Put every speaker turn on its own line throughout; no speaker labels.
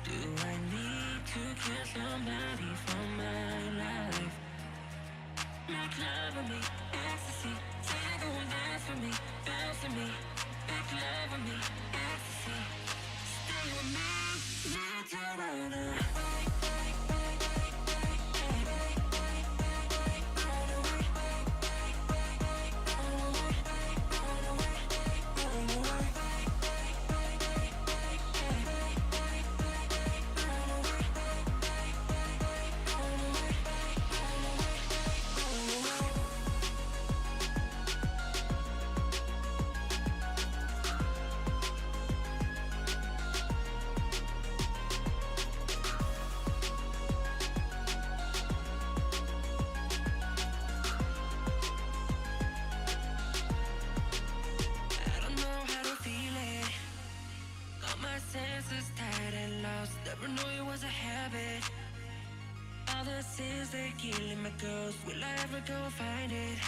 Do I need to kill somebody from my life? Make love with me, ecstasy. Say you're gon' dance for me, bounce for me. Make love with me, ecstasy. Stay with me, not to run away. Never knew it was a habit. All the sins they killing my ghost. Will I ever go find it?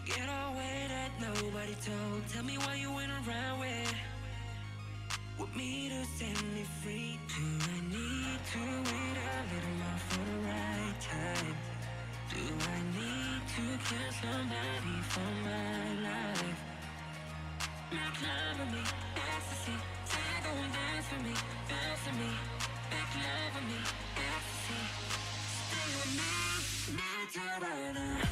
Get away that nobody told. Tell me why you went around with me to set me free. Do I need to wait a little more for the right time? Do I need to kill somebody for my life? Make love with me, ecstasy. Say you're gon' dance for me, bounce for me. Make love with me, ecstasy. Stay with me, not to run away.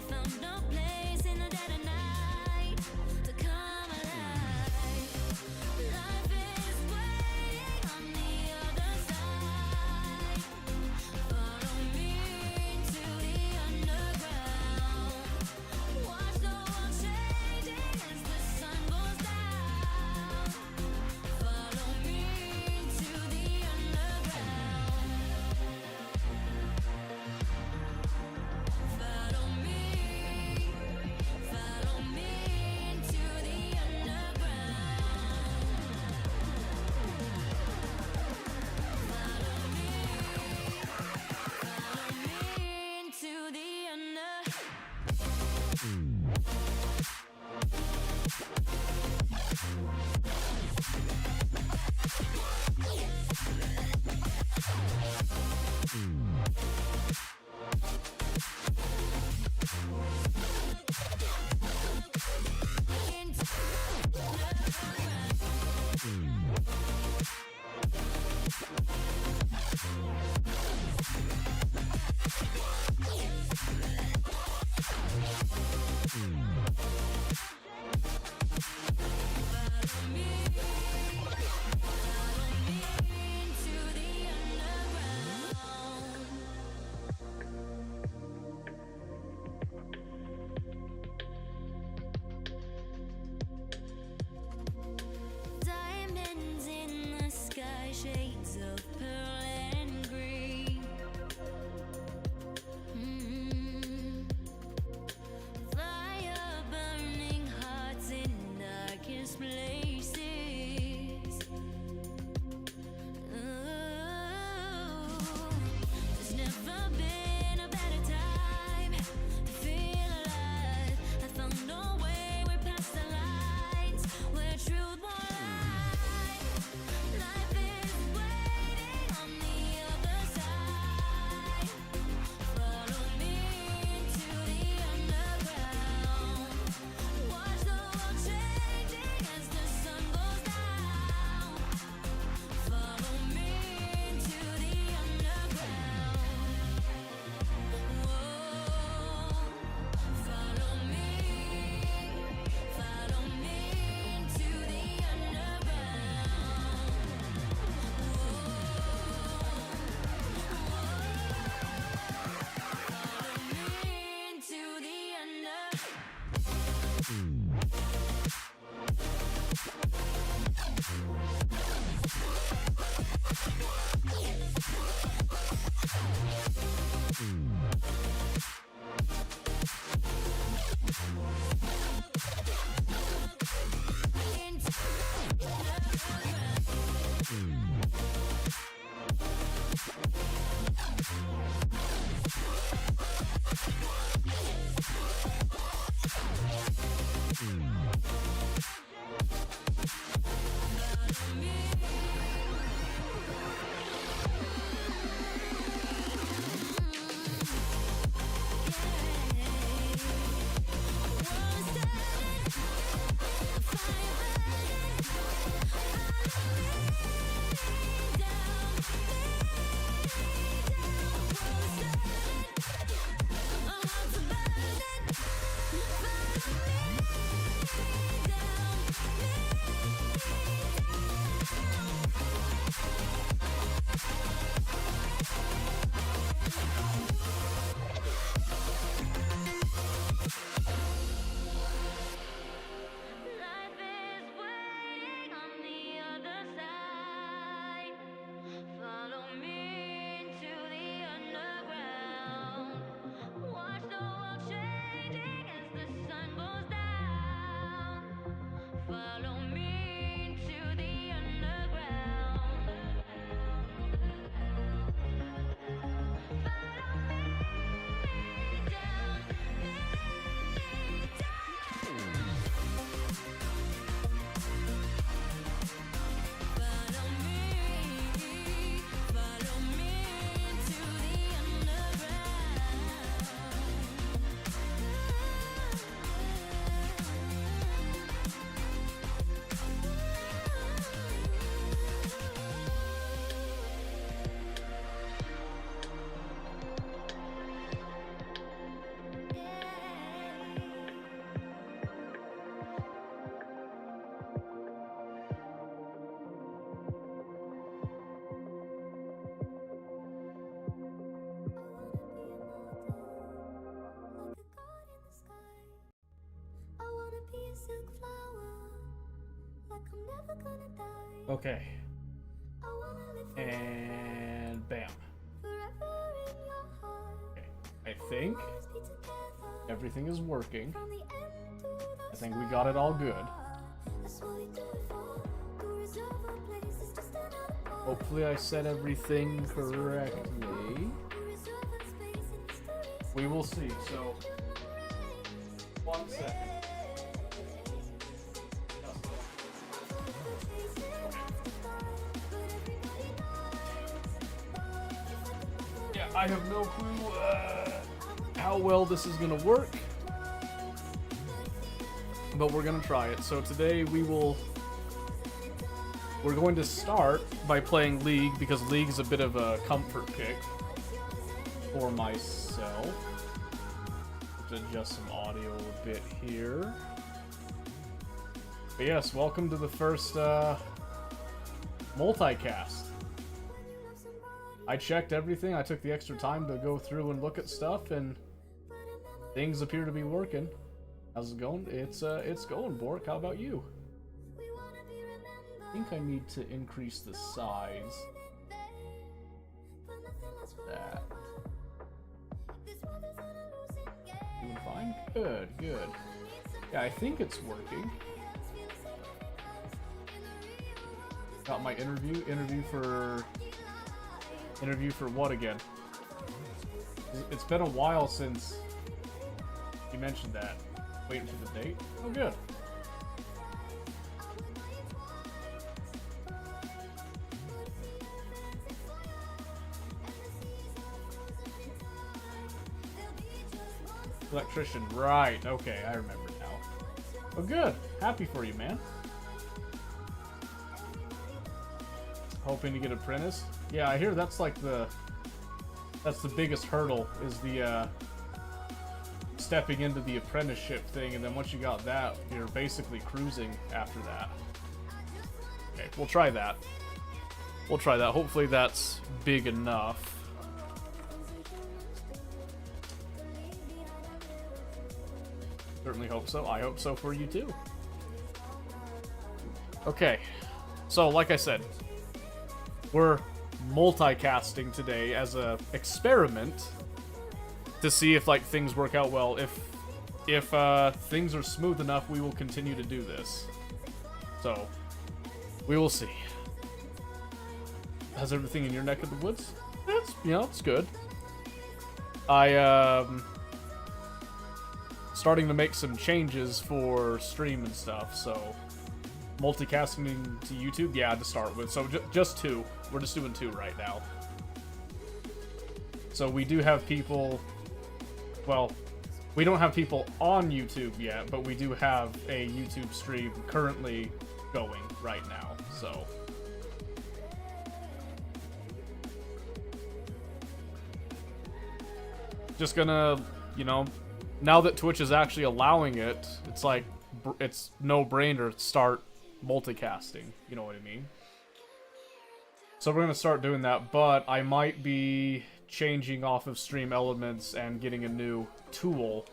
Found no place in the dead of night to come alive. Okay. And bam. Okay. I think everything is working. I think we got it all good. Hopefully I said everything correctly. We will see. So, 1 second. Yeah, I have no clue how well this is gonna work, but we're gonna try it. So today we're going to start by playing League, because League is a bit of a comfort pick for myself. Let's adjust some audio a bit here. But yes, welcome to the first multicast. I checked everything. I took the extra time to go through and look at stuff, and things appear to be working. How's it going? It's going, Bork. How about you? I think I need to increase the size. That. Doing fine? Good, good. Yeah, I think it's working. Got my interview for what again? It's been a while since you mentioned that. Waiting for the date? Oh, good. Electrician, right. Okay, I remember now. Oh, good. Happy for you, man. Hoping to get apprentice. Yeah, I hear that's like that's the biggest hurdle, is the stepping into the apprenticeship thing, and then once you got that, you're basically cruising after that. Okay, we'll try that. We'll try that. Hopefully that's big enough. Certainly hope so. I hope so for you too. Okay, so like I said, we're multicasting today as a experiment to see if like things work out well. If things are smooth enough, we will continue to do this. So we will see. How's everything in your neck of the woods? It's, you know, it's good. I, starting to make some changes for stream and stuff, so multicasting to YouTube, yeah, to start with. So just 2. We're just doing 2 right now. So we do have people, well, we don't have people on YouTube yet, but we do have a YouTube stream currently going right now, so. Just gonna, you know, now that Twitch is actually allowing it, it's like, it's no-brainer to start multicasting, you know what I mean? So we're gonna start doing that, but I might be changing off of Stream Elements and getting a new tool.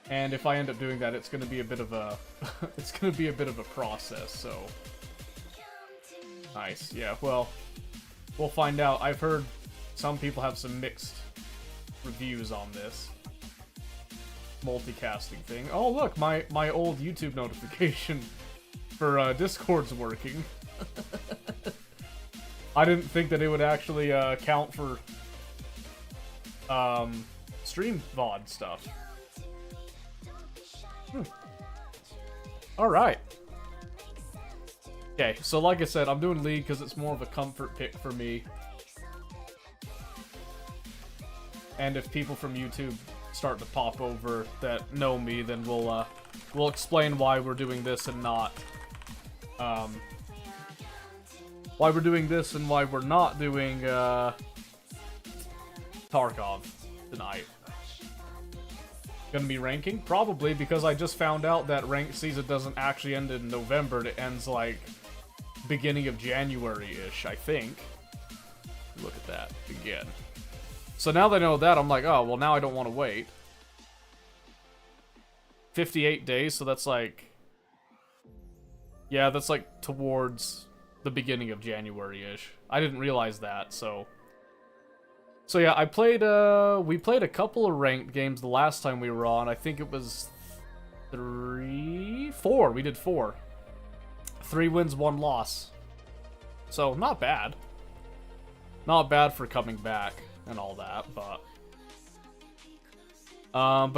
And if I end up doing that, it's gonna be a bit of a, it's gonna be a bit of a process, so. Nice, yeah, well, we'll find out. I've heard some people have some mixed reviews on this multicasting thing. Oh look, my old YouTube notification for Discord's working. I didn't think that it would actually count for stream VOD stuff. Alright. Okay, so like I said, I'm doing League because it's more of a comfort pick for me. And if people from YouTube start to pop over that know me, then we'll explain why we're doing this and not, why we're doing this and why we're not doing, Tarkov tonight. Gonna be ranking? Probably, because I just found out that ranked season doesn't actually end in November, it ends, like, beginning of January-ish, I think. Look at that, again. So now that I know that, I'm like, oh, well, now I don't want to wait. 58 days, so that's like... Yeah, that's like towards the beginning of January-ish. I didn't realize that, so... So yeah, I played, we played a couple of ranked games the last time we were on. I think it was 4. We did 4. 3 wins, 1 loss. So, not bad. Not bad for coming back and all that, but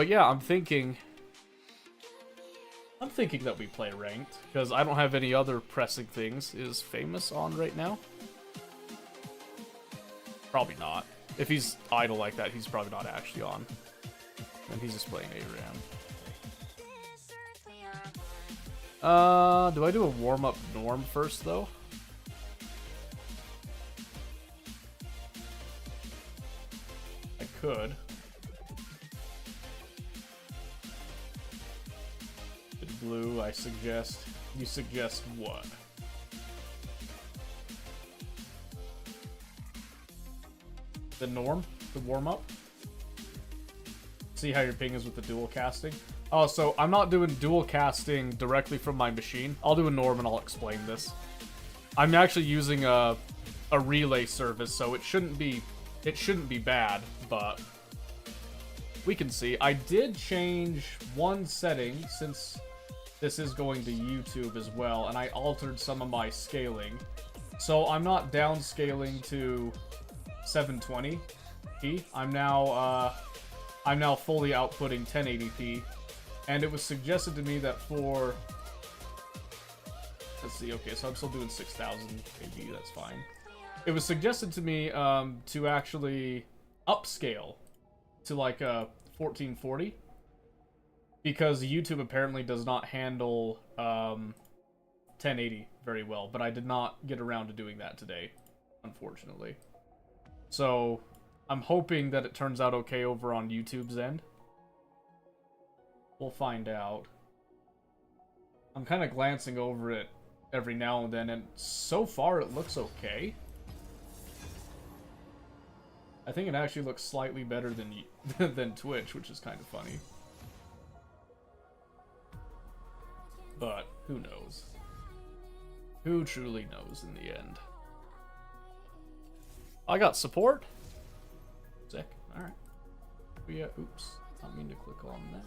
yeah, I'm thinking that we play ranked, because I don't have any other pressing things. Is Famous on right now? Probably not. If he's idle like that, he's probably not actually on. And he's just playing ARAM. Do I do a warm-up norm first, though? I could. Blue, I suggest. You suggest what? The norm? The warm-up? See how your ping is with the dual casting? Oh, so I'm not doing dual casting directly from my machine. I'll do a norm and I'll explain this. I'm actually using a relay service, so it shouldn't be bad, but we can see. I did change one setting since this is going to YouTube as well, and I altered some of my scaling. So I'm not downscaling to 720p. I'm now fully outputting 1080p, and it was suggested to me that for, let's see, okay, so I'm still doing 6000 KB, that's fine. It was suggested to me to actually upscale to like 1440, because YouTube apparently does not handle 1080 very well, but I did not get around to doing that today, unfortunately. So I'm hoping that it turns out okay over on YouTube's end. We'll find out. I'm kind of glancing over it every now and then, and so far it looks okay. I think it actually looks slightly better than Twitch, which is kind of funny. But who knows? Who truly knows in the end? I got support. Sick. All right. Yeah. Oops. Not mean to click on that.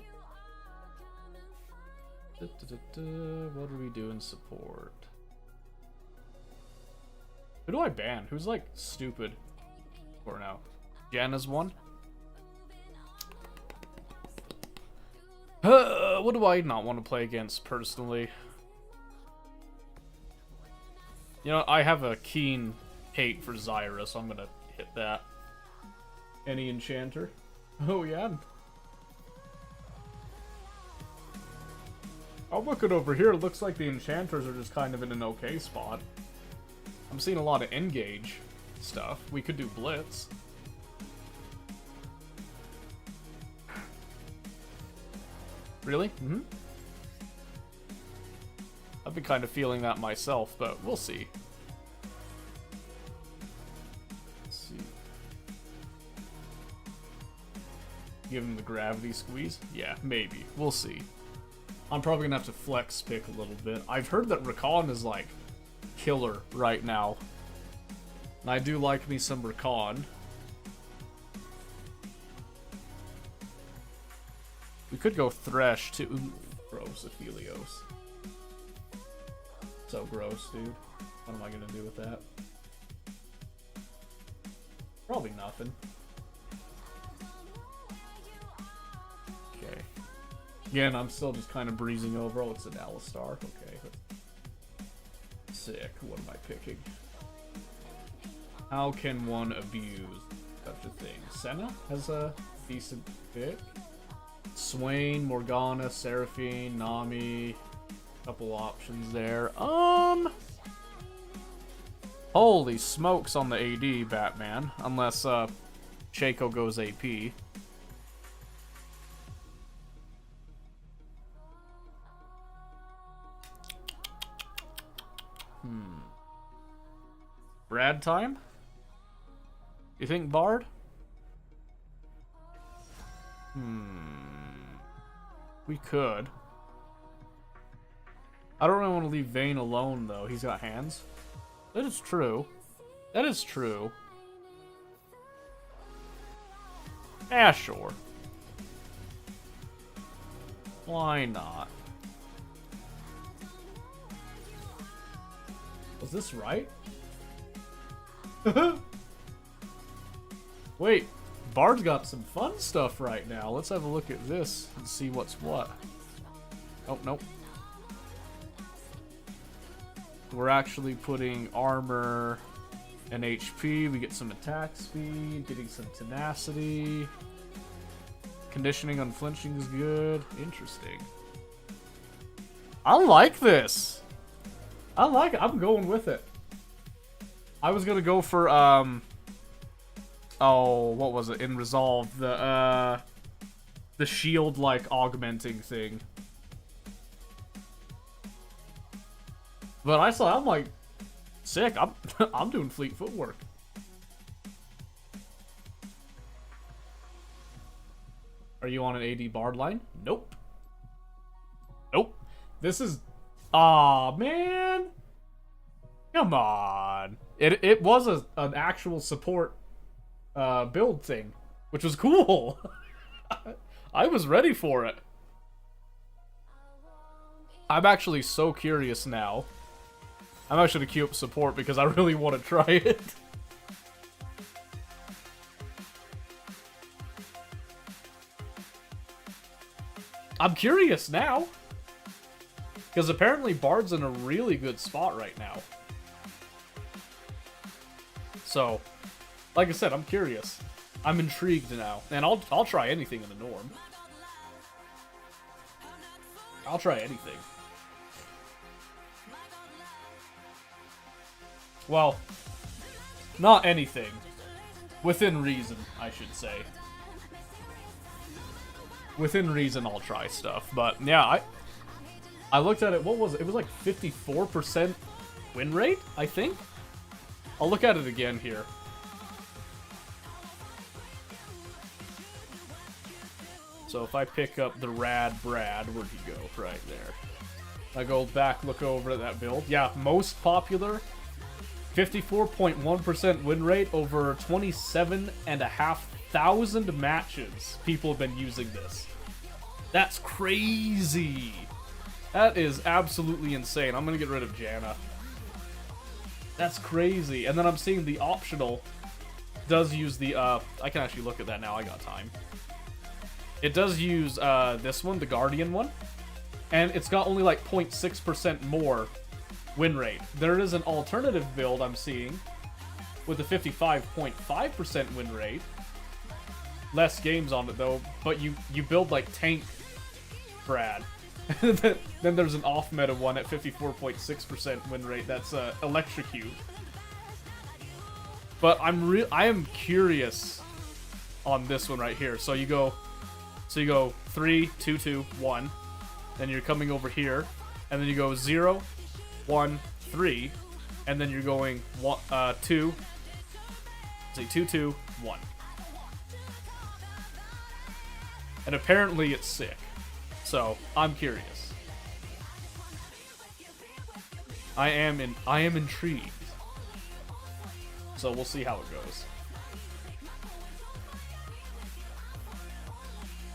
What do we do in support? Who do I ban? Who's like stupid for now? Janna's one. What do I not want to play against personally? You know, I have a keen hate for Zyra, so I'm gonna hit that. Any enchanter? Oh yeah. I'll look it over here. It looks like the enchanters are just kind of in an okay spot. I'm seeing a lot of engage stuff. We could do blitz. Really? Mm-hmm. I've been kind of feeling that myself, but we'll see. Let's see. Give him the gravity squeeze? Yeah, maybe. We'll see. I'm probably gonna have to flex pick a little bit. I've heard that Rakan is like killer right now. And I do like me some Rakan. We could go Thresh too. Ooh, gross, Aphelios. So gross, dude. What am I gonna do with that? Probably nothing. Okay. Again, I'm still just kind of breezing over. Oh, it's an Alistar. Okay. Sick. What am I picking? How can one abuse such a thing? Senna has a decent pick. Swain, Morgana, Seraphine, Nami. Couple options there. Holy smokes on the AD, Batman. Unless, Shaco goes AP. Brad time? You think Bard? We could. I don't really want to leave Vayne alone, though. He's got hands. That is true. That is true. Yeah, sure. Why not? Was this right? Wait, Bard's got some fun stuff right now. Let's have a look at this and see what's what. Oh, nope. We're actually putting armor and HP. We get some attack speed, getting some tenacity. Conditioning unflinching is good. Interesting. I like this. I like it. I'm going with it. I was gonna go for oh, what was it in Resolve? The shield like augmenting thing. But I'm like, sick. I'm doing fleet footwork. Are you on an AD Bard line? Nope. Nope. This is, aw, man. Come on. It was an actual support build thing, which was cool. I was ready for it. I'm actually so curious now. I'm actually gonna queue up support because I really want to try it. I'm curious now. Because apparently Bard's in a really good spot right now. So, like I said, I'm curious. I'm intrigued now. And I'll try anything in the norm. I'll try anything. Well, not anything. Within reason, I should say. Within reason, I'll try stuff. But, yeah, I looked at it, what was it? It was like 54% win rate, I think? I'll look at it again here. So if I pick up the Rad Brad, where'd he go? Right there. I go back, look over at that build. Yeah, most popular, 54.1% win rate over 27,500 matches. People have been using this. That's crazy. That is absolutely insane. I'm gonna get rid of Janna. That's crazy. And then I'm seeing the optional does use the, I can actually look at that now, I got time. It does use, this one, the Guardian one. And it's got only like 0.6% more win rate. There is an alternative build I'm seeing with a 55.5% win rate. Less games on it though, but you build like Tank Brad. Then there's an off-meta one at 54.6% win rate. That's Electrocute. But I am curious on this one right here. So you go 3, 2, 2, 1. Then you're coming over here, and then you go 0, 1, 3, and then you're going 2, 2, 2, 1. And apparently it's sick. So I'm curious. I am intrigued. So we'll see how it goes.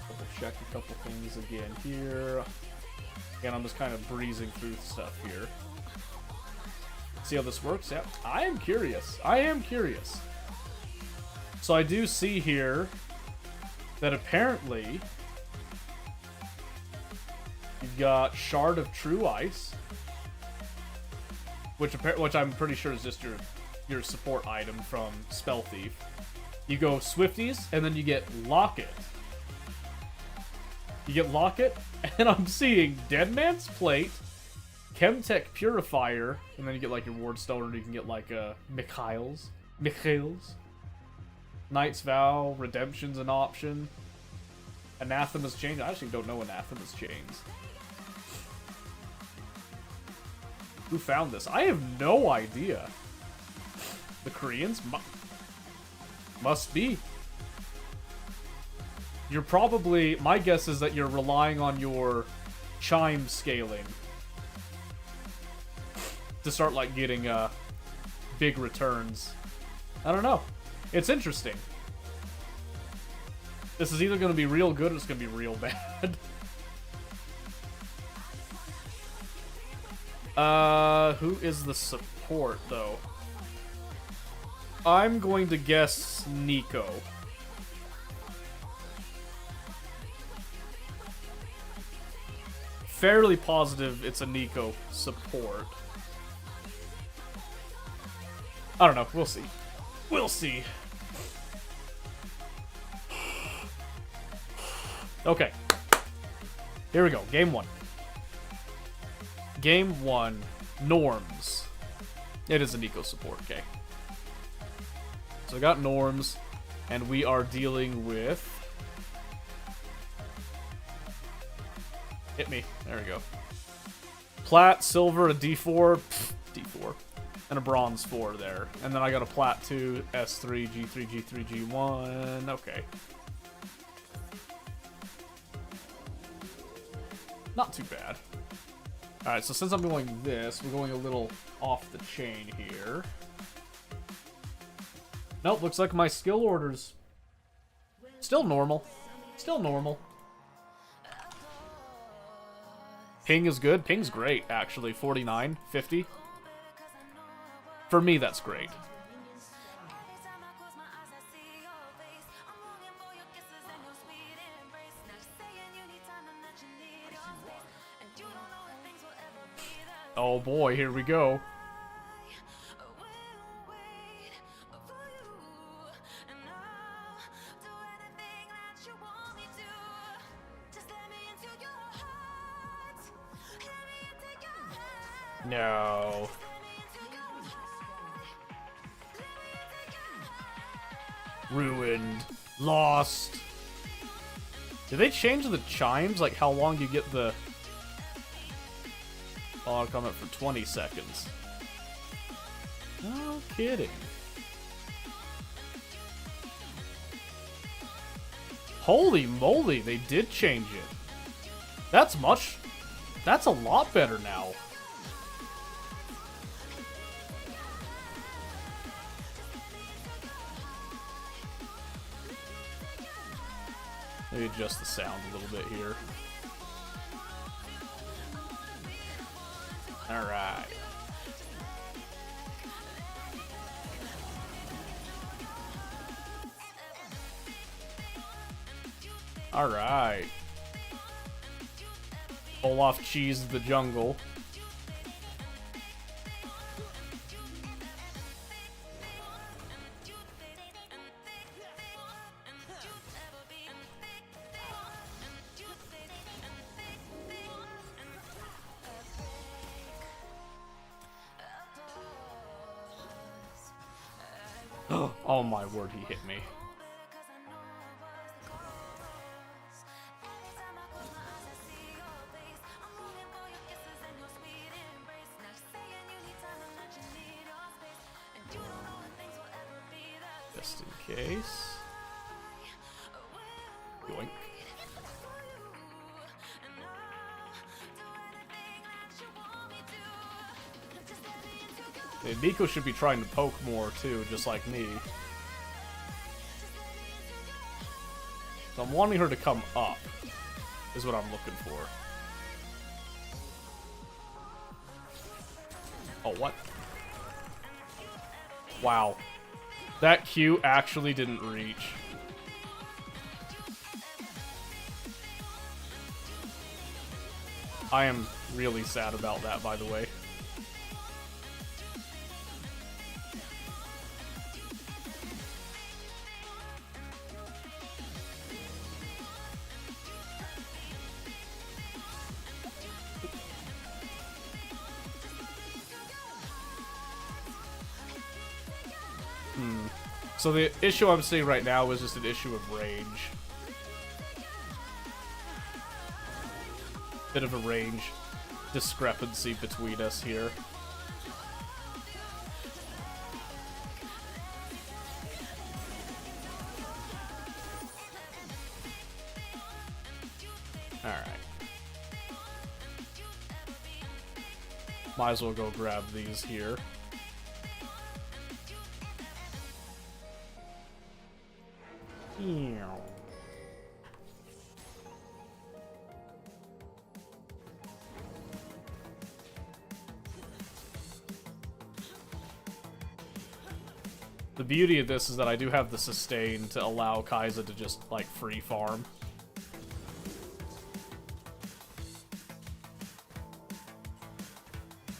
Double check a couple things again here. Again, I'm just kind of breezing through stuff here. See how this works? Yep. I am curious. I am curious. So I do see here that apparently you've got Shard of True Ice, which I'm pretty sure is just your support item from Spell Thief. You go Swifties, and then you get Locket. You get Locket, and I'm seeing Dead Man's Plate, Chemtech Purifier, and then you get like your Ward Stone, or you can get like Mikhail's. Knight's Vow, Redemption's an option. Anathema's Chains. I actually don't know Anathema's Chains. Who found this? I have no idea. The Koreans? Must be. You're probably... My guess is that you're relying on your chime scaling to start, like, getting big returns. I don't know. It's interesting. This is either going to be real good or it's going to be real bad. Who is the support, though? I'm going to guess Nico. Fairly positive it's a Nico support. I don't know. We'll see. We'll see. Okay. Here we go. Game 1. Game 1. Norms. It is a Nico support, okay. So I got Norms, and we are dealing with... Hit me. There we go. Plat, silver, a D4, D4, and a bronze 4 there. And then I got a plat 2, S3, G3, G3, G1. Okay. Not too bad. Alright, so since I'm going this, we're going a little off the chain here. Nope, looks like my skill orders still normal. Still normal. Ping is good. Ping's great, actually. 49, 50. For me, that's great. Oh boy, here we go. No. Ruined. Lost. Did they change the chimes? Like how long you get the... I'll comment for 20 seconds. No kidding. Holy moly, they did change it. That's a lot better now. Let me adjust the sound a little bit here. Alright. Alright. Olaf cheese the jungle. Oh my word, he hit me. Just in case. Yoink. Yeah, Nico should be trying to poke more too, just like me. So I'm wanting her to come up, is what I'm looking for. Oh, what? Wow. That Q actually didn't reach. I am really sad about that, by the way. So the issue I'm seeing right now is just an issue of range. Bit of a range discrepancy between us here. Alright. Might as well go grab these here. The beauty of this is that I do have the sustain to allow Kai'Sa to just, like, free farm.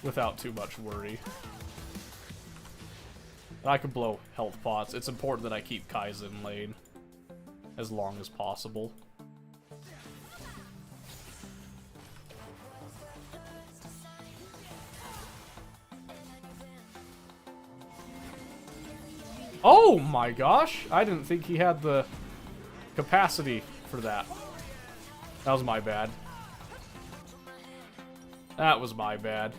Without too much worry. I can blow health pots. It's important that I keep Kai'Sa in lane as long as possible. Oh my gosh! I didn't think he had the capacity for that. That was my bad. That was my bad.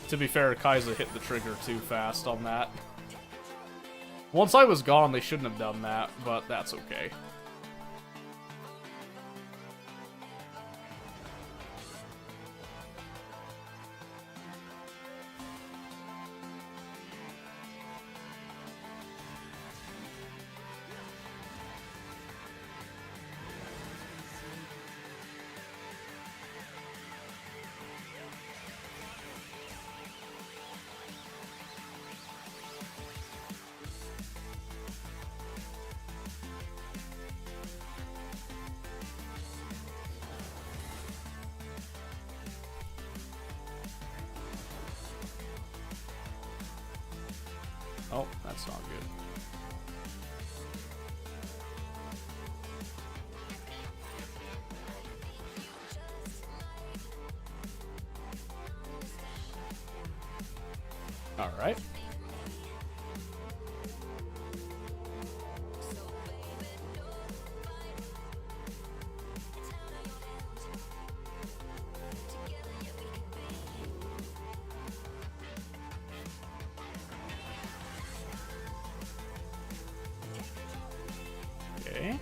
To be fair, Kai'Sa hit the trigger too fast on that. Once I was gone, they shouldn't have done that, but that's okay. Oh, that's not good. All right. Okay.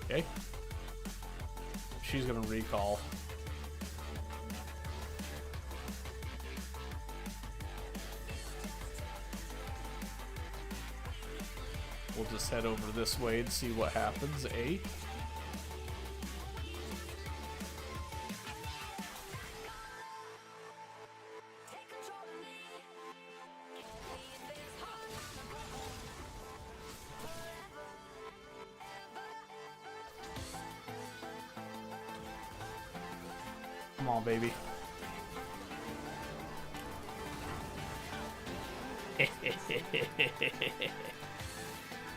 Okay. She's gonna recall. just head over this way and see what happens, eh? Come on, baby.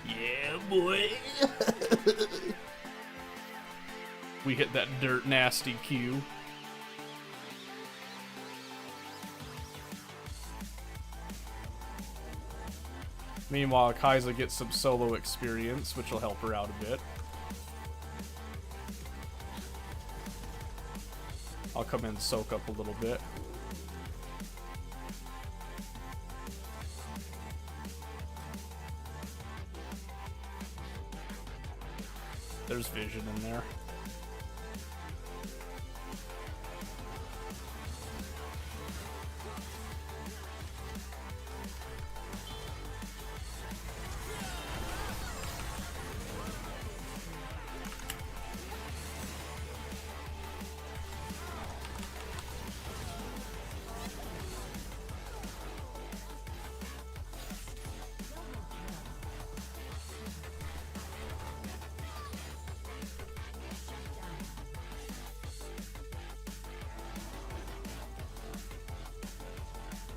Yeah, boy. We hit that dirt nasty Q. Meanwhile, Kaiza gets some solo experience, which will help her out a bit. I'll come in and soak up a little bit. There's vision in there.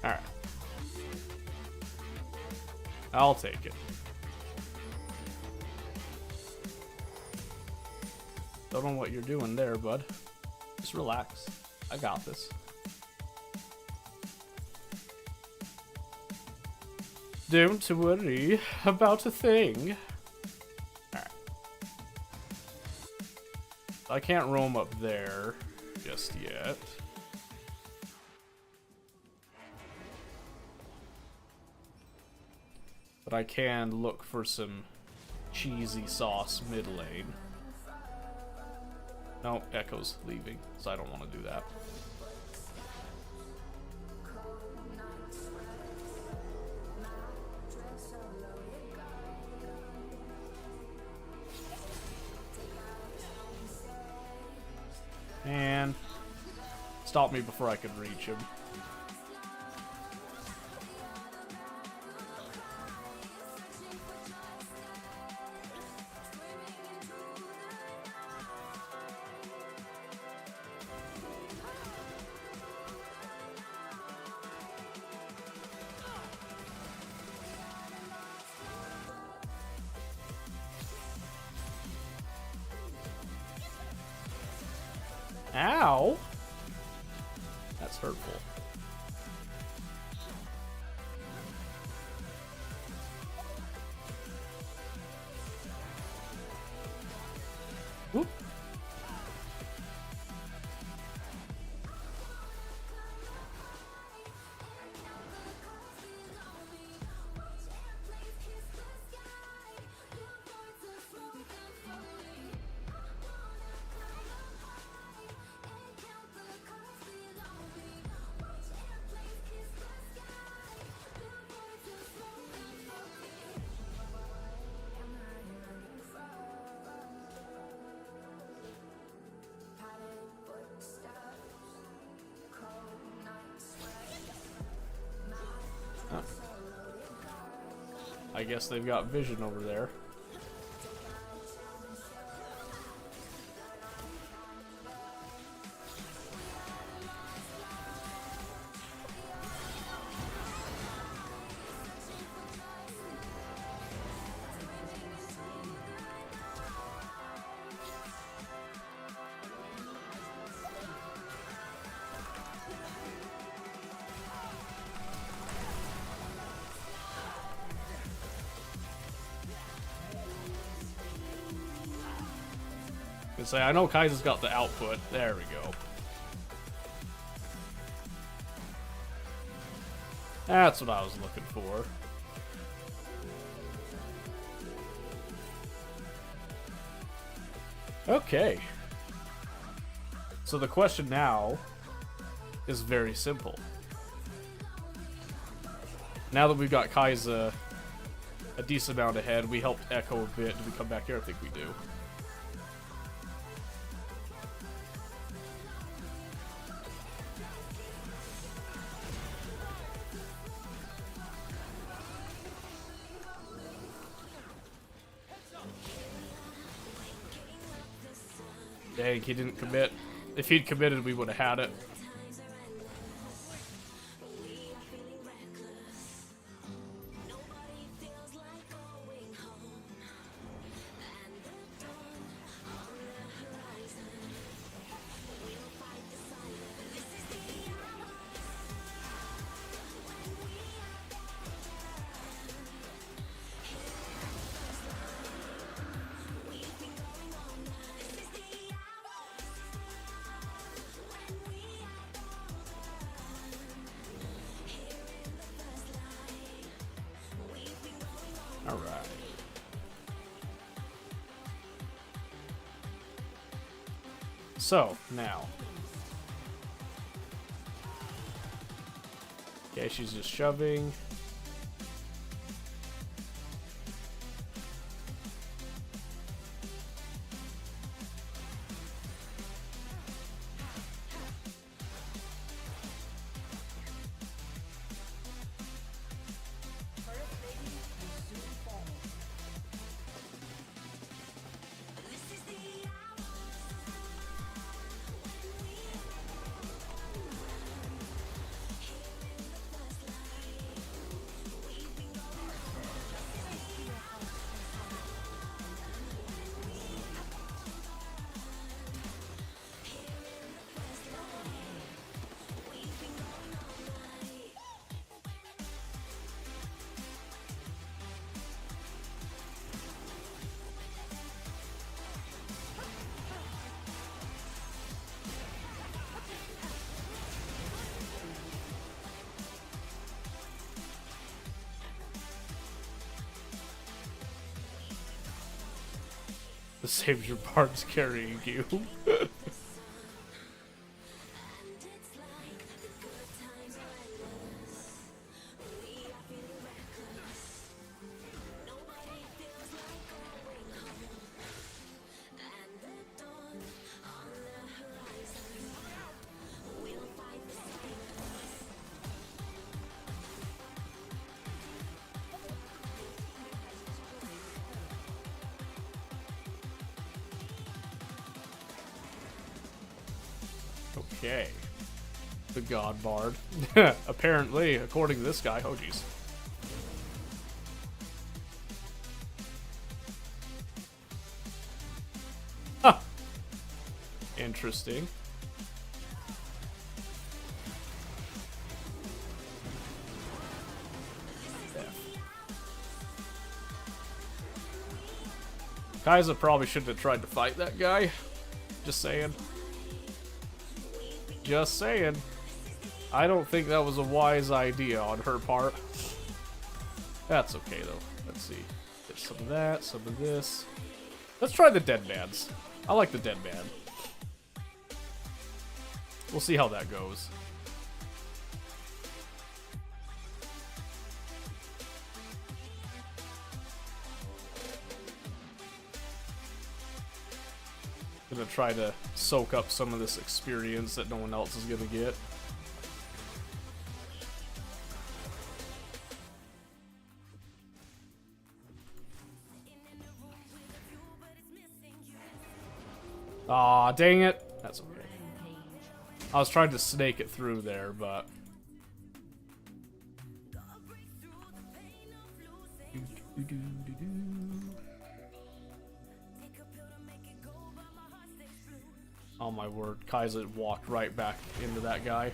Alright. I'll take it. Don't know what you're doing there, bud. Just relax. I got this. Don't worry about a thing. Alright. I can't roam up there just yet. But I can look for some cheesy sauce mid lane. No, Echo's leaving, so I don't want to do that. And stop me before I could reach him. Ow! That's hurtful. Whoop. I guess they've got vision over there. Say, I know Kaiser's got the output. There we go. That's what I was looking for. Okay. So the question now is very simple. Now that we've got Kaiser a decent amount ahead. We helped Echo a bit. Did we come back here? I think we do. Dang, he didn't commit. If he'd committed, we would have had it. Alright. So, now. Okay, she's just shoving. The Savior Bard's carrying you. Okay. The God Bard. Apparently, according to this guy. Oh, jeez. Huh. Interesting. Kai'Sa probably shouldn't have tried to fight that guy. Just saying. Just saying. I don't think that was a wise idea on her part. That's okay, though. Let's see. Get some of that, some of this. Let's try the Dead Man's. I like the Dead Man. We'll see how that goes. Gonna try to soak up some of this experience that no one else is gonna get. Aw, dang it. That's okay. I was trying to snake it through there, but... Oh my word, Kai'Sa walked right back into that guy.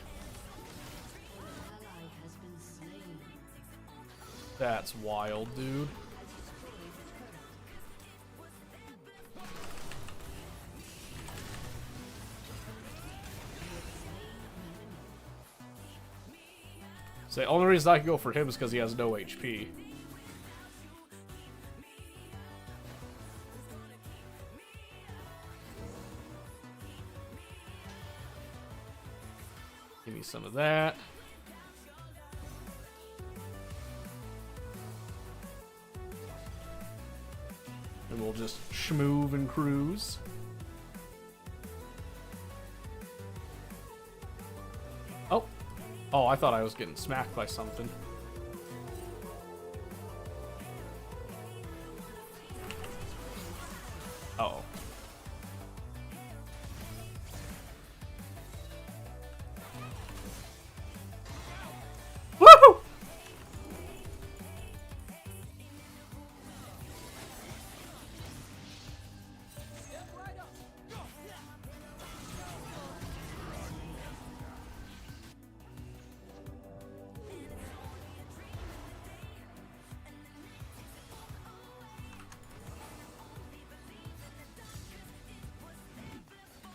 That's wild, dude. So the only reason I can go for him is because he has no HP. Give me some of that. just schmoove and cruise. Oh. Oh, I thought I was getting smacked by something. Uh-oh. Woohoo!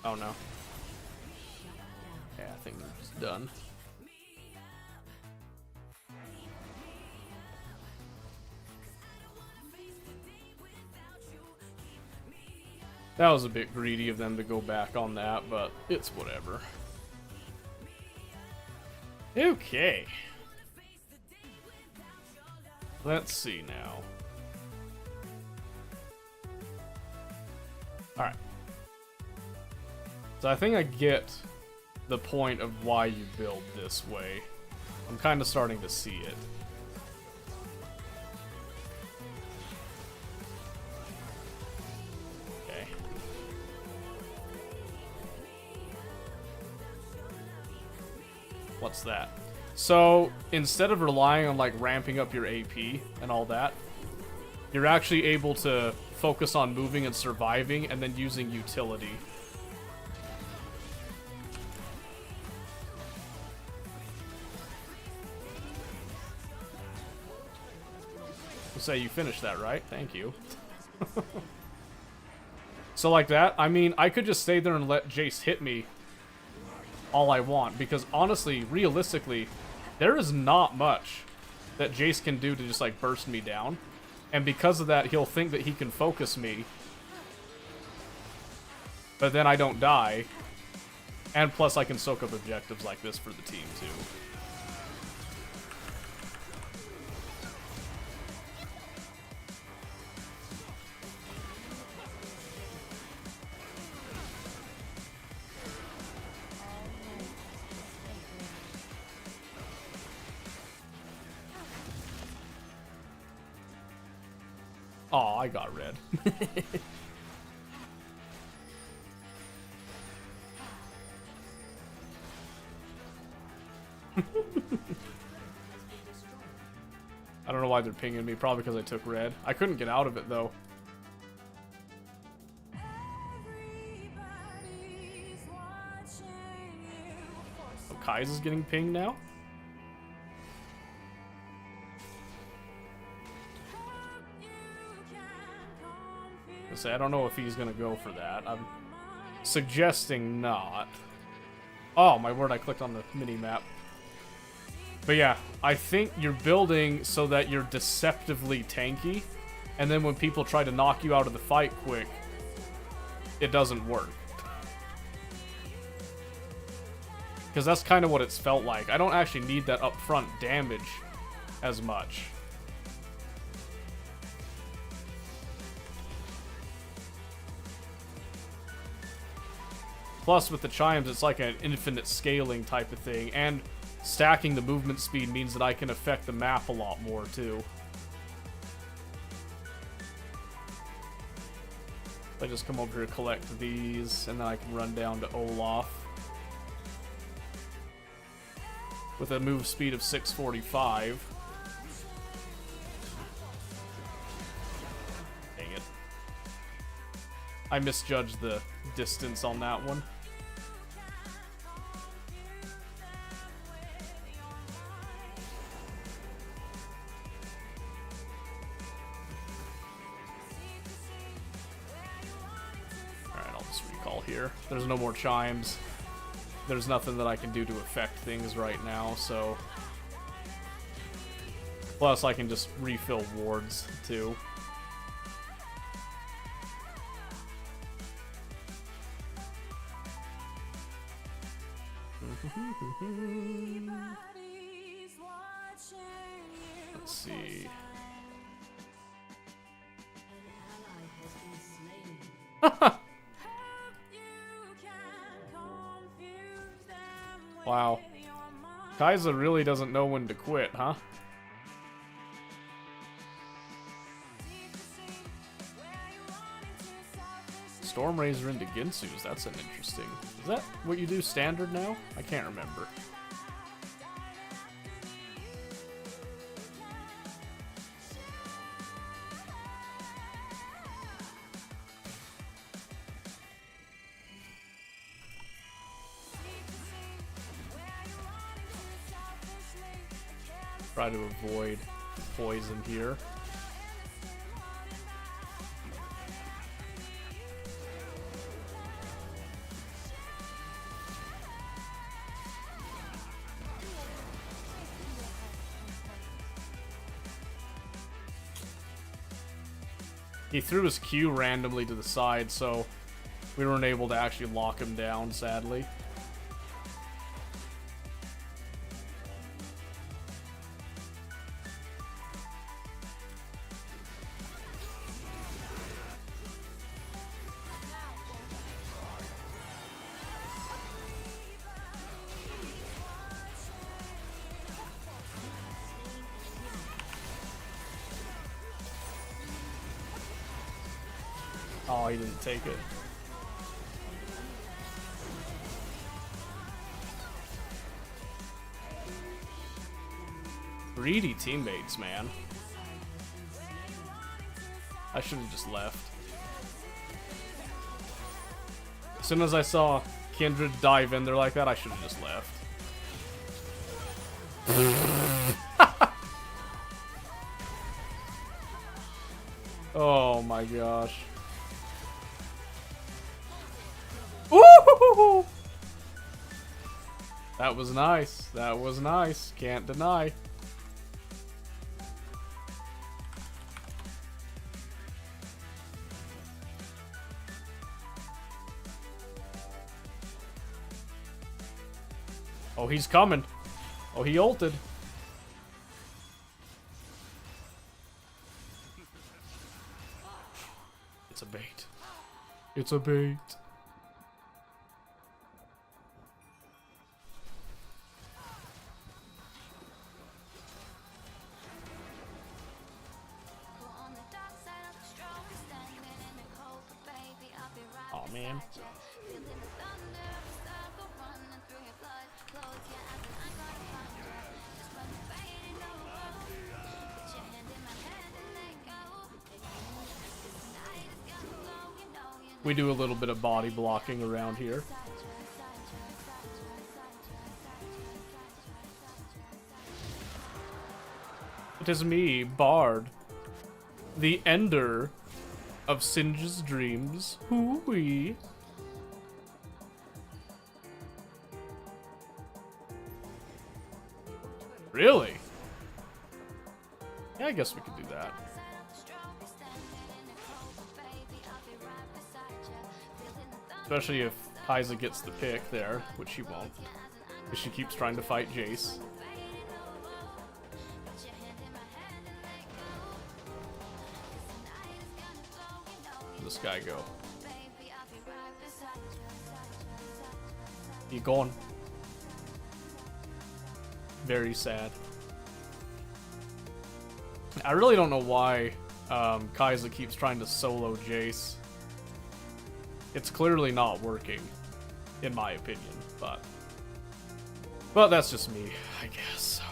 Oh no. Yeah, I think it's done. That was a bit greedy of them to go back on that, but it's whatever. Okay. Let's see now. Alright. So I think I get the point of why you build this way. I'm kind of starting to see it. Okay. What's that? So instead of relying on like ramping up your AP and all that, you're actually able to focus on moving and surviving and then using utility. Say you finished that, right? Thank you. So like that, I mean, I could just stay there and let Jace hit me all I want, because honestly, realistically, there is not much that Jace can do to just like burst me down, and because of that, he'll think that he can focus me, but then I don't die, and plus I can soak up objectives like this for the team too. Oh, I got red. I don't know why they're pinging me, probably because I took red. I couldn't get out of it, though. So Kai's is getting pinged now? I don't know if he's gonna go for that. I'm suggesting not. Oh, my word, I clicked on the mini-map. But yeah, I think you're building so that you're deceptively tanky, and then when people try to knock you out of the fight quick, it doesn't work. Because that's kind of what it's felt like. I don't actually need that upfront damage as much. Plus, with the chimes, it's like an infinite scaling type of thing, and stacking the movement speed means that I can affect the map a lot more, too. I just come over here, collect these, and then I can run down to Olaf. With a move speed of 645. Dang it. I misjudged the distance on that one. Alright, I'll just recall here. There's no more chimes. There's nothing that I can do to affect things right now, so... Plus, I can just refill wards, too. Let's see. Wow. Kaiza really doesn't know when to quit, huh? Storm Razor into Ginsu's, that's an interesting... Is that what you do standard now? I can't remember. Try to avoid poison here. He threw his Q randomly to the side, so we weren't able to actually lock him down, sadly. Oh, he didn't take it. Greedy teammates, man. I should have just left. As soon as I saw Kindred dive in there like that, I should have just left. Oh my gosh. Ooh! That was nice. That was nice. Can't deny. Oh, he's coming. Oh, he ulted. It's a bait. It's a bait. Oh, man. We do a little bit of body blocking around here. It is me, Bard, the ender of Singe's dreams. Hoo-wee. Really? Yeah, I guess we could do that. Especially if Kaiza gets the pick there, which she won't. Because she keeps trying to fight Jace. Where'd this guy go? He gone. Very sad. I really don't know why Kaiza keeps trying to solo Jace. It's clearly not working, in my opinion, but that's just me, I guess, so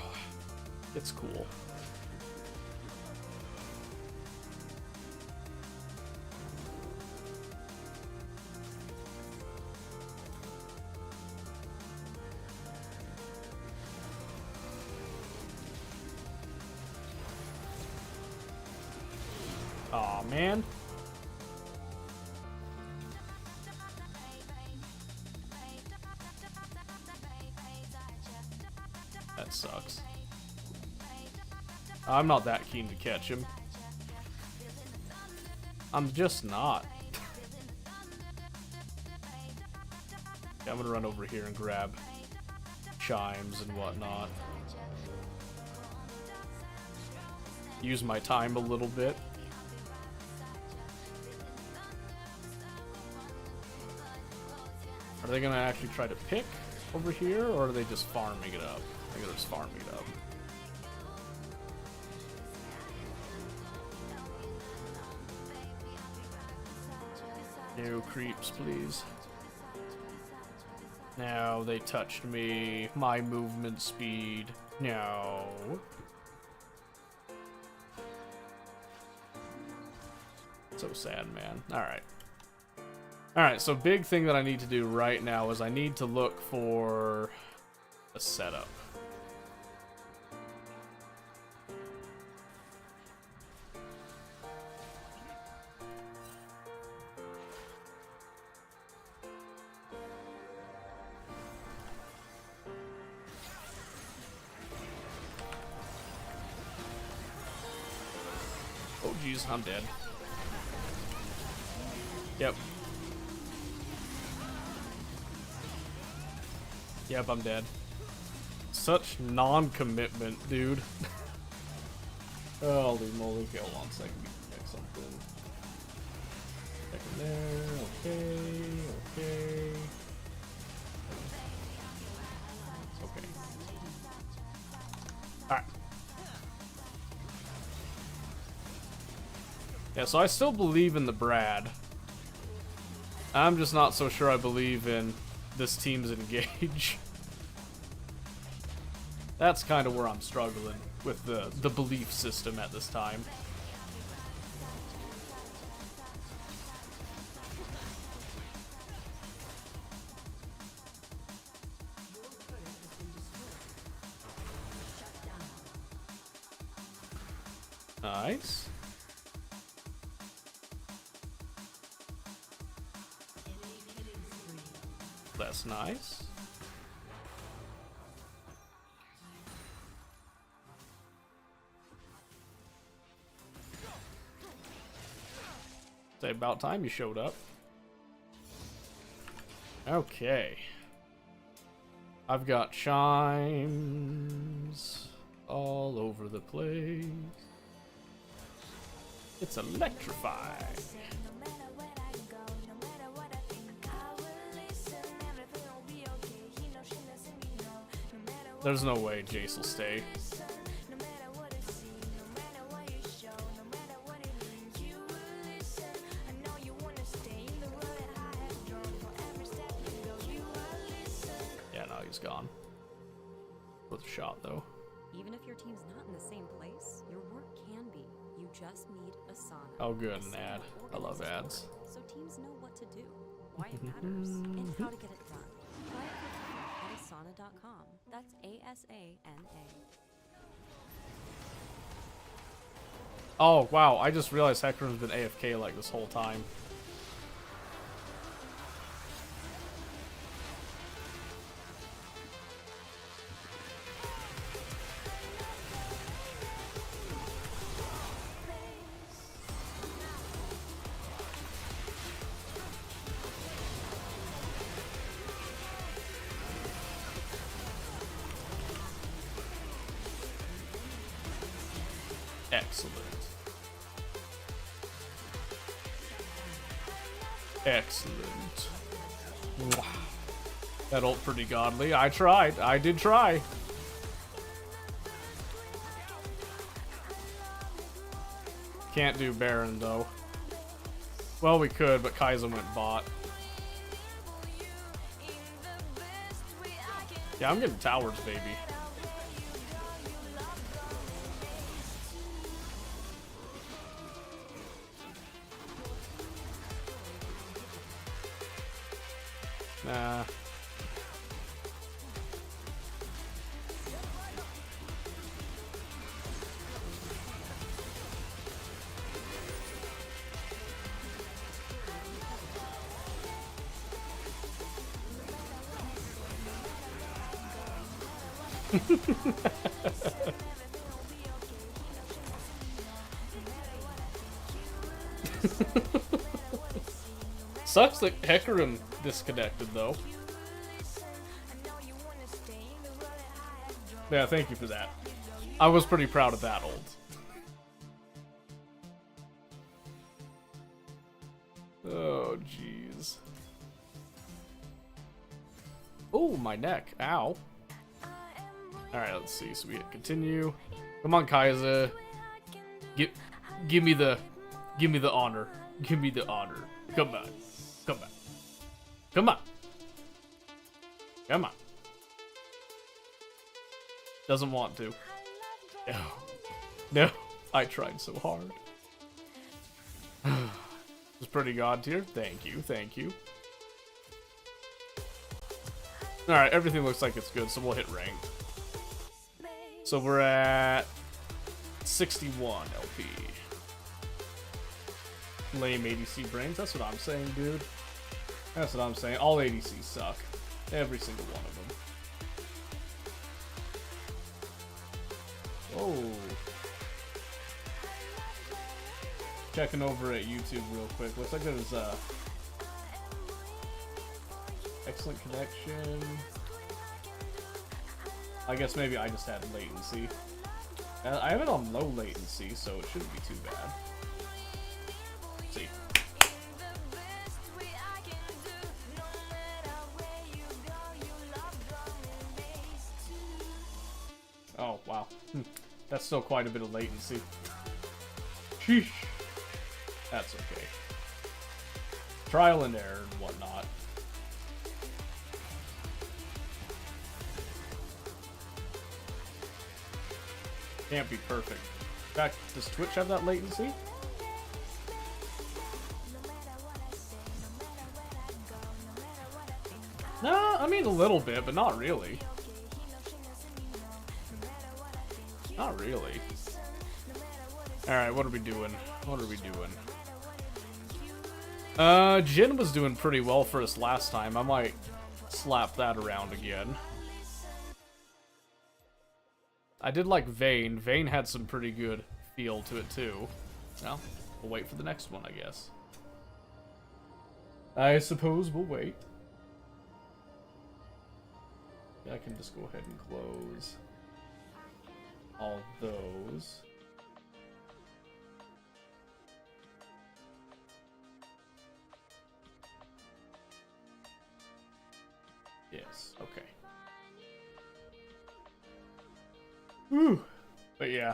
it's cool. Aw, man. That sucks. I'm not that keen to catch him. I'm just not. Okay, I'm gonna run over here and grab chimes and whatnot. Use my time a little bit. Are they gonna actually try to pick? over here, or are they just farming it up? I think they're just farming it up. No creeps, please. Now they touched me. My movement speed. No. So sad, man. Alright. Alright, so big thing that I need to do right now is I need to look for a setup. Oh jeez, I'm dead. Yep. Yep, I'm dead. Such non-commitment, dude. Holy moly, okay, hold on a second, we can fix something. Second there, okay. Okay. Alright. Yeah, so I still believe in the Brad. I'm just not so sure I believe in this team's engage. That's kind of where I'm struggling with the belief system at this time. Nice. That's nice. Say about time you showed up. Okay. I've got chimes all over the place. It's electrifying. There's no way Jace will stay. Yeah, no, he's gone. Worth a shot, though.
Even if your team's not in the same place, your work can be. You just need a sauna.
Oh, good, an ad. I love ads.
So teams know what to do, why it matters, and how to get it done. Try it for free at asana.com. That's ASANA.
Oh, wow, I just realized Hector's been AFK like this whole time. Excellent. Excellent. Mwah. That ult pretty godly. I tried. I did try. Can't do Baron, though. Well, we could, but Kai'Sa went bot. Yeah, I'm getting towers, baby. Nah. Sucks that Hecarim disconnected, though. Yeah, thank you for that. I was pretty proud of that ult. Oh, jeez. Oh, my neck. Ow. Alright, let's see. So we hit continue. Come on, Kaiser. Give me the honor. Give me the honor. Come on. Come on. Come on. Come on. Doesn't want to. No. No. I tried so hard. It's pretty god tier. Thank you. Thank you. Alright, everything looks like it's good, so we'll hit rank. So we're at 61 LP. Lame ADC brains. That's what I'm saying, dude. That's what I'm saying. All ADCs suck. Every single one of them. Whoa. Checking over at YouTube real quick. Looks like there's excellent connection. I guess maybe I just had latency. I have it on low latency, so it shouldn't be too bad. Let's see. Oh, wow. That's still quite a bit of latency. Sheesh. That's okay. Trial and error and whatnot. Can't be perfect. In fact, does Twitch have that latency? No, I mean a little bit, but not really. Not really. Alright, what are we doing? What are we doing? Jin was doing pretty well for us last time. I might slap that around again. I did like Vayne. Vayne had some pretty good feel to it too. Well, we'll wait for the next one, I guess. I suppose we'll wait. I can just go ahead and close all those. Yes, okay. Whew. But yeah.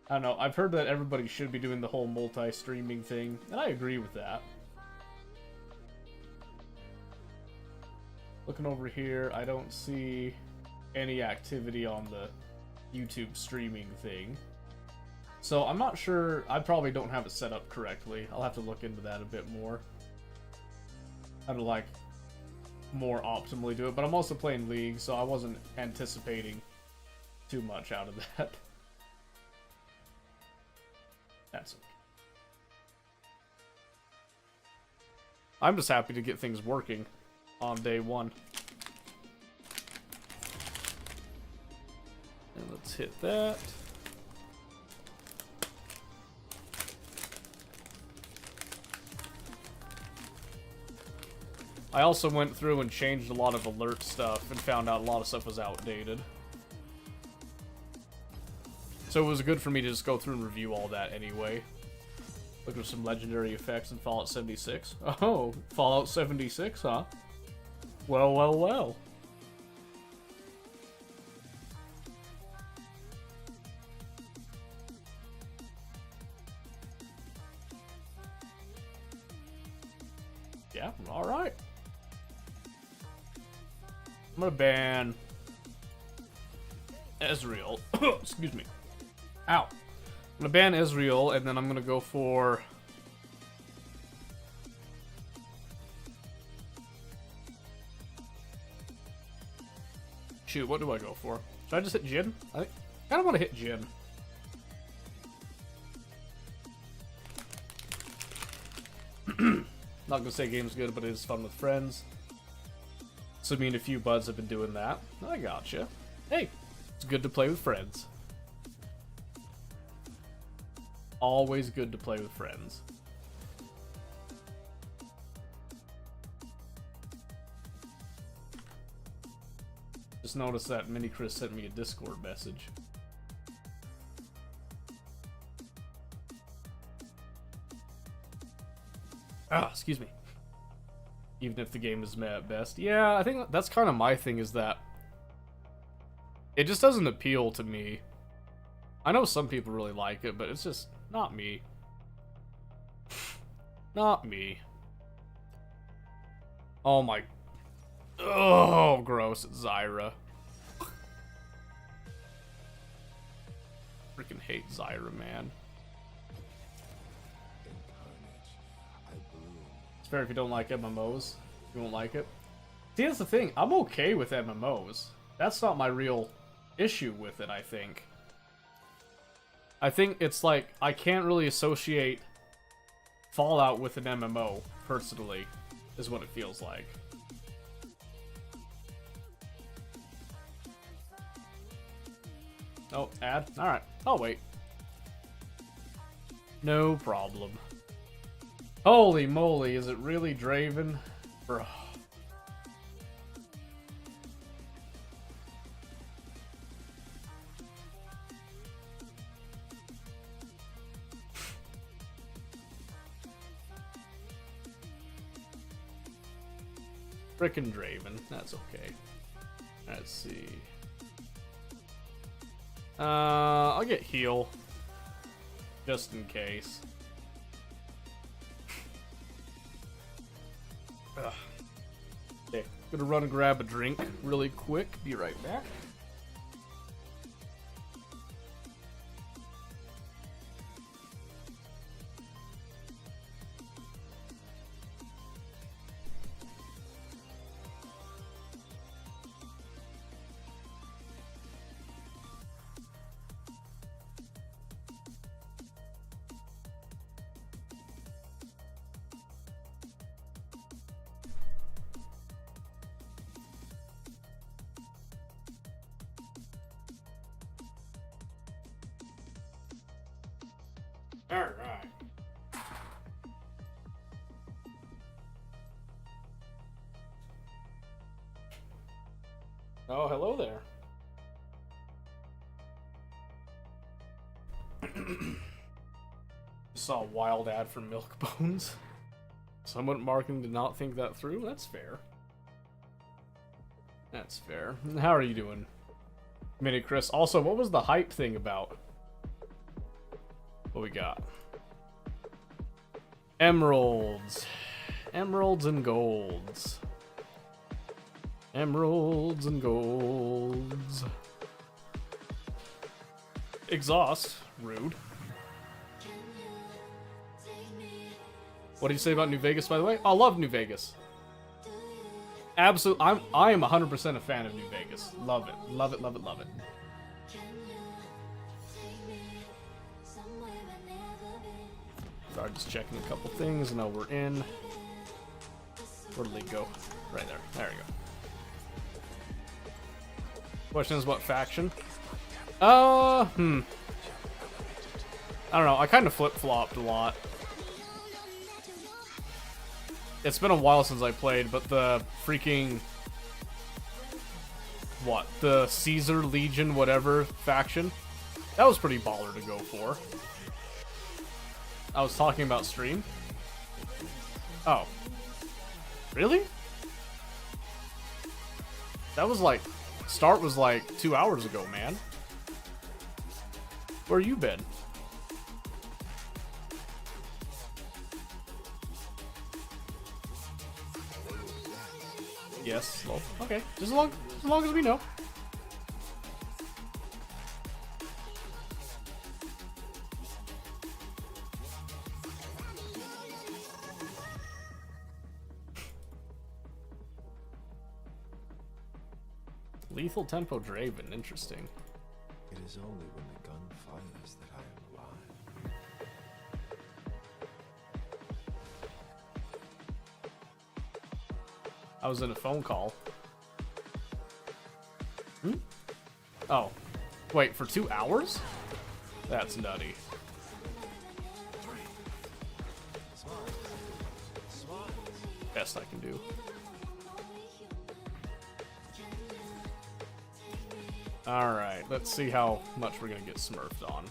I don't know, I've heard that everybody should be doing the whole multi-streaming thing, and I agree with that. Looking over here, I don't see any activity on the YouTube streaming thing. So I'm not sure, I probably don't have it set up correctly. I'll have to look into that a bit more. How to like more optimally do it, but I'm also playing League, so I wasn't anticipating too much out of that. That's okay. I'm just happy to get things working on day one. And let's hit that. I also went through and changed a lot of alert stuff and found out a lot of stuff was outdated. So it was good for me to just go through and review all that anyway. Look at some legendary effects in Fallout 76. Oh, Fallout 76, huh? Well, well, well. Yeah, alright. I'm gonna ban Ezreal. Excuse me. Ow. I'm gonna ban Ezreal, and then I'm gonna go for... Shoot, what do I go for? Should I just hit Jhin? I kind of want to hit Jhin. Not gonna say game's good, but it is fun with friends. So me and a few buds have been doing that. I gotcha. Hey, it's good to play with friends. Always good to play with friends. Just noticed that Mini Chris sent me a Discord message. Ah, excuse me. even if the game is meh at best. Yeah, I think that's kind of my thing, is that it just doesn't appeal to me. I know some people really like it, but it's just not me. Not me. Oh my... Oh, gross. It's Zyra. Freaking hate Zyra, man. It's fair if you don't like MMOs. You won't like it. See, that's the thing. I'm okay with MMOs. That's not my real issue with it, I think. I think it's like, I can't really associate Fallout with an MMO, personally, is what it feels like. Oh, ad? Alright. I'll wait. No problem. Holy moly, is it really Draven? Bro. Frickin' Draven. That's okay. Let's see. I'll get heal. Just in case. Ugh. Okay, gonna run and grab a drink really quick. Be right back. Alright. Oh, hello there. Saw a wild ad for Milk Bones. Someone at marketing did not think that through. That's fair. That's fair. How are you doing, Mini Chris? Also, what was the hype thing about? What we got? Emeralds. Emeralds and golds. Emeralds and golds. Exhaust. Rude. What do you say about New Vegas, by the way? I love New Vegas. Absolutely. I am 100% a fan of New Vegas. Love it. Love it, love it, love it. Sorry, just checking a couple things. Now we're in. Where did they go? Right there. There we go. Question is, what faction? I don't know. I kind of flip-flopped a lot. It's been a while since I played, but the freaking... What? The Caesar Legion whatever faction? That was pretty baller to go for. I was talking about stream? Oh. Really? That was like... Start was like 2 hours ago, man. Where you been? Yes. Well, okay. Just as long as we know. Lethal Tempo Draven, interesting.
It is only when the gun fires that I am alive.
I was in a phone call. Oh. Wait, for 2 hours? That's nutty. Best I can do. Alright, let's see how much we're gonna get smurfed on.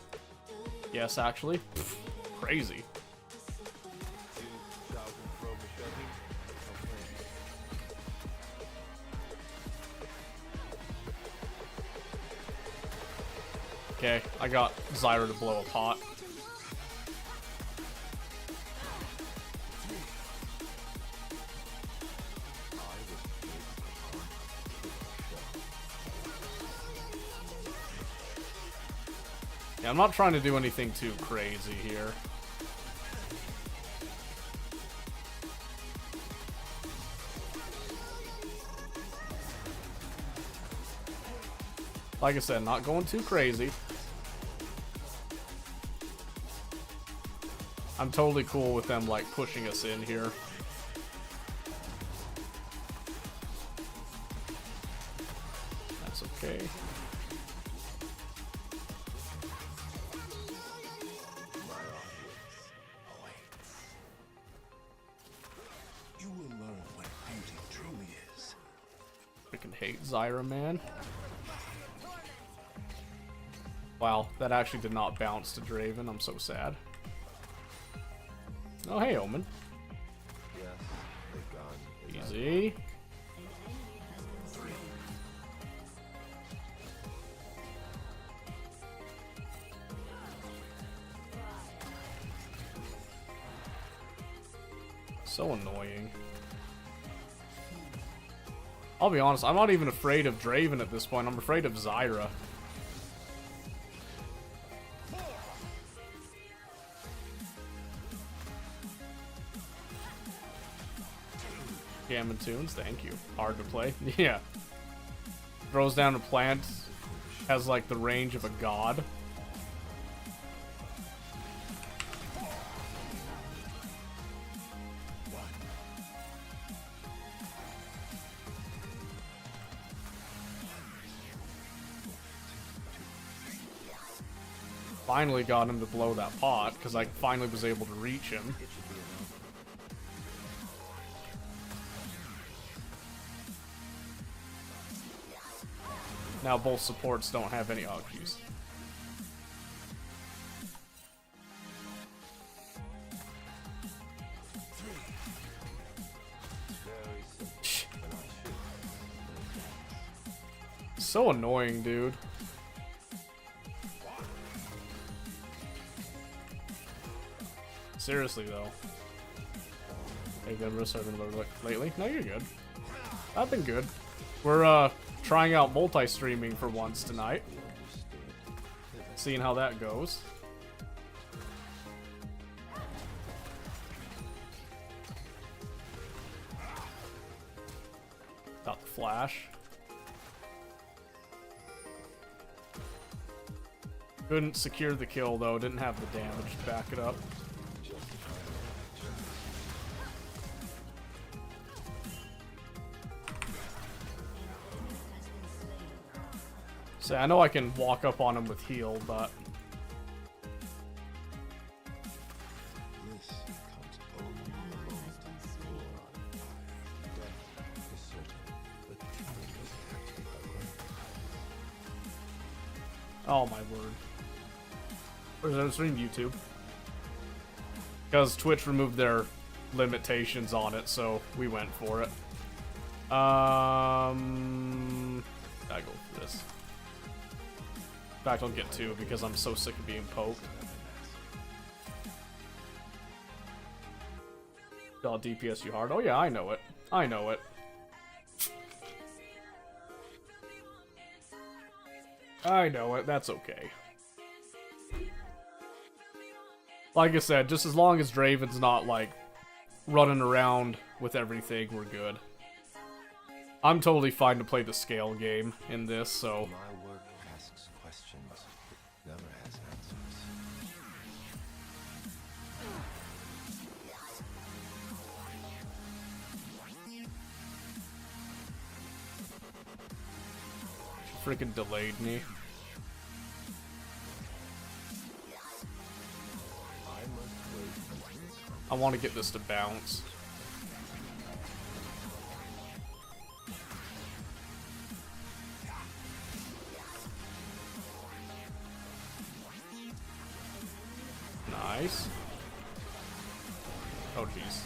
Yes, actually. Pfft, crazy. okay. I got Zyra to blow a pot. Yeah, I'm not trying to do anything too crazy here. Like I said, not going too crazy. I'm totally cool with them, like, pushing us in here. That's okay.
You will learn what beauty truly is.
Freaking hate Zyra, man. Wow, that actually did not bounce to Draven. I'm so sad. Oh, hey, Omen.
Yes, they've gone.
Easy. So annoying. I'll be honest, I'm not even afraid of Draven at this point. I'm afraid of Zyra. Gammon Tunes, thank you. Hard to play. Yeah. Throws down a plant, has like the range of a god. Finally got him to blow that pot, because I finally was able to reach him. Now both supports don't have any jeez. So annoying, dude. Seriously, though. Have you been serving lately? No, you're good. I've been good. We're, trying out multi-streaming for once tonight. Seeing how that goes. Got the flash. Couldn't secure the kill, though. Didn't have the damage to back it up. So I know I can walk up on him with heal, but
Bliss comes only in the moment you are on fire. Death is certain, but killing doesn't have to be ugly.
oh my word. Where's that stream? YouTube. Because Twitch removed their limitations on it, so we went for it. Gotta go for this. In fact, I'll get two because I'm so sick of being poked. I'll DPS you hard. Oh yeah, I know it. I know it. I know it. That's okay. Like I said, just as long as Draven's not, like, running around with everything, we're good. I'm totally fine to play the scale game in this, so...
My work asks questions, but never has answers.
Freaking delayed me.
I must wait.
I want to get this to bounce. Nice. Oh, jeez.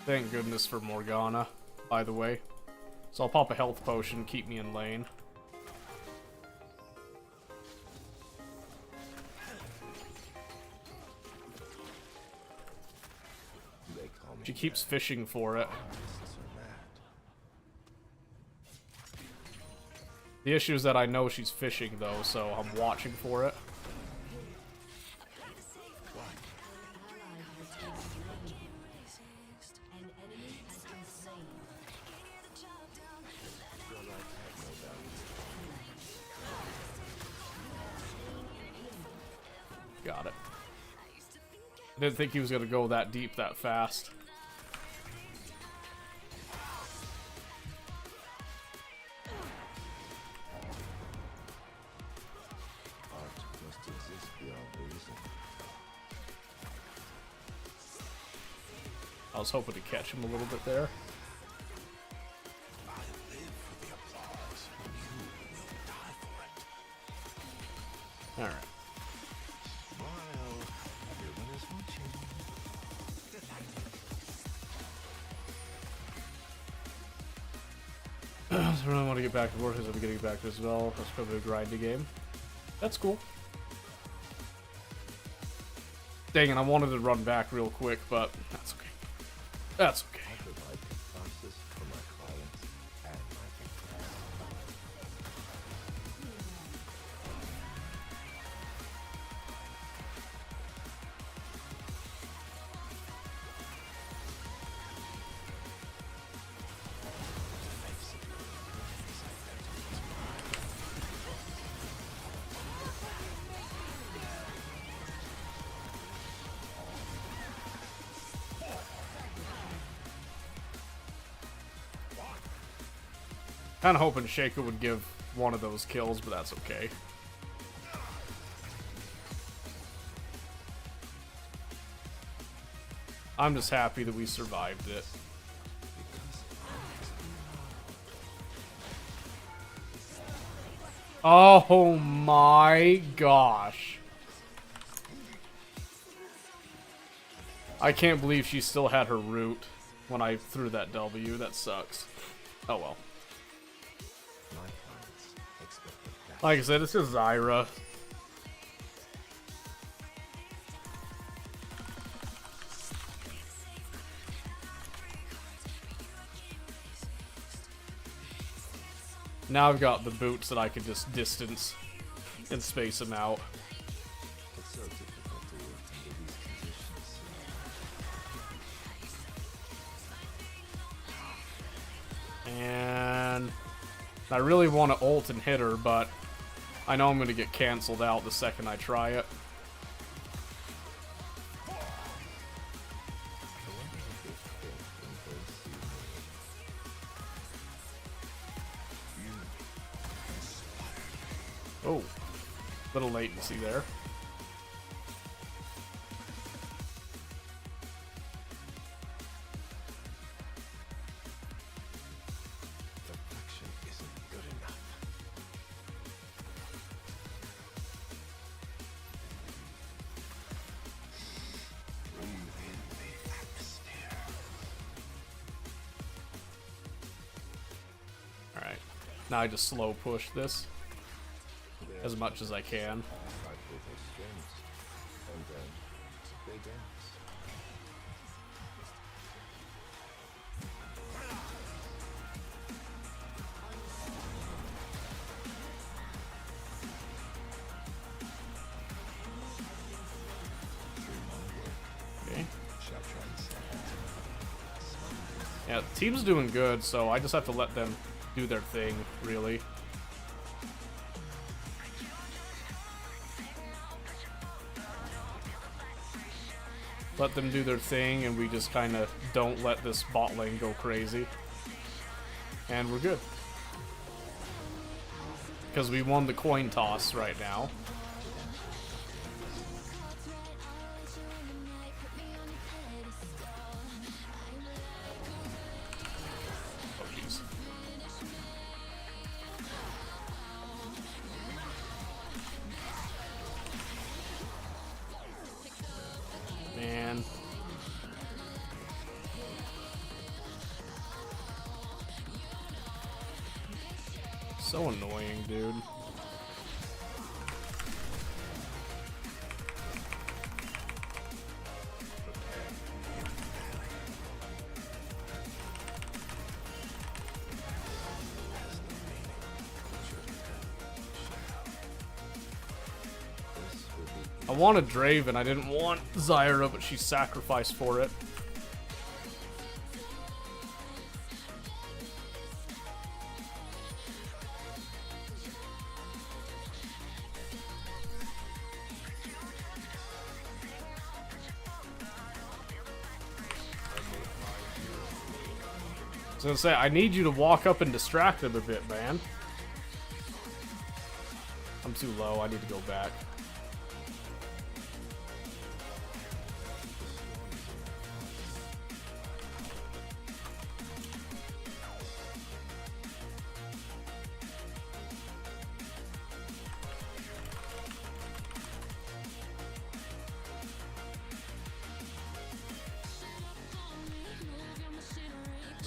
Thank goodness for Morgana, by the way. So I'll pop a health potion, keep me in lane.
They call me
She keeps fishing for it.
narcissists are mad.
The issue is that I know she's fishing though, so I'm watching for it. Got it. I didn't think he was gonna go that deep that fast.
Art must exist beyond reason.
I was hoping to catch him a little bit there.
I live for the applause. You will die for it.
Alright.
Smile. Everyone is watching.
So I really want to get back to work because I'm getting back to as well. That's probably a grindy game. That's cool. Dang it, I wanted to run back real quick, but that's okay. That's okay.
I provide catharsis for my clients and my victims.
Kinda hoping Shaco would give one of those kills, but that's okay. I'm just happy that we survived it. Oh my gosh. I can't believe she still had her root when I threw that W. That sucks. Oh well.
My clients expect the best.
Like I said, this is Zyra. Now I've got the boots that I can just distance and space them out.
It's so difficult to work under these conditions.
And I really want to ult and hit her, but I know I'm going to get canceled out the second I try it.
I wonder what they think when they see me. You
Oh, little latency there.
Perfection isn't good enough. Breathe in the atmosphere.
Alright, now I just slow push this as much as I can.
Fight with their strings, and then they dance.
Okay.
Shall try to say.
Yeah, the team's doing good, so I just have to let them do their thing, really. Let them do their thing, and we just kind of don't let this bot lane go crazy. And we're good. Because we won the coin toss right now. Oh, jeez. Man. So annoying, dude. I wanted Draven, I didn't want Zyra, but she sacrificed for it. I was gonna say, I need you to walk up and distract him a bit, man. I'm too low, I need to go back.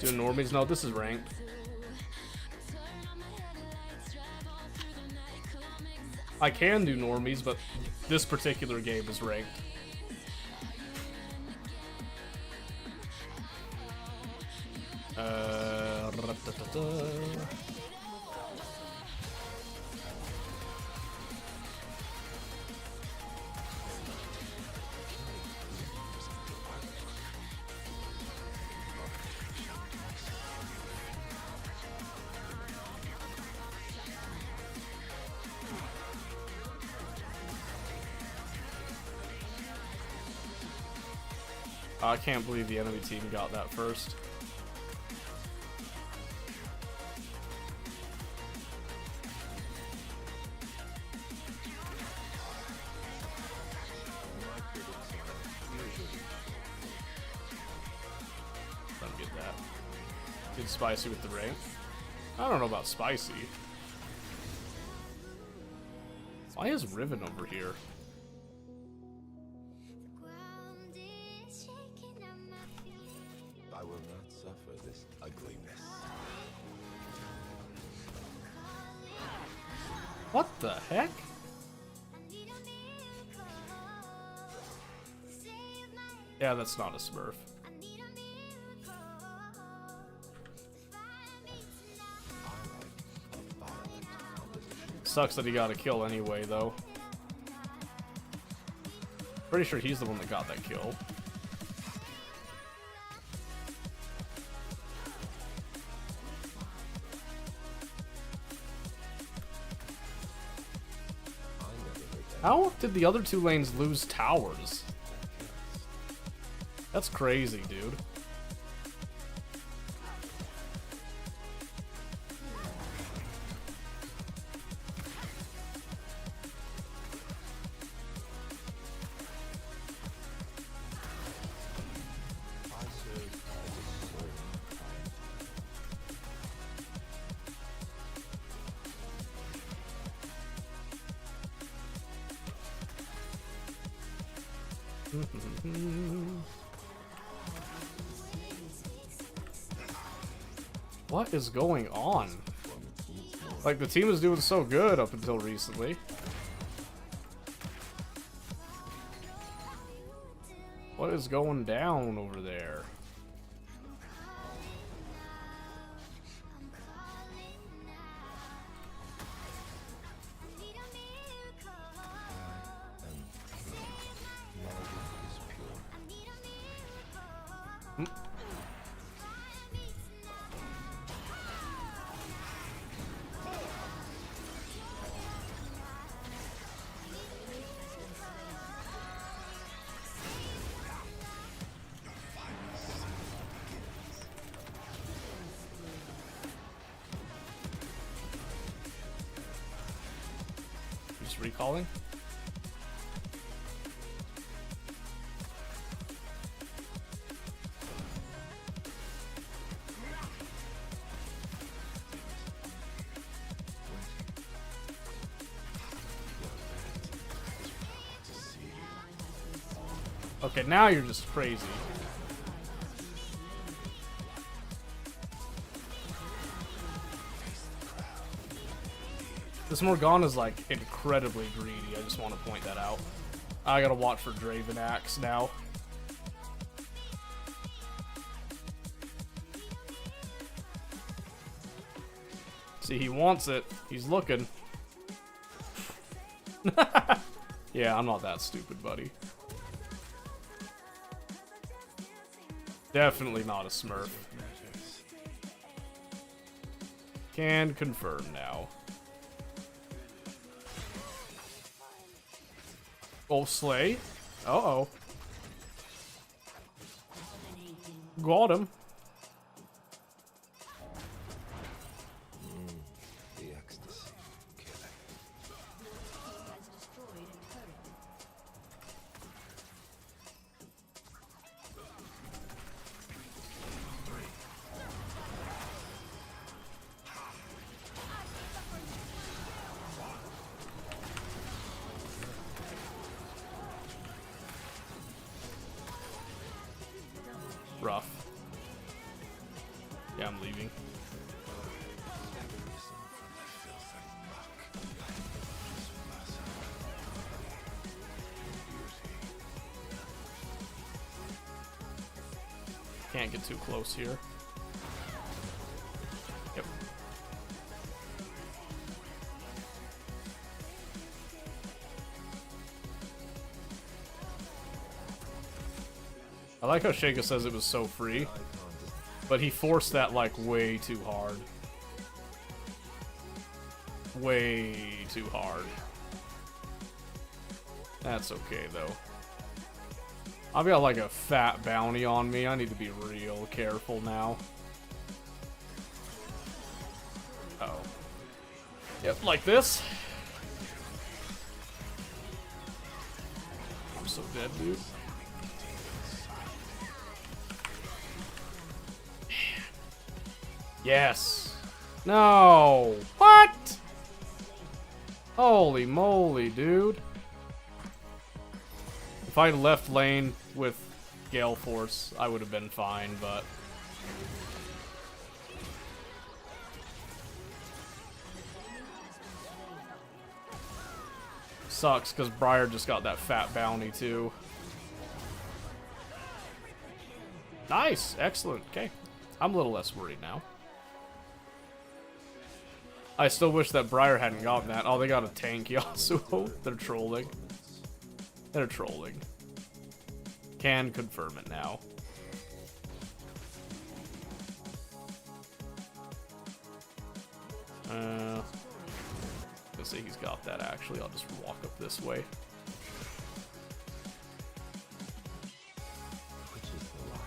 Do normies? No, this is ranked. I can do normies, but this particular game is ranked. I can't believe the enemy team got that first. Don't get that. Get spicy with the rank. I don't know about spicy. Why is Riven over here?
I will not suffer this ugliness.
What the heck? Yeah, that's not a Smurf. Sucks that he got a kill anyway, though. Pretty sure he's the one that got that kill. How did the other two lanes lose towers? That's crazy, dude. What is going on? Like, the team was doing so good up until recently. What is going down over there? Just recalling? Okay, now you're just crazy. This Morgana's like incredibly greedy. I just want to point that out. I gotta watch for Draven Axe now. See, he wants it. He's looking. Yeah, I'm not that stupid, buddy. Definitely not a Smurf. Can confirm now. Oh, Slay. Uh-oh. Got him.
The ecstasy of killing.
Rough. Yeah, I'm leaving. Can't get too close here. Yep. I like how Sheikah says it was so free, but he forced that like way too hard. Way too hard. That's okay though. I've got like a fat bounty on me. I need to be real careful now. Uh-oh. Yep, like this. I'm so dead, dude. Yes. No. What? Holy moly, dude. If I left lane with Gale Force, I would have been fine, but... Sucks, because Briar just got that fat bounty, too. Nice! Excellent. Okay. I'm a little less worried now. I still wish that Briar hadn't gotten that. Oh, they got a tank Yasuo. They're trolling. They're trolling. Can confirm it now. Let's see, he's got that actually. I'll just walk up this way.
Which is the life,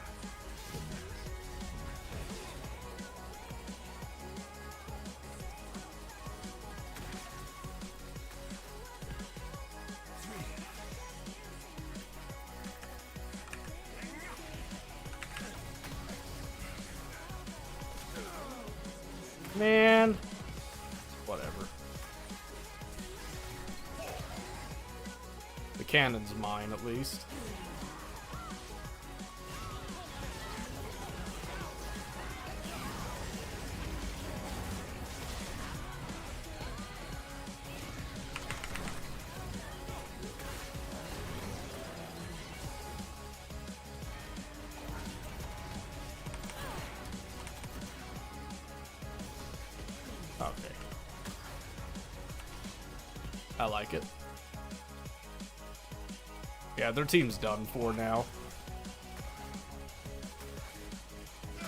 Man. Whatever. The cannon's mine, at least. Okay. I like it. Yeah, their team's done for now.
I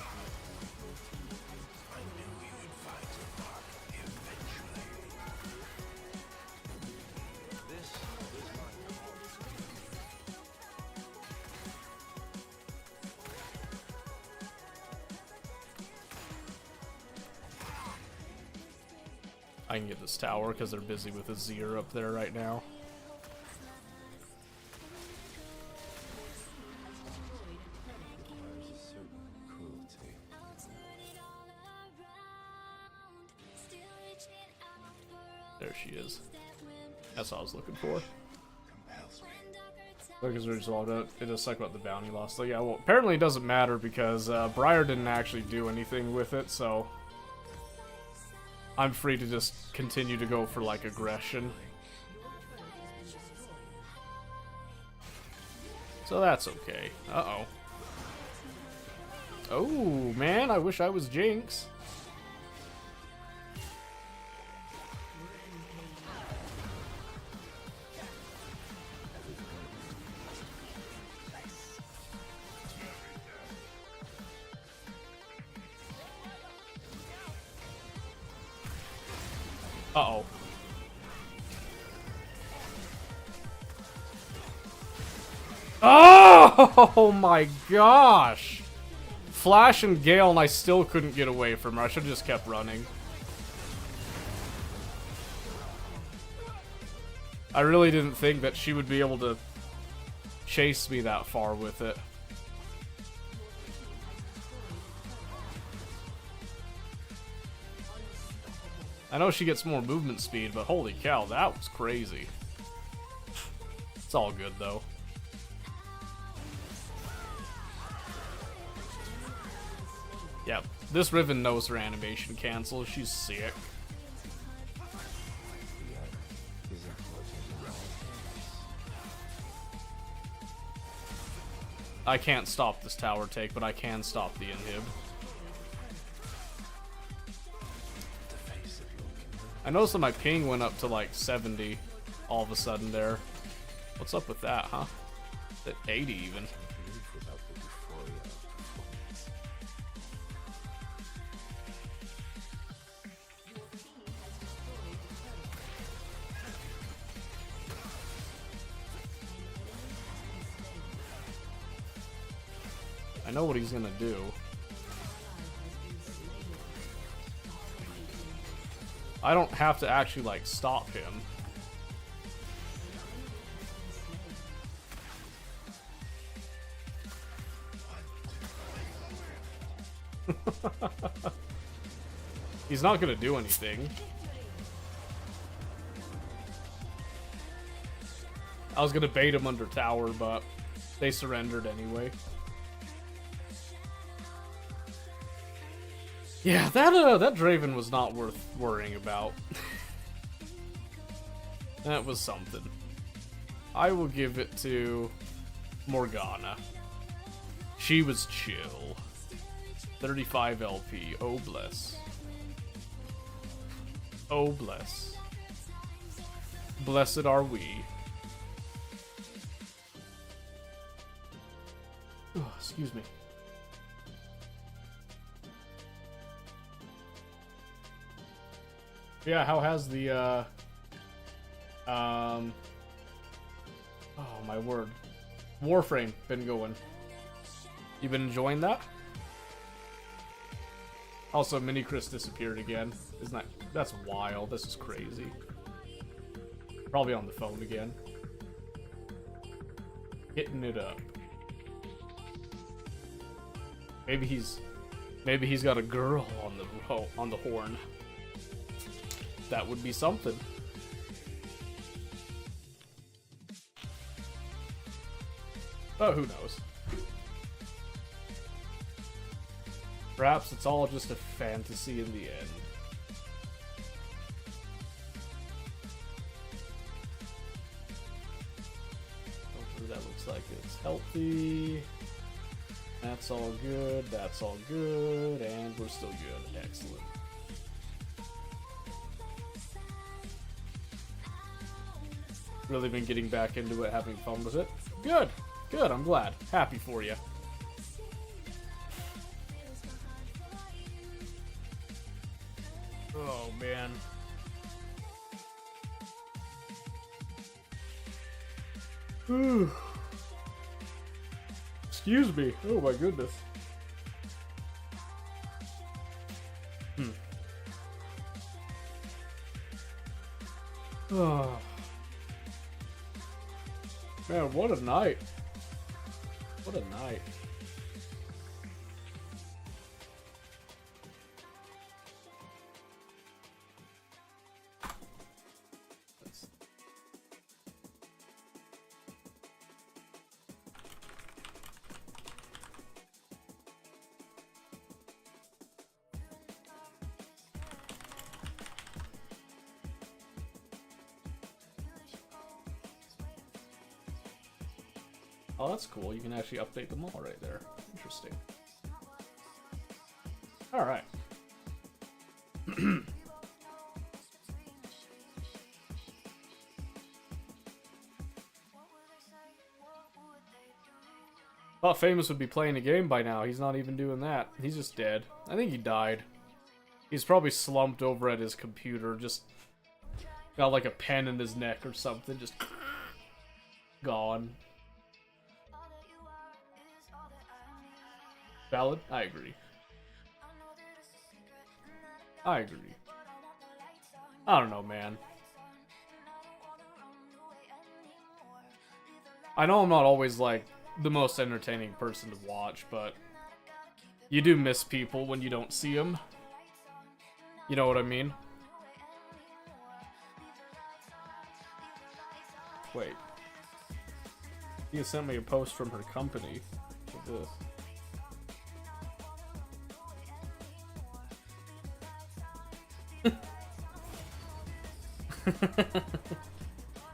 knew we would find a mark eventually. This is my
I can get this tower because they're busy with Azir up there right now.
requires a certain cruelty.
There she is. That's what I was looking for.
Compels me.
Because we're just all about it does suck about the bounty loss. So yeah, well, apparently it doesn't matter because Briar didn't actually do anything with it, so I'm free to just continue to go for, like, aggression. So that's okay. Uh-oh. Oh, man, I wish I was Jinx. Uh-oh. Oh my gosh! Flash and Gale, and I still couldn't get away from her. I should have just kept running. I really didn't think that she would be able to chase me that far with it. I know she gets more movement speed, but holy cow, that was crazy. It's all good, though. Yep, this Riven knows her animation cancel. She's sick. I can't stop this tower take, but I can stop the inhib. I noticed that my ping went up to like 70 all of a sudden there. What's up with that, huh? At 80 even. I know what he's gonna do. I don't have to actually, like, stop him. He's not gonna do anything. I was gonna bait him under tower, but they surrendered anyway. Yeah, that Draven was not worth worrying about. That was something. I will give it to Morgana. She was chill. 35 LP. Oh bless. Oh bless. Blessed are we. Oh, excuse me. Yeah, how has the, oh my word, Warframe been going? You been enjoying that? Also, Mini Chris disappeared again. Isn't that, that's wild, this is crazy. Probably on the phone again. Hitting it up. Maybe he's got a girl on the horn. That would be something. But who knows? Perhaps it's all just a fantasy in the end. Hopefully that looks like it's healthy. That's all good, that's all good, and we're still good. Excellent. Really been getting back into it, having fun with it. Good, good, I'm glad. Happy for you. Oh, man. Whew. Excuse me. Oh my goodness. Oh. Man, what a night. What a night. Oh, that's cool. You can actually update them all right there. Interesting. Alright. Thought Famous would be playing a game by now. He's not even doing that. He's just dead. I think he died. He's probably slumped over at his computer, just got like a pen in his neck or something, just gone. Valid? I agree. I agree. I don't know, man. I know I'm not always like the most entertaining person to watch, but you do miss people when you don't see them. You know what I mean? Wait. He sent me a post from her company for this.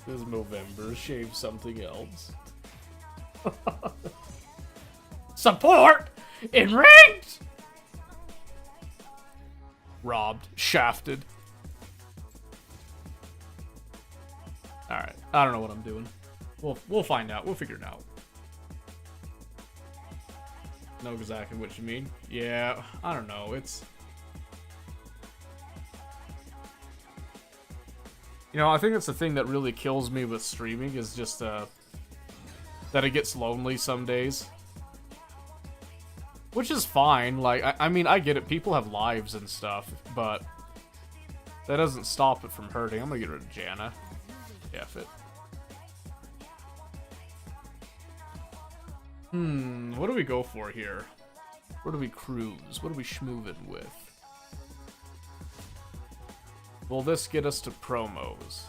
This Movember, shave something else. Support in ranked. Robbed, shafted. All right, I don't know what I'm doing. We'll find out. We'll figure it out. Know exactly what you mean. Yeah, I don't know. It's, you know, I think it's the thing that really kills me with streaming is just that it gets lonely some days. Which is fine, like, I mean, I get it, people have lives and stuff, but that doesn't stop it from hurting. I'm gonna get rid of Janna. F it. What do we go for here? Where do we cruise? What are we schmoovin' with? Will this get us to promos?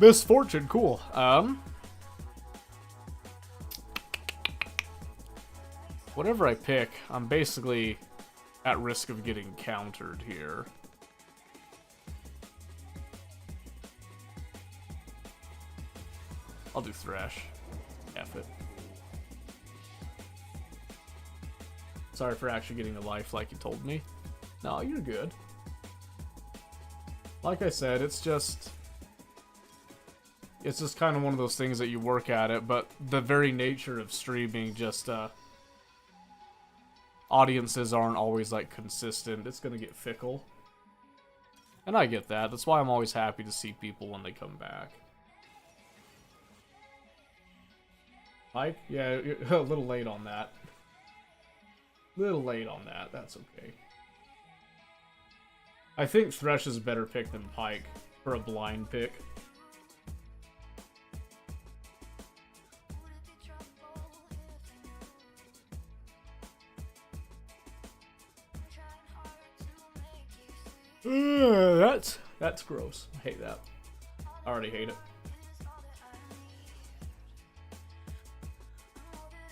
Misfortune, cool. Whatever I pick, I'm basically at risk of getting countered here. I'll do Thresh. F it. Sorry for actually getting a life like you told me. No, you're good. Like I said, it's just kind of one of those things that you work at it, but the very nature of streaming just, audiences aren't always, like, consistent. It's gonna get fickle. And I get that. That's why I'm always happy to see people when they come back. Mike? Yeah, you're a little late on that. Little late on that. That's okay. I think Thresh is a better pick than Pyke for a blind pick. That's gross. I hate that. I already hate it.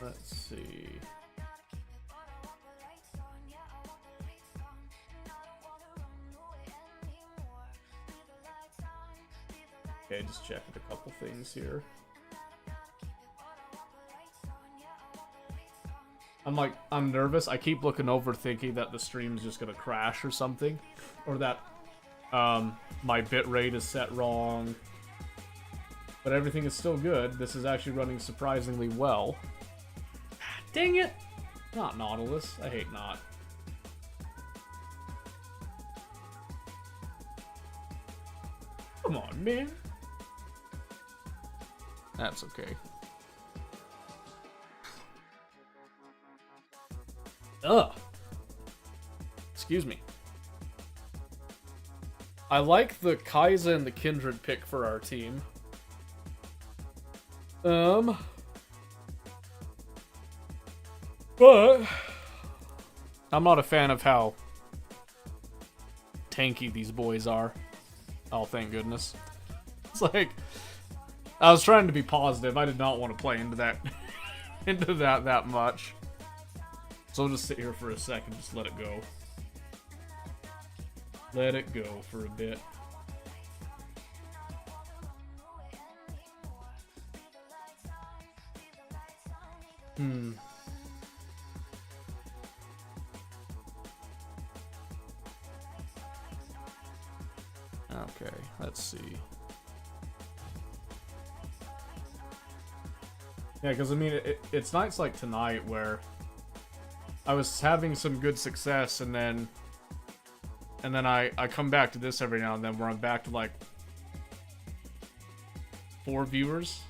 Let's see. Okay, just checking a couple things here. I'm nervous. I keep looking over thinking that the stream's just gonna crash or something. Or that my bitrate is set wrong. But everything is still good. This is actually running surprisingly well. Dang it! Not Nautilus. I hate Not. Come on, man. That's okay. Ugh. Excuse me. I like the Kai'Sa and the Kindred pick for our team. But I'm not a fan of how tanky these boys are. Oh, thank goodness. It's like, I was trying to be positive. I did not want to play into that that much. So I'll just sit here for a second, just let it go. Let it go for a bit. Okay, let's see. Yeah, because I mean, it's nights like tonight where I was having some good success, and then I come back to this every now and then where I'm back to like 4 viewers,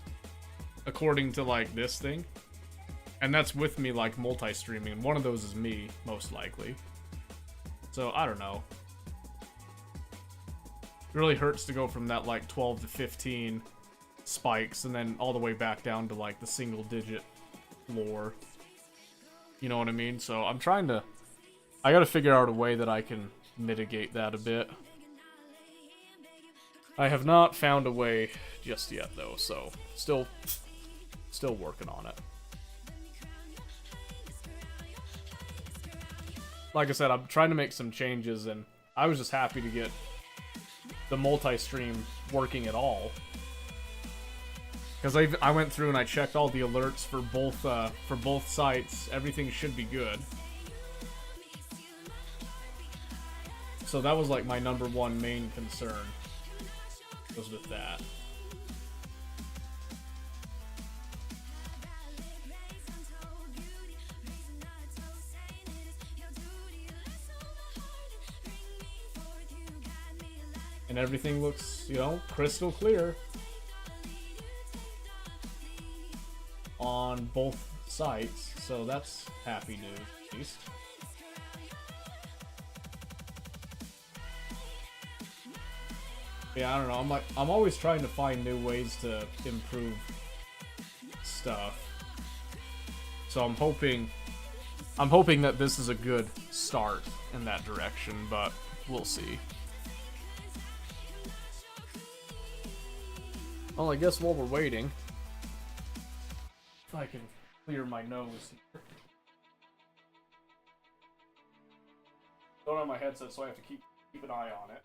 according to like this thing, and that's with me like multi-streaming, and one of those is me, most likely. So I don't know. It really hurts to go from that like 12 to 15 spikes and then all the way back down to like the single digit floor. You know what I mean? So I'm trying to... I gotta figure out a way that I can mitigate that a bit. I have not found a way just yet though, so still working on it. Like I said, I'm trying to make some changes, and I was just happy to get the multi-stream working at all. Because I went through and I checked all the alerts for both sites. Everything should be good. So that was like my #1 main concern, was with that. And everything looks, you know, crystal clear on both sites, so that's happy news, at least. Yeah, I don't know. I'm always trying to find new ways to improve stuff. So I'm hoping that this is a good start in that direction, but we'll see. Well, I guess while we're waiting, if I can clear my nose here. Don't have my headset, so I have to keep an eye on it.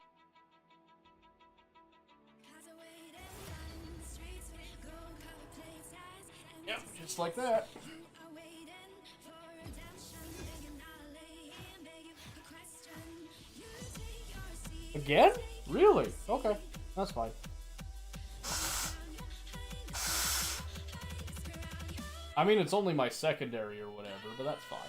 Yep, just like that. Again? Really? Okay, that's fine. I mean, it's only my secondary or whatever, but that's fine.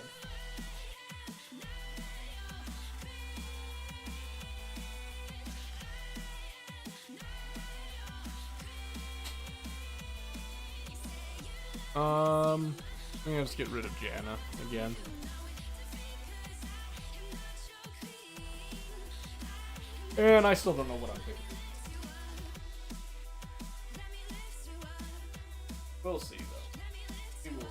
I'm gonna just get rid of Janna again. And I still don't know what I'm picking. We'll see, though. We will see.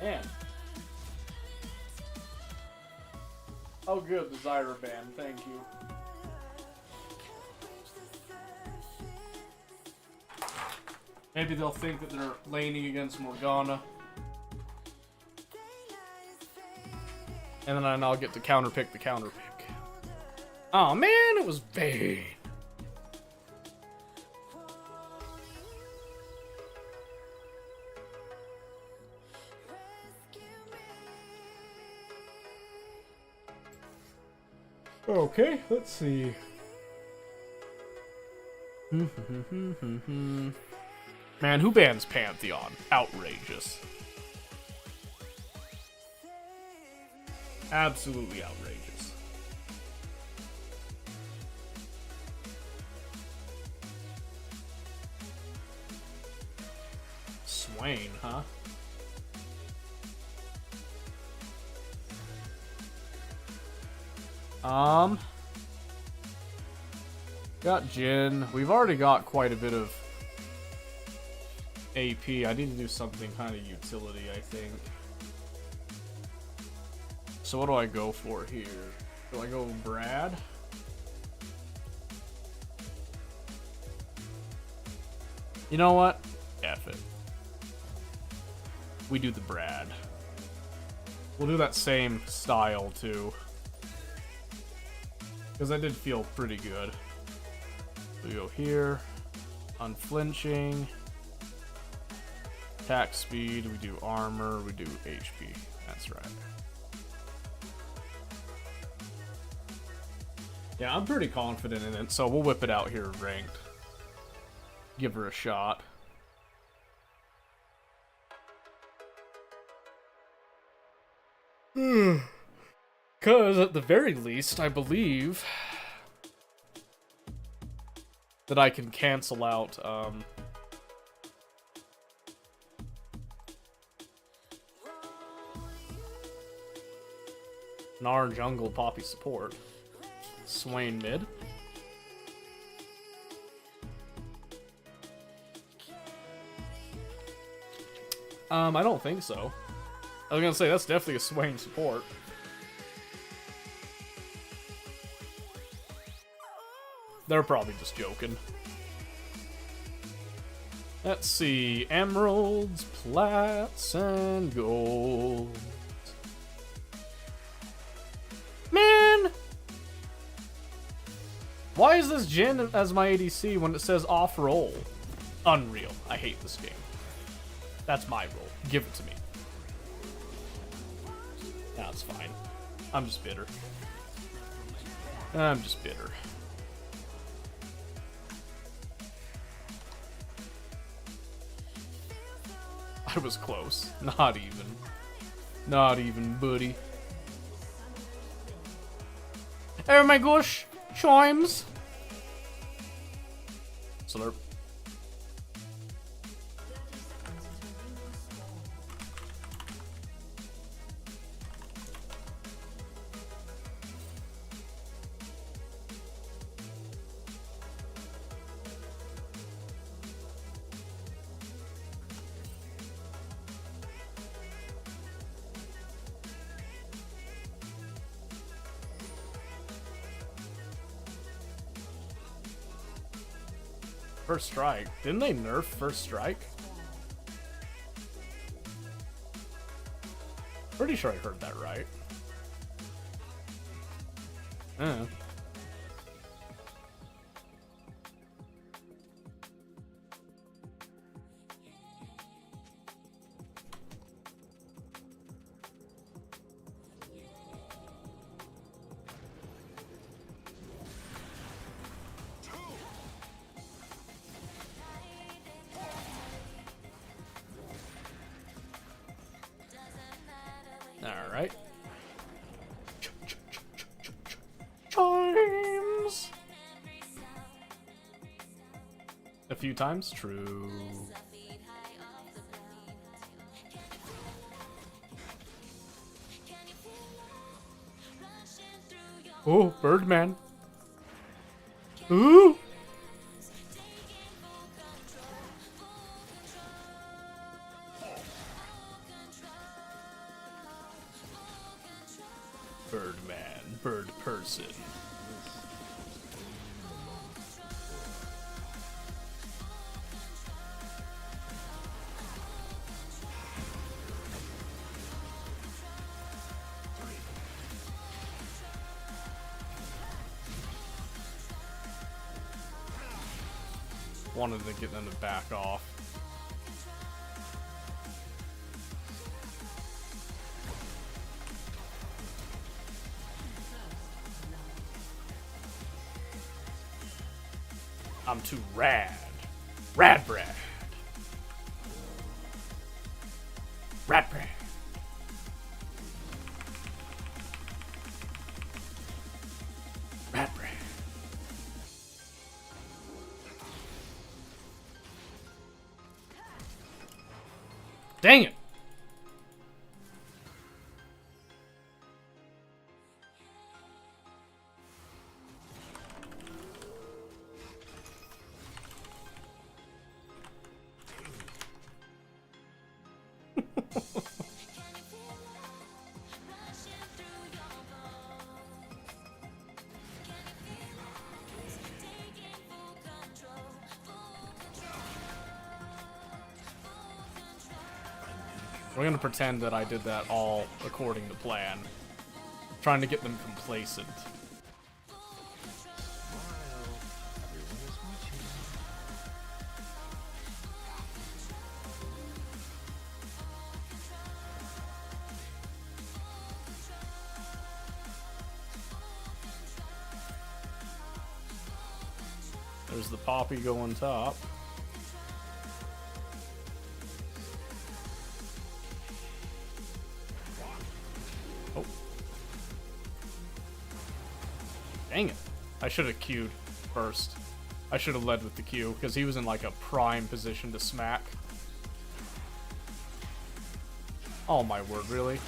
And oh, good, the Zyra band. Thank you. Maybe they'll think that they're laning against Morgana. And then I'll get to counterpick the counterpick. Oh man, it was Vayne. Okay, let's see. Man, who bans Pantheon? Outrageous. Absolutely outrageous. Swain, huh? Got Jhin. We've already got quite a bit of AP. I need to do something kind of utility, I think. So what do I go for here? Do I go Brad? You know what? F it. We do the Brad. We'll do that same style too. Because that did feel pretty good. We go here. Unflinching. Attack speed, we do armor, we do HP. That's right. Yeah, I'm pretty confident in it, so we'll whip it out here ranked. Give her a shot. Because at the very least, I believe that I can cancel out Gnar jungle Poppy support. Swain mid. I don't think so. I was gonna say that's definitely a Swain support. They're probably just joking. Let's see. Emeralds, plats, and gold. Man! Why is this Jin as my ADC when it says off roll? Unreal. I hate this game. That's my role. Give it to me. That's fine. I'm just bitter. I'm just bitter. I was close. Not even. Not even, buddy. Oh my gosh! Chimes! Slurp. First strike. Didn't they nerf first strike? Pretty sure I heard that right. Alright. Chimes! A few times? True. Oh, Birdman. Ooh! Birdman, bird person. Wanted to get them to back off. I'm too rad. Rad Brad. Rad Brad. Rad Brad. Dang it. We're gonna pretend that I did that all according to plan. Trying to get them complacent. There's the Poppy going top. Oh. Dang it. I should have queued first. I should have led with the Q, because he was in like a prime position to smack. Oh my word, really?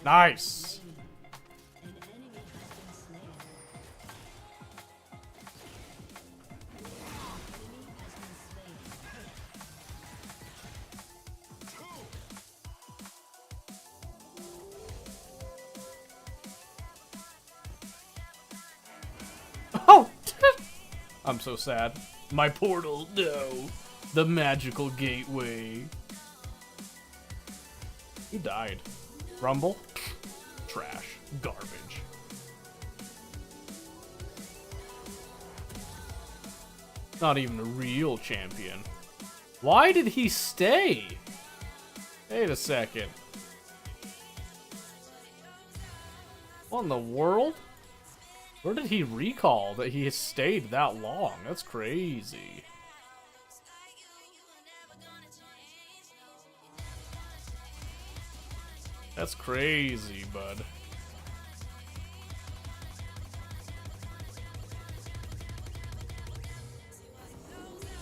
Nice! Oh! I'm so sad. My portal, no! The magical gateway. Who died? Rumble? Trash. Garbage. Not even a real champion. Why did he stay? Wait a second. What in the world? Where did he recall that he has stayed that long? That's crazy. That's crazy, bud.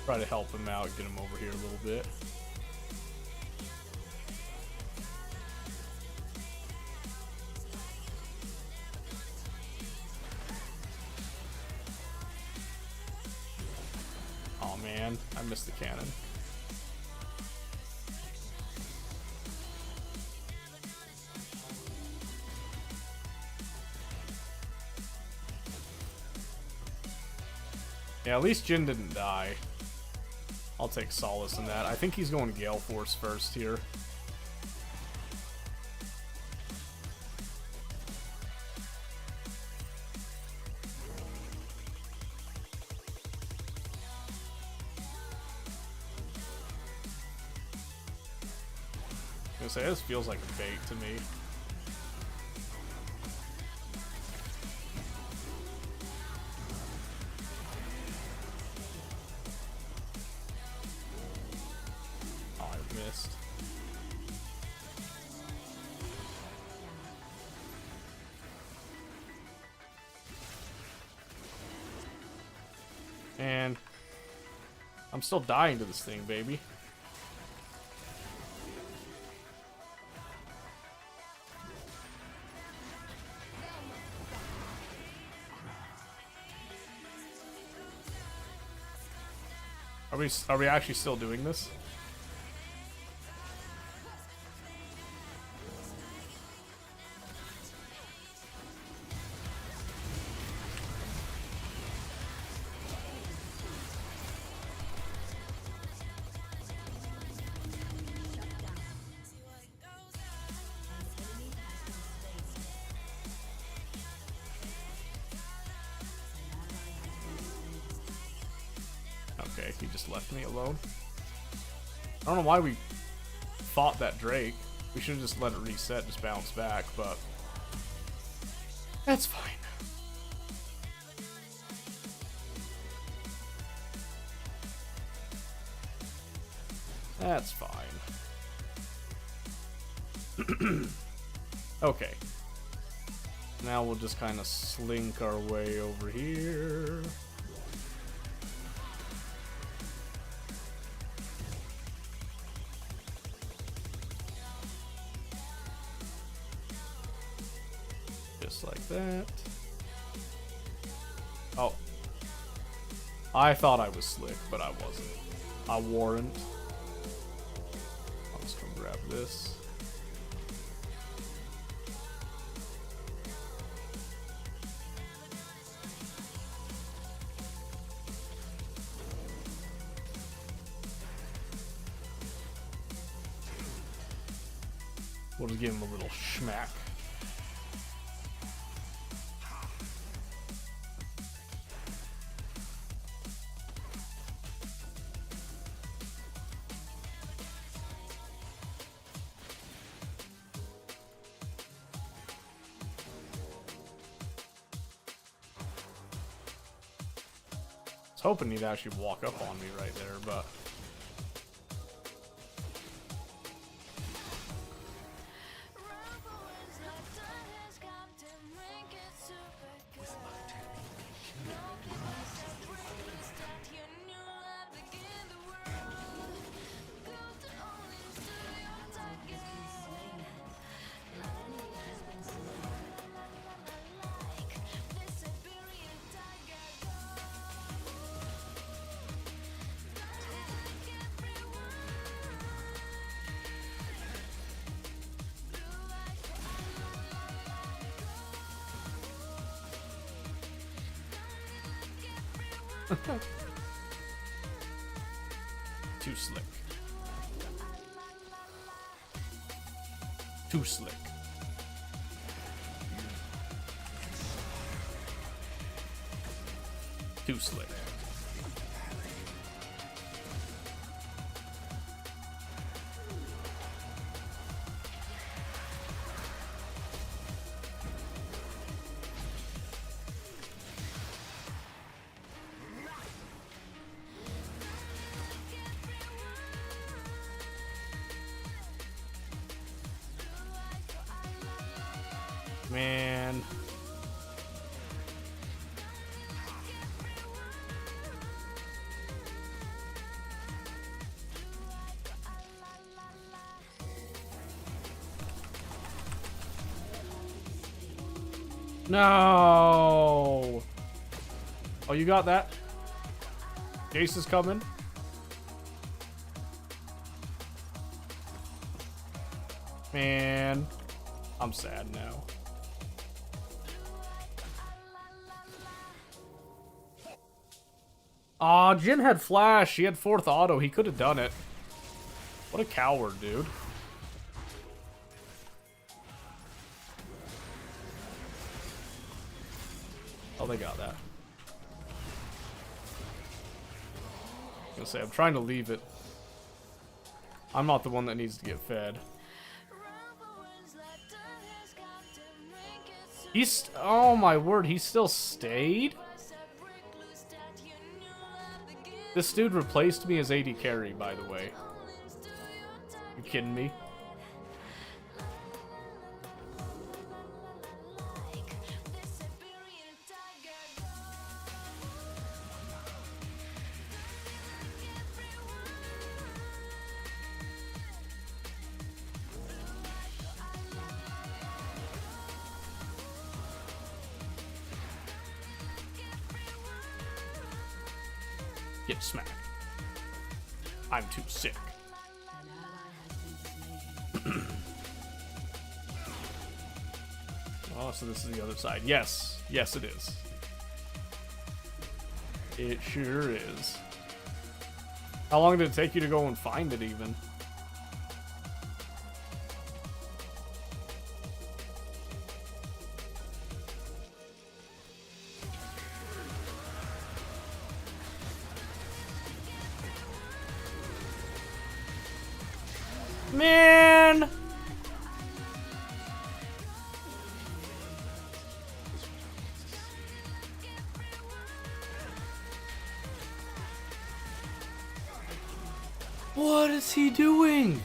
Try to help him out, get him over here a little bit. Oh man, I missed the cannon. Yeah, at least Jin didn't die. I'll take solace in that. I think he's going Gale Force first here. I was gonna say, this feels like a bait to me. Missed. And I'm still dying to this thing, baby. Are we actually still doing this? Okay, he just left me alone. I don't know why we fought that Drake. We should have just let it reset, just bounce back, but that's fine. That's fine. Okay. Now we'll just kind of slink our way over here. Just like that. Oh. I thought I was slick, but I wasn't. I warn't. I'll just come grab this. We'll just give him a little schmack. I was hoping he'd actually walk up on me right there, but... Too slick. Too slick. Too slick. Man. No. Oh, you got that? Jace is coming. Man. I'm sad now. Aw, Jin had flash. He had 4th auto. He could have done it. What a coward, dude. Oh, they got that. I was gonna say, I'm trying to leave it. I'm not the one that needs to get fed. He's... Oh my word, he still stayed? This dude replaced me as AD carry, by the way. You kidding me? Get smacked. I'm too sick. Oh, so this is the other side. Yes. Yes, it is. It sure is. How long did it take you to go and find it, even? Man! What is he doing?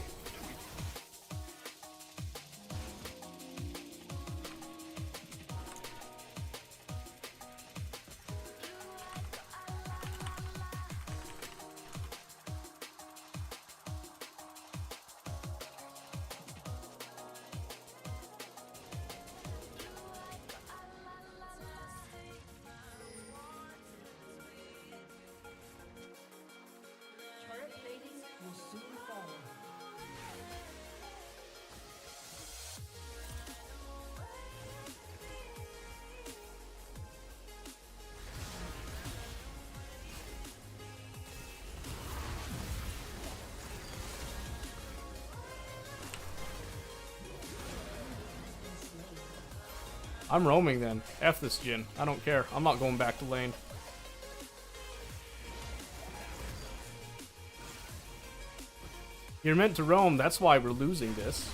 I'm roaming then. F this Jhin. I don't care. I'm not going back to lane. You're meant to roam. That's why we're losing this.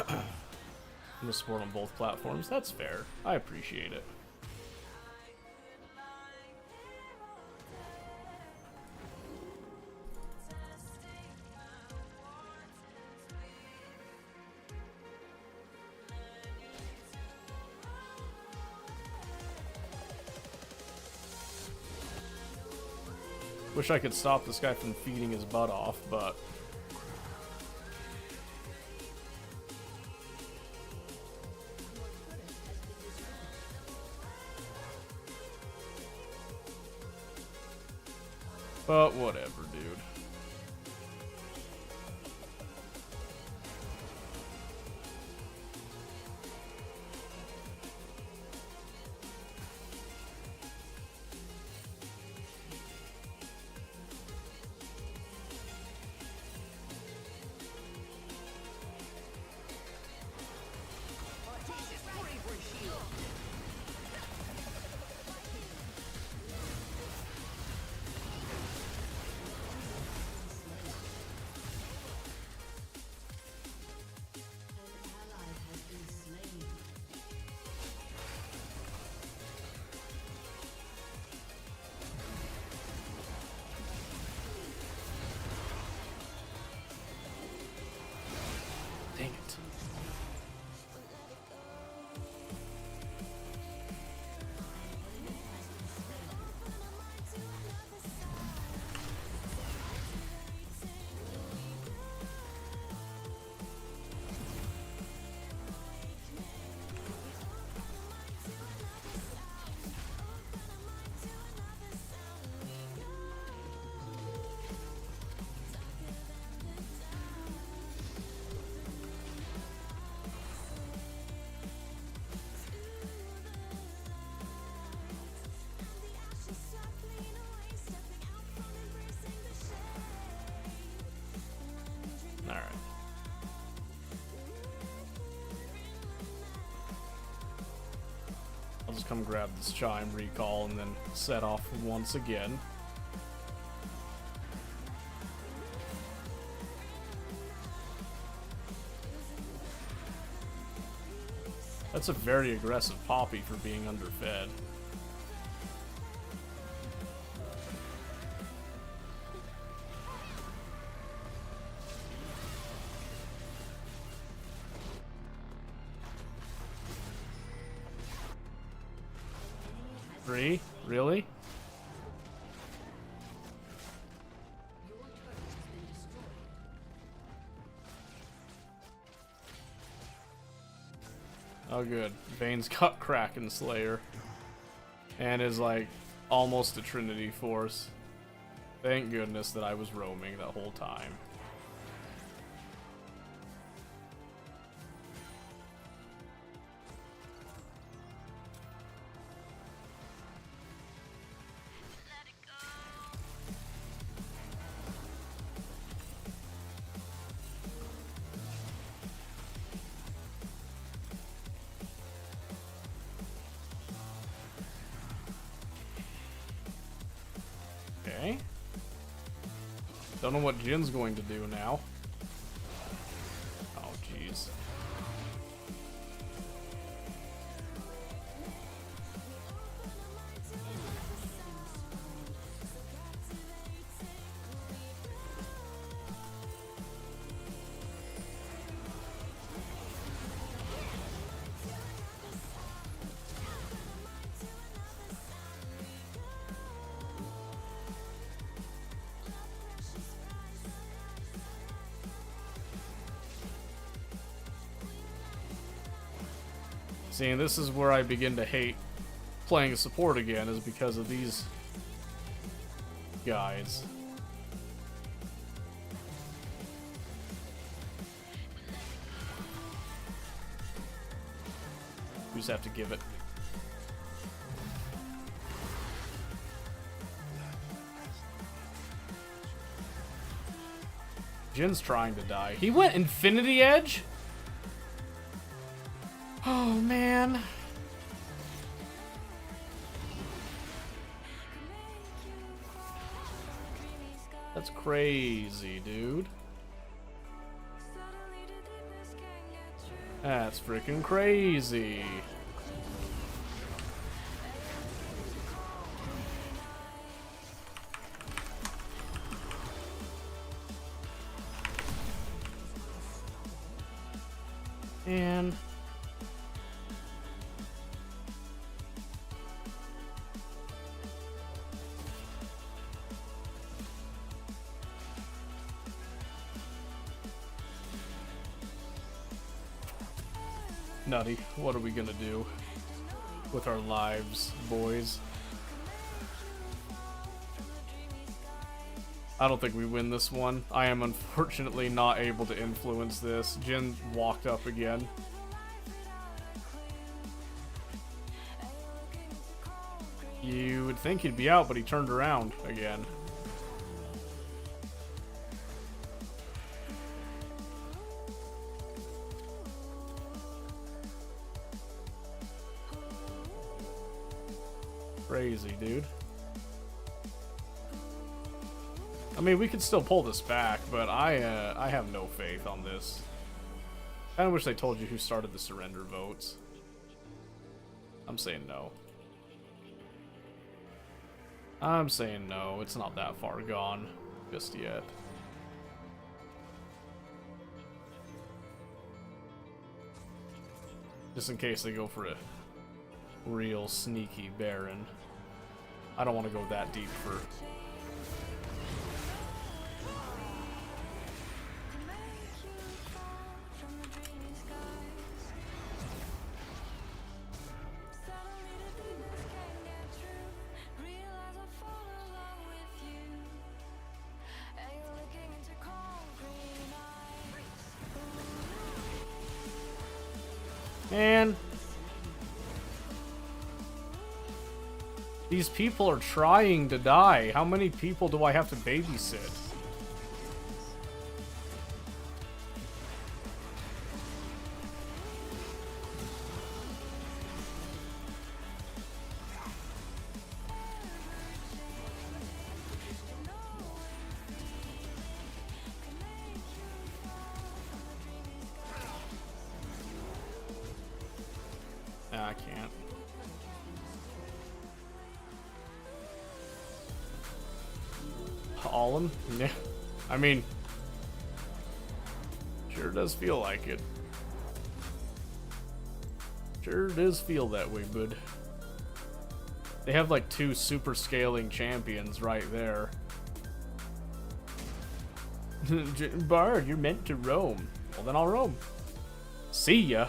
I'm gonna support on both platforms. That's fair. I appreciate it. Wish I could stop this guy from feeding his butt off, but... But whatever, dude. Dang it. Alright. I'll just come grab this chime, recall, and then set off once again. That's a very aggressive Poppy for being underfed. Three? Really? Oh good. Vayne's got Kraken Slayer. And is like almost a Trinity Force. Thank goodness that I was roaming that whole time. Okay. Don't know what Jin's going to do now. Oh, jeez. See, and this is where I begin to hate playing a support again, is because of these guys. You just have to give it. Jin's trying to die. He went Infinity Edge? Oh, man. That's crazy, dude. That's freaking crazy. And Nutty, what are we gonna do with our lives, boys? I don't think we win this one. I am unfortunately not able to influence this. Jin walked up again. You would think he'd be out, but he turned around again. Crazy, dude. I mean, we could still pull this back, but I have no faith on this. I kinda wish they told you who started the surrender votes. I'm saying no. I'm saying no, it's not that far gone just yet. Just in case they go for a real sneaky Baron. I don't want to go that deep for... Man, these people are trying to die. How many people do I have to babysit? I can't. Allin? Yeah. I mean, sure does feel like it. Sure does feel that way, bud. They have like 2 super scaling champions right there. Bard, you're meant to roam. Well, then I'll roam. See ya.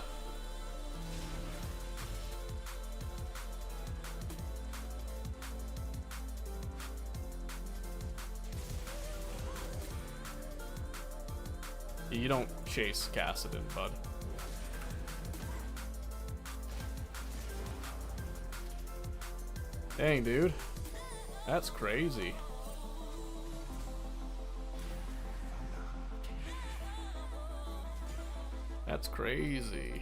You don't chase Cassidon, bud. Dang, dude. That's crazy. That's crazy.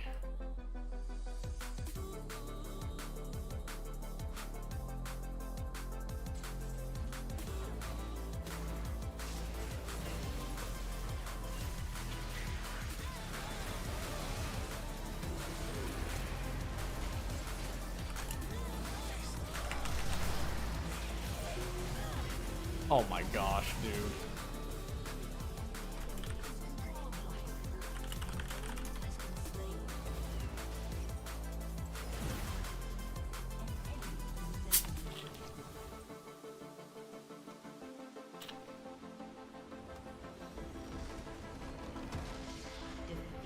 Oh my gosh, dude.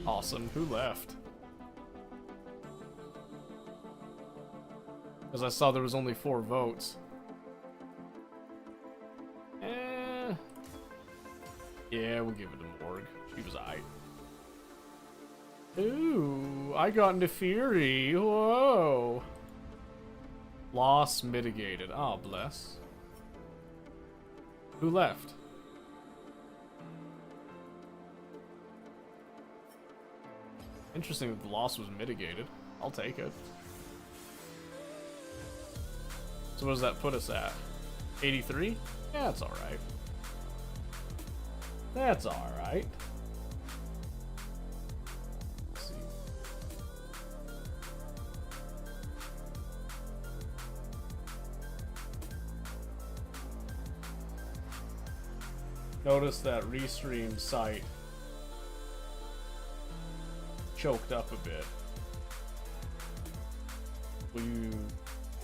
Awesome. Who left? Because I saw there was only 4 votes. Yeah, we'll give it to Morg. She was aight. Ooh, I got into Fury. Whoa. Loss mitigated. Oh, bless. Who left? Interesting that the loss was mitigated. I'll take it. So what does that put us at? 83? Yeah, that's alright. That's alright. Let's see. Notice that Restream site choked up a bit. Will you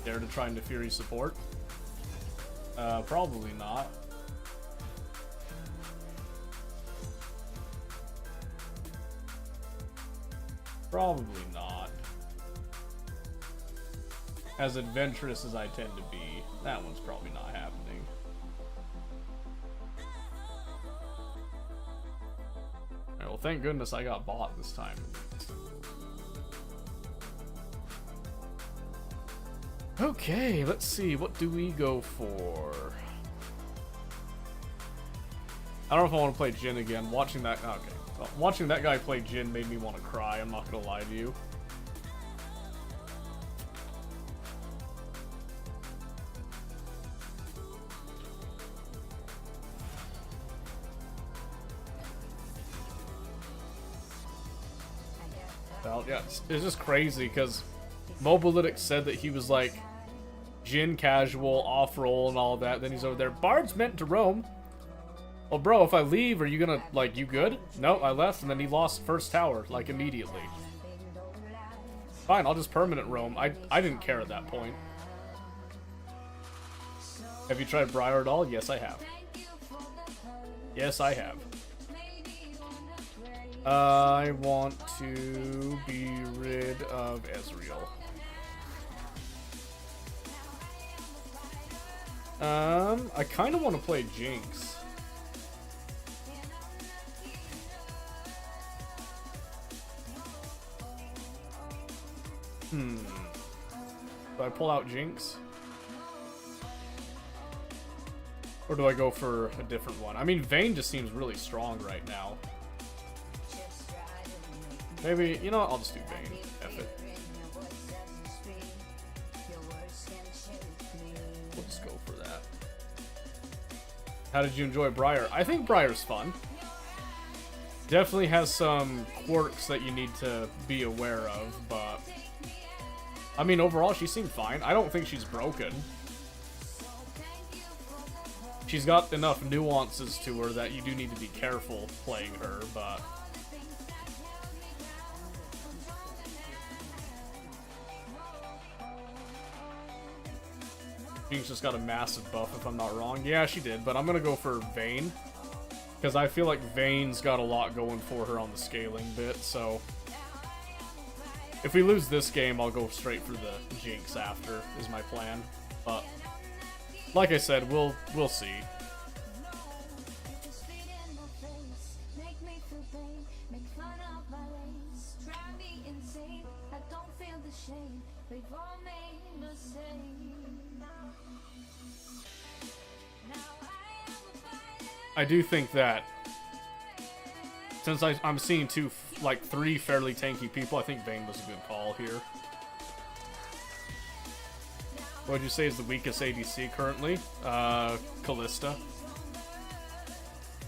dare to try into Fury support? Probably not. Probably not. As adventurous as I tend to be, that one's probably not happening. Alright, well, thank goodness I got bought this time. Okay, let's see. What do we go for? I don't know if I want to play Jin again. Watching that... Okay. Well, watching that guy play Jin made me want to cry. I'm not going to lie to you. Well, yeah, it's just crazy because Mobalytics said that he was like Jin casual, off-roll and all that. Then he's over there. Bard's meant to roam. Well, bro, if I leave, are you gonna, like, you good? No, I left, and then he lost first tower, like, immediately. Fine, I'll just permanent roam. I didn't care at that point. Have you tried Briar at all? Yes, I have. Yes, I have. I want to be rid of Ezreal. I kind of want to play Jinx. Do I pull out Jinx? Or do I go for a different one? I mean, Vayne just seems really strong right now. Maybe, you know what? I'll just do Vayne. F it. We'll just go for that. How did you enjoy Briar? I think Briar's fun. Definitely has some quirks that you need to be aware of, but... I mean, overall, she seemed fine. I don't think she's broken. She's got enough nuances to her that you do need to be careful playing her, but... Jinx just got a massive buff, if I'm not wrong. Yeah, she did, but I'm gonna go for Vayne. Because I feel like Vayne's got a lot going for her on the scaling bit, so... If we lose this game, I'll go straight for the Jinx after, is my plan. But, like I said, we'll see. I do think that since I'm seeing three fairly tanky people, I think Vayne was a good call here. What would you say is the weakest ADC currently? Kalista.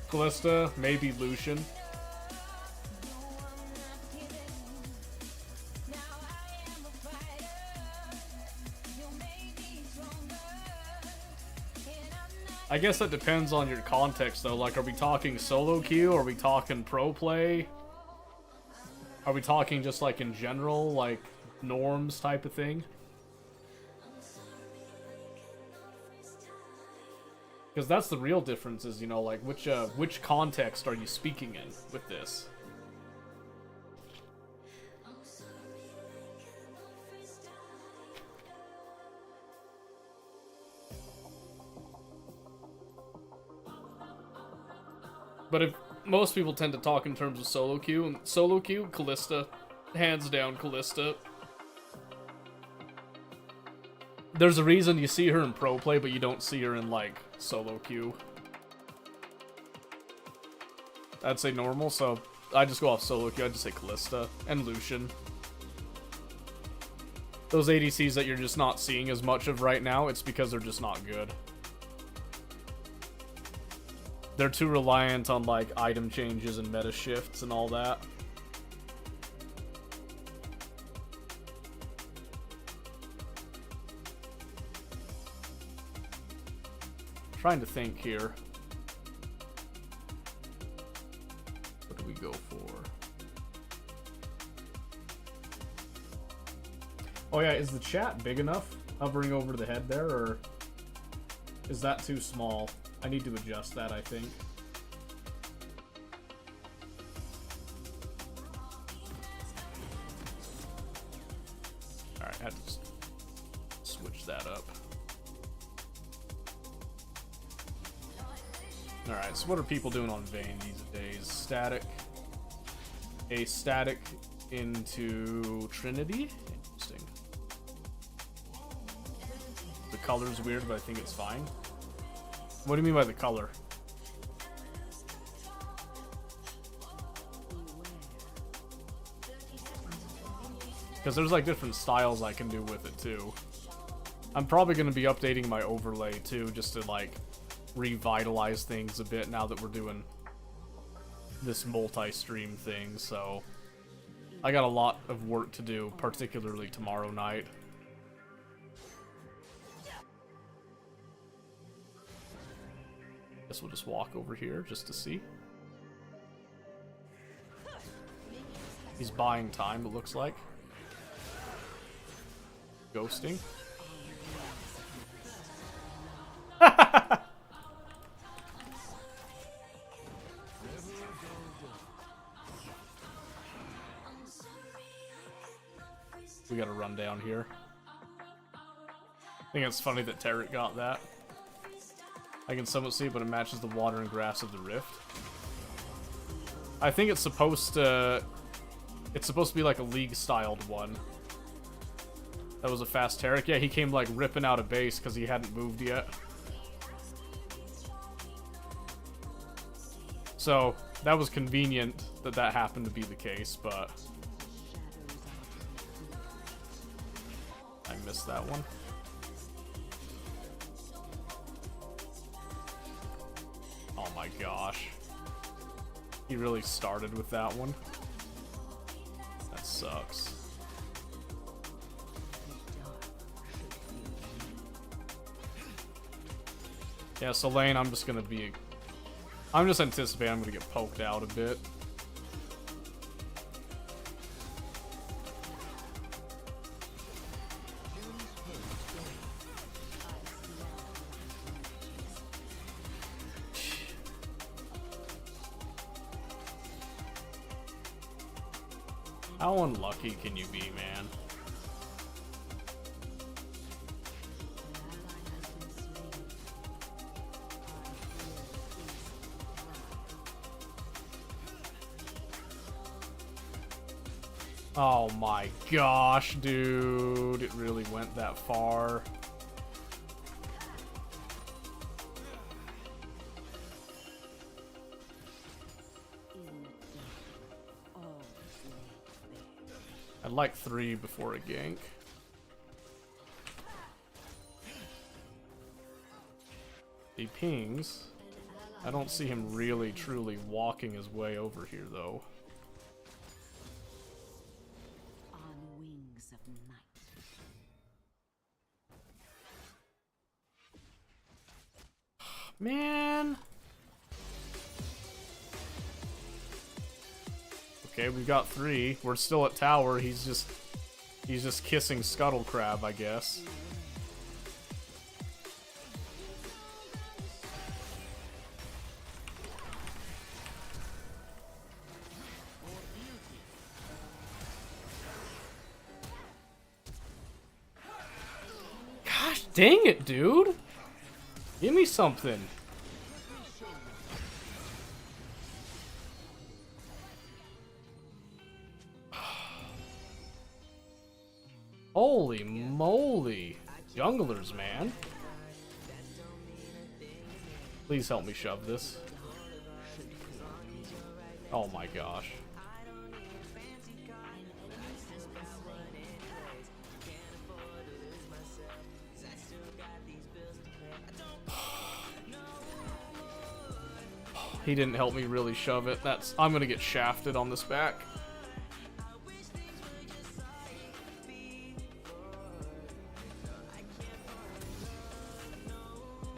Kalista, maybe Lucian. I guess that depends on your context, though. Like, are we talking solo queue? Are we talking pro play? Are we talking just, like, in general, like, norms type of thing? Because that's the real difference is, you know, like, which context are you speaking in with this? But most people tend to talk in terms of solo queue, and solo queue, Callista. Hands down, Callista. There's a reason you see her in pro play, but you don't see her in, like, solo queue. I'd say normal, so I just go off solo queue. I'd just say Callista and Lucian. Those ADCs that you're just not seeing as much of right now, it's because they're just not good. They're too reliant on, like, item changes and meta shifts and all that. Trying to think here. What do we go for? Oh yeah, is the chat big enough hovering over the head there, or is that too small? I need to adjust that, I think. Alright, I had to just switch that up. Alright, so what are people doing on Vayne these days? Static. A static into Trinity? Interesting. The color's weird, but I think it's fine. What do you mean by the color? Because there's like different styles I can do with it too. I'm probably going to be updating my overlay too, just to like revitalize things a bit now that we're doing this multi-stream thing, so I got a lot of work to do, particularly tomorrow night. Guess we'll just walk over here just to see. He's buying time, it looks like. Ghosting. We gotta run down here. I think it's funny that Tarek got that. I can somewhat see it, but it matches the water and grass of the rift. I think it's supposed to... It's supposed to be like a League-styled one. That was a fast Tarek. Yeah, he came like ripping out of base because he hadn't moved yet. So, that was convenient that that happened to be the case, but... I missed that one. Oh my gosh. He really started with that one. That sucks. Yeah, so lane, I'm just gonna be... I'm just anticipating I'm gonna get poked out a bit. How unlucky can you be, man? Oh my gosh, dude. It really went that far. I'd like 3 before a gank. He pings. I don't see him really truly walking his way over here though.
On wings of night.
Man. Okay, we got 3. We're still at tower. He's just kissing Scuttle Crab, I guess. Gosh dang it, dude. Give me something. Holy moly. Junglers, man. Please help me shove this. Oh my gosh. He didn't help me really shove it. I'm gonna get shafted on this back.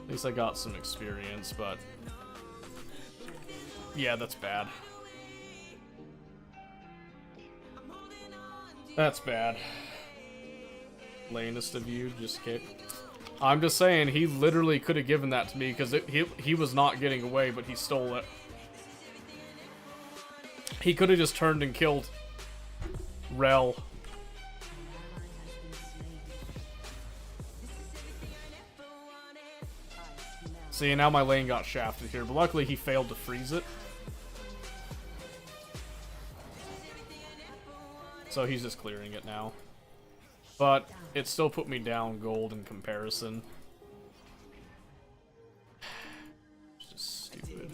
At least I got some experience, but yeah, that's bad. That's bad. Lamest of you, just kidding. I'm just saying, he literally could have given that to me because he was not getting away, but he stole it. He could have just turned and killed Rel. See, now my lane got shafted here, but luckily he failed to freeze it. So he's just clearing it now. But it still put me down gold in comparison. It's just stupid.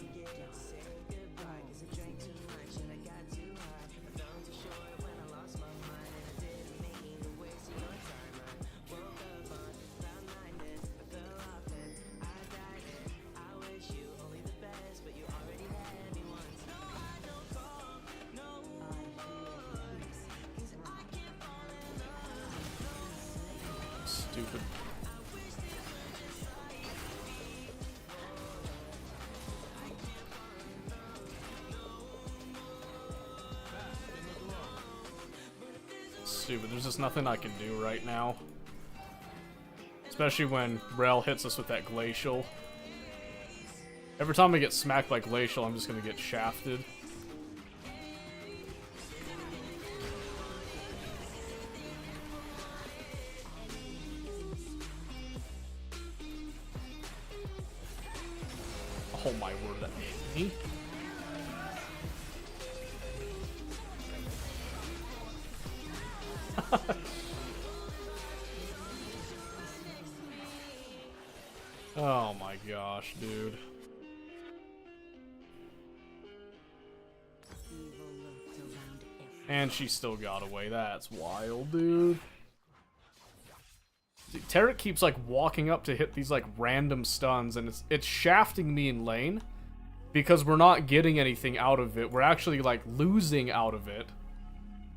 Stupid. Stupid. There's just nothing I can do right now. Especially when Rel hits us with that glacial. Every time I get smacked by glacial, I'm just gonna get shafted. Oh my word, that hit me. Oh my gosh, dude. And she still got away. That's wild, dude. Tarek keeps like walking up to hit these like random stuns, and it's shafting me in lane because we're not getting anything out of it. We're actually like losing out of it.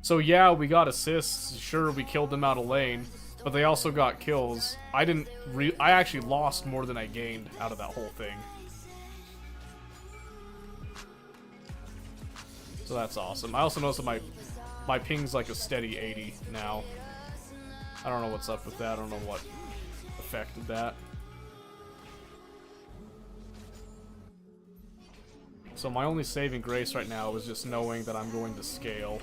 So yeah, we got assists. Sure, we killed them out of lane, but they also got kills. I actually lost more than I gained out of that whole thing. So that's awesome. I also noticed that my ping's like a steady 80 now. I don't know what's up with that. I don't know what affected that. So my only saving grace right now is just knowing that I'm going to scale.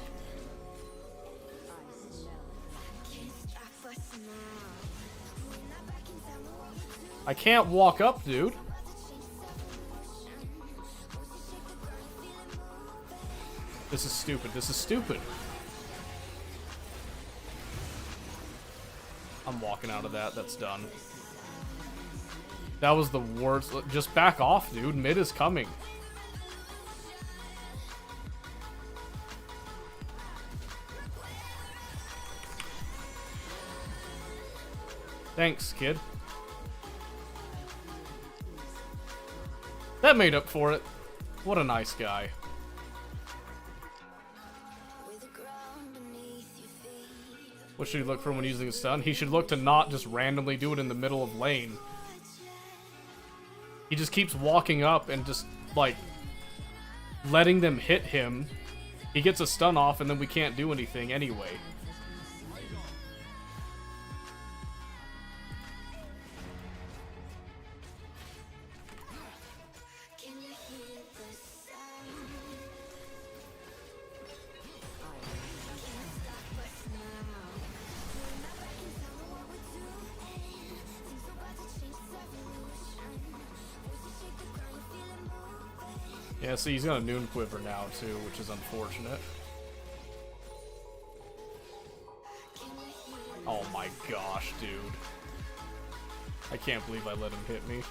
I can't walk up, dude. This is stupid. This is stupid. I'm walking out of that. That's done. That was the worst. Just back off, dude. Mid is coming. Thanks, kid. That made up for it. What a nice guy. What should he look for when using a stun? He should look to not just randomly do it in the middle of lane. He just keeps walking up and just, like, letting them hit him. He gets a stun off and then we can't do anything anyway. Yeah, see, he's got a noon quiver now, too, which is unfortunate. Oh my gosh, dude. I can't believe I let him hit me.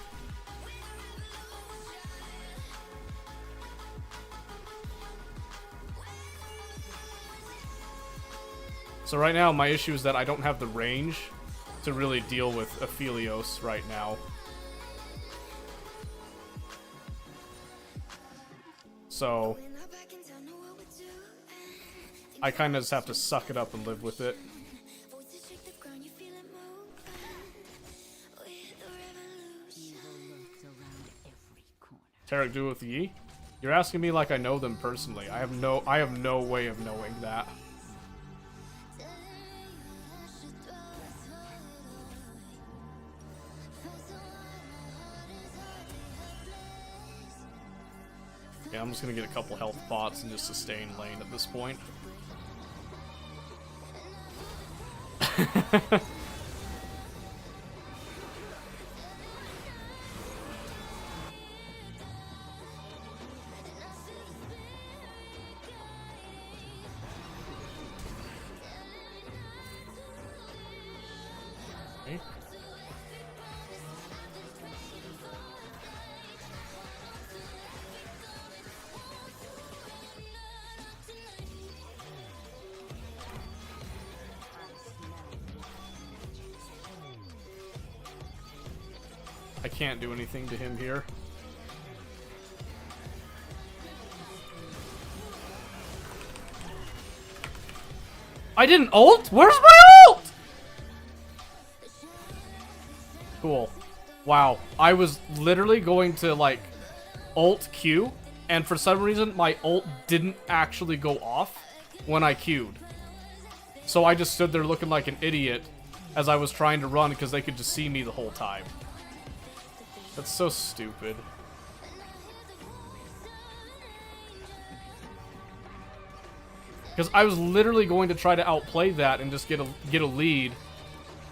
So right now, my issue is that I don't have the range to really deal with Aphelios right now. So I kind of just have to suck it up and live with it. Tarek, do it with Yi? You're asking me like I know them personally. I have no way of knowing that. Yeah, I'm just gonna get a couple health pots and just sustain lane at this point. Okay. I can't do anything to him here. I didn't ult? Where's my ult? Cool. Wow. I was literally going to, like, ult Q, and for some reason, my ult didn't actually go off when I Q'd. So I just stood there looking like an idiot as I was trying to run because they could just see me the whole time. That's so stupid. Because I was literally going to try to outplay that and just get a lead,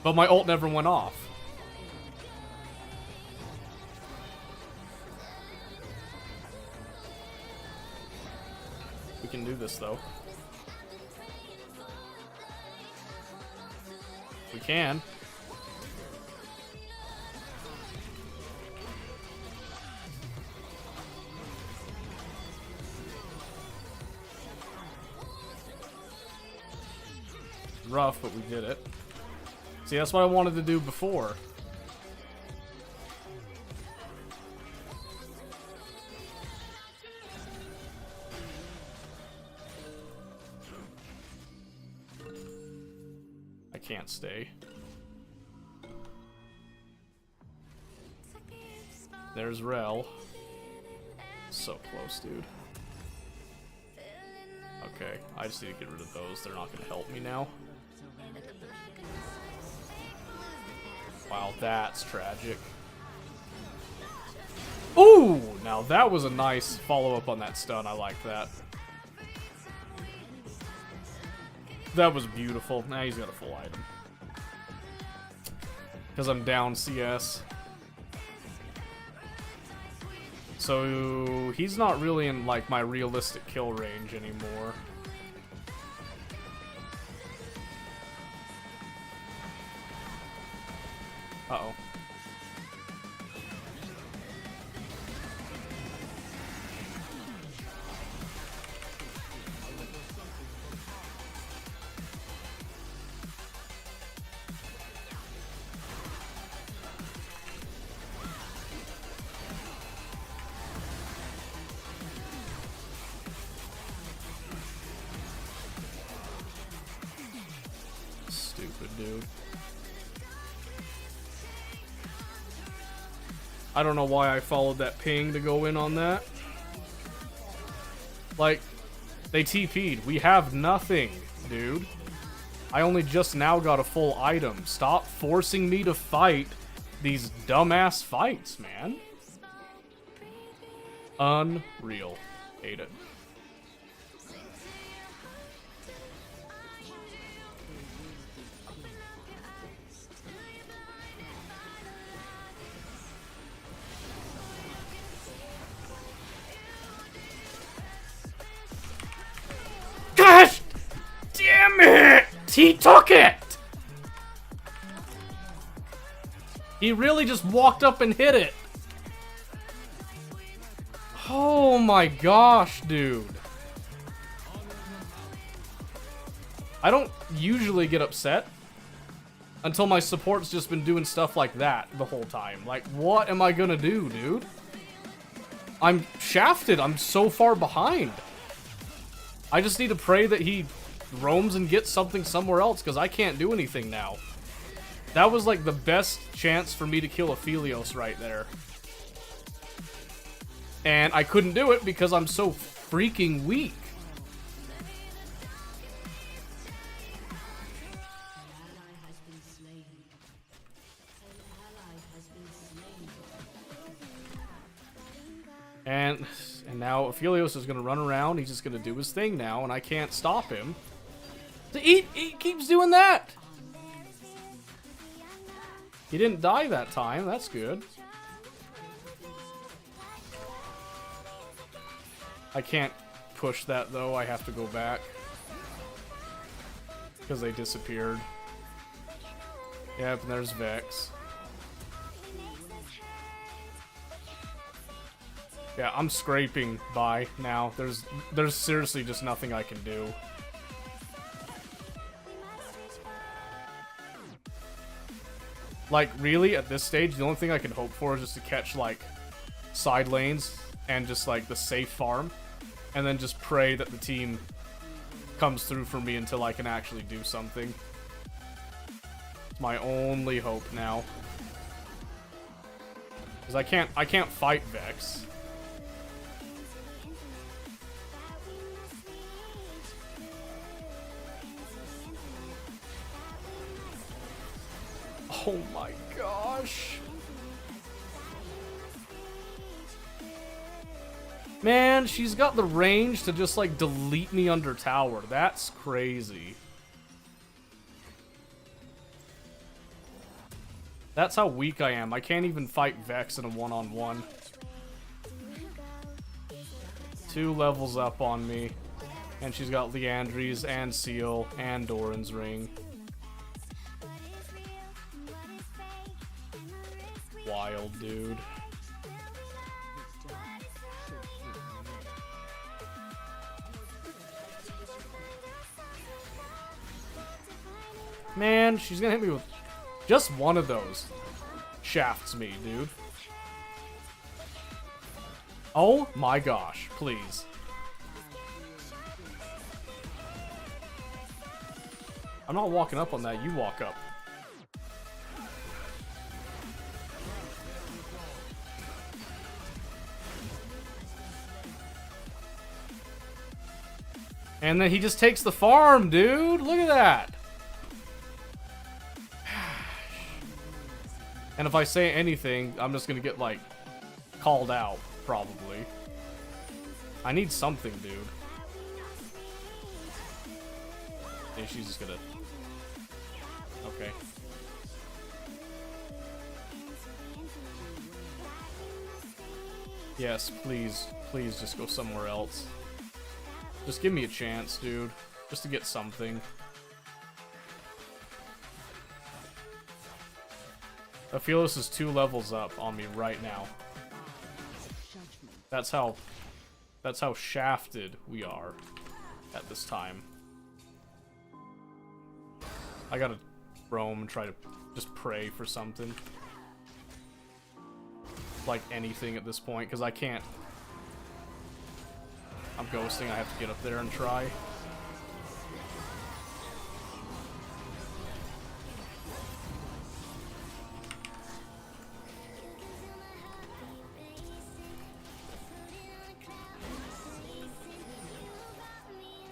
but my ult never went off. We can do this though. We can. Rough, but we did it. See, that's what I wanted to do before. I can't stay. There's Rel. So close, dude. Okay, I just need to get rid of those. They're not going to help me now. Wow, that's tragic. Ooh! Now that was a nice follow-up on that stun. I like that. That was beautiful. Now he's got a full item. Because I'm down CS. So he's not really in, like, my realistic kill range anymore. Uh-oh. Stupid dude. I don't know why I followed that ping to go in on that. Like, they TP'd. We have nothing, dude. I only just now got a full item. Stop forcing me to fight these dumbass fights, man. Unreal. Hate it. Gosh! Damn it! He took it! He really just walked up and hit it. Oh my gosh, dude. I don't usually get upset until my support's just been doing stuff like that the whole time. Like, what am I gonna do, dude? I'm shafted. I'm so far behind. I just need to pray that he roams and gets something somewhere else, because I can't do anything now. That was like the best chance for me to kill Aphelios right there. And I couldn't do it because I'm so freaking weak. And now Aphelios is going to run around. He's just going to do his thing now, and I can't stop him. He keeps doing that. He didn't die that time. That's good. I can't push that, though. I have to go back. Because they disappeared. Yep, and there's Vex. Yeah, I'm scraping by now. There's seriously just nothing I can do. Like, really, at this stage, the only thing I can hope for is just to catch, like, side lanes and just, like, the safe farm. And then just pray that the team comes through for me until I can actually do something. It's my only hope now. Because I can't fight Vex. Oh my gosh. Man, she's got the range to just like delete me under tower. That's crazy. That's how weak I am. I can't even fight Vex in a one-on-one. 2 levels up on me. And she's got Leandri's and Seal and Doran's ring. Wild, dude. Man, she's gonna hit me with just one of those. Shafts me, dude. Oh my gosh, please. I'm not walking up on that, you walk up. And then he just takes the farm, dude. Look at that. And if I say anything, I'm just gonna get, like, called out, probably. I need something, dude. Yeah, she's just gonna... Okay. Yes, please. Please just go somewhere else. Just give me a chance, dude. Just to get something. Aphelios is 2 levels up on me right now. That's how shafted we are at this time. I gotta roam and try to just pray for something. Like anything at this point, because I can't. I'm ghosting, I have to get up there and try.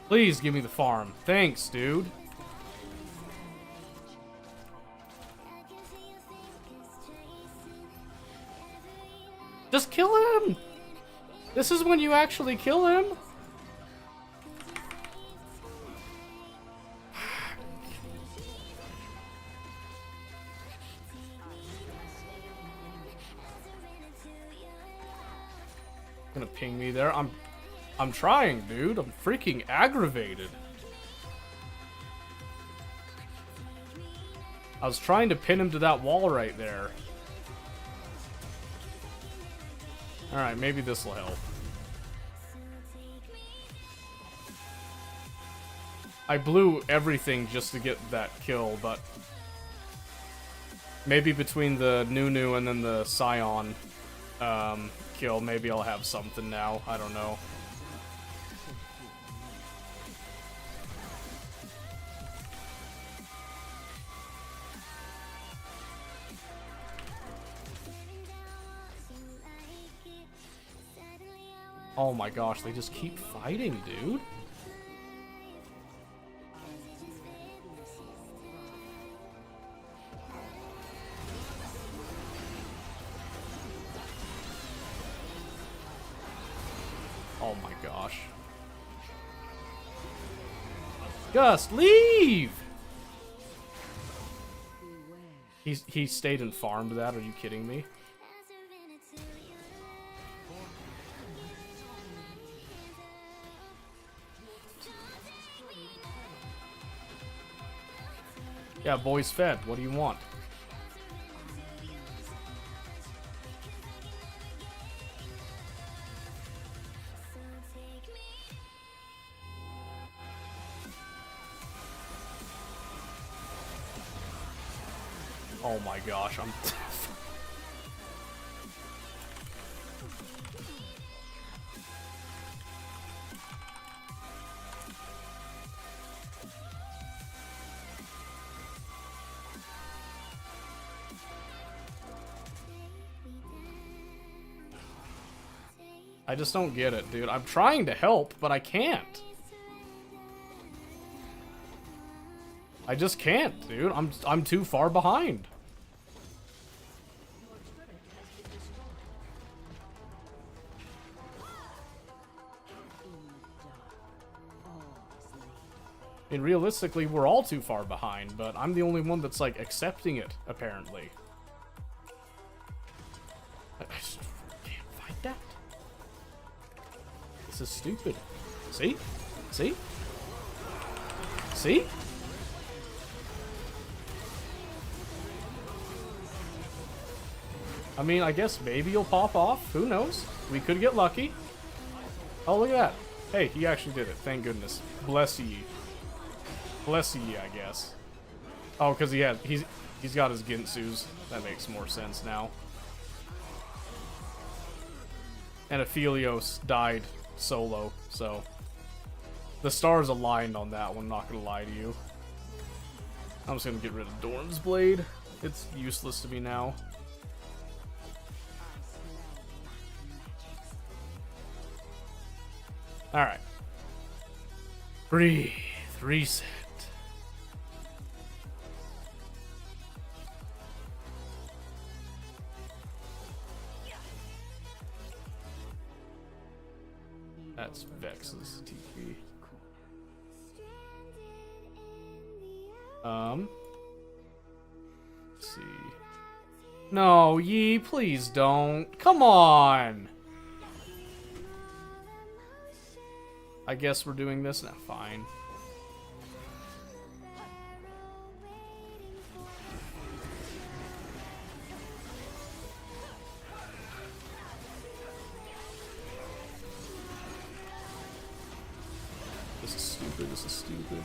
Please give me the farm. Thanks, dude. Just kill him! This is when you actually kill him? Gonna ping me there. I'm trying, dude. I'm freaking aggravated. I was trying to pin him to that wall right there. Alright, maybe this will help. I blew everything just to get that kill, but maybe between the Nunu and then the Scion kill, maybe I'll have something now. I don't know. Oh my gosh, they just keep fighting, dude. Oh my gosh. Just leave! He stayed and farmed that, are you kidding me? Yeah, boys fed. What do you want? Oh my gosh, I'm... I just don't get it, dude. I'm trying to help, but I can't. I just can't, dude. I'm too far behind. I mean, realistically, we're all too far behind, but I'm the only one that's, like, accepting it, apparently. I just can't fight that. This is stupid. See? See? See? I mean, I guess maybe you'll pop off. Who knows? We could get lucky. Oh, look at that. Hey, he actually did it. Thank goodness. Bless ye. Bless ye, I guess. Oh, because he's got his Ginsus. That makes more sense now. And Aphelios died solo, so the stars aligned on that one, not gonna lie to you. I'm just gonna get rid of Dorm's Blade. It's useless to me now. Alright. Breathe. Reset. That's Vex's TP. Let's see. No, Yi, please don't. Come on! I guess we're doing this now. Fine. This is stupid. This is stupid.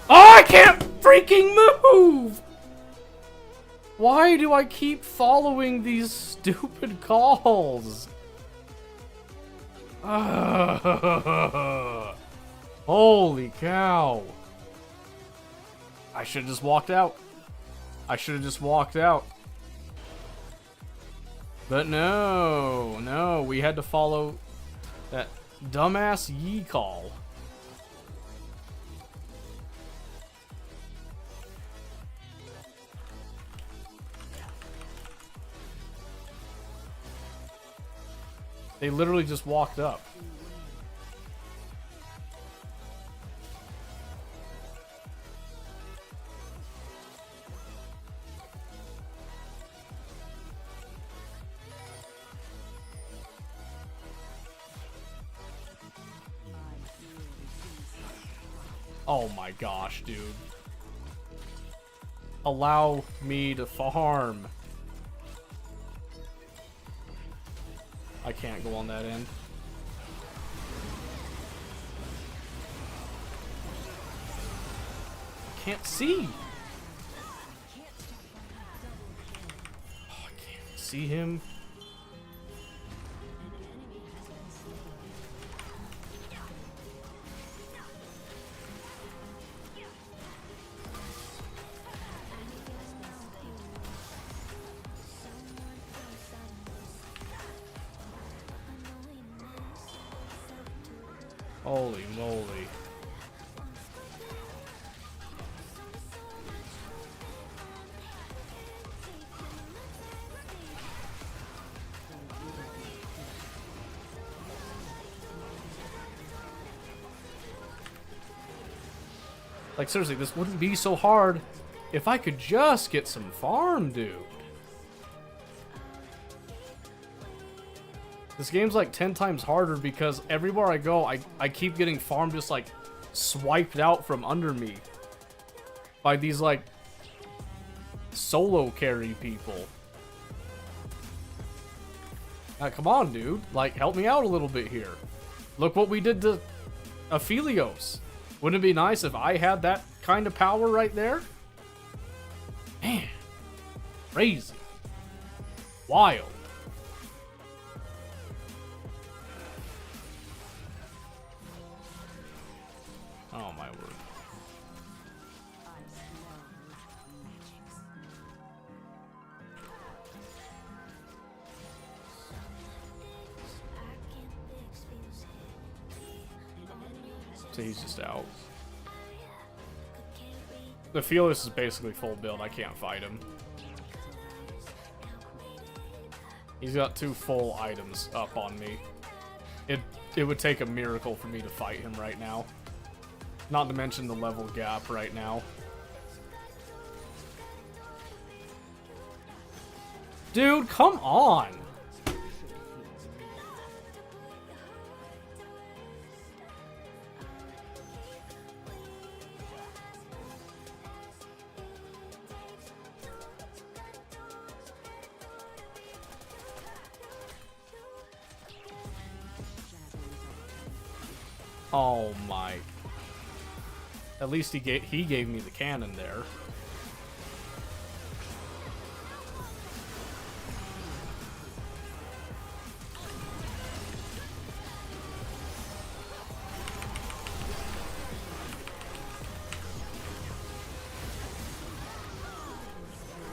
Oh, I can't freaking move! Why do I keep following these stupid calls? Holy cow. I should have just walked out. I should have just walked out. But no, we had to follow that dumbass Yi call. They literally just walked up. Oh my gosh, dude. Allow me to farm. I can't go on that end. I can't see. Oh, I can't see him. Holy moly. Like, seriously, this wouldn't be so hard if I could just get some farm, dude. This game's like 10 times harder because everywhere I go, I keep getting farm just like swiped out from under me by these like solo carry people. Now, come on, dude. Like, help me out a little bit here. Look what we did to Aphelios. Wouldn't it be nice if I had that kind of power right there? Man. Crazy. Wild. Oh my word. So he's just out. The Fearless is basically full build. I can't fight him. He's got 2 full items up on me. It would take a miracle for me to fight him right now. Not to mention the level gap right now. Dude, come on! Oh my. At least he gave me the cannon there.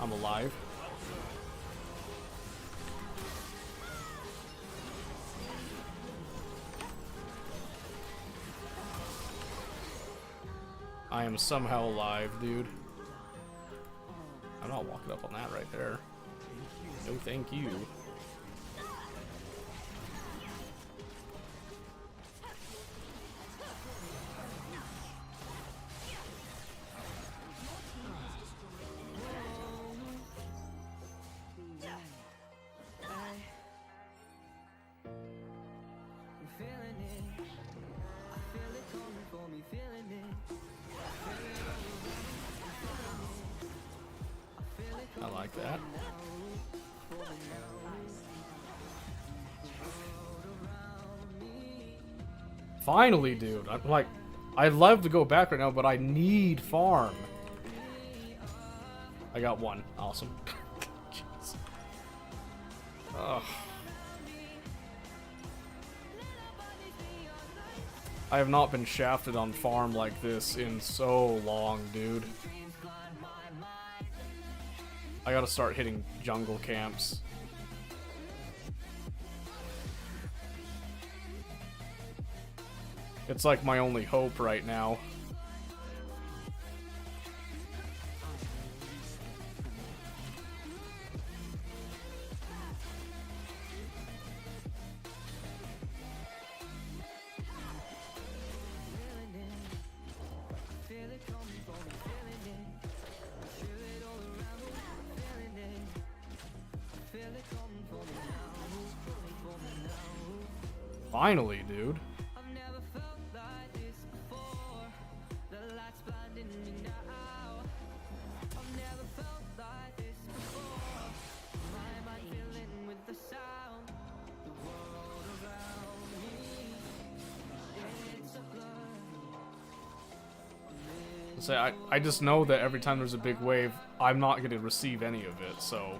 I'm alive. I am somehow alive, dude. I'm not walking up on that right there. No thank you. I like that. Finally, dude. I'm like, I'd love to go back right now, but I need farm. I got 1. Awesome. Jeez. Ugh. I have not been shafted on farm like this in so long, dude. I gotta start hitting jungle camps. It's like my only hope right now. Finally, dude. So I just know that every time there's a big wave, I'm not going to receive any of it, so...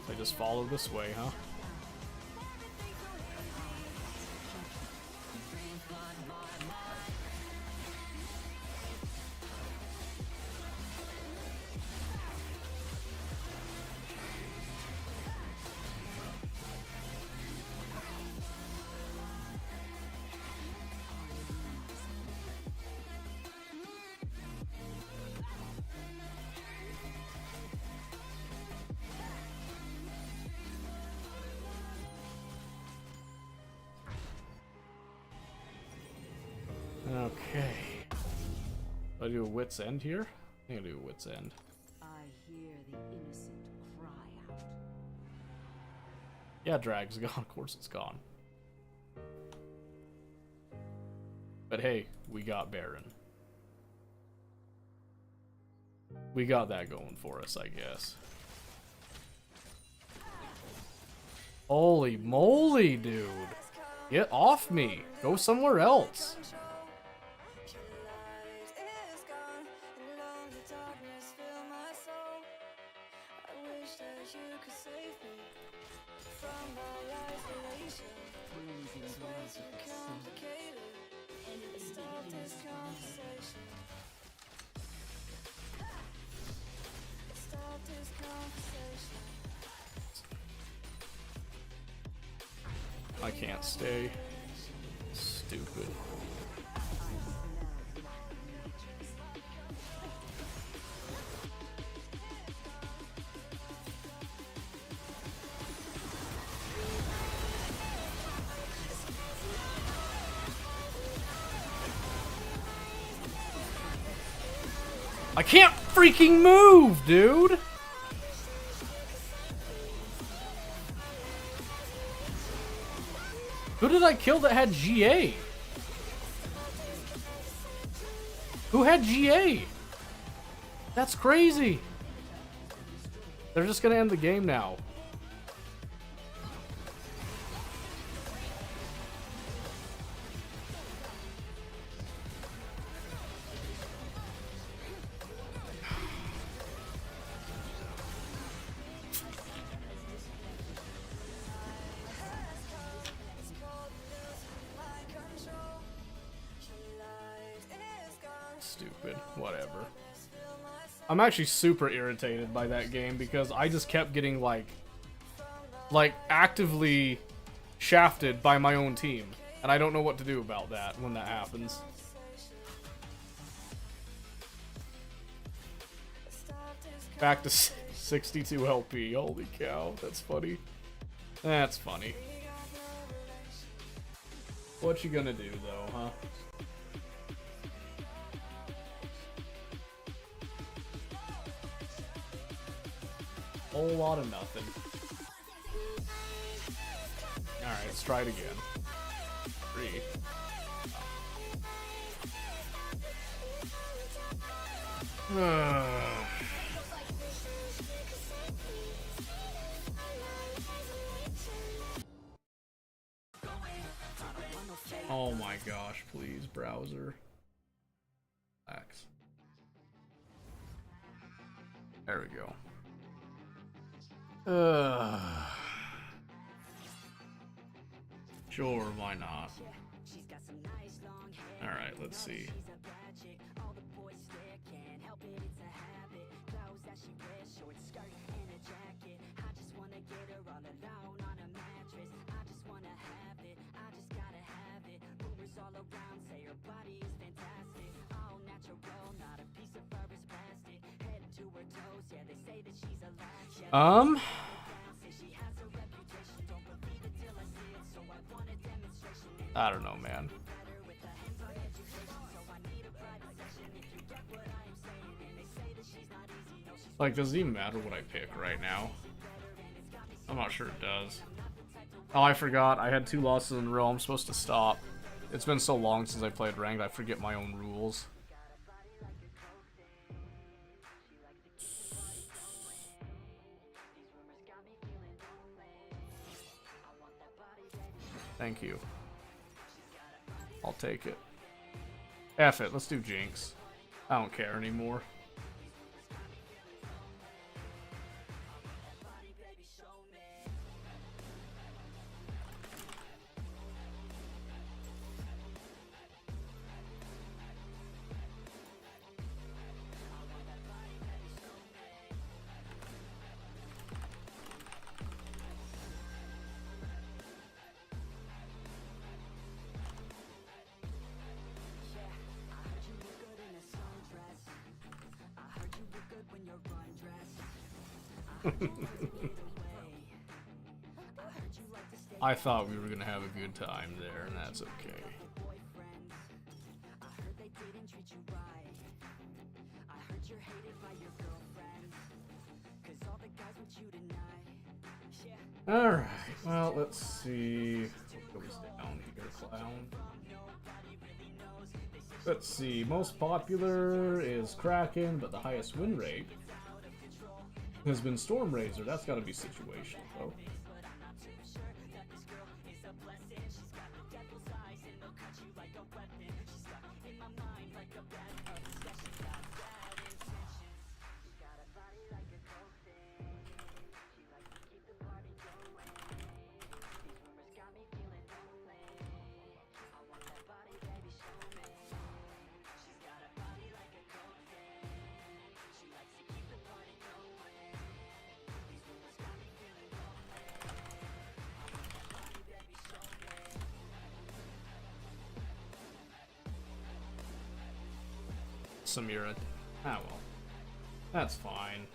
I just follow this way, huh? Okay. Do I do a wit's end here? I think I'll do a wit's end.
I hear the innocent cry out.
Yeah, drag's gone. Of course it's gone. But hey, we got Baron. We got that going for us, I guess. Holy moly, dude. Get off me. Go somewhere else. I can't stay. Stupid. I can't freaking move, dude! Who did I kill that had GA? Who had GA? That's crazy. They're just gonna end the game now. Stupid. Whatever. I'm actually super irritated by that game because I just kept getting like actively shafted by my own team. And I don't know what to do about that when that happens. Back to 62 LP. Holy cow, that's funny. That's funny. What you gonna do though, huh? Whole lot of nothing. Alright, let's try it again. 3. Oh my gosh, please, browser. Relax. There we go. Sure, why not? Alright, let's see. I don't know, man. Like, does it even matter what I pick right now? I'm not sure it does. Oh, I forgot. I had 2 losses in a row. I'm supposed to stop. It's been so long since I played ranked, I forget my own rules. Thank you. I'll take it. F it, let's do Jinx. I don't care anymore. I thought we were gonna have a good time there, and that's okay. Alright, well, let's see. What goes down here, clown? Let's see. Most popular is Kraken, but the highest win rate has been Storm Razor. That's gotta be situational, though. Samira. Ah, well. That's fine.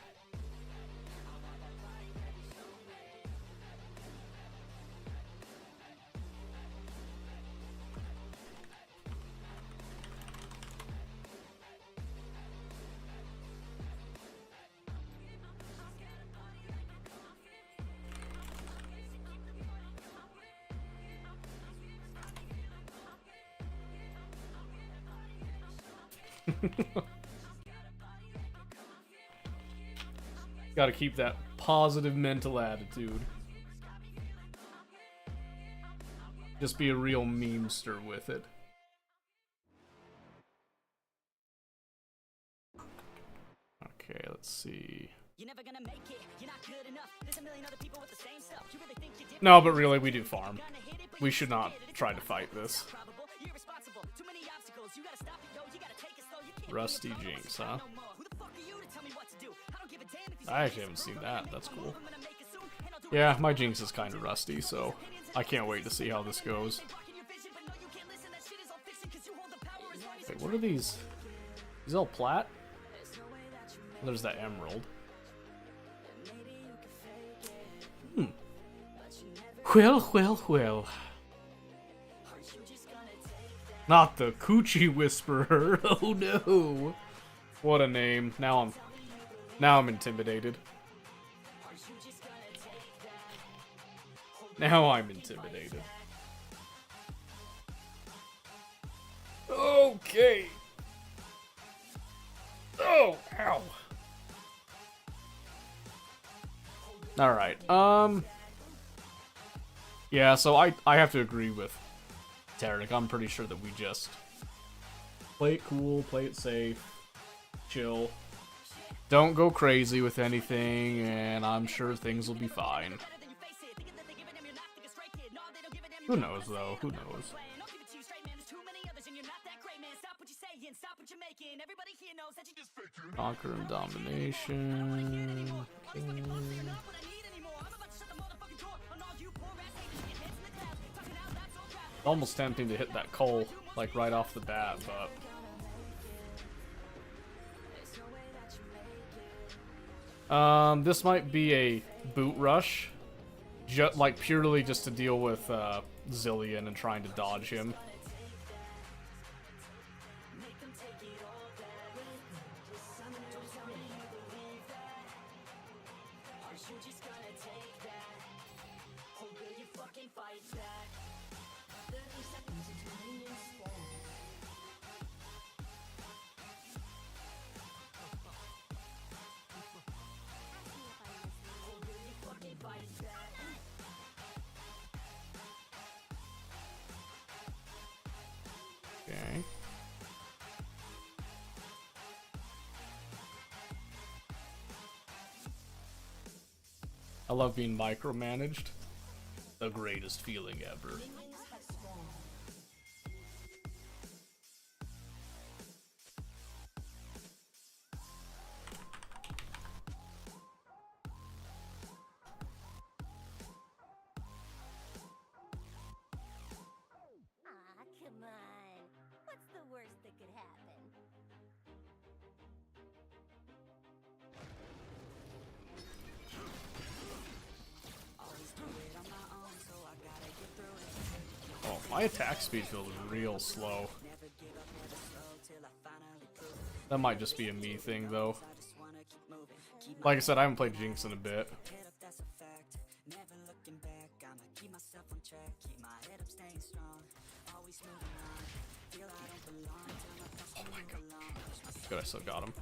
Gotta keep that positive mental attitude. Just be a real memester with it. Okay, let's see. No, but really, we do farm. We should not try to fight this. Rusty Jinx, huh? I actually haven't seen that. That's cool. Yeah, my Jinx is kind of rusty, so I can't wait to see how this goes. Wait, what are these? These all plat? There's that emerald. Well. Not the Coochie Whisperer. Oh no. What a name. Now I'm intimidated. Now I'm intimidated. Okay. Oh, ow. Alright, yeah, so I have to agree with Tarek. I'm pretty sure that we just play it cool, play it safe, chill. Don't go crazy with anything, and I'm sure things will be fine. Who knows, though? Who knows? Conquer and domination. Okay. Almost tempting to hit that Cole, like, right off the bat, but... this might be a boot rush. Like, purely just to deal with, Zillion and trying to dodge him. Okay. I love being micromanaged. The greatest feeling ever.
Aw, come on. What's the worst that could happen?
Oh, my attack speed feels real slow. That might just be a me thing, though. Like I said, I haven't played Jinx in a bit. Oh my god. Good, I still got him.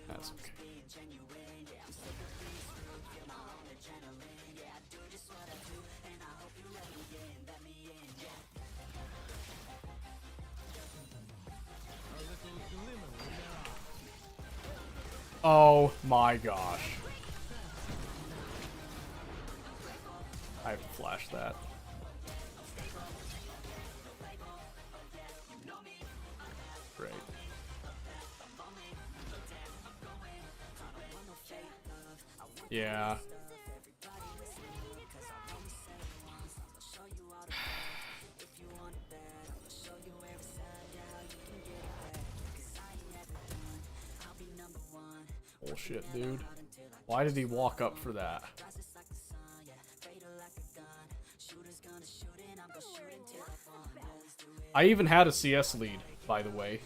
That's okay. Oh my gosh. I have to flash that. Great. Yeah. Bullshit, dude. Why did he walk up for that? I even had a CS lead, by the way.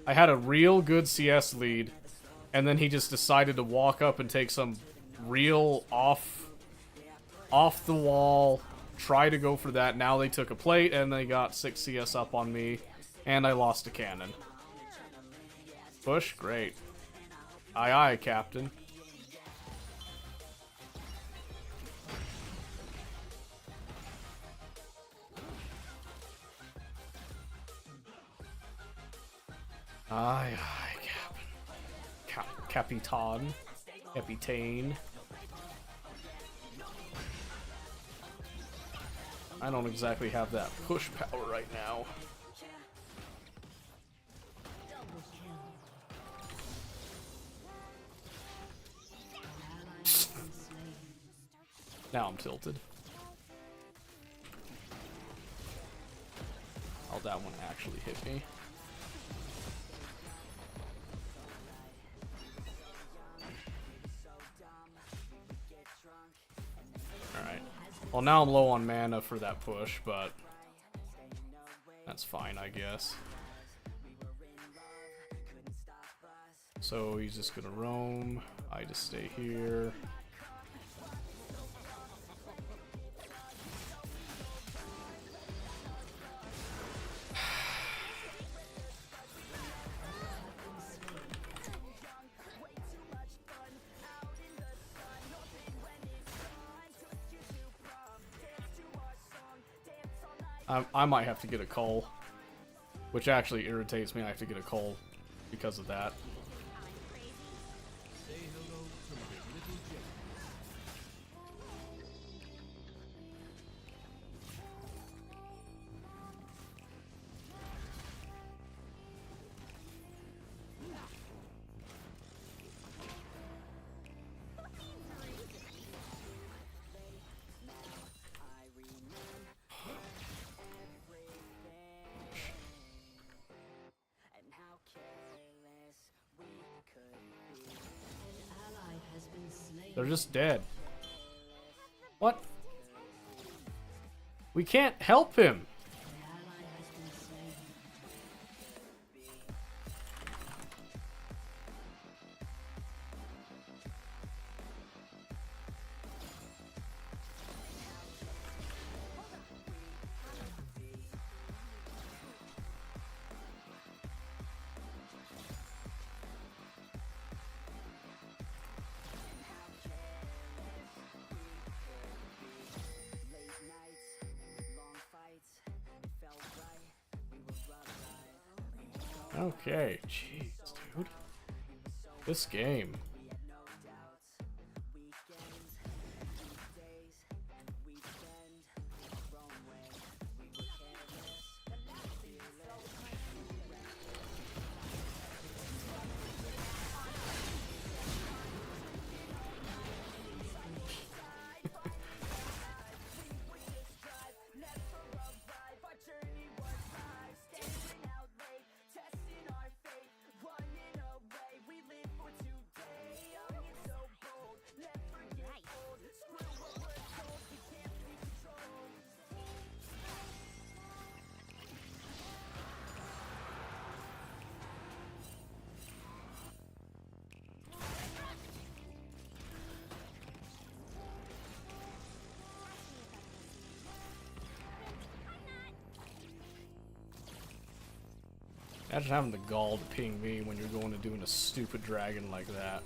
I had a real good CS lead, and then he just decided to walk up and take some real off the wall, try to go for that. Now they took a plate, and they got 6 CS up on me, and I lost a cannon. Push? Great. Aye aye, Captain. Aye aye, Captain. Capitan. Capitane. I don't exactly have that push power right now. Now I'm tilted. Oh, that one actually hit me. Alright. Well, now I'm low on mana for that push, but that's fine, I guess. So he's just gonna roam. I just stay here. I might have to get a cull, which actually irritates me. I have to get a cull because of that. They're just dead. What? We can't help him. Okay, jeez, dude. This game. Imagine having the gall to ping me when you're going to doing a stupid dragon like that.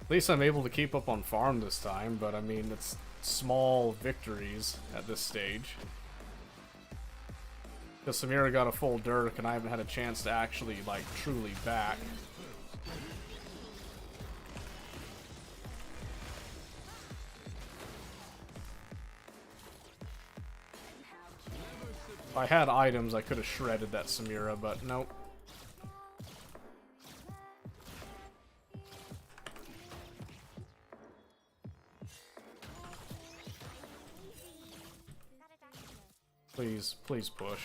At least I'm able to keep up on farm this time, but I mean, it's small victories at this stage. Because Samira got a full Dirk and I haven't had a chance to actually, like, truly back. If I had items, I could have shredded that Samira, but nope. Please, please push.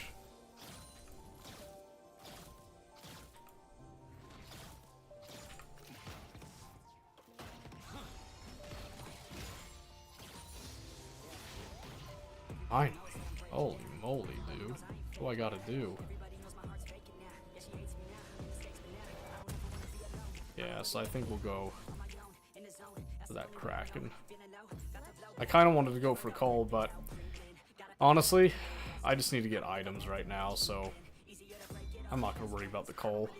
Finally. Holy moly, dude. What do I gotta do? Yeah, so I think we'll go for that Kraken. I kind of wanted to go for Cole, but honestly, I just need to get items right now, so I'm not gonna worry about the Cole.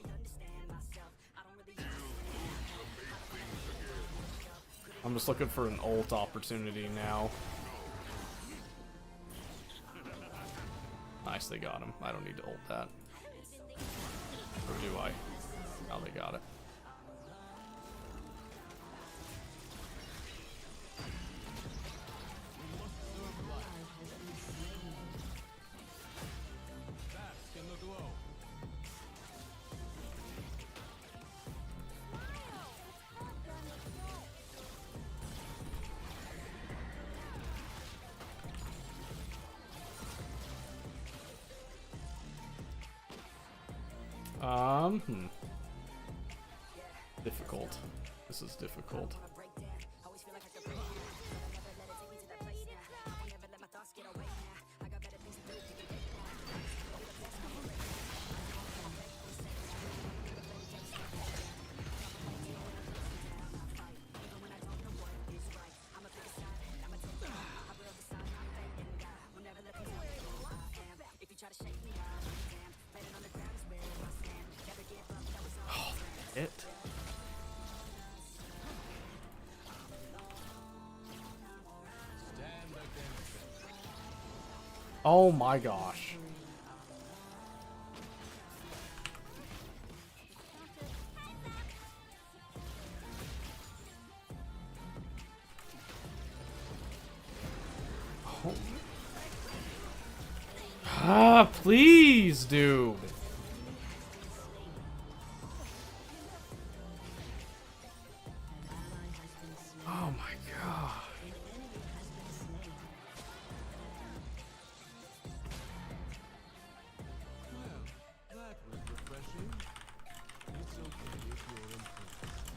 I'm just looking for an ult opportunity now. Nice, they got him. I don't need to ult that. Or do I? Oh, they got it. Difficult. This is difficult. Oh, it. Oh my gosh. Oh. Ah, please, dude. Oh my god.
That was refreshing. It's okay if you're impressed.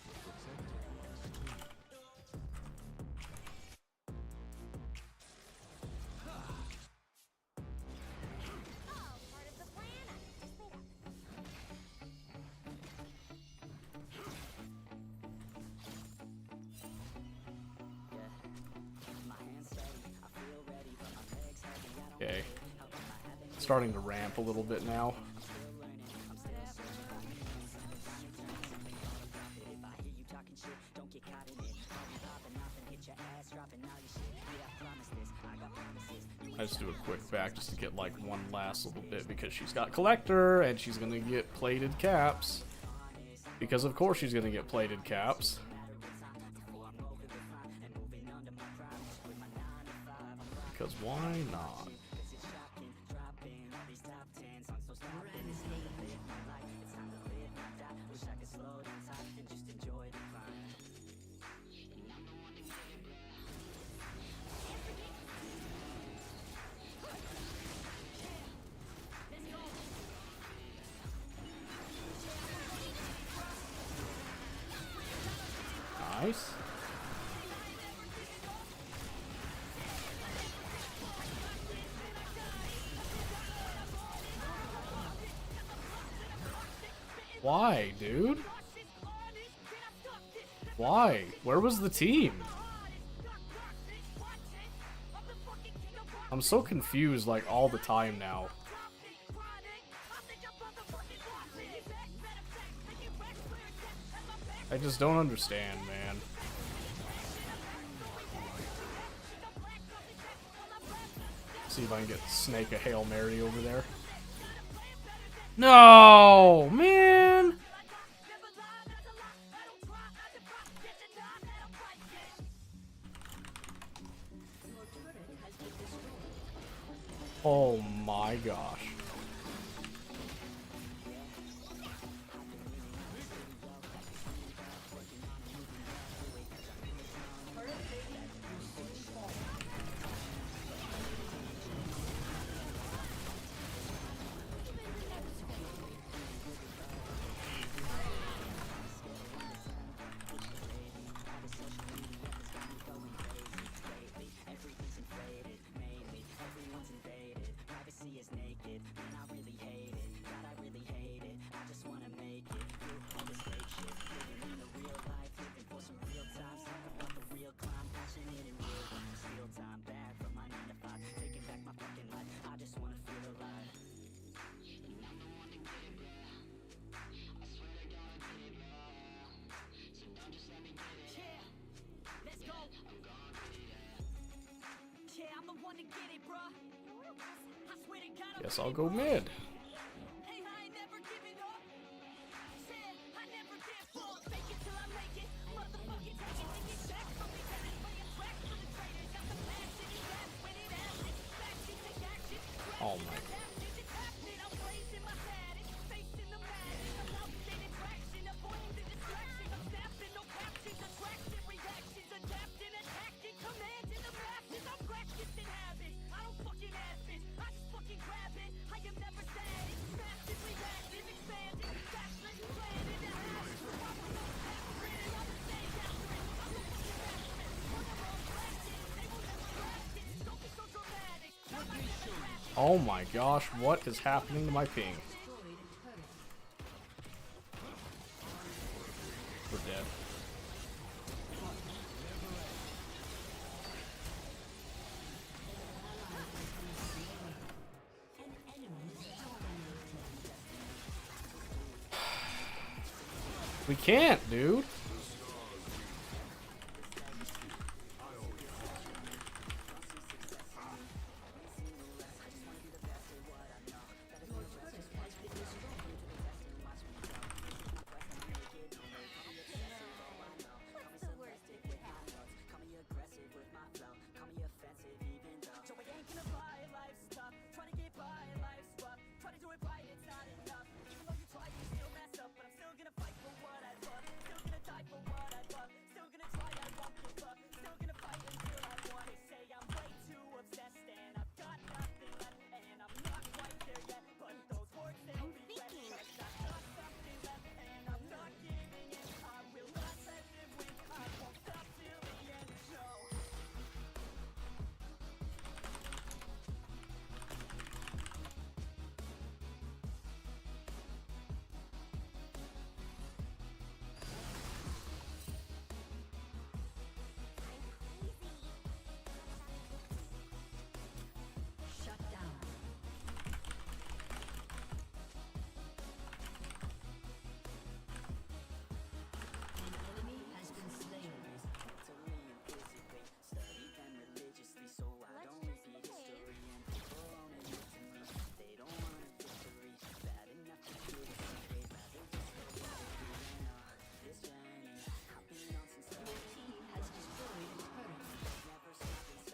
The protector was too.
Starting to ramp a little bit now. I just do a quick back just to get like one last little bit because she's got collector and she's gonna get plated caps. Because of course she's gonna get plated caps. Because why not? Nice. Why, dude? Why? Where was the team? I'm so confused like all the time now. I just don't understand, man. See if I can get Snake a Hail Mary over there. No, man! Oh my gosh. Guess I'll go mid. Oh my. Oh my gosh, what is happening to my ping? We're dead. We can't, dude.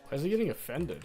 Why is he getting offended?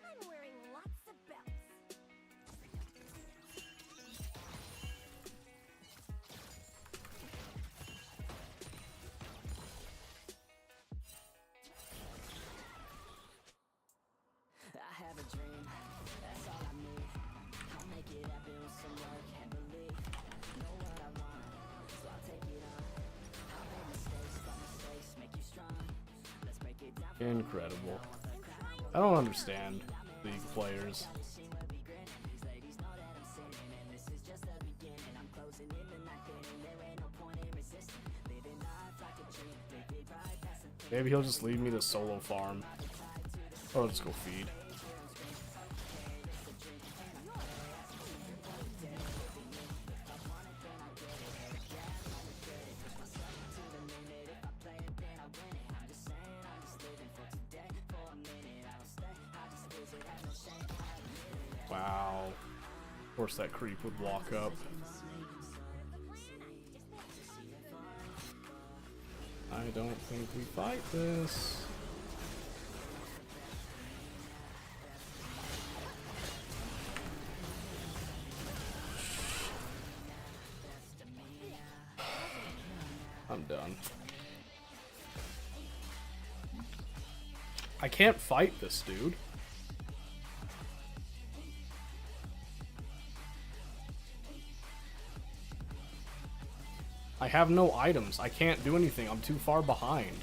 I'm wearing lots of belts.
I have a dream, that's all I need. I'll make it happen with some work and belief. Know what I want, so I'll take it on. I'll make mistakes, but mistakes make you strong. Let's break it down.
Incredible. I don't understand League players. Maybe he'll just leave me to solo farm. Or I'll just go feed. Wow. Of course that creep would walk up. I don't think we fight this. I'm done. I can't fight this dude. I have no items. I can't do anything. I'm too far behind.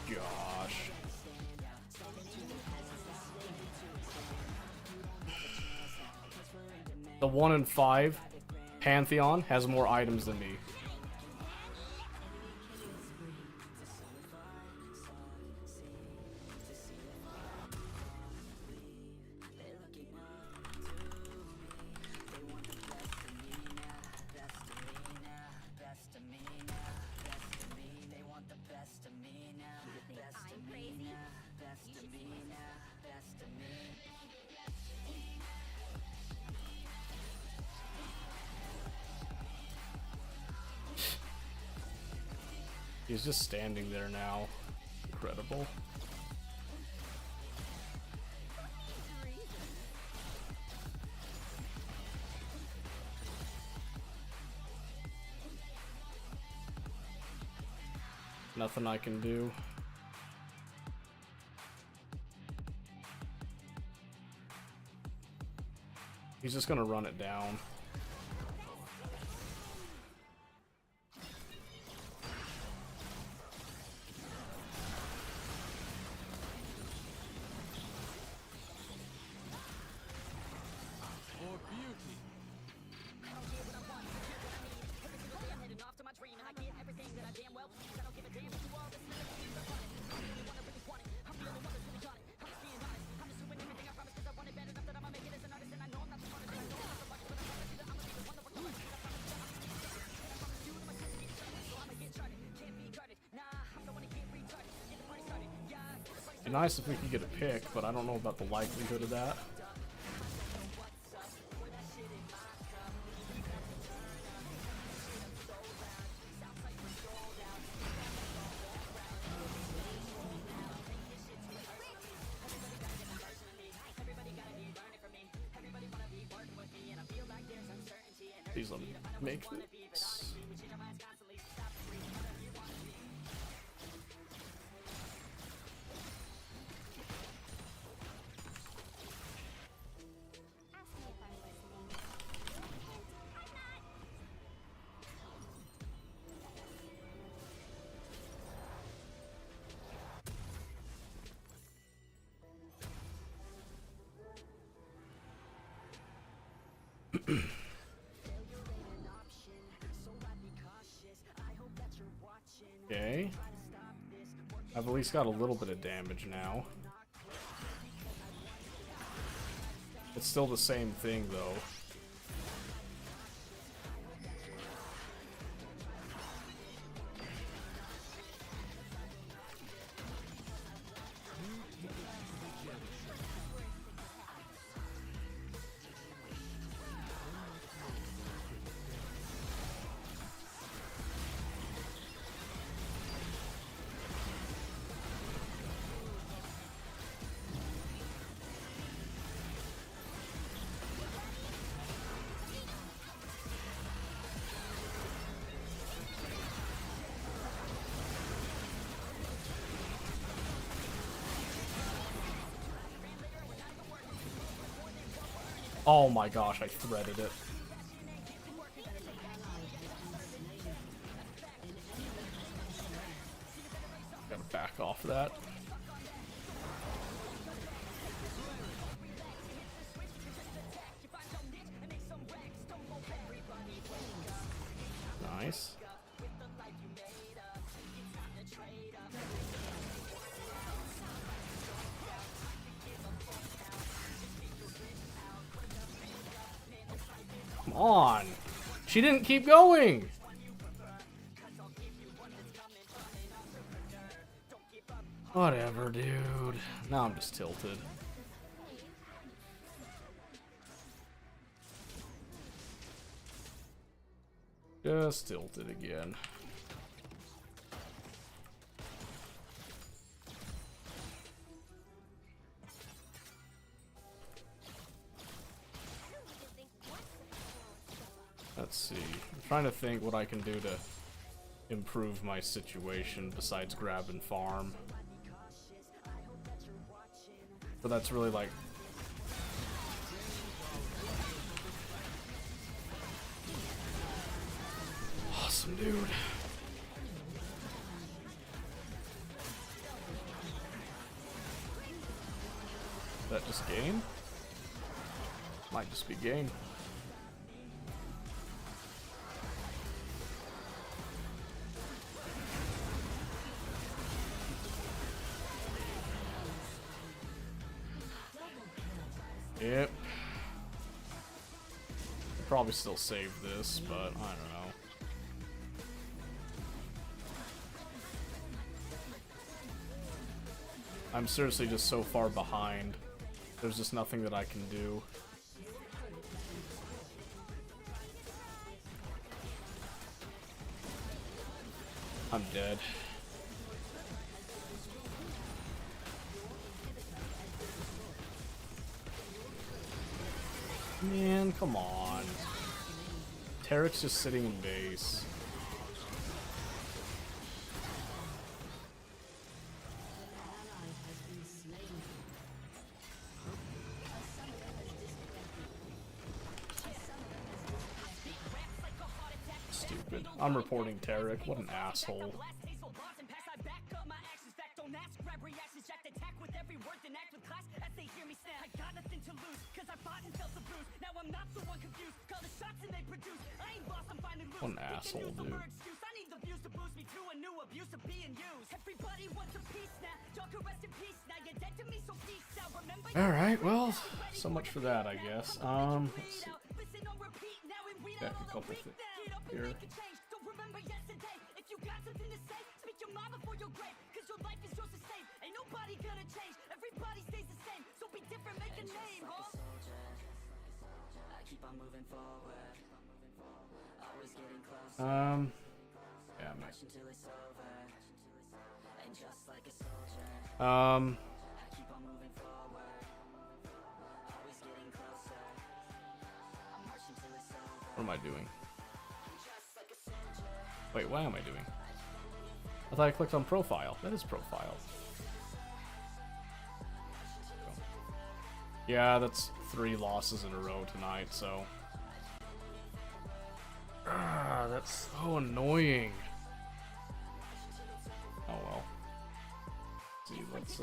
Gosh. The 1 in 5 Pantheon has more items than me. He's just standing there now. Incredible. Nothing I can do. He's just gonna run it down. Be nice if we could get a pick, but I don't know about the likelihood of that. Please let me make this. Okay. I've at least got a little bit of damage now. It's still the same thing, though. Oh my gosh, I threaded it. Gotta back off that. Nice. Come on. She didn't keep going. Whatever, dude. Now I'm just tilted. Just tilted again. Let's see. I'm trying to think what I can do to improve my situation besides grab and farm. But that's really like... Awesome, dude. Is that just game? Might just be game. Yep. I'll probably still save this, but I don't know. I'm seriously just so far behind. There's just nothing that I can do. I'm dead. Man, come on. Tarek's just sitting in base. Stupid. I'm reporting Tarek. What an asshole. What an asshole, dude. Alright, well, so much for that, I guess. Let's see. Back a couple things here.
your mind before your grave, cause your life is yours to save. Ain't nobody gonna change, everybody stays the same. So be different, make a name, huh? I keep on moving forward, always getting closer.
Yeah,
March until it's over. And just like a soldier,
I'm...
I keep on moving forward, always getting closer. I march until it's over.
What am I doing?
Just like a soldier.
Wait, what am I doing? I thought I clicked on profile. That is profile. Yeah, that's 3 losses in a row tonight, so... that's so annoying. Oh well. Let's see, let's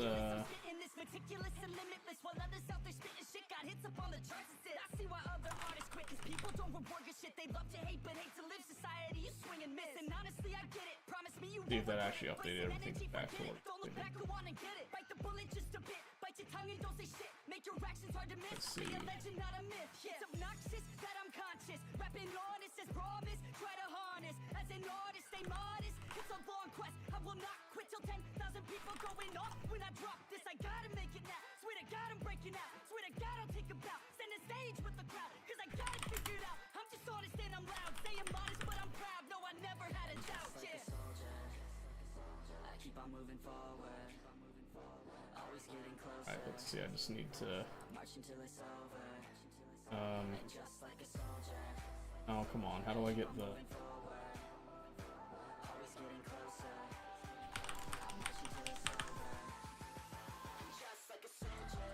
In this meticulous and limitless, while others out there spitting shit got hits up on the charts and shit. I see why other artists quit, cause people don't reward good shit. They love to hate but hate to live. Society, you swing and miss. And honestly, I get it. Promise me you
see if that
won't
actually
regret
updated
it. Place
everything
energy,
back to
forget
what
it. Don't
they
look
did.
back, go on and get it. Bite the bullet just a bit. Bite your tongue and don't say shit. Make your actions hard to miss.
Let's
Be
see.
a legend, not a myth. It's obnoxious that I'm conscious. Rapping honest as promise. Try to harness. As an artist, stay modest. It's a long quest. I will not quit till 10,000 people going off. When I drop this, I gotta make it now. Swear to God, I'm breaking out. Swear to God, I'll take a bow. Stand the stage with the crowd. Cause I got it figured out. I'm just honest and I'm loud. Saying modest, but I'm proud. No, I never had a doubt. Yeah. I keep on moving forward. Always getting closer.
Alright, let's see, I just need to...
March until it's over. And just like a soldier.
Oh, come on, how do I get the...
Always getting closer. March until it's over. Just like a soldier.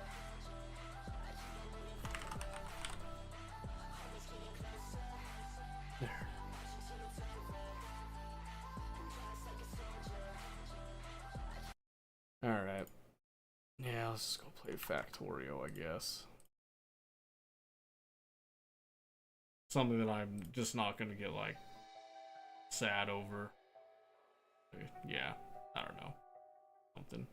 Always getting closer.
There. Alright. Yeah, let's just go play Factorio, I guess. Something that I'm just not gonna get, like, sad over. Yeah, I don't know. Something.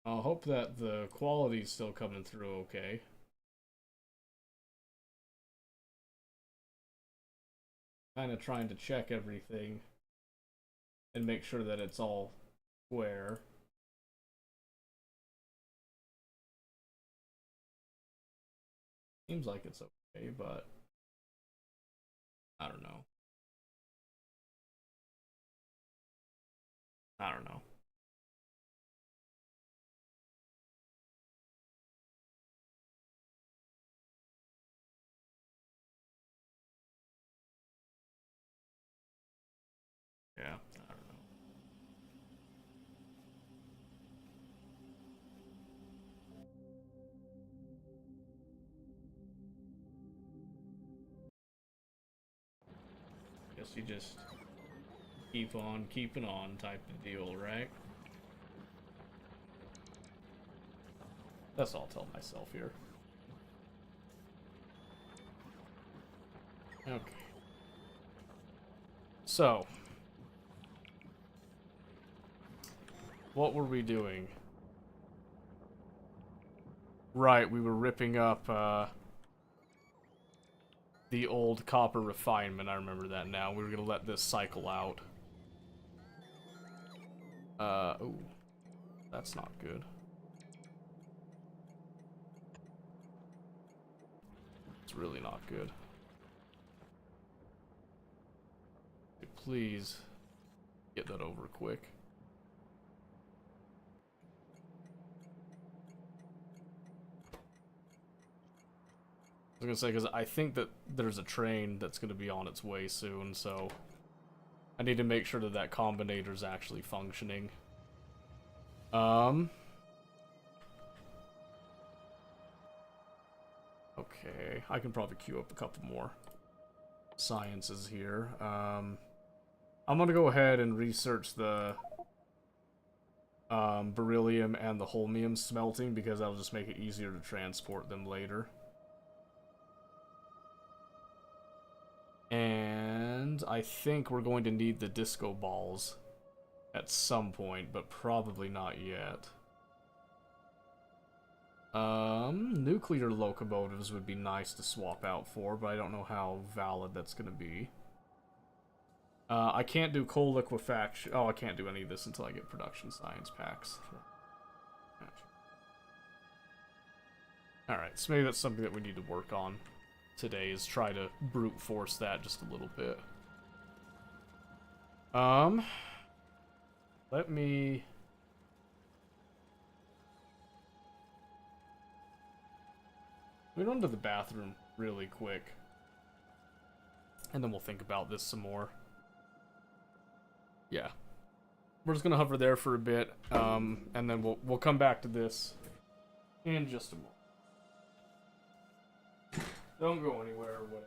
I'll hope that the quality's still coming through okay. Kind of trying to check everything and make sure that it's all square. Seems like it's okay, but I don't know. I don't know. Yeah, I don't know. Guess you just keep on keeping on type of deal, right? That's all I'll tell myself here. Okay. So, what were we doing? Right, we were ripping up the old copper refinement. I remember that now. We were gonna let this cycle out. Oh, that's not good. It's really not good. Please get that over quick. I was gonna say, because I think that there's a train that's gonna be on its way soon, so I need to make sure that that combinator's actually functioning. Okay, I can probably queue up a couple more sciences here. I'm gonna go ahead and research the beryllium and the holmium smelting, because that'll just make it easier to transport them later. And And I think we're going to need the disco balls at some point, but probably not yet. Nuclear locomotives would be nice to swap out for, but I don't know how valid that's going to be. I can't do coal liquefaction. Oh, I can't do any of this until I get production science packs. Alright, so maybe that's something that we need to work on today, is try to brute force that just a little bit. Let me... We run to the bathroom really quick. And then we'll think about this some more. Yeah. We're just gonna hover there for a bit, and then we'll come back to this in just a moment. Don't go anywhere or whatever.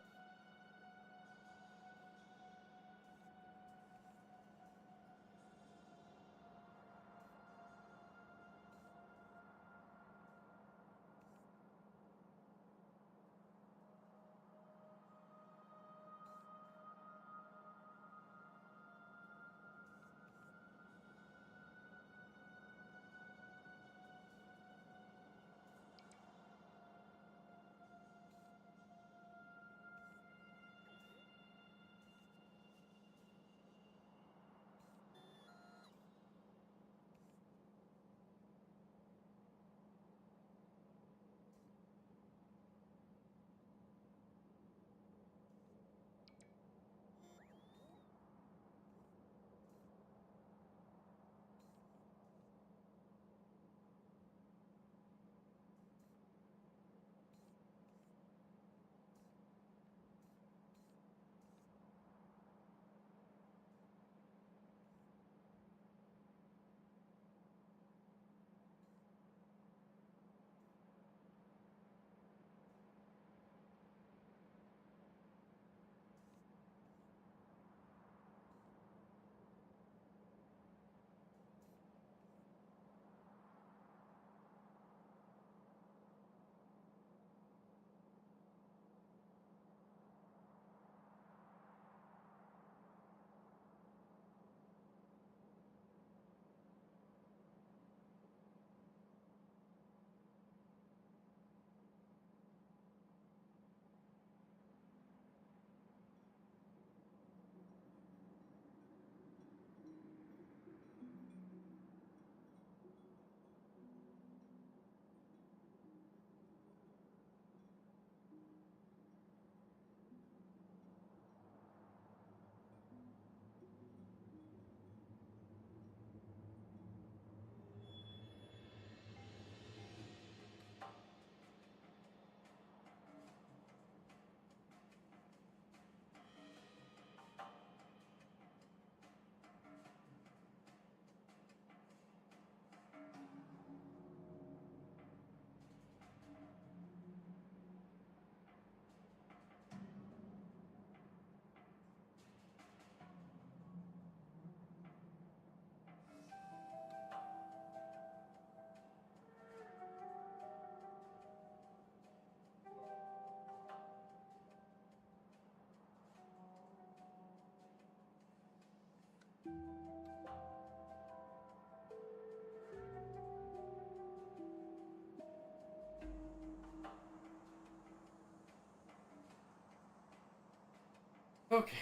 Okay.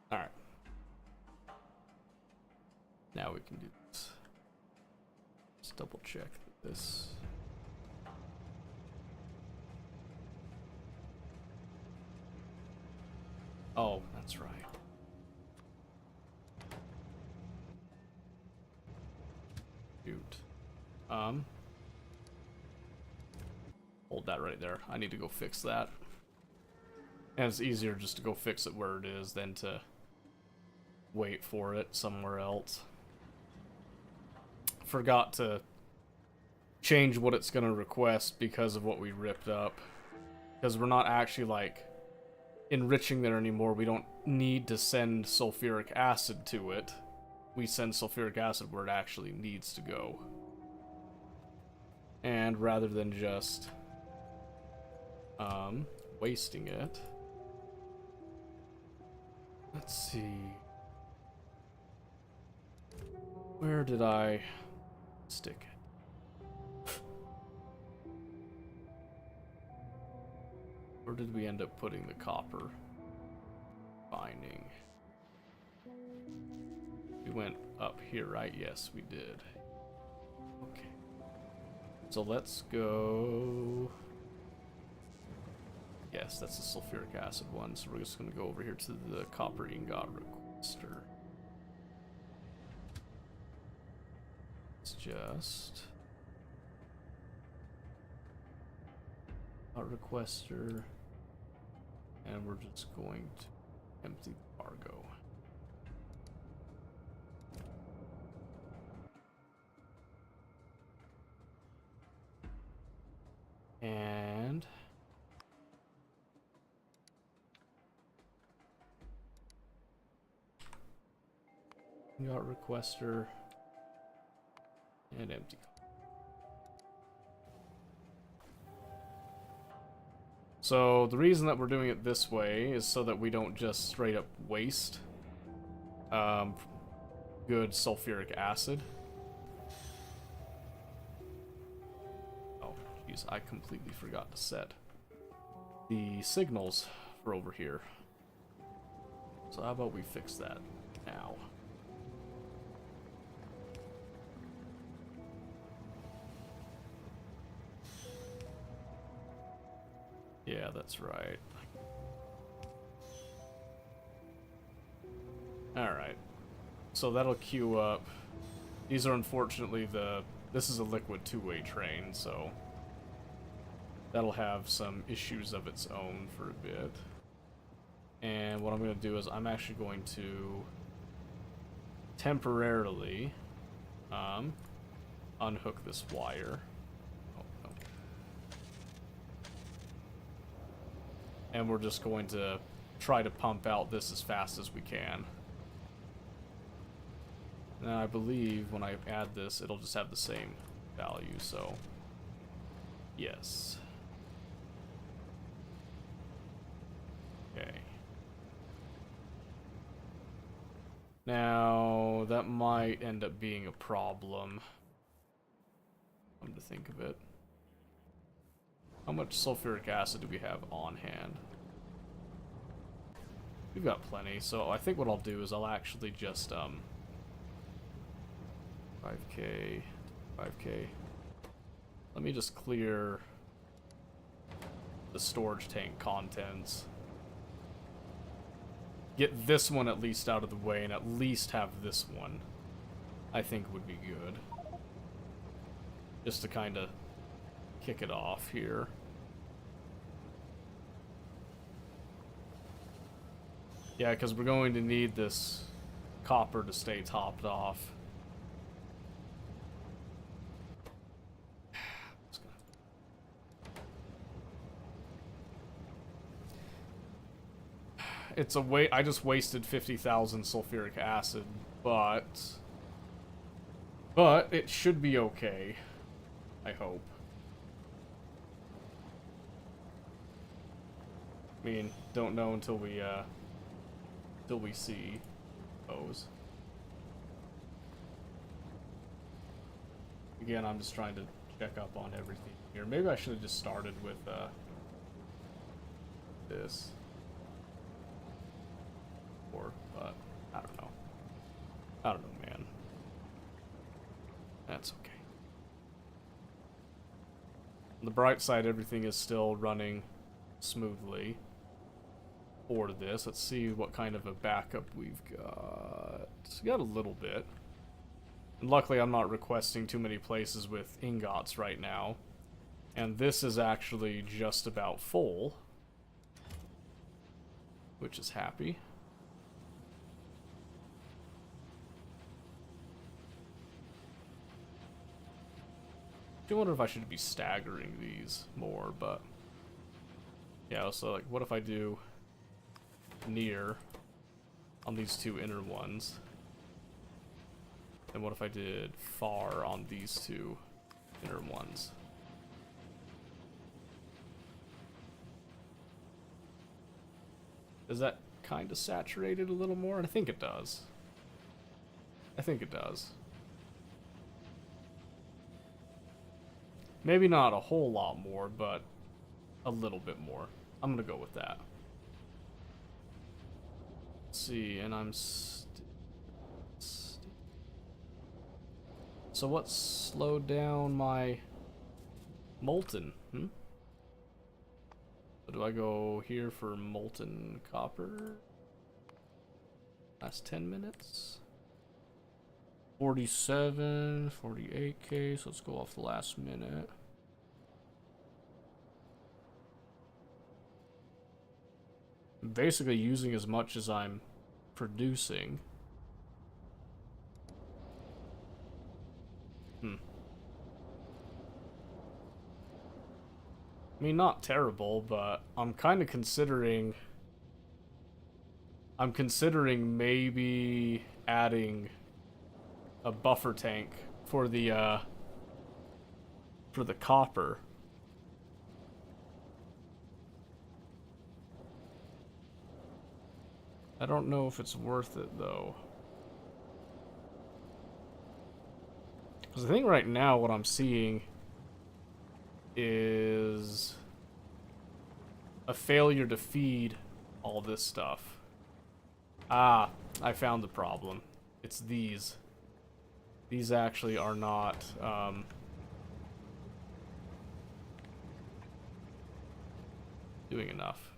Alright. Now we can do this. Let's double check this. Oh, that's right. Shoot. Hold that right there. I need to go fix that. And it's easier just to go fix it where it is than to wait for it somewhere else. Forgot to change what it's going to request because of what we ripped up. Because we're not actually, like, enriching there anymore. We don't need to send sulfuric acid to it. We send sulfuric acid where it actually needs to go. And rather than just wasting it. Let's see. Where did I stick it? Where did we end up putting the copper binding? We went up here, right? Yes, we did. Okay. So let's go... Yes, that's the sulfuric acid one. So we're just going to go over here to the copper ingot requester. It's just... a requester. And we're just going to empty the cargo. And got requester and empty. So the reason that we're doing it this way is so that we don't just straight up waste good sulfuric acid. I completely forgot to set the signals for over here. So how about we fix that now? Yeah, that's right. Alright. So that'll queue up. These are unfortunately this is a liquid two-way train, so that'll have some issues of its own for a bit. And what I'm going to do is I'm actually going to temporarily unhook this wire. Oh, no. And we're just going to try to pump out this as fast as we can. And I believe when I add this, it'll just have the same value, so yes. Okay. Now, that might end up being a problem. Come to think of it. How much sulfuric acid do we have on hand? We've got plenty, so I think what I'll do is I'll actually just, 5k, 5k. Let me just clear the storage tank contents. Get this one at least out of the way, and at least have this one, I think would be good. Just to kind of kick it off here. Yeah, because we're going to need this copper to stay topped off. It's a I just wasted 50,000 sulfuric acid, but it should be okay. I hope. I mean, don't know until we see those. Again, I'm just trying to check up on everything here. Maybe I should have just started with this. But I don't know. I don't know, man. That's okay. On the bright side, everything is still running smoothly for this. Let's see what kind of a backup we've got. We got a little bit. And luckily, I'm not requesting too many places with ingots right now. And this is actually just about full, which is happy. I wonder if I should be staggering these more, but yeah, so like what if I do near on these two inner ones, and what if I did far on these two inner ones? Is that kind of saturated a little more? I think it does. I think it does. Maybe not a whole lot more, but a little bit more. I'm gonna go with that. Let's see, and I'm so what slowed down my molten? So do I go here for molten copper? Last 10 minutes? 47, 48k, so let's go off the last minute. I'm basically using as much as I'm producing. I mean, not terrible, but I'm kind of considering... I'm considering maybe adding a buffer tank for the copper. I don't know if it's worth it, though. Because I think right now what I'm seeing is a failure to feed all this stuff. Ah, I found the problem. It's these. These actually are not, doing enough.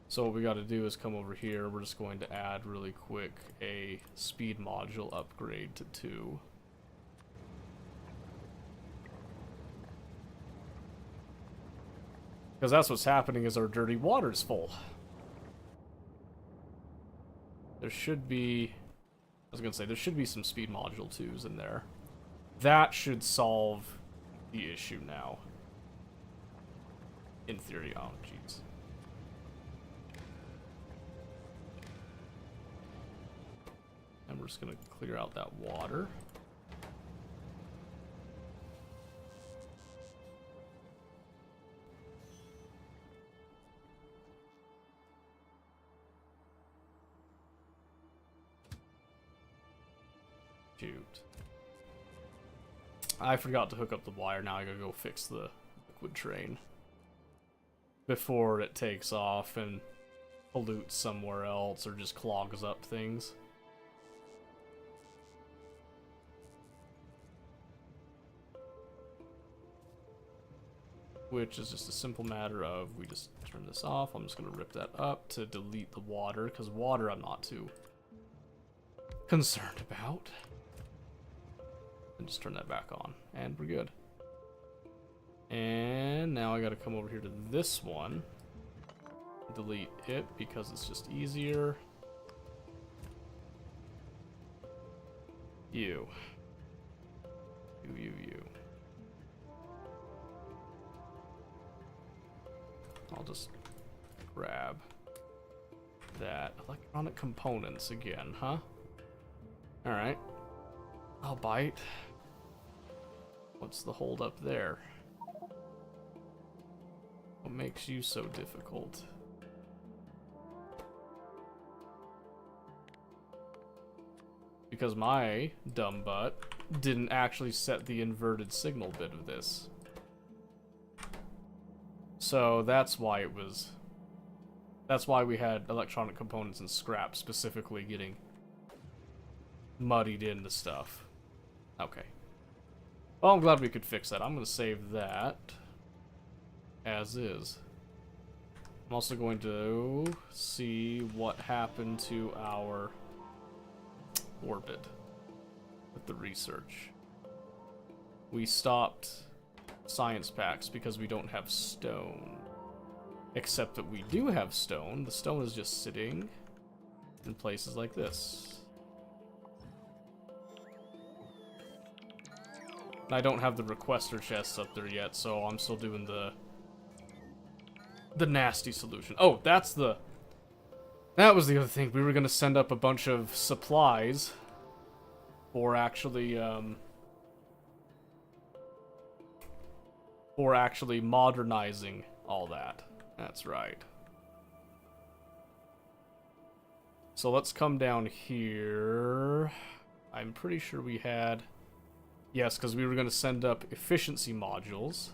So what we got to do is come over here. We're just going to add really quick a speed module upgrade to 2. Because that's what's happening is our dirty water's full. There should be... I was going to say, there should be some speed module 2s in there. That should solve the issue now. In theory. Oh, jeez. And we're just going to clear out that water. Shoot. I forgot to hook up the wire. Now I gotta go fix the liquid train before it takes off and pollutes somewhere else or just clogs up things. Which is just a simple matter of we just turn this off. I'm just gonna rip that up to delete the water, because water I'm not too concerned about. And just turn that back on, and we're good. And now I gotta come over here to this one, delete it because it's just easier. You. I'll just grab that. Electronic components again, huh? Alright. I'll bite. What's the hold up there? What makes you so difficult? Because my dumb butt didn't actually set the inverted signal bit of this. So that's why it was... That's why we had electronic components and scrap specifically getting muddied into stuff. Okay. Well, I'm glad we could fix that. I'm going to save that as is. I'm also going to see what happened to our orbit with the research. We stopped science packs because we don't have stone. Except that we do have stone. The stone is just sitting in places like this. I don't have the requester chests up there yet, so I'm still doing the nasty solution. Oh, that was the other thing. We were gonna send up a bunch of supplies for actually modernizing all that. That's right. So let's come down here. I'm pretty sure we had... Yes, because we were going to send up efficiency modules.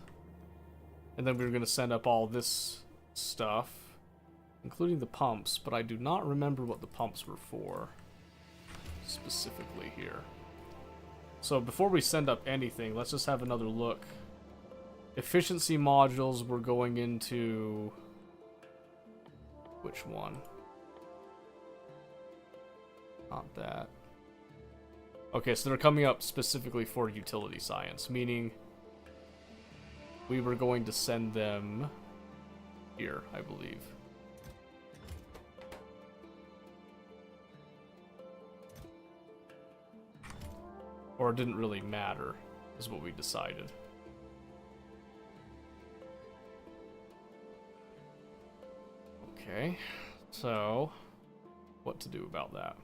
And then we were going to send up all this stuff, including the pumps, but I do not remember what the pumps were for, specifically here. So before we send up anything, let's just have another look. Efficiency modules were going into... Which one? Not that. Okay, so they're coming up specifically for utility science, meaning we were going to send them here, I believe. Or it didn't really matter, is what we decided. Okay, so what to do about that?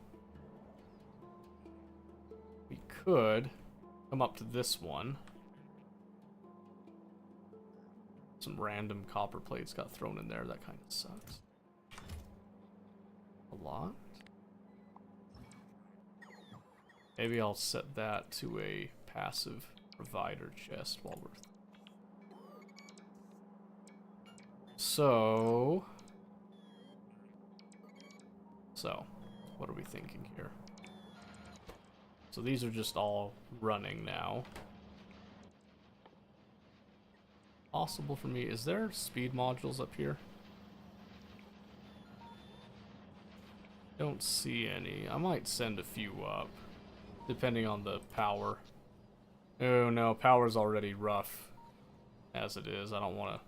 We could come up to this one. Some random copper plates got thrown in there. That kind of sucks. A lot. Maybe I'll set that to a passive provider chest while we're... So, what are we thinking here? So these are just all running now. Possible for me. Is there speed modules up here? Don't see any. I might send a few up, depending on the power. Oh no, power's already rough as it is. I don't want to...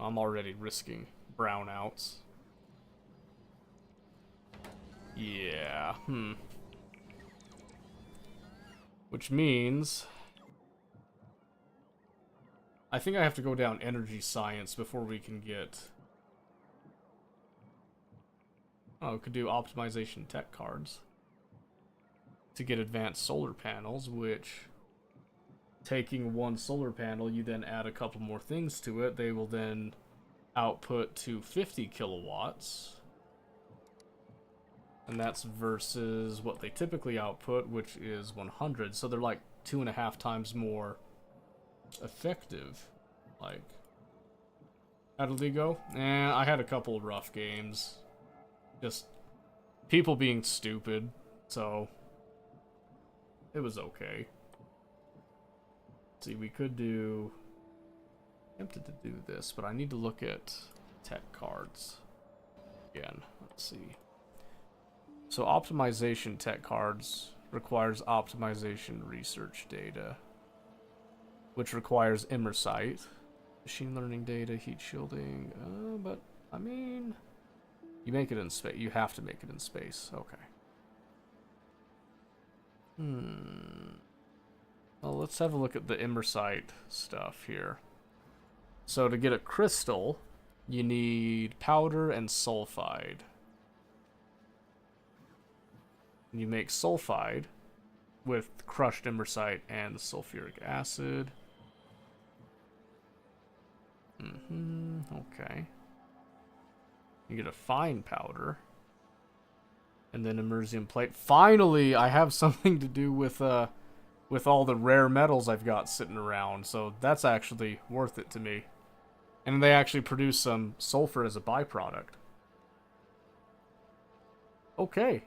I'm already risking brownouts. Yeah, Which means... I think I have to go down energy science before we can get... Oh, we could do optimization tech cards to get advanced solar panels, which, taking one solar panel, you then add a couple more things to it. They will then output to 50 kilowatts. And that's versus what they typically output, which is 100. So they're like 2.5 times more effective. Like, how did they go? I had a couple of rough games. Just people being stupid, so it was okay. Let's see, we could do... Tempted to do this, but I need to look at tech cards again. Let's see. So optimization tech cards requires optimization research data, which requires immersite, machine learning data, heat shielding, but I mean, you make it in space. You have to make it in space. Okay. Well, let's have a look at the immersite stuff here. So to get a crystal, you need powder and sulfide. And you make sulfide with crushed immersite and sulfuric acid. Okay. You get a fine powder. And then immersium plate. Finally, I have something to do with all the rare metals I've got sitting around. So that's actually worth it to me. And they actually produce some sulfur as a byproduct. Okay.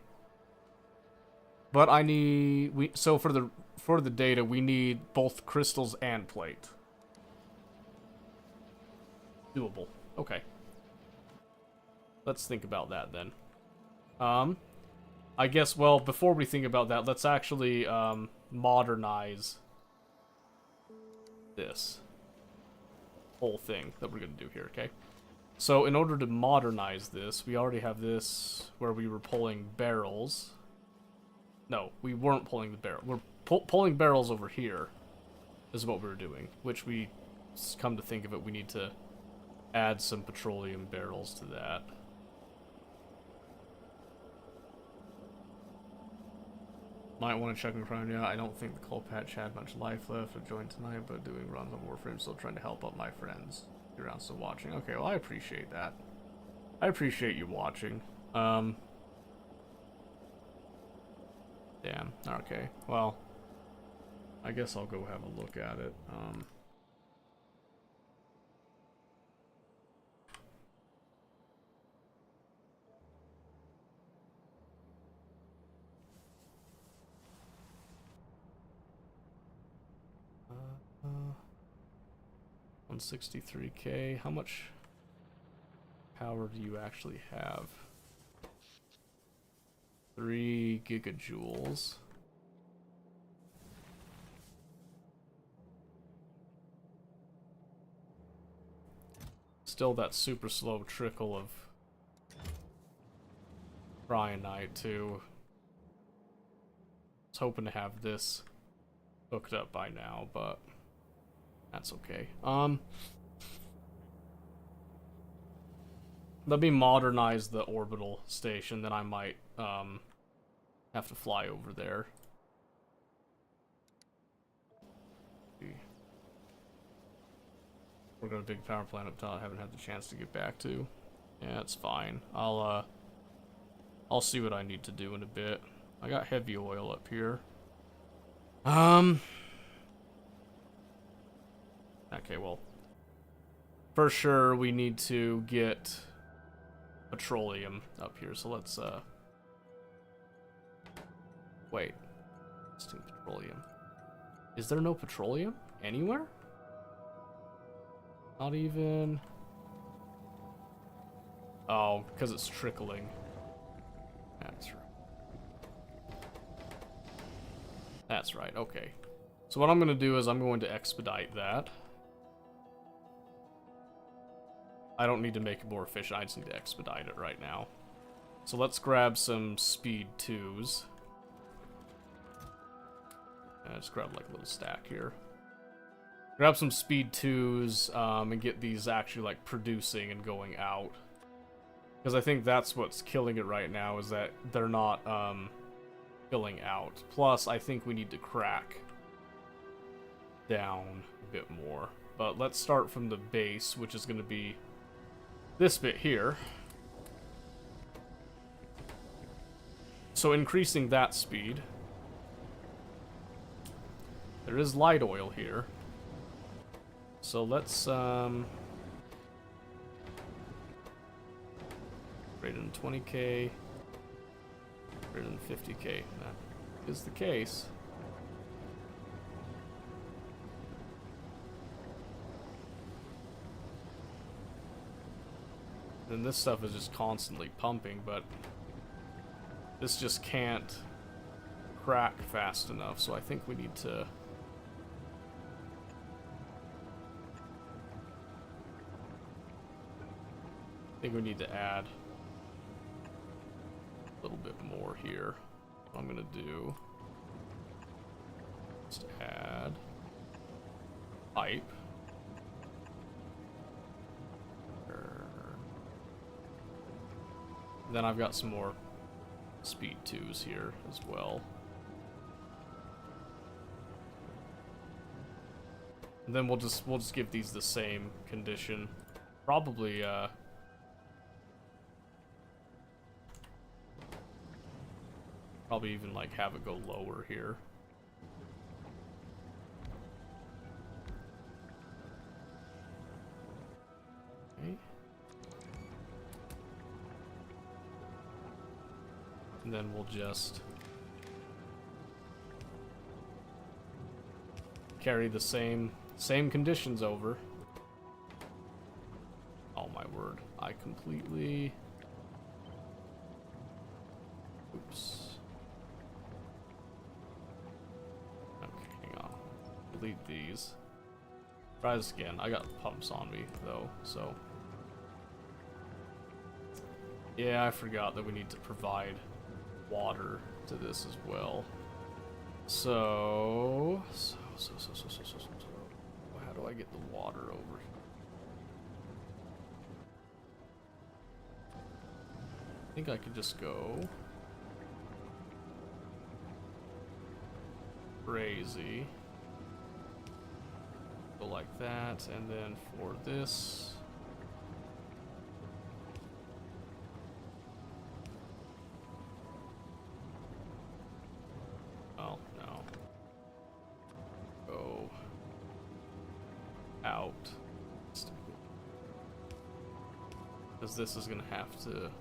But I need... So for the data, we need both crystals and plate. Doable. Okay. Let's think about that then. I guess, well, before we think about that, let's actually modernize this whole thing that we're going to do here, okay? So in order to modernize this, we already have this where we were pulling barrels. No, we weren't pulling the barrel. We're pulling barrels over here is what we were doing, which we, come to think of it, we need to add some petroleum barrels to that. Might want to check in front of you. I don't think the coal patch had much life left. I joined tonight, but doing runs on Warframe, still trying to help out my friends. You're around still watching. Okay, well, I appreciate that. I appreciate you watching. Damn. Okay. Well, I guess I'll go have a look at it. 163K. How much power do you actually have? 3 gigajoules. Still that super slow trickle of Bryanite too. I was hoping to have this hooked up by now, but that's okay. Let me modernize the orbital station, then I might have to fly over there. We're got a big power plant up top I haven't had the chance to get back to. Yeah, it's fine. I'll see what I need to do in a bit. I got heavy oil up here. Okay, well, for sure we need to get petroleum up here. So let's wait. Let's do petroleum. Is there no petroleum anywhere? Not even. Oh, because it's trickling. That's right. That's right, okay. So what I'm going to do is I'm going to expedite that. I don't need to make it more efficient, I just need to expedite it right now. So let's grab some speed 2s. Just grab like a little stack here. Grab some speed 2s and get these actually like producing and going out. Because I think that's what's killing it right now, is that they're not filling out. Plus, I think we need to crack down a bit more. But let's start from the base, which is going to be this bit here. So increasing that speed. There is light oil here. So let's greater than 20k, greater than 50k. That is the case. And this stuff is just constantly pumping, but this just can't crack fast enough, so I think we need to... I think we need to add a little bit more here. What I'm gonna do is add pipe. Then I've got some more speed 2s here as well. And then we'll just give these the same condition. Probably probably even like have it go lower here. Okay. And then we'll just carry the same conditions over. Oh my word, I completely... Oops. Okay, hang on. Delete these. Try this again. I got pumps on me though, so... Yeah, I forgot that we need to provide water to this as well. So how do I get the water over here? I think I could just go crazy. Go like that, and then for this, out. Because this is going to have to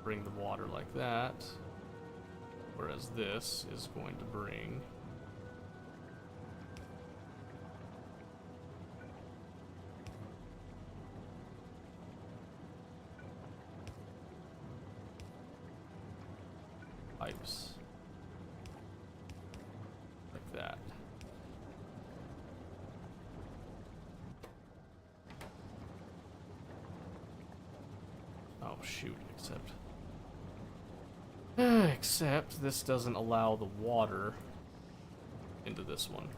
bring the water like that. Whereas this is going to bring pipes like that. Oh shoot, except this doesn't allow the water into this one.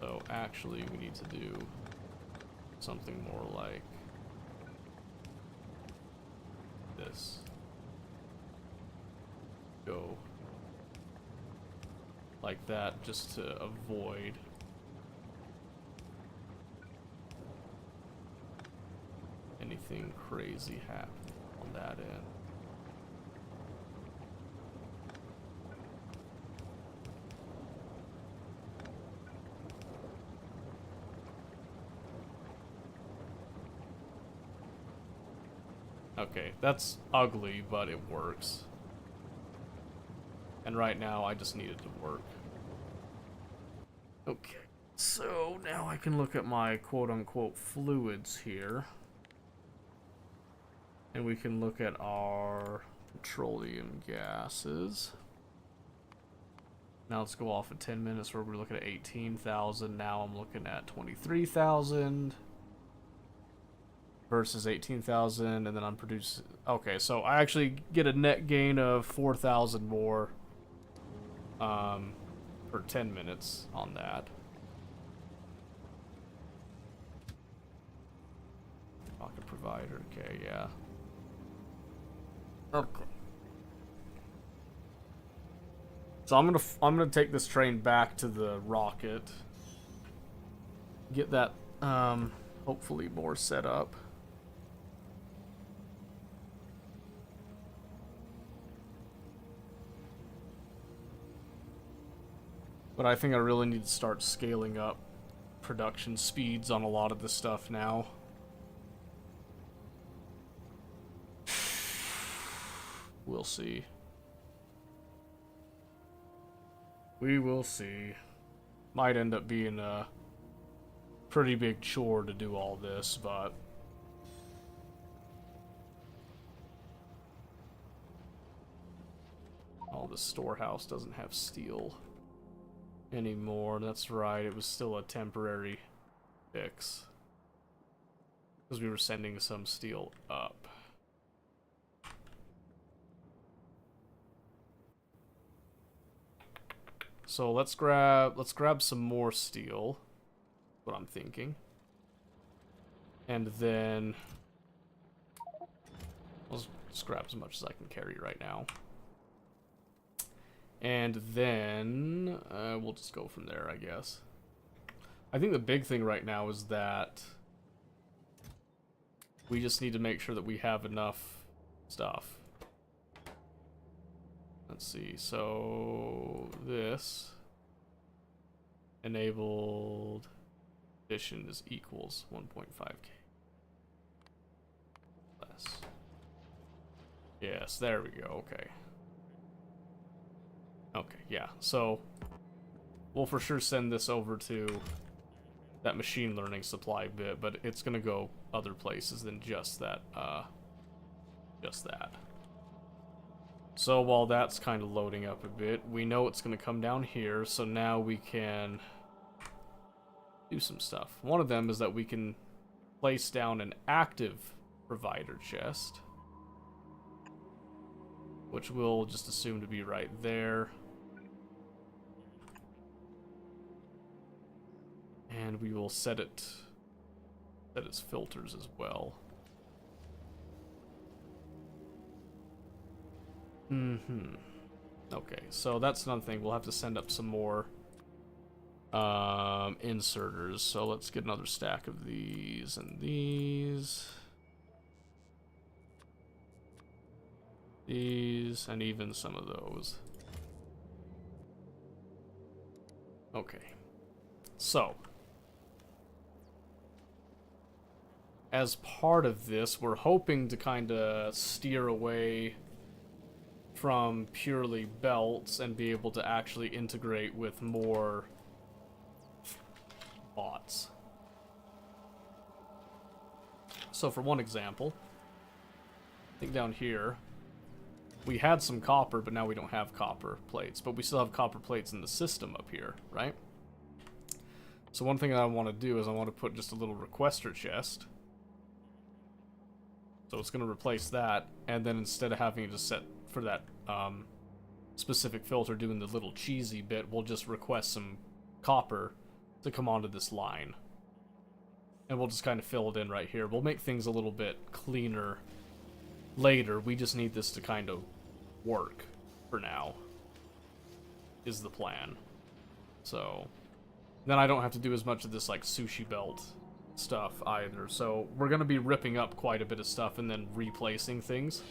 So actually we need to do something more like this. Go like that just to avoid anything crazy happening on that end. Okay, that's ugly, but it works. And right now, I just need it to work. Okay, so now I can look at my quote-unquote fluids here. And we can look at our petroleum gases. Now let's go off at 10 minutes where we're looking at 18,000. Now I'm looking at 23,000 versus 18,000, and then I'm producing. Okay, so I actually get a net gain of 4,000 more for 10 minutes on that. Rocket provider. Okay, yeah. Okay. So I'm gonna take this train back to the rocket. Get that hopefully more set up. But I think I really need to start scaling up production speeds on a lot of this stuff now. We'll see. We will see. Might end up being a pretty big chore to do all this, but oh, the storehouse doesn't have steel anymore. That's right, it was still a temporary fix because we were sending some steel up. So let's grab some more steel. What I'm thinking. And then I'll just grab as much as I can carry right now. And then we'll just go from there, I guess. I think the big thing right now is that we just need to make sure that we have enough stuff. Let's see, so this enabled addition is equals 1.5k less. Yes, there we go, okay. Okay, yeah, so we'll for sure send this over to that machine learning supply bit, but it's gonna go other places than just that, So while that's kind of loading up a bit, we know it's going to come down here, so now we can do some stuff. One of them is that we can place down an active provider chest, which we'll just assume to be right there. And we will set its filters as well. Okay, so that's another thing. We'll have to send up some more inserters. So let's get another stack of these and these. These, and even some of those. Okay. So, as part of this, we're hoping to kind of steer away from purely belts and be able to actually integrate with more bots. So for one example, I think down here, we had some copper, but now we don't have copper plates. But we still have copper plates in the system up here, right? So one thing that I want to do is I want to put just a little requester chest. So it's going to replace that, and then instead of having to set for that specific filter doing the little cheesy bit, we'll just request some copper to come onto this line. And we'll just kind of fill it in right here. We'll make things a little bit cleaner later. We just need this to kind of work for now, is the plan. So then I don't have to do as much of this like sushi belt stuff either. So we're going to be ripping up quite a bit of stuff and then replacing things.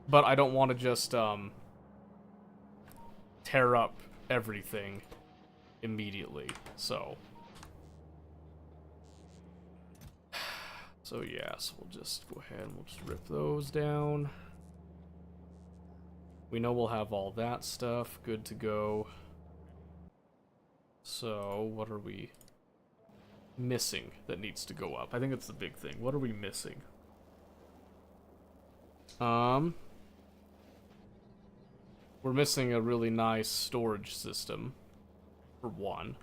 But I don't want to just tear up everything immediately. So yes, we'll just go ahead and we'll just rip those down. We know we'll have all that stuff good to go. So what are we missing that needs to go up? I think it's the big thing. What are we missing? We're missing a really nice storage system, for one.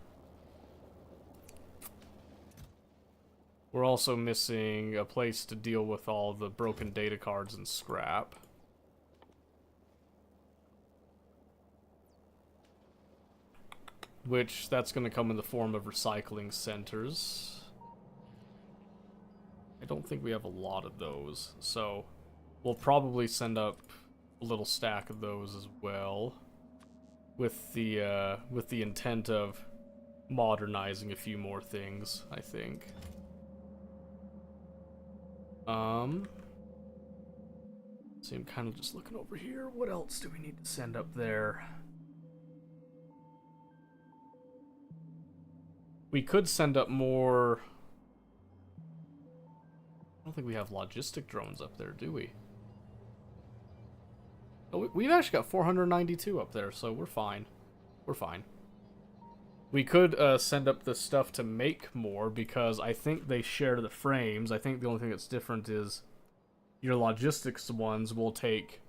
We're also missing a place to deal with all the broken data cards and scrap. Which, that's going to come in the form of recycling centers. I don't think we have a lot of those, so we'll probably send up a little stack of those as well, with the intent of modernizing a few more things, I think. See, I'm kind of just looking over here. What else do we need to send up there? We could send up more. I don't think we have logistic drones up there, do we? Oh, we've actually got 492 up there, so we're fine. We're fine. We could send up the stuff to make more, because I think they share the frames. I think the only thing that's different is your logistics ones will take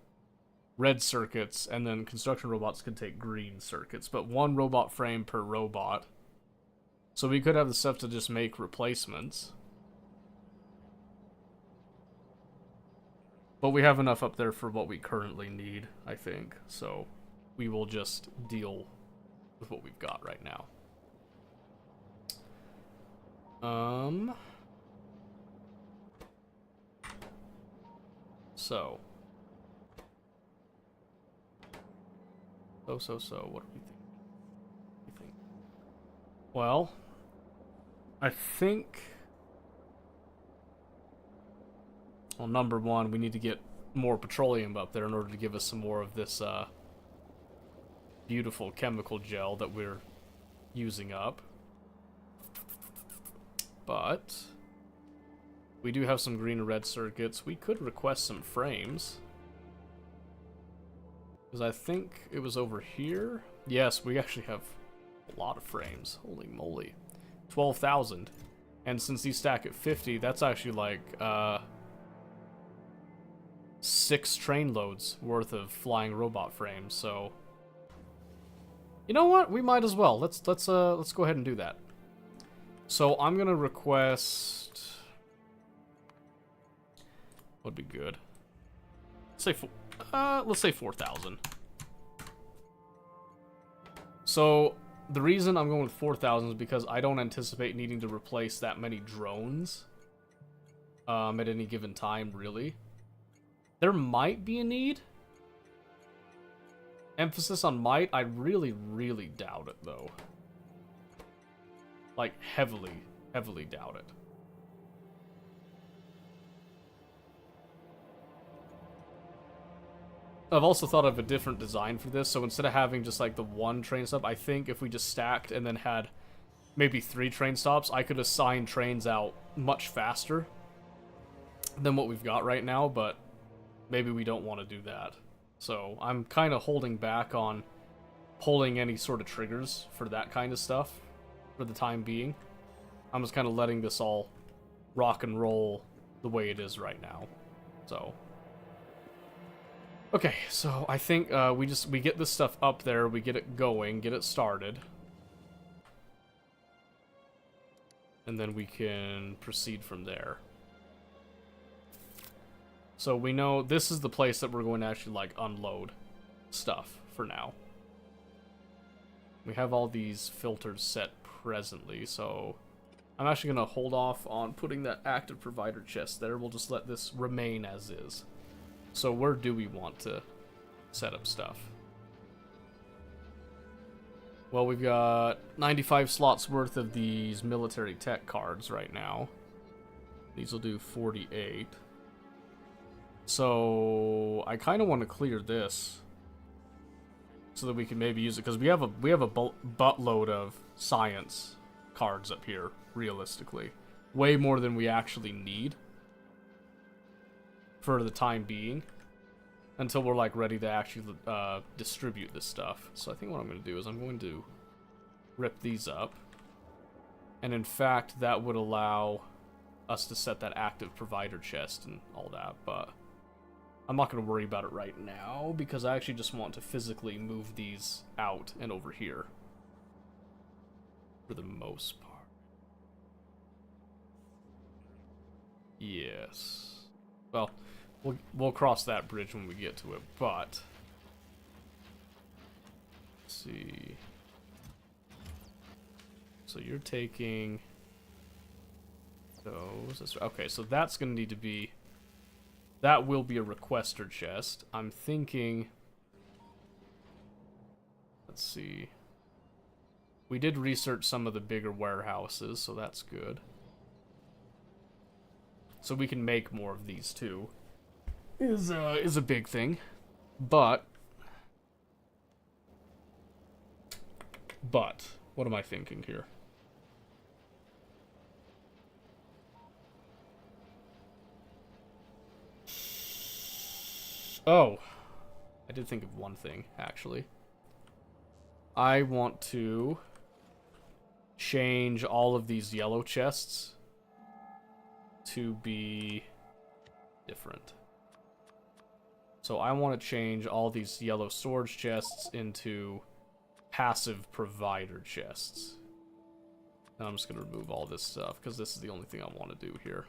red circuits, and then construction robots can take green circuits. But one robot frame per robot. So we could have the stuff to just make replacements. But we have enough up there for what we currently need, I think. So we will just deal with what we've got right now. So, what do we think? Well, I think, well, number one, we need to get more petroleum up there in order to give us some more of this beautiful chemical gel that we're using up. But we do have some green and red circuits. We could request some frames, because I think it was over here. Yes, we actually have a lot of frames. Holy moly. 12,000. And since these stack at 50, that's actually like 6 train loads worth of flying robot frames. So you know what? We might as well. Let's go ahead and do that. So I'm gonna request. Would be good. Let's say 4,000. So the reason I'm going with 4,000 is because I don't anticipate needing to replace that many drones at any given time, really. There might be a need. Emphasis on might. I really, really doubt it, though. Like, heavily, heavily doubt it. I've also thought of a different design for this. So instead of having just like the one train stop, I think if we just stacked and then had maybe 3 train stops, I could assign trains out much faster than what we've got right now, but maybe we don't want to do that. So I'm kind of holding back on pulling any sort of triggers for that kind of stuff for the time being. I'm just kind of letting this all rock and roll the way it is right now. So okay, so I think we get this stuff up there, we get it going, get it started, and then we can proceed from there. So we know this is the place that we're going to actually like unload stuff for now. We have all these filters set presently, so I'm actually going to hold off on putting that active provider chest there. We'll just let this remain as is. So where do we want to set up stuff? Well, we've got 95 slots worth of these military tech cards right now. These will do 48. So I kind of want to clear this so that we can maybe use it, because we have a buttload of science cards up here, realistically. Way more than we actually need for the time being, until we're like ready to actually distribute this stuff. So I think what I'm going to do is I'm going to rip these up, and in fact that would allow us to set that active provider chest and all that, but I'm not going to worry about it right now because I actually just want to physically move these out and over here for the most part. Yes. Well, we'll cross that bridge when we get to it, but let's see. So you're taking those. Okay, so that's going to need to be, that will be a requester chest. I'm thinking, let's see. We did research some of the bigger warehouses, so that's good. So we can make more of these too. Is a big thing, but what am I thinking here? Oh, I did think of one thing actually. I want to change all of these yellow chests to be different. So I want to change all these yellow storage chests into passive provider chests. And I'm just going to remove all this stuff because this is the only thing I want to do here.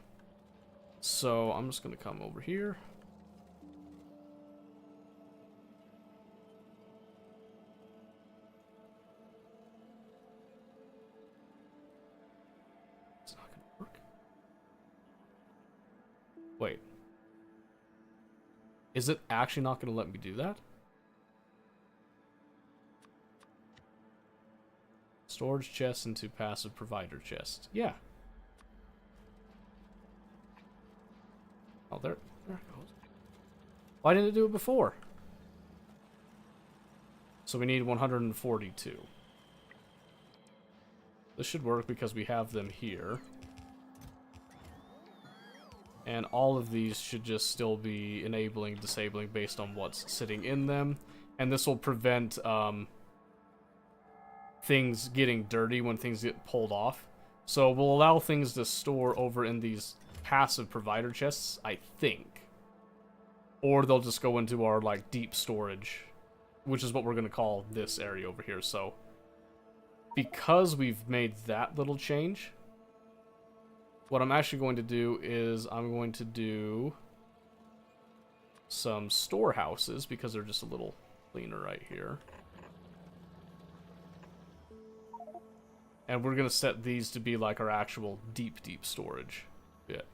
So I'm just going to come over here. It's not going to work. Wait. Is it actually not going to let me do that? Storage chests into passive provider chests. Yeah. Oh, there it goes. Why didn't it do it before? So we need 142. This should work because we have them here. And all of these should just still be enabling, disabling based on what's sitting in them. And this will prevent things getting dirty when things get pulled off. So we'll allow things to store over in these passive provider chests, I think. Or they'll just go into our like deep storage, which is what we're going to call this area over here. So because we've made that little change, what I'm actually going to do is I'm going to do some storehouses because they're just a little cleaner right here. And we're going to set these to be like our actual deep storage bit.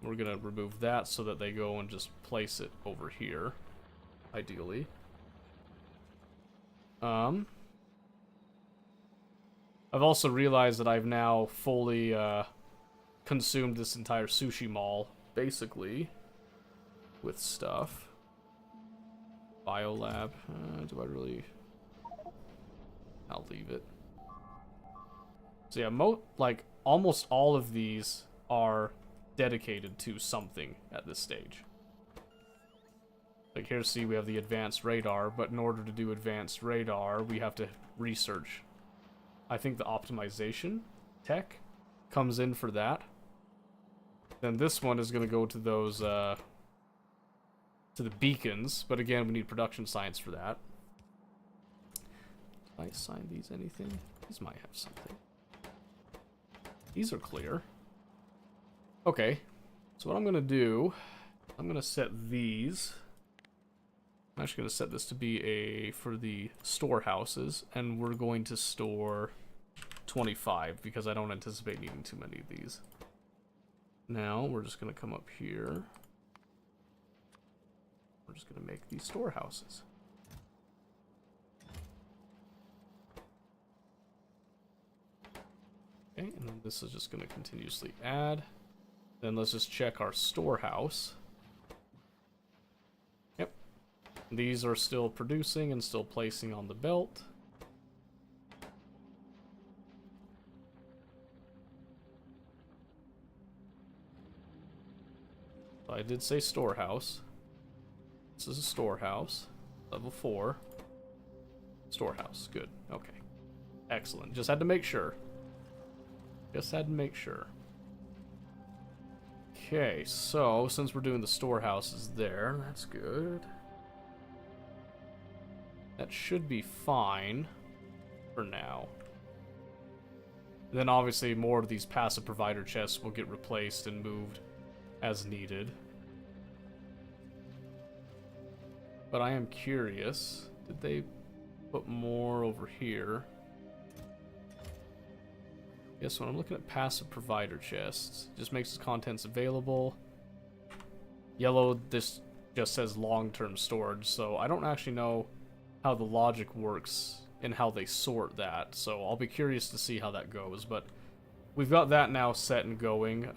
We're going to remove that so that they go and just place it over here, ideally. I've also realized that I've now fully consumed this entire sushi mall, basically, with stuff. Biolab. Do I really? I'll leave it. So yeah, like almost all of these are dedicated to something at this stage. Like here, see, we have the advanced radar, but in order to do advanced radar, we have to research. I think the optimization tech comes in for that. Then this one is going to go to those, to the beacons, but again, we need production science for that. Did I assign these anything? These might have something. These are clear. Okay, so what I'm going to do, I'm going to set these. I'm actually going to set this to be for the storehouses, and we're going to store 25 because I don't anticipate needing too many of these. Now, we're just going to come up here. We're just going to make these storehouses. Okay, and then this is just going to continuously add. Then let's just check our storehouse. Yep. These are still producing and still placing on the belt. I did say storehouse. This is a storehouse. Level 4. Storehouse. Good. Okay. Excellent. Just had to make sure. Just had to make sure. Okay, so since we're doing the storehouses there, that's good. That should be fine for now. Then obviously more of these passive provider chests will get replaced and moved as needed. But I am curious, did they put more over here? Yes, when I'm looking at passive provider chests, just makes the contents available. Yellow, this just says long-term storage, so I don't actually know how the logic works and how they sort that, so I'll be curious to see how that goes, but we've got that now set and going.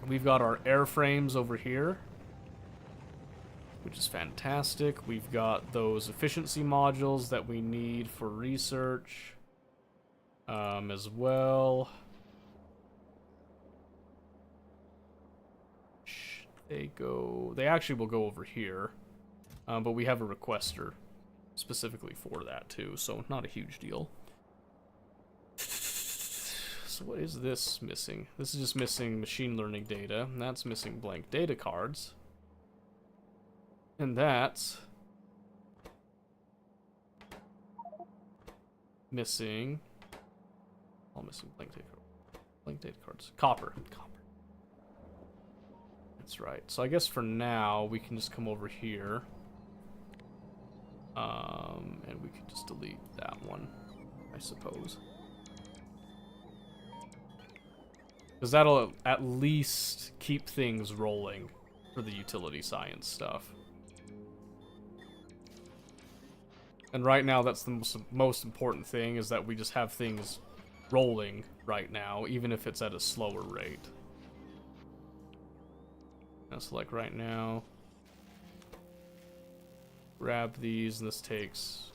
We've got our airframes over here, which is fantastic. We've got those efficiency modules that we need for research. As well. They actually will go over here. But we have a requester specifically for that too, so not a huge deal. So what is this missing? This is just missing machine learning data, and that's missing blank data cards. And that's missing... all missing blank data cards. Copper. That's right. So I guess for now we can just come over here. And we can just delete that one, I suppose. Because that'll at least keep things rolling for the utility science stuff. And right now that's the most important thing, is that we just have things rolling right now, even if it's at a slower rate. So like right now, grab these, and this takes,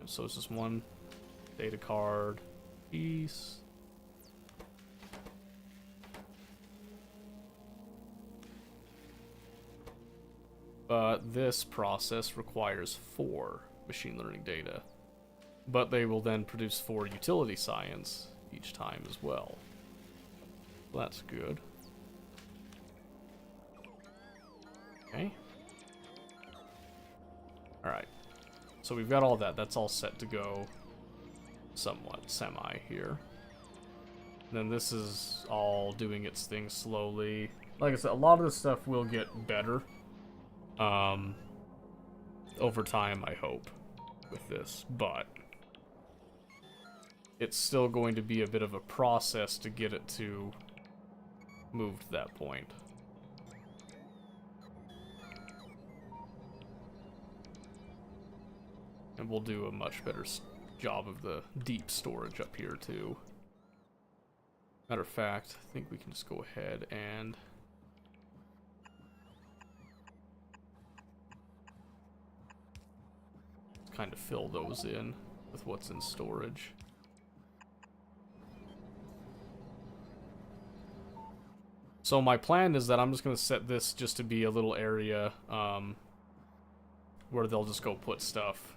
so it's just one data card piece. But this process requires 4 machine learning data. But they will then produce 4 utility science each time as well. That's good. Okay. Alright. So we've got all that. That's all set to go somewhat semi here. And then this is all doing its thing slowly. Like I said, a lot of this stuff will get better. Over time, I hope, with this. But it's still going to be a bit of a process to get it to move to that point. And we'll do a much better job of the deep storage up here, too. Matter of fact, I think we can just go ahead and kind of fill those in with what's in storage. So my plan is that I'm just going to set this just to be a little area where they'll just go put stuff.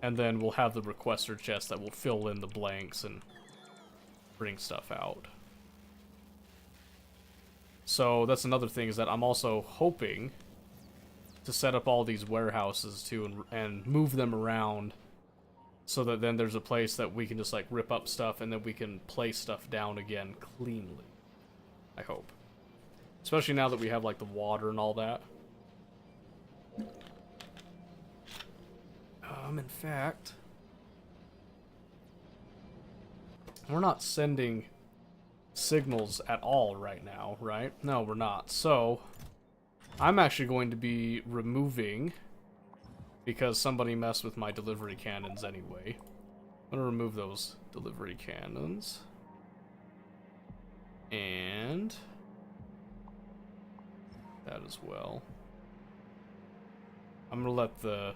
And then we'll have the requester chest that will fill in the blanks and bring stuff out. So that's another thing, is that I'm also hoping to set up all these warehouses too and move them around so that then there's a place that we can just like rip up stuff and then we can place stuff down again cleanly. I hope. Especially now that we have like the water and all that. In fact, we're not sending signals at all right now, right? No, we're not. So, I'm actually going to be removing, because somebody messed with my delivery cannons anyway. I'm going to remove those delivery cannons. And that as well. I'm going to let the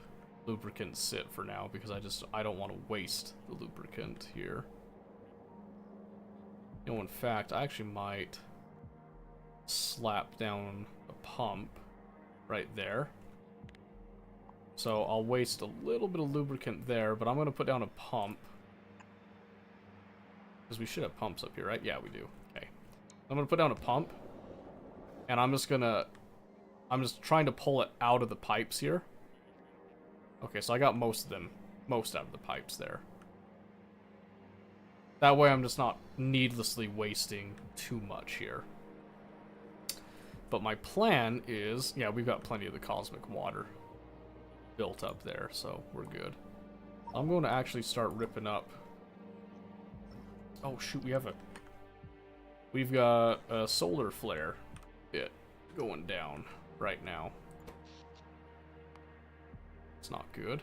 lubricant sit for now, because I don't want to waste the lubricant here. You know, in fact, I actually might slap down a pump right there. So I'll waste a little bit of lubricant there, but I'm going to put down a pump. Because we should have pumps up here, right? Yeah, we do. Okay. I'm going to put down a pump. And I'm just trying to pull it out of the pipes here. Okay, so I got most out of the pipes there. That way I'm just not needlessly wasting too much here. But my plan is, yeah, we've got plenty of the cosmic water built up there, so we're good. I'm going to actually start ripping up. Oh shoot, we've got a solar flare bit going down right now. It's not good.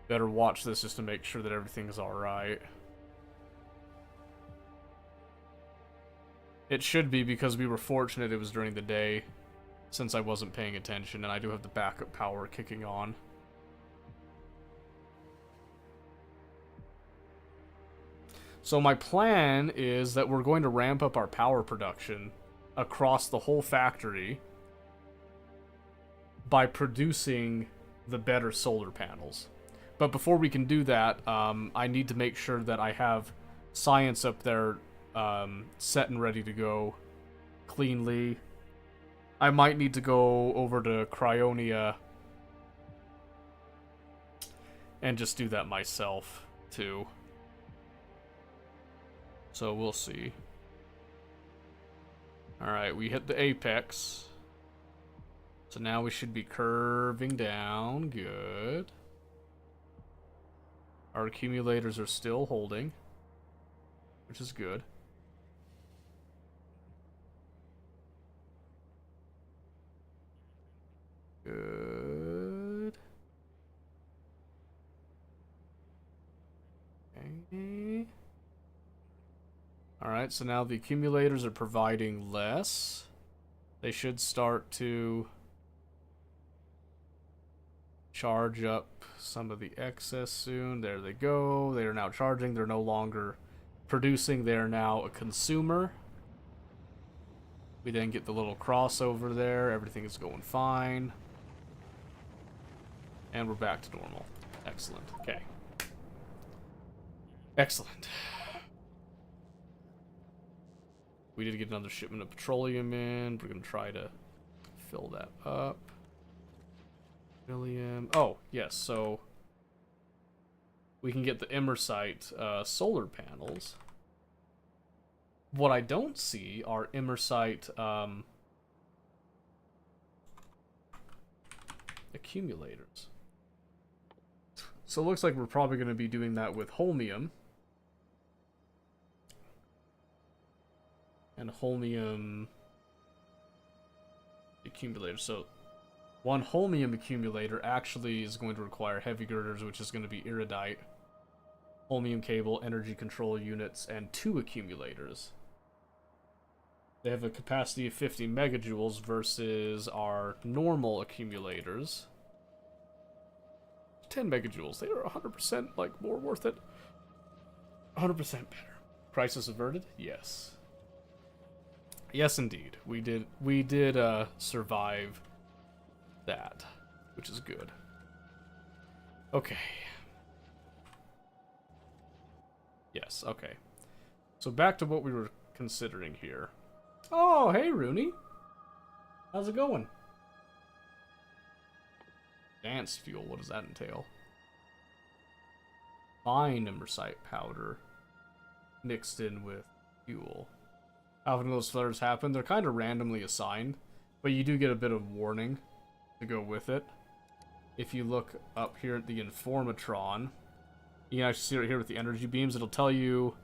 Better watch this just to make sure that everything's alright. It should be, because we were fortunate it was during the day, since I wasn't paying attention, and I do have the backup power kicking on. So my plan is that we're going to ramp up our power production across the whole factory by producing the better solar panels. But before we can do that, I need to make sure that I have science up there set and ready to go cleanly. I might need to go over to Cryonia and just do that myself too. So we'll see. Alright, we hit the apex. So now we should be curving down. Good. Our accumulators are still holding, which is good. Good. Okay. Alright, so now the accumulators are providing less. They should start to charge up some of the excess soon. There they go. They are now charging. They're no longer producing. They are now a consumer. We then get the little crossover there. Everything is going fine. And we're back to normal. Excellent. Okay. Excellent. We did get another shipment of petroleum in. We're going to try to fill that up. Oh, yes, so we can get the Immersite solar panels. What I don't see are Immersite accumulators. So it looks like we're probably going to be doing that with holmium. And holmium accumulator. So one holmium accumulator actually is going to require heavy girders, which is going to be iridite, holmium cable, energy control units, and 2 accumulators. They have a capacity of 50 megajoules versus our normal accumulators, 10 megajoules. They are 100% like more worth it. 100% better. Crisis averted? Yes. Yes, indeed. We did survive that, which is good. Okay. Yes, okay. So back to what we were considering here. Oh, hey, Rooney. How's it going? Dance fuel, what does that entail? Fine Immersite powder mixed in with fuel. How often those flares happen? They're kind of randomly assigned, but you do get a bit of warning to go with it. If you look up here at the Informatron, you can actually see right here with the energy beams, it'll tell you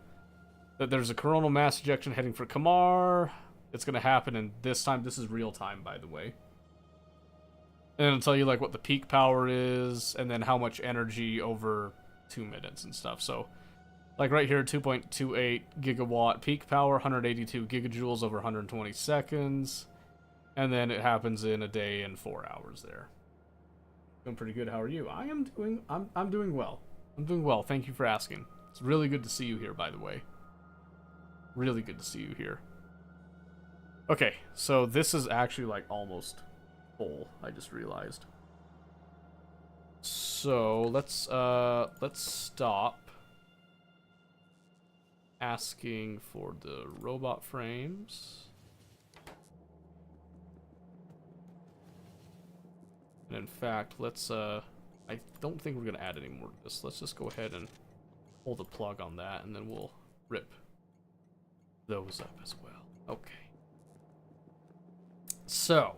that there's a coronal mass ejection heading for Kamar. It's going to happen in this time. This is real time, by the way. And it'll tell you like what the peak power is, and then how much energy over 2 minutes and stuff. So, like right here, 2.28 gigawatt peak power, 182 gigajoules over 120 seconds. And then it happens in a day and 4 hours there. Doing pretty good. How are you? I'm doing well. I'm doing well. Thank you for asking. It's really good to see you here, by the way. Really good to see you here. Okay, so this is actually like almost full, I just realized. So let's stop asking for the robot frames. And in fact, let's I don't think we're gonna add any more to this. Let's just go ahead and pull the plug on that, and then we'll rip those up as well. Okay. So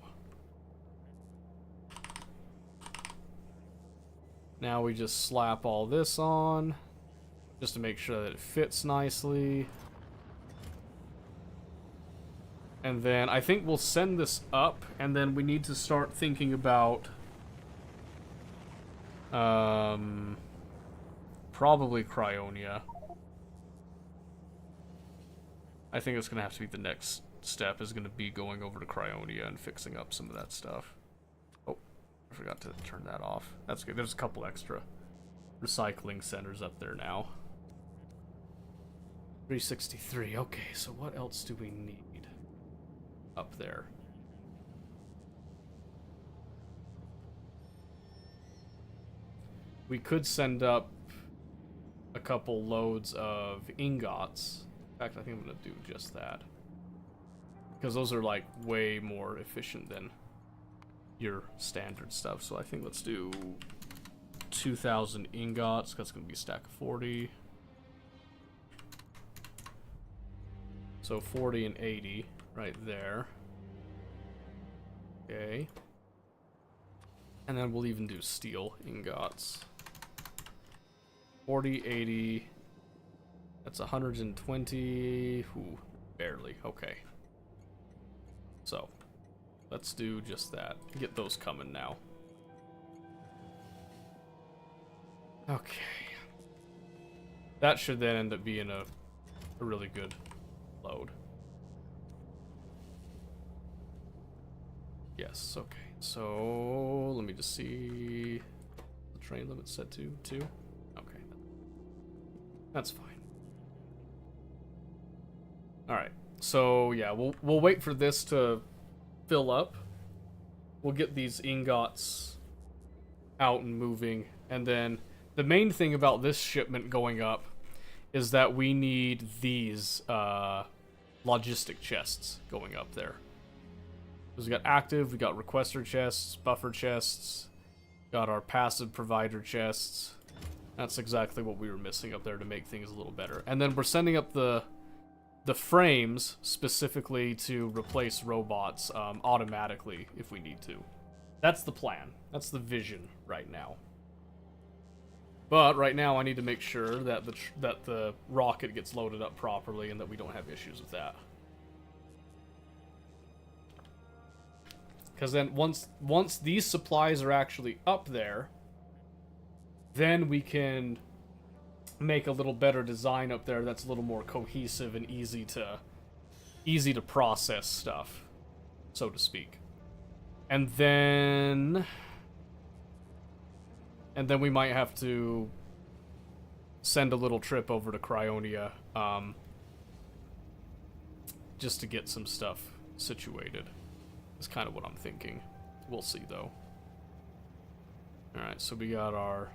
now we just slap all this on just to make sure that it fits nicely. And then I think we'll send this up, and then we need to start thinking about probably Cryonia. I think it's gonna have to be the next step, is gonna be going over to Cryonia and fixing up some of that stuff. Oh, I forgot to turn that off. That's good. There's a couple extra recycling centers up there now. 363. Okay, so what else do we need up there? We could send up a couple loads of ingots. In fact, I think I'm gonna do just that, because those are like way more efficient than your standard stuff. So I think let's do 2,000 ingots. That's gonna be a stack of 40. So 40 and 80 right there. Okay. And then we'll even do steel ingots. 40, 80. That's 120. Ooh, barely. Okay. So, let's do just that. Get those coming now. Okay. That should then end up being a really good load. Yes, okay. So, let me just see. The train limit set to 2? Okay. That's fine. Alright. So, yeah, we'll wait for this to fill up. We'll get these ingots out and moving. And then the main thing about this shipment going up is that we need these logistic chests going up there. So we got active, we got requester chests, buffer chests, got our passive provider chests. That's exactly what we were missing up there to make things a little better. And then we're sending up the frames specifically to replace robots automatically if we need to. That's the plan. That's the vision right now. But right now I need to make sure that the rocket gets loaded up properly and that we don't have issues with that. Because then once these supplies are actually up there, then we can make a little better design up there that's a little more cohesive and easy to process stuff, so to speak. And then And then we might have to send a little trip over to Cryonia, just to get some stuff situated. That's kind of what I'm thinking. We'll see, though. Alright, so we got our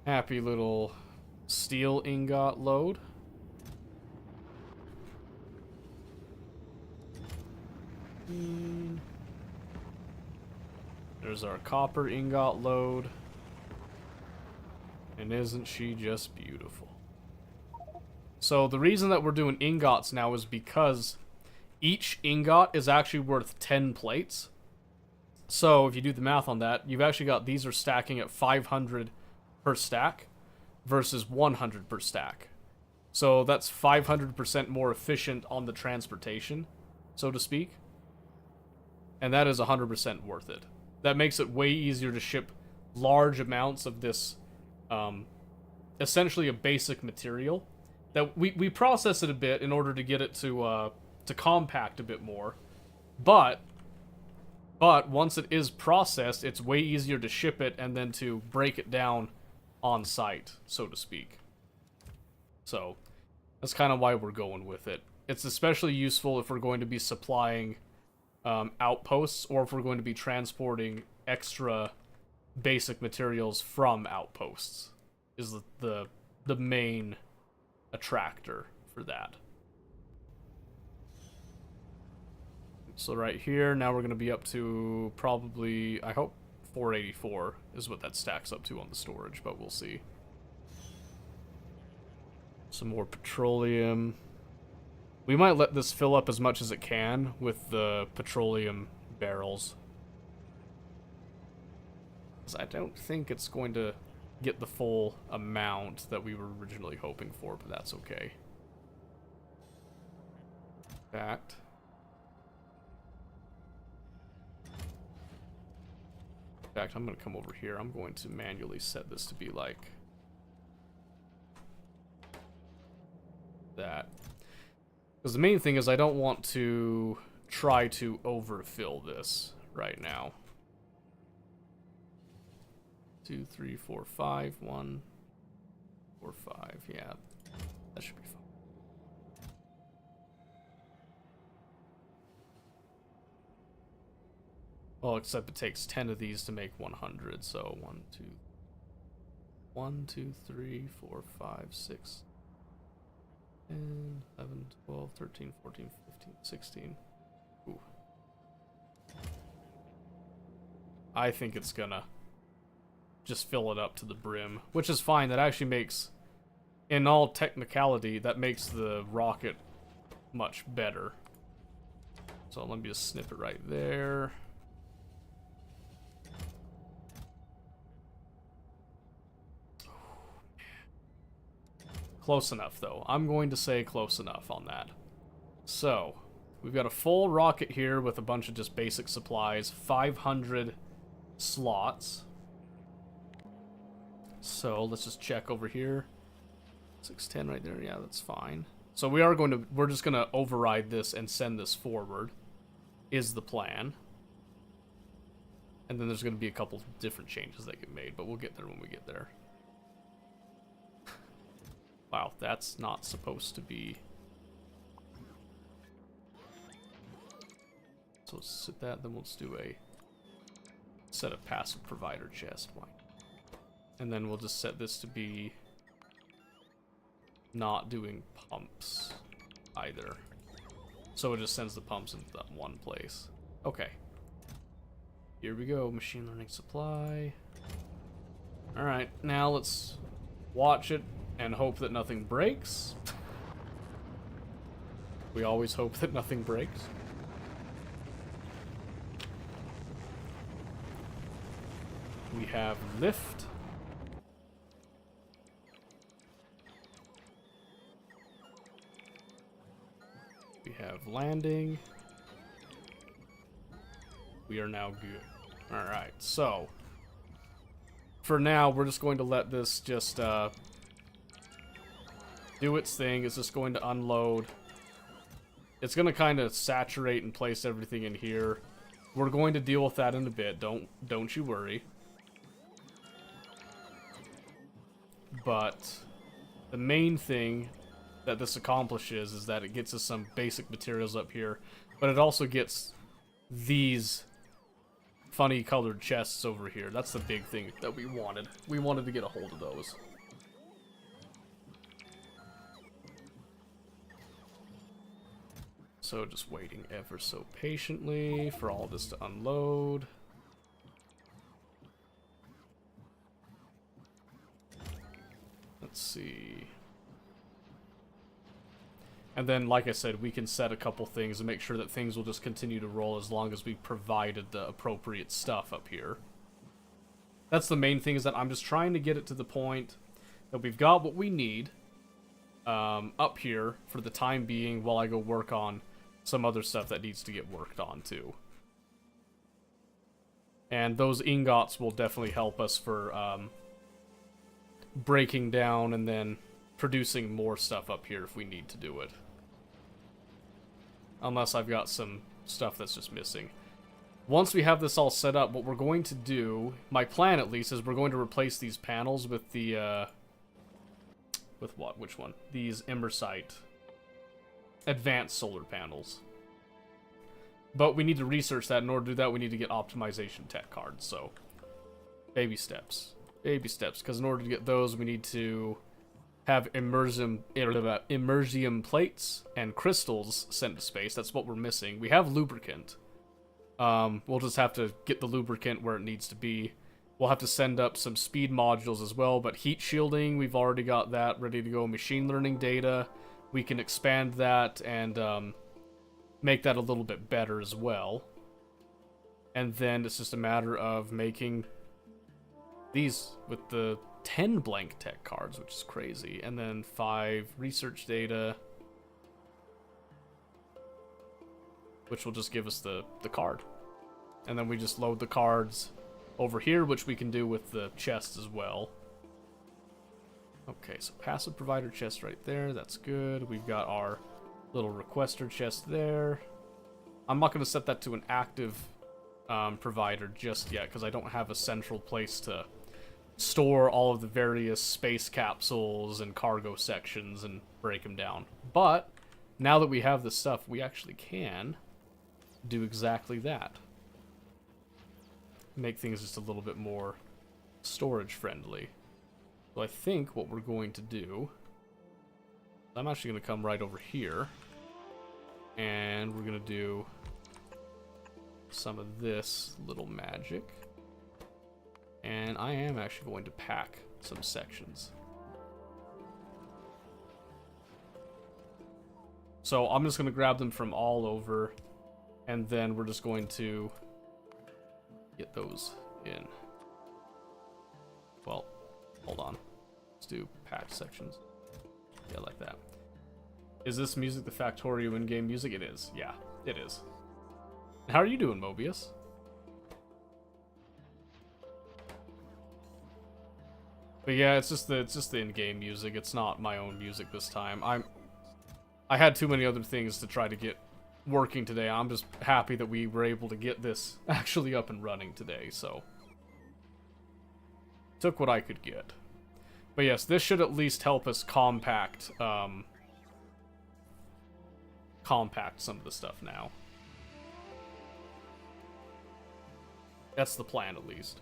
happy little steel ingot load. There's our copper ingot load. And isn't she just beautiful? So the reason that we're doing ingots now is because each ingot is actually worth 10 plates. So if you do the math on that, you've actually got these are stacking at 500 per stack versus 100 per stack. So that's 500% more efficient on the transportation, so to speak. And that is 100% worth it. That makes it way easier to ship large amounts of this, essentially a basic material. That we process it a bit in order to get it to compact a bit more. But once it is processed, it's way easier to ship it and then to break it down on site, so to speak. So that's kind of why we're going with it. It's especially useful if we're going to be supplying outposts, or if we're going to be transporting extra basic materials from outposts, is the main attractor for that. So right here, now we're going to be up to probably, I hope, 484 is what that stacks up to on the storage, but we'll see. Some more petroleum. We might let this fill up as much as it can with the petroleum barrels. Because I don't think it's going to get the full amount that we were originally hoping for, but that's okay. Fact. In fact, I'm going to come over here. I'm going to manually set this to be like that. Because the main thing is I don't want to try to overfill this right now. 2, 3, 4, 5. 1, 4, 5. Yeah, that should be fine. Well, except it takes 10 of these to make 100. So 1, 2, 3, 4, 5, 6. 10, 11, 12, 13, 14, 15, 16. Ooh. I think it's gonna just fill it up to the brim, which is fine. That actually makes, in all technicality, that makes the rocket much better. So let me just snip it right there. Close enough, though. I'm going to say close enough on that. So, we've got a full rocket here with a bunch of just basic supplies. 500 slots. So, let's just check over here. 610 right there. Yeah, that's fine. So, we're just going to override this and send this forward, is the plan. And then there's going to be a couple different changes that get made, but we'll get there when we get there. Wow, that's not supposed to be. So let's set that, then let's do a set a passive provider chest. Why? And then we'll just set this to be not doing pumps either. So it just sends the pumps into that one place. Okay. Here we go, machine learning supply. Alright, now let's watch it and hope that nothing breaks. We always hope that nothing breaks. We have lift. We have landing. We are now good. Alright, so for now, we're just going to let this just do its thing. It's just going to unload. It's going to kind of saturate and place everything in here. We're going to deal with that in a bit. Don't you worry. but the main thing that this accomplishes is that it gets us some basic materials up here, but it also gets these funny colored chests over here. That's the big thing that we wanted. We wanted to get a hold of those. So just waiting ever so patiently for all this to unload. Let's see. And then, like I said, we can set a couple things and make sure that things will just continue to roll as long as we provided the appropriate stuff up here. That's the main thing, is that I'm just trying to get it to the point that we've got what we need up here for the time being while I go work on some other stuff that needs to get worked on too. And those ingots will definitely help us for breaking down and then producing more stuff up here if we need to do it. Unless I've got some stuff that's just missing. Once we have this all set up, what we're going to do, my plan at least, is we're going to replace these panels with the, with what? Which one? These Immersite advanced solar panels. But we need to research that. In order to do that, we need to get optimization tech cards, so baby steps. Baby steps, because in order to get those, we need to have immersium plates and crystals sent to space. That's what we're missing. We have lubricant. We'll just have to get the lubricant where it needs to be. We'll have to send up some speed modules as well, but heat shielding, we've already got that ready to go. Machine learning data, we can expand that and make that a little bit better as well. And then it's just a matter of making these with the 10 blank tech cards, which is crazy, and then 5 research data, which will just give us the card. And then we just load the cards over here, which we can do with the chests as well. Okay, so passive provider chest right there, that's good. We've got our little requester chest there. I'm not going to set that to an active provider just yet, because I don't have a central place to store all of the various space capsules and cargo sections and break them down. But now that we have this stuff, we actually can do exactly that. Make things just a little bit more storage friendly. So I think what we're going to do, I'm actually going to come right over here, and we're going to do some of this little magic. And I am actually going to pack some sections. So I'm just going to grab them from all over, and then we're just going to get those in. Well, hold on. Let's do packed sections. Yeah, like that. Is this music the Factorio in-game music? It is. Yeah, it is. How are you doing, Mobius? But yeah, it's just the in-game music. It's not my own music this time. I had too many other things to try to get working today. I'm just happy that we were able to get this actually up and running today, so took what I could get. But yes, this should at least help us compact some of the stuff now. That's the plan, at least.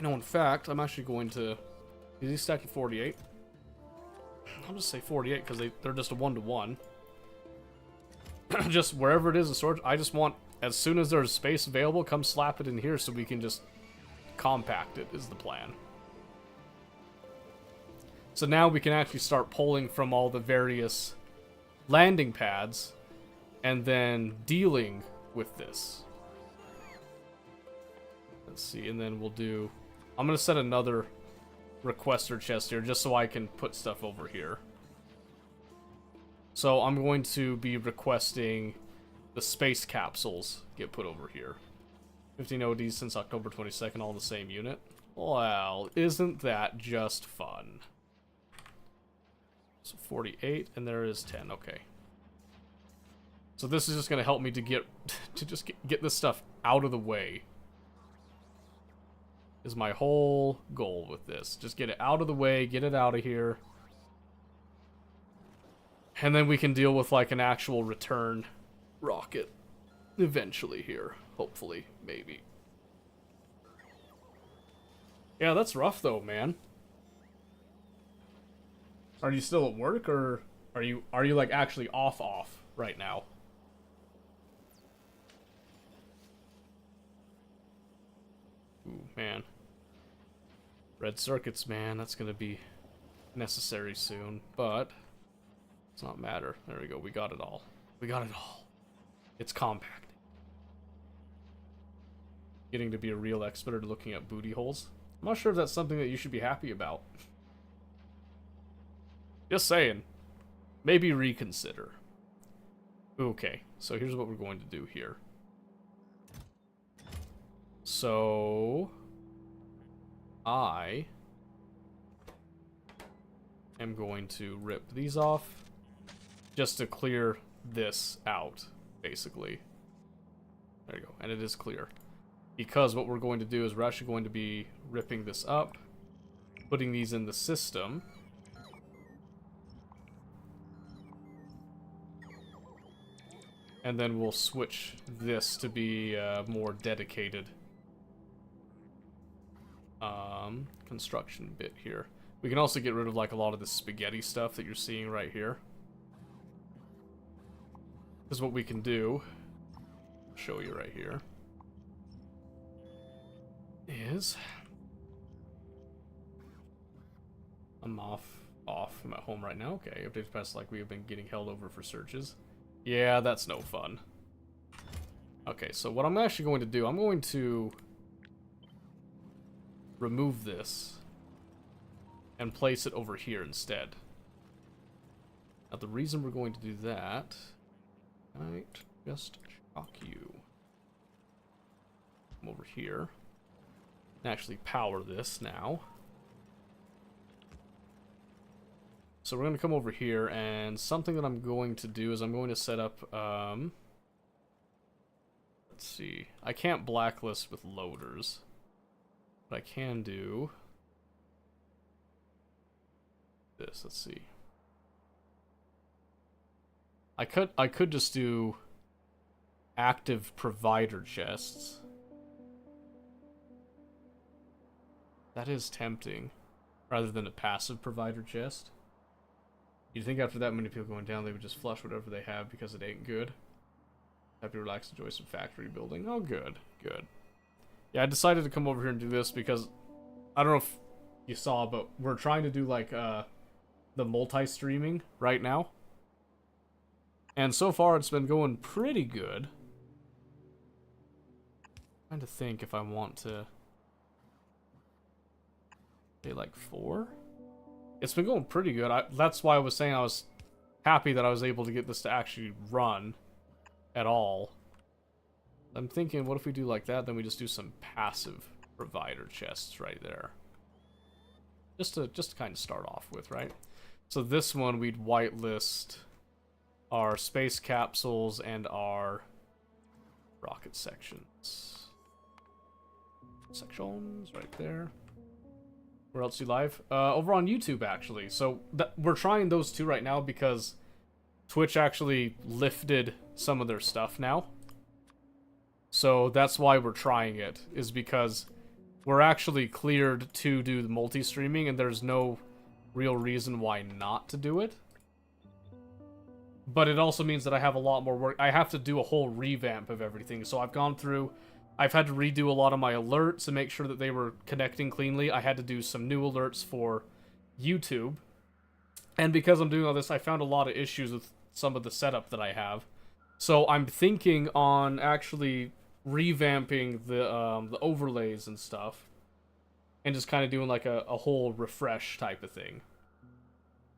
No, in fact, I'm actually going to... Is he stacking 48? I'll just say 48, because they're just a 1-to-1. Just wherever it is in storage, I just want, as soon as there's space available, come slap it in here so we can just compact it, is the plan. So now we can actually start pulling from all the various landing pads and then dealing with this. Let's see, and then we'll do... I'm going to set another requester chest here just so I can put stuff over here. So I'm going to be requesting the space capsules get put over here. 15 ODs since October 22nd, all in the same unit. Well, isn't that just fun? So 48, and there is 10, okay. So this is just going to help me to get this stuff out of the way. is my whole goal with this. Just get it out of the way, get it out of here. And then we can deal with like an actual return rocket eventually here. Hopefully, maybe. Yeah, that's rough though, man. Are you still at work, or are you like actually off right now? Ooh, man. Red circuits, man, that's gonna be necessary soon, but it's not matter. There we go, we got it all. We got it all. It's compact. Getting to be a real expert at looking at booty holes. I'm not sure if that's something that you should be happy about. Just saying. Maybe reconsider. Okay, so here's what we're going to do here. So I am going to rip these off just to clear this out, basically. There you go, and it is clear. Because what we're going to do is we're actually going to be ripping this up, putting these in the system. And then we'll switch this to be more dedicated construction bit here. We can also get rid of like a lot of the spaghetti stuff that you're seeing right here. This is what we can do. I'll show you right here. Is I'm off. I'm at home right now. Okay, updates past like we have been getting held over for searches. Yeah, that's no fun. Okay, so what I'm actually going to do, I'm going to remove this and place it over here instead. Now, the reason we're going to do that, might just shock you. Come over here and actually power this now. So we're going to come over here, and something that I'm going to do is I'm going to set up, let's see, I can't blacklist with loaders, but I can do this. Let's see. I could just do active provider chests. That is tempting, rather than a passive provider chest. You'd think after that many people going down, they would just flush whatever they have because it ain't good. Happy, relax, enjoy some factory building. Oh, good, good. Yeah, I decided to come over here and do this because I don't know if you saw, but we're trying to do like the multi-streaming right now. And so far, it's been going pretty good. I'm trying to think if I want to say like 4. It's been going pretty good. That's why I was saying I was happy that I was able to get this to actually run at all. I'm thinking, what if we do like that, then we just do some passive provider chests right there. Just to kind of start off with, right? So this one, we'd whitelist our space capsules and our rocket sections. Sections right there. Where else you live? Over on YouTube, actually. So we're trying those two right now because Twitch actually lifted some of their stuff now. So that's why we're trying it, is because we're actually cleared to do the multi-streaming, and there's no real reason why not to do it. But it also means that I have a lot more work. I have to do a whole revamp of everything. So I've gone through... I've had to redo a lot of my alerts and make sure that they were connecting cleanly. I had to do some new alerts for YouTube. And because I'm doing all this, I found a lot of issues with some of the setup that I have. So I'm thinking on actually revamping the overlays and stuff. And just kind of doing like a whole refresh type of thing.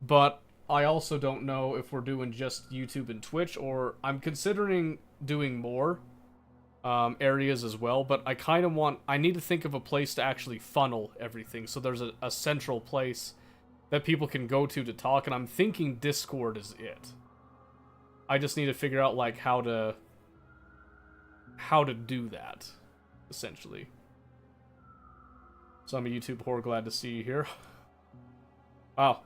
But I also don't know if we're doing just YouTube and Twitch, or I'm considering doing more areas as well, but I kind of I need to think of a place to actually funnel everything, so there's a central place that people can go to talk, and I'm thinking Discord is it. I just need to figure out, like, how to do that, essentially. So I'm a YouTube whore, glad to see you here. Wow.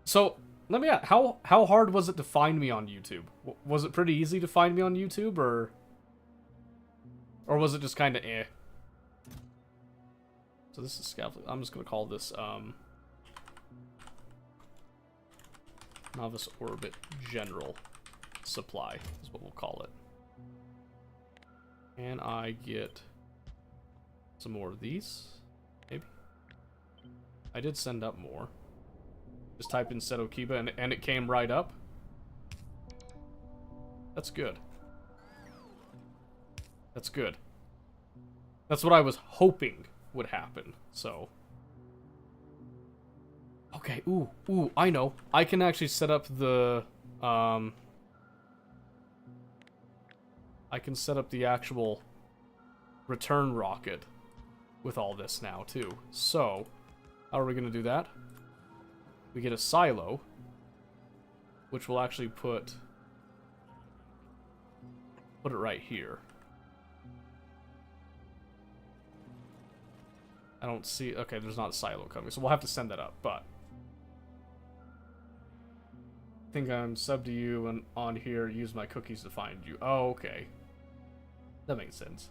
So, let me ask, how hard was it to find me on YouTube? Was it pretty easy to find me on YouTube, or was it just kind of eh? So this is scaffolding. I'm just gonna call this Novice Orbit General Supply is what we'll call it. And I get some more of these, maybe. I did send up more. Just type in Seto Kiba and it came right up. That's good. That's good. That's what I was hoping would happen, so. Okay, ooh, I know. I can actually set up the, I can set up the actual return rocket with all this now, too. So, how are we going to do that? We get a silo, which will actually put it right here. I don't see... Okay, there's not a silo coming, so we'll have to send that up, but... I think I'm sub to you and on here, use my cookies to find you. Oh, okay. That makes sense.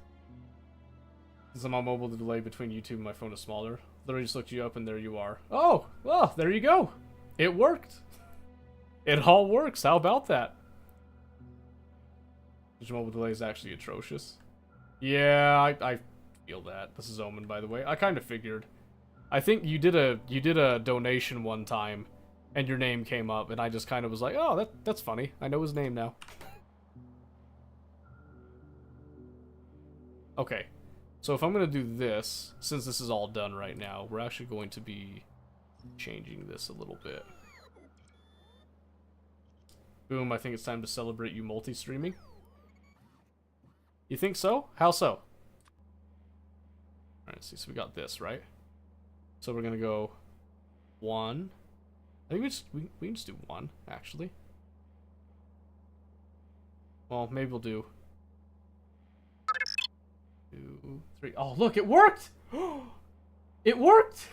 Since I'm on mobile, the delay between YouTube and my phone is smaller. Literally just looked you up and there you are. Oh, well, there you go. It worked. It all works. How about that? Your mobile delay is actually atrocious. Yeah, I feel that. This is Omen, by the way. I kind of figured. I think you did a donation one time, and your name came up, and I just kind of was like, oh, that's funny. I know his name now. Okay. So if I'm going to do this, since this is all done right now, we're actually going to be changing this a little bit. Boom, I think it's time to celebrate you multi-streaming. You think so? How so? Alright, see, so we got this, right? So we're going to go 1. I think we can just do 1, actually. Well, maybe we'll do 2, 3. Oh, look, it worked! It worked!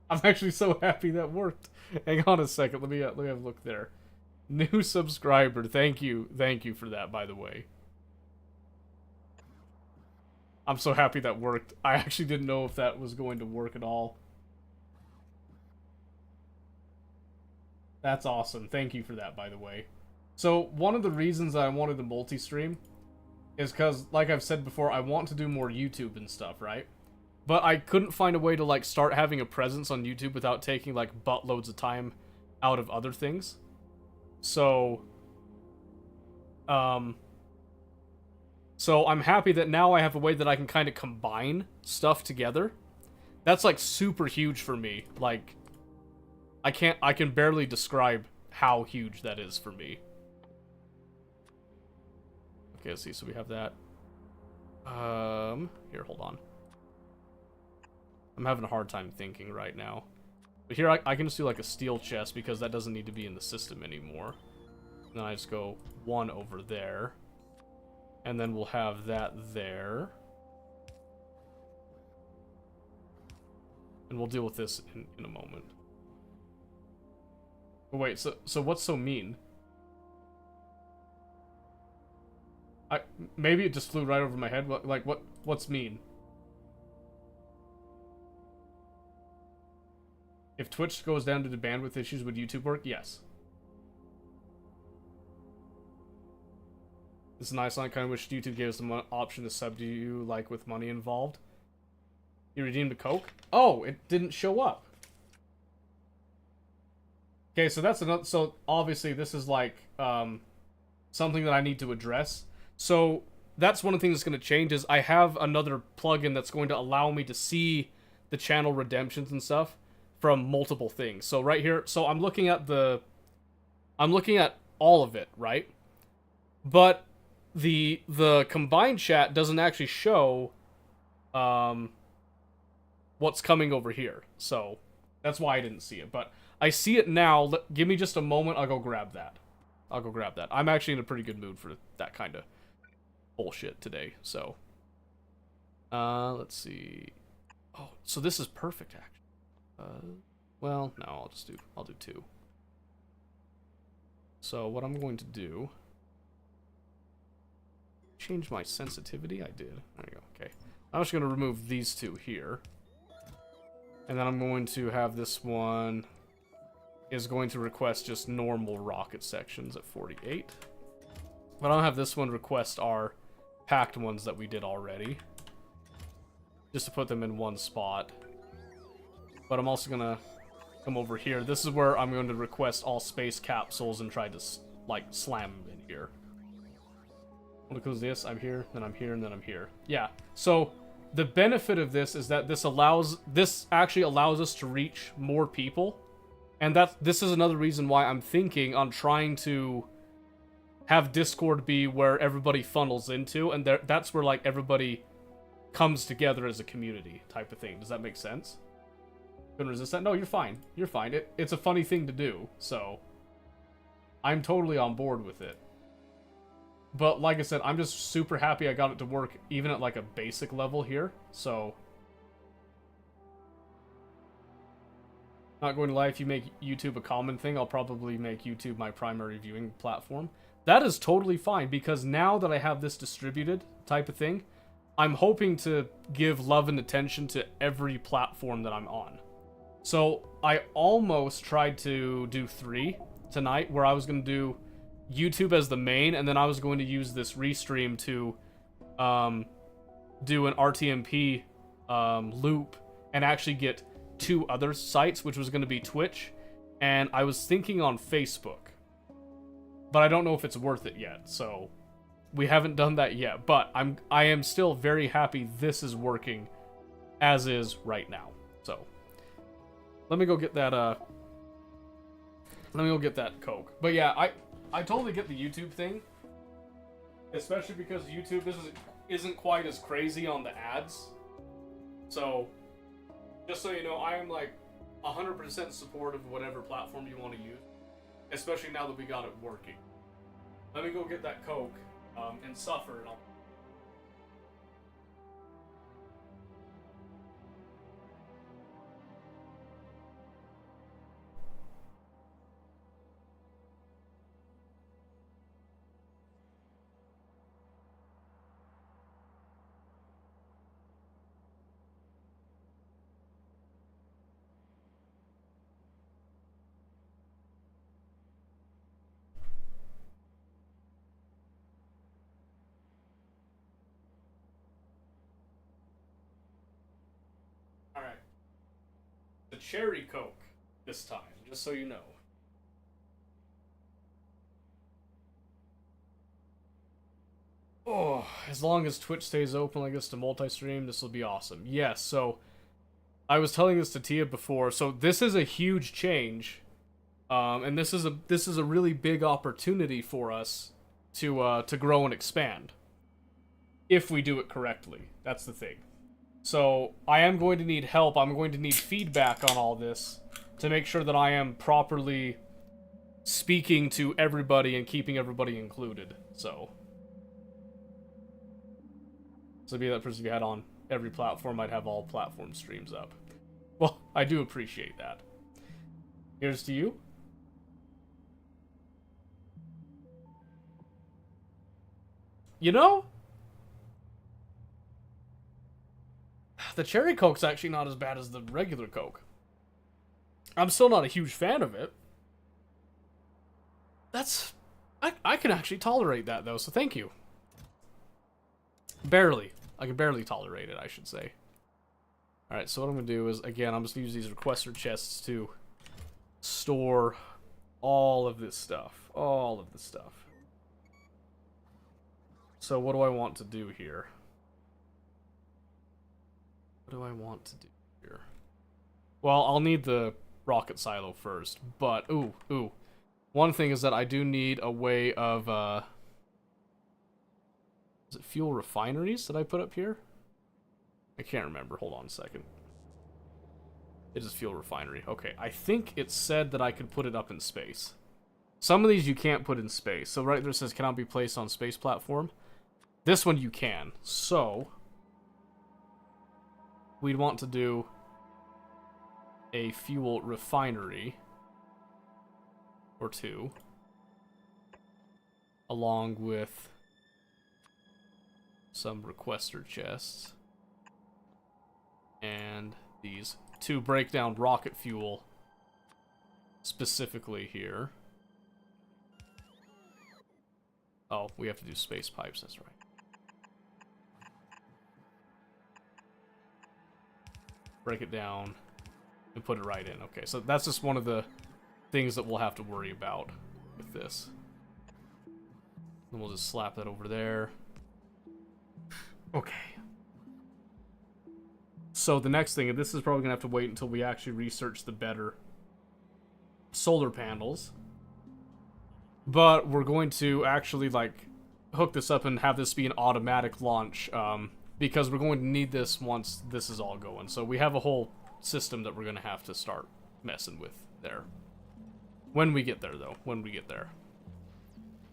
I'm actually so happy that worked. Hang on a second. Let me have a look there. New subscriber. Thank you for that, by the way. I'm so happy that worked. I actually didn't know if that was going to work at all. That's awesome. Thank you for that, by the way. So, one of the reasons I wanted to multi-stream is because, like I've said before, I want to do more YouTube and stuff, right? But I couldn't find a way to, like, start having a presence on YouTube without taking, like, buttloads of time out of other things. So, so I'm happy that now I have a way that I can kind of combine stuff together. That's, like, super huge for me. Like, I can barely describe how huge that is for me. Okay, let's see, so we have that. Here, hold on. I'm having a hard time thinking right now. But here, I can just do like a steel chest because that doesn't need to be in the system anymore. And then I just go 1 over there. And then we'll have that there. And we'll deal with this in a moment. But wait, so what's so mean? Maybe it just flew right over my head. What's mean? If Twitch goes down due to bandwidth issues, would YouTube work? Yes. This is a nice line. Kind of wish YouTube gave us the option to sub to you, like with money involved. You redeemed a Coke? Oh, it didn't show up. Okay, so that's another. So obviously, this is like something that I need to address. So that's one of the things that's going to change is I have another plugin that's going to allow me to see the channel redemptions and stuff from multiple things. So right here, so I'm looking at all of it, right? But the combined chat doesn't actually show what's coming over here. So that's why I didn't see it. But I see it now. Give me just a moment. I'll go grab that. I'm actually in a pretty good mood for that kind of bullshit today. So let's see. Oh, so this is perfect, actually. Well, no, I'll do 2. So what I'm going to do, change my sensitivity. I did. There you go. Okay. I'm just going to remove these 2 here. And then I'm going to have this one is going to request just normal rocket sections at 48. But I'll have this one request our packed ones that we did already. Just to put them in one spot. But I'm also going to come over here. This is where I'm going to request all space capsules and try to, like, slam them in here. When it comes to this, I'm here, then I'm here, and then I'm here. Yeah, so the benefit of this is that this actually allows us to reach more people. And this is another reason why I'm thinking on trying to have Discord be where everybody funnels into, and that's where, like, everybody comes together as a community type of thing. Does that make sense? Couldn't resist that? No, you're fine. You're fine. It's a funny thing to do, so I'm totally on board with it. But like I said, I'm just super happy I got it to work even at like a basic level here, so not going to lie, if you make YouTube a common thing, I'll probably make YouTube my primary viewing platform. That is totally fine, because now that I have this distributed type of thing, I'm hoping to give love and attention to every platform that I'm on. So I almost tried to do 3 tonight, where I was going to do YouTube as the main, and then I was going to use this restream to do an RTMP loop and actually get 2 other sites, which was going to be Twitch, and I was thinking on Facebook. But I don't know if it's worth it yet, so we haven't done that yet. But I am still very happy this is working as is right now. So let me go get that Coke. But yeah, I totally get the YouTube thing, especially because YouTube isn't quite as crazy on the ads. So just so you know, I am like 100% supportive of whatever platform you want to use, especially now that we got it working. Let me go get that Coke and suffer, and I'll... Alright. The cherry Coke this time, just so you know. Oh, as long as Twitch stays open like this to multi-stream, this will be awesome. Yes, so I was telling this to Tia before, so this is a huge change. And this is a really big opportunity for us to grow and expand. If we do it correctly. That's the thing. So, I am going to need help. I'm going to need feedback on all this to make sure that I am properly speaking to everybody and keeping everybody included. So be that person if you had on every platform, I'd have all platform streams up. Well, I do appreciate that. Here's to you. You know, the cherry Coke's actually not as bad as the regular Coke. I'm still not a huge fan of it. I can actually tolerate that, though, so thank you. Barely. I can barely tolerate it, I should say. Alright, so what I'm going to do is, again, I'm just going to use these requester chests to store all of this stuff. All of this stuff. So what do I want to do here? What do I want to do here? Well, I'll need the rocket silo first, but, ooh. One thing is that I do need a way of, is it fuel refineries that I put up here? I can't remember. Hold on a second. It is fuel refinery. Okay, I think it said that I could put it up in space. Some of these you can't put in space. So right there it says cannot be placed on space platform. This one you can. So we'd want to do a fuel refinery or two, along with some requester chests and these to break down rocket fuel specifically here. Oh, we have to do space pipes, that's right. Break it down and put it right in. Okay, so that's just one of the things that we'll have to worry about with this. Then we'll just slap that over there. Okay. So the next thing, and this is probably gonna have to wait until we actually research the better solar panels. But we're going to actually like hook this up and have this be an automatic launch, because we're going to need this once this is all going. So we have a whole system that we're gonna have to start messing with there. When we get there, though. When we get there.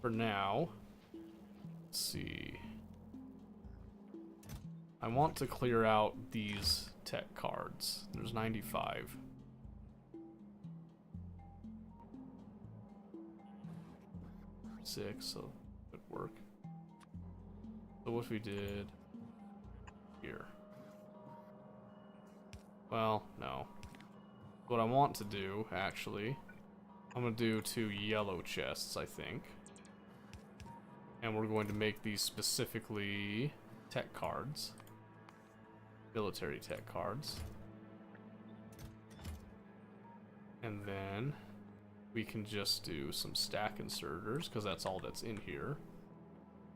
For now, let's see. I want to clear out these tech cards. There's 95. Six, so it would work. So what if we did here? Well, no. What I want to do, actually, I'm going to do 2 yellow chests, I think. And we're going to make these specifically tech cards. Military tech cards. And then we can just do some stack inserters, because that's all that's in here.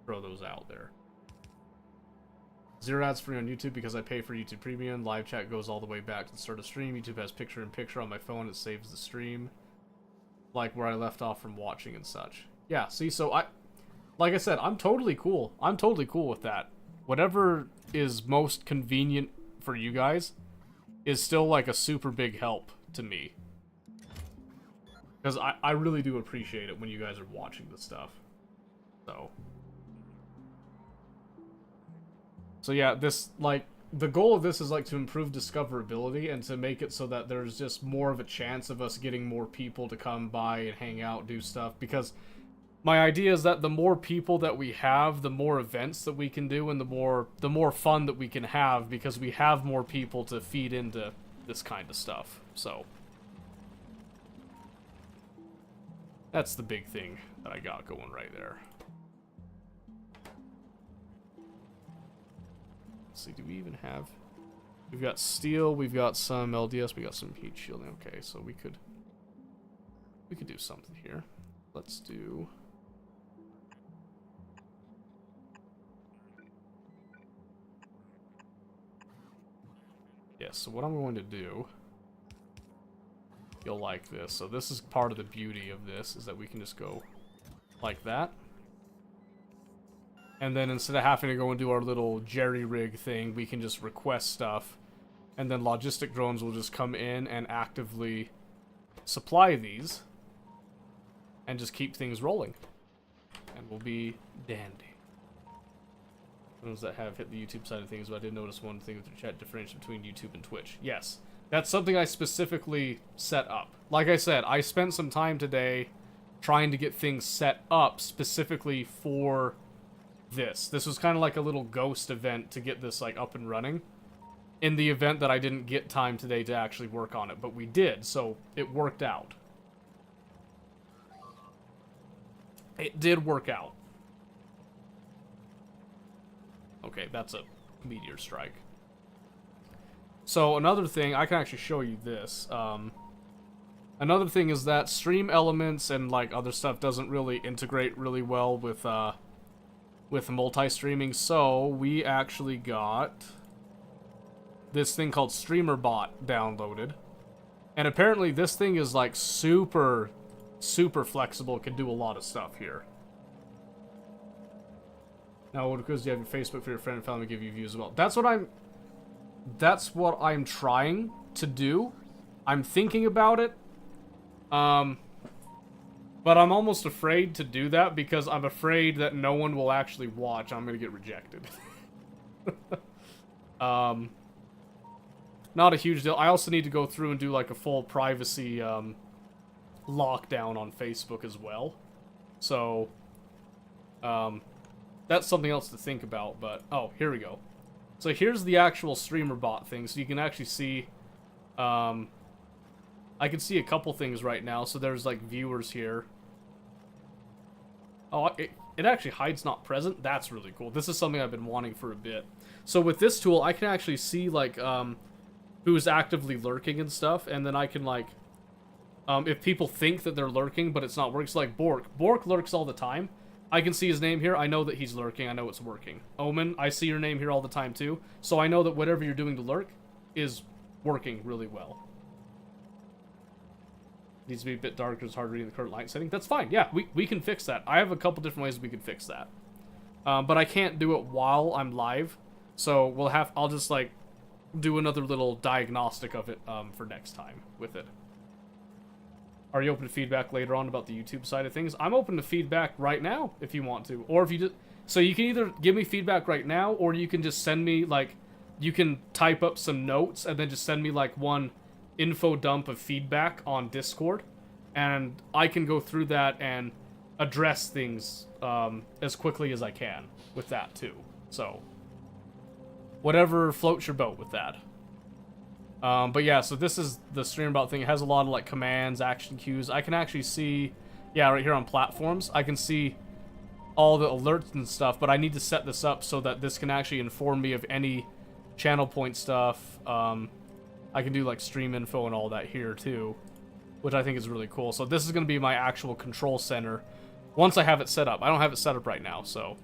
Throw those out there. 0 ads free on YouTube because I pay for YouTube Premium. Live chat goes all the way back to the start of stream. YouTube has picture-in-picture on my phone. It saves the stream. Like where I left off from watching and such. Yeah, see, so like I said, I'm totally cool. I'm totally cool with that. Whatever is most convenient for you guys is still like a super big help to me. Because I really do appreciate it when you guys are watching this stuff. So yeah, this, like, the goal of this is, like, to improve discoverability and to make it so that there's just more of a chance of us getting more people to come by and hang out, do stuff. Because my idea is that the more people that we have, the more events that we can do, and the more fun that we can have, because we have more people to feed into this kind of stuff. So that's the big thing that I got going right there. Let's see, do we even have... We've got steel, we've got some LDS, we got some heat shielding. Okay, so we could do something here. Let's do... Yeah, so what I'm going to do... You'll like this. So this is part of the beauty of this, is that we can just go like that. And then instead of having to go and do our little jerry-rig thing, we can just request stuff. And then logistic drones will just come in and actively supply these. And just keep things rolling. And we'll be dandy. Those that have hit the YouTube side of things, but I did notice one thing with the chat differentiation between YouTube and Twitch. Yes. That's something I specifically set up. Like I said, I spent some time today trying to get things set up specifically for this. This was kind of like a little ghost event to get this like up and running. In the event that I didn't get time today to actually work on it, but we did, so it worked out. It did work out. Okay, that's a meteor strike. So another thing, I can actually show you this. Another thing is that stream elements and like other stuff doesn't really integrate really well with multi-streaming. So we actually got this thing called StreamerBot downloaded, and apparently this thing is like super flexible. It can do a lot of stuff here. Now, because you have your Facebook for your friend and family give you views as well. That's what I'm trying to do. I'm thinking about it. But I'm almost afraid to do that because I'm afraid that no one will actually watch. I'm gonna get rejected. not a huge deal. I also need to go through and do like a full privacy lockdown on Facebook as well. So, that's something else to think about, but... Oh, here we go. So here's the actual streamer bot thing, so you can actually see... I can see a couple things right now, so there's like viewers here. Oh, it actually hides not present? That's really cool. This is something I've been wanting for a bit. So with this tool, I can actually see like, who's actively lurking and stuff, and then I can like... if people think that they're lurking, but it's not working, it's like Bork. Bork lurks all the time. I can see his name here, I know that he's lurking, I know it's working. Omen, I see your name here all the time too, so I know that whatever you're doing to lurk is working really well. Needs to be a bit darker, it's hard reading the current light setting. That's fine, yeah, we can fix that. I have a couple different ways we can fix that. But I can't do it while I'm live, so I'll just like do another little diagnostic of it for next time with it. Are you open to feedback later on about the YouTube side of things? I'm open to feedback right now if you want to. Or if you just... So you can either give me feedback right now, or you can just send me, like... You can type up some notes, and then just send me, like, one info dump of feedback on Discord. And I can go through that and address things as quickly as I can with that, too. So, whatever floats your boat with that. But yeah, so this is the stream thing. It has a lot of like commands, action cues. I can actually see, yeah, right here on platforms, I can see all the alerts and stuff, but I need to set this up so that this can actually inform me of any channel point stuff. I can do like stream info and all that here too, which I think is really cool. So this is going to be my actual control center once I have it set up. I don't have it set up right now, so...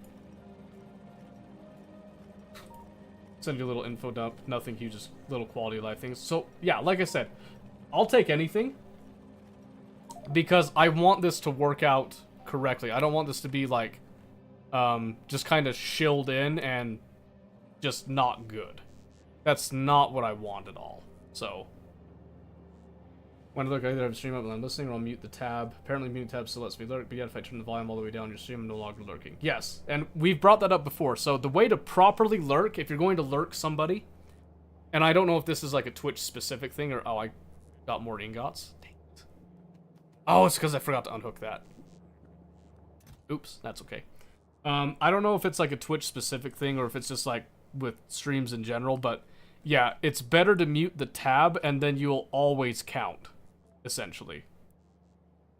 Send you a little info dump, nothing huge, just little quality of life things. So, yeah, like I said, I'll take anything because I want this to work out correctly. I don't want this to be, like, just kind of shilled in and just not good. That's not what I want at all. So, when I look, I either have stream up when I'm listening or I'll mute the tab. Apparently, muting tab still lets me lurk, but yet if I turn the volume all the way down, your stream, I'm no longer lurking. Yes, and we've brought that up before. So the way to properly lurk, if you're going to lurk somebody, and I don't know if this is like a Twitch-specific thing, or, oh, I got more ingots. Dang it. Oh, it's because I forgot to unhook that. Oops, that's okay. I don't know if it's like a Twitch-specific thing, or if it's just like with streams in general, but yeah, it's better to mute the tab, and then you'll always count. Essentially.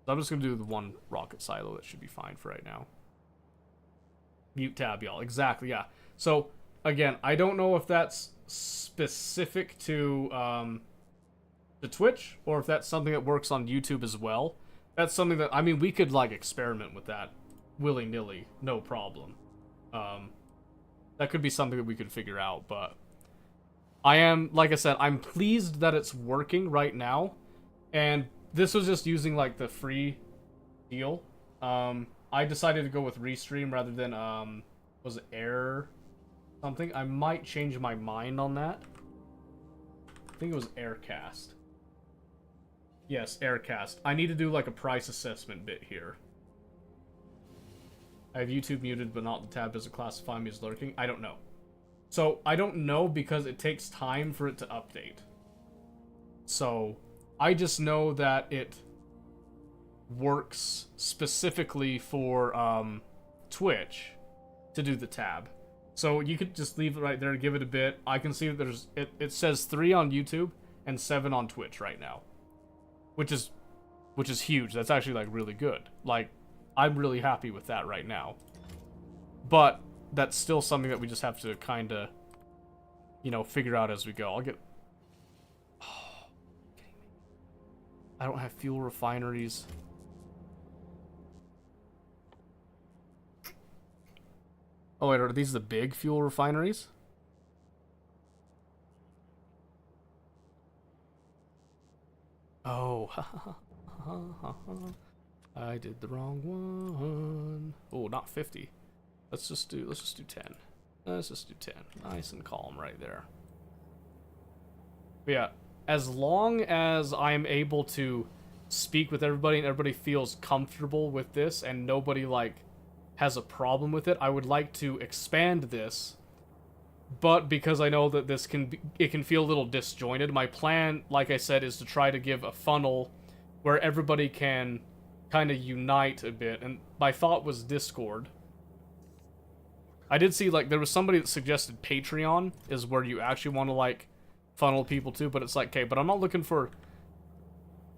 So I'm just going to do the one rocket silo. That should be fine for right now. Mute tab, y'all. Exactly, yeah. So, again, I don't know if that's specific to the Twitch, or if that's something that works on YouTube as well. That's something that, I mean, we could, like, experiment with that willy-nilly. No problem. That could be something that we could figure out, but... I am, like I said, I'm pleased that it's working right now. And this was just using, like, the free deal. I decided to go with Restream rather than, was it Air something? I might change my mind on that. I think it was Aircast. Yes, Aircast. I need to do, like, a price assessment bit here. I have YouTube muted, but not the tab. Does it classify me as lurking? I don't know. So, I don't know because it takes time for it to update. So... I just know that it works specifically for Twitch to do the tab. So you could just leave it right there, give it a bit. I can see that there's it says 3 on YouTube and 7 on Twitch right now. Which is huge. That's actually like really good. Like I'm really happy with that right now. But that's still something that we just have to kind of figure out as we go. I'll get I don't have fuel refineries. Oh wait, are these the big fuel refineries? Oh, I did the wrong one. Oh, not 50. Let's just do 10. Let's just do 10. Nice and calm right there. But yeah. As long as I'm able to speak with everybody and everybody feels comfortable with this and nobody, like, has a problem with it, I would like to expand this but because I know that this it can feel a little disjointed, my plan, like I said, is to try to give a funnel where everybody can kind of unite a bit. And my thought was Discord. I did see, like, there was somebody that suggested Patreon is where you actually want to, like, funnel people to, but it's like, okay, but I'm not looking for,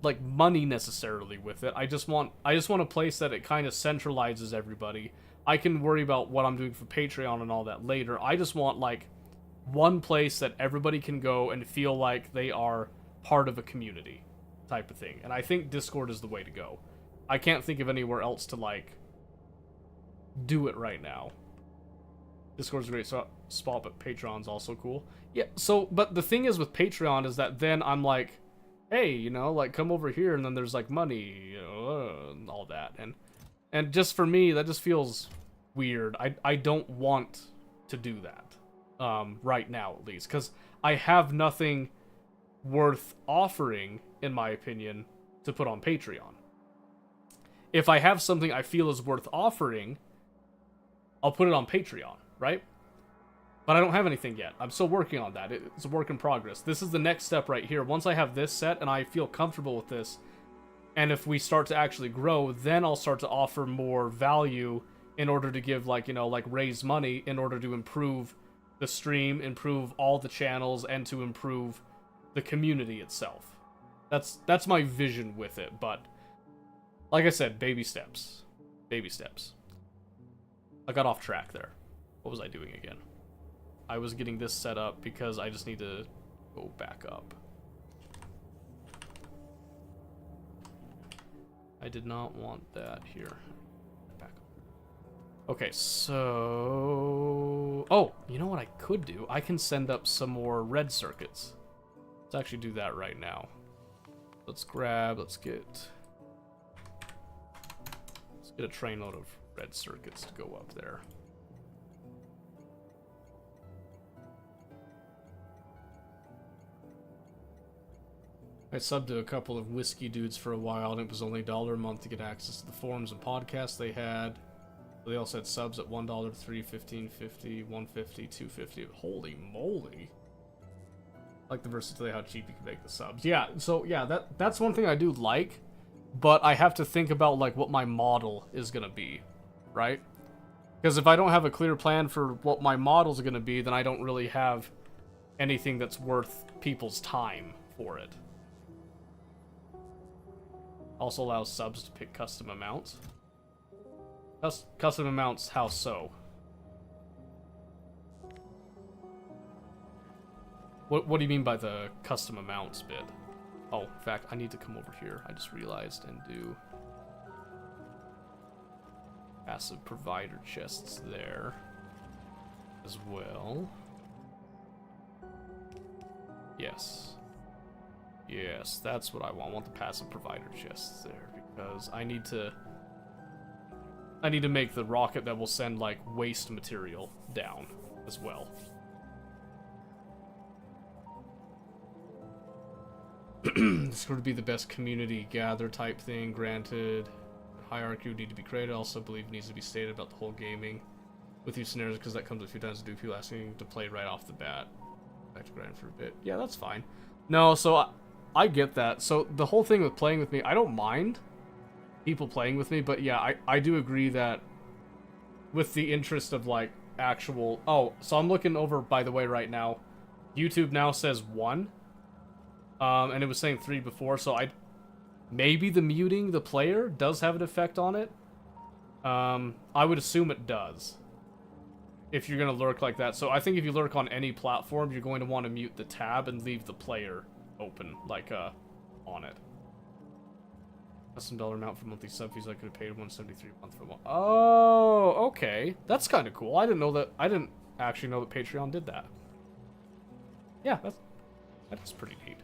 like, money necessarily with it. I just want a place that it kind of centralizes everybody. I can worry about what I'm doing for Patreon and all that later. I just want, like, one place that everybody can go and feel like they are part of a community type of thing. And I think Discord is the way to go. I can't think of anywhere else to, like, do it right now. Discord's a great spot, but Patreon's also cool. Yeah, so, but the thing is with Patreon is that then I'm like, hey, you know, like, come over here, and then there's, like, money, you know, and all that. And just for me, that just feels weird. I don't want to do that, right now, at least, because I have nothing worth offering, in my opinion, to put on Patreon. If I have something I feel is worth offering, I'll put it on Patreon, right? But I don't have anything yet. I'm still working on that. It's a work in progress. This is the next step right here. Once I have this set and I feel comfortable with this, and if we start to actually grow, then I'll start to offer more value in order to give, like, you know, like, raise money in order to improve the stream, improve all the channels, and to improve the community itself. That's my vision with it, but like I said, baby steps. Baby steps. I got off track there. What was I doing again? I was getting this set up because I just need to go back up. I did not want that here. Back up. Okay, so... Oh, you know what I could do? I can send up some more red circuits. Let's actually do that right now. Let's get a trainload of red circuits to go up there. I subbed to a couple of whiskey dudes for a while, and it was only $1 a month to get access to the forums and podcasts they had. They also had subs at $1, $3, $15, $50, $150, $250. Holy moly! Like the versatility, how cheap you can make the subs. Yeah, so yeah, that's one thing I do like, but I have to think about, like, what my model is gonna be, right? Because if I don't have a clear plan for what my model is gonna be, then I don't really have anything that's worth people's time for it. Also allows subs to pick custom amounts. Custom amounts, how so? What do you mean by the custom amounts bit? Oh, in fact, I need to come over here. I just realized and do passive provider chests there as well. Yes. Yes, that's what I want. I want the passive provider chests there because I need to make the rocket that will send, like, waste material down as well. This would be the best community gather type thing. Granted, hierarchy would need to be created. Also, believe it needs to be stated about the whole gaming with these scenarios because that comes a few times to do. People asking to play right off the bat. Back to grind for a bit. Yeah, that's fine. No, so I get that. So the whole thing with playing with me, I don't mind people playing with me, but yeah, I do agree that with the interest of, like, actual... Oh, so I'm looking over, by the way, right now. YouTube now says 1. And it was saying 3 before, so maybe the muting the player does have an effect on it. I would assume it does. If you're going to lurk like that. So I think if you lurk on any platform, you're going to want to mute the tab and leave the player open, like, on it. Custom dollar amount for monthly sub fees. I could have paid $173 a month for one. Oh, okay. That's kind of cool. I didn't actually know that Patreon did that. Yeah, that's pretty neat.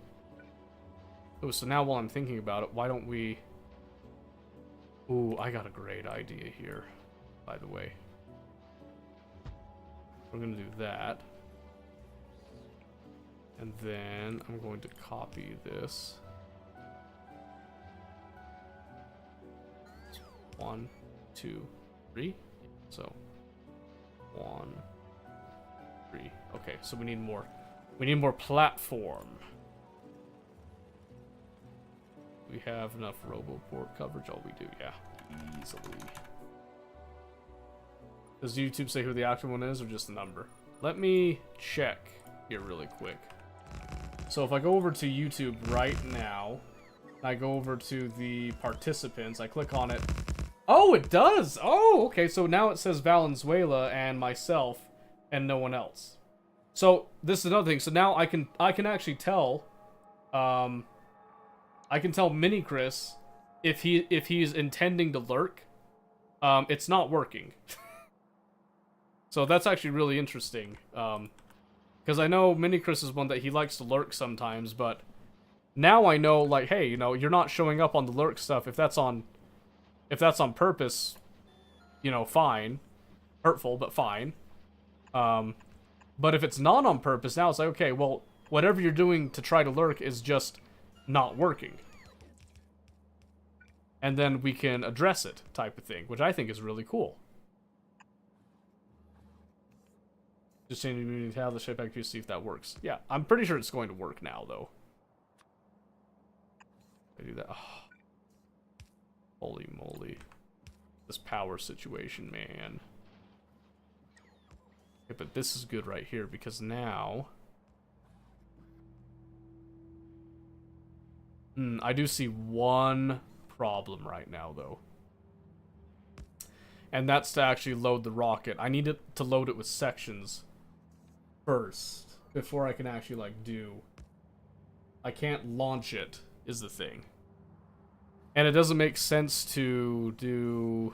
Oh, so now while I'm thinking about it, why don't we... Ooh, I got a great idea here, by the way. We're going to do that. And then I'm going to copy this. 1, 2, 3. So, 1, 3. Okay. Okay, so we need more. We need more platform. We have enough RoboPort coverage. Oh, we do, yeah. Easily. Does YouTube say who the actual one is or just the number? Let me check here really quick. So if I go over to YouTube right now, I go over to the participants, I click on it. Oh, it does! Oh, okay, so now it says Valenzuela and myself and no one else. So this is another thing. So now I can actually tell I can tell Mini Chris if he's intending to lurk. It's not working. So that's actually really interesting. Because I know Mini Chris is one that he likes to lurk sometimes, but now I know, like, hey, you know, you're not showing up on the lurk stuff. If that's on purpose, you know, fine. Hurtful, but fine. But if it's not on purpose, now it's like, okay, well, whatever you're doing to try to lurk is just not working. And then we can address it, type of thing, which I think is really cool. Just saying, you need to have the shape back to see if that works. Yeah, I'm pretty sure it's going to work now, though. I do that. Oh. Holy moly. This power situation, man. Okay, but this is good right here, because now... I do see one problem right now, though. And that's to actually load the rocket. I need it to load it with sections first, before I can actually, like, do... I can't launch it, is the thing. And it doesn't make sense to do...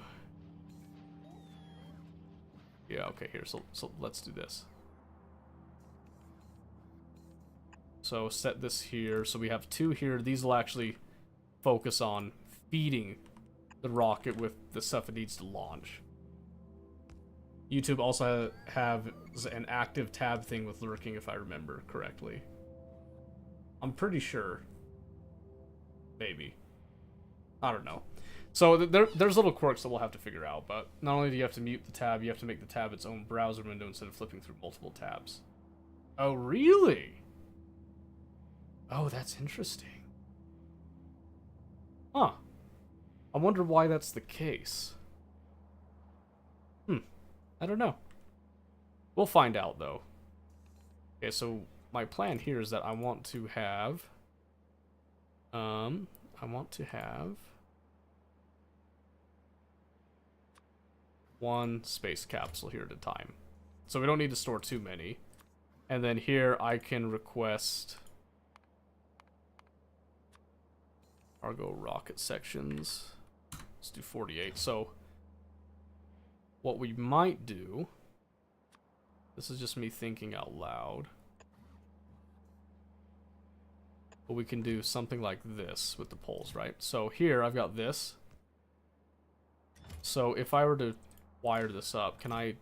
Yeah, okay, here, so let's do this. So set this here, so we have two here. These will actually focus on feeding the rocket with the stuff it needs to launch. YouTube also have an active tab thing with lurking, if I remember correctly. I'm pretty sure. Maybe. I don't know. So there's little quirks that we'll have to figure out, but not only do you have to mute the tab, you have to make the tab its own browser window instead of flipping through multiple tabs. Oh, really? Oh, that's interesting. Huh. I wonder why that's the case. I don't know. We'll find out, though. Okay, so my plan here is that I want to have... one space capsule here at a time. So we don't need to store too many. And then here I can request... cargo rocket sections. Let's do 48. So what we might do, this is just me thinking out loud, but we can do something like this with the poles, right? So here I've got this. So if I were to wire this up, can I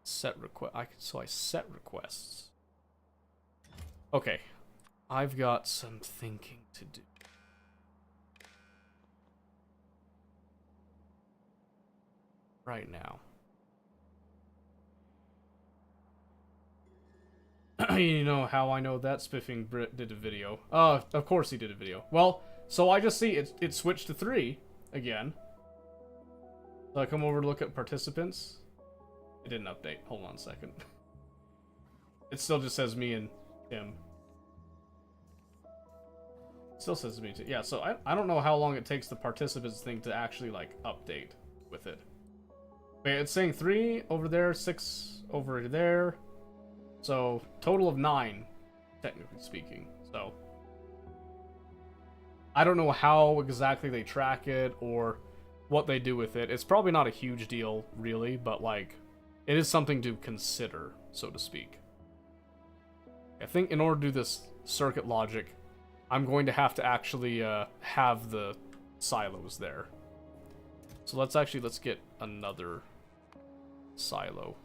set request? So I set requests. Okay, I've got some thinking to do. Right now. You know how I know that Spiffing Brit did a video. Of course he did a video. Well, so I just see it switched to 3 again. So I come over to look at participants. It didn't update. Hold on a second. It still just says me and him. It still says me too. Yeah, so I don't know how long it takes the participants thing to actually, like, update with it. Wait, it's saying 3 over there, 6 over there. So, total of 9, technically speaking. So, I don't know how exactly they track it or what they do with it. It's probably not a huge deal, really, but, like, it is something to consider, so to speak. I think in order to do this circuit logic, I'm going to have to actually have the silos there. So let's get another silo.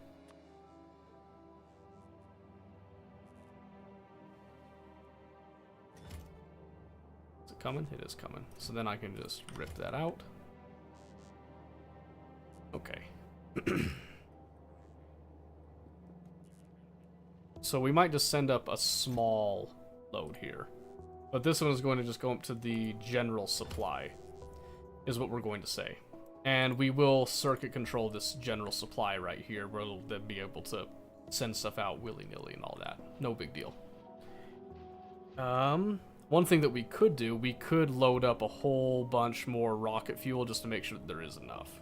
Is it coming? It is coming. So then I can just rip that out. Okay. So we might just send up a small load here. But this one is going to just go up to the general supply, is what we're going to say. And we will circuit control this general supply right here, where it'll then be able to send stuff out willy-nilly and all that. No big deal. One thing that we could do, we could load up a whole bunch more rocket fuel just to make sure that there is enough.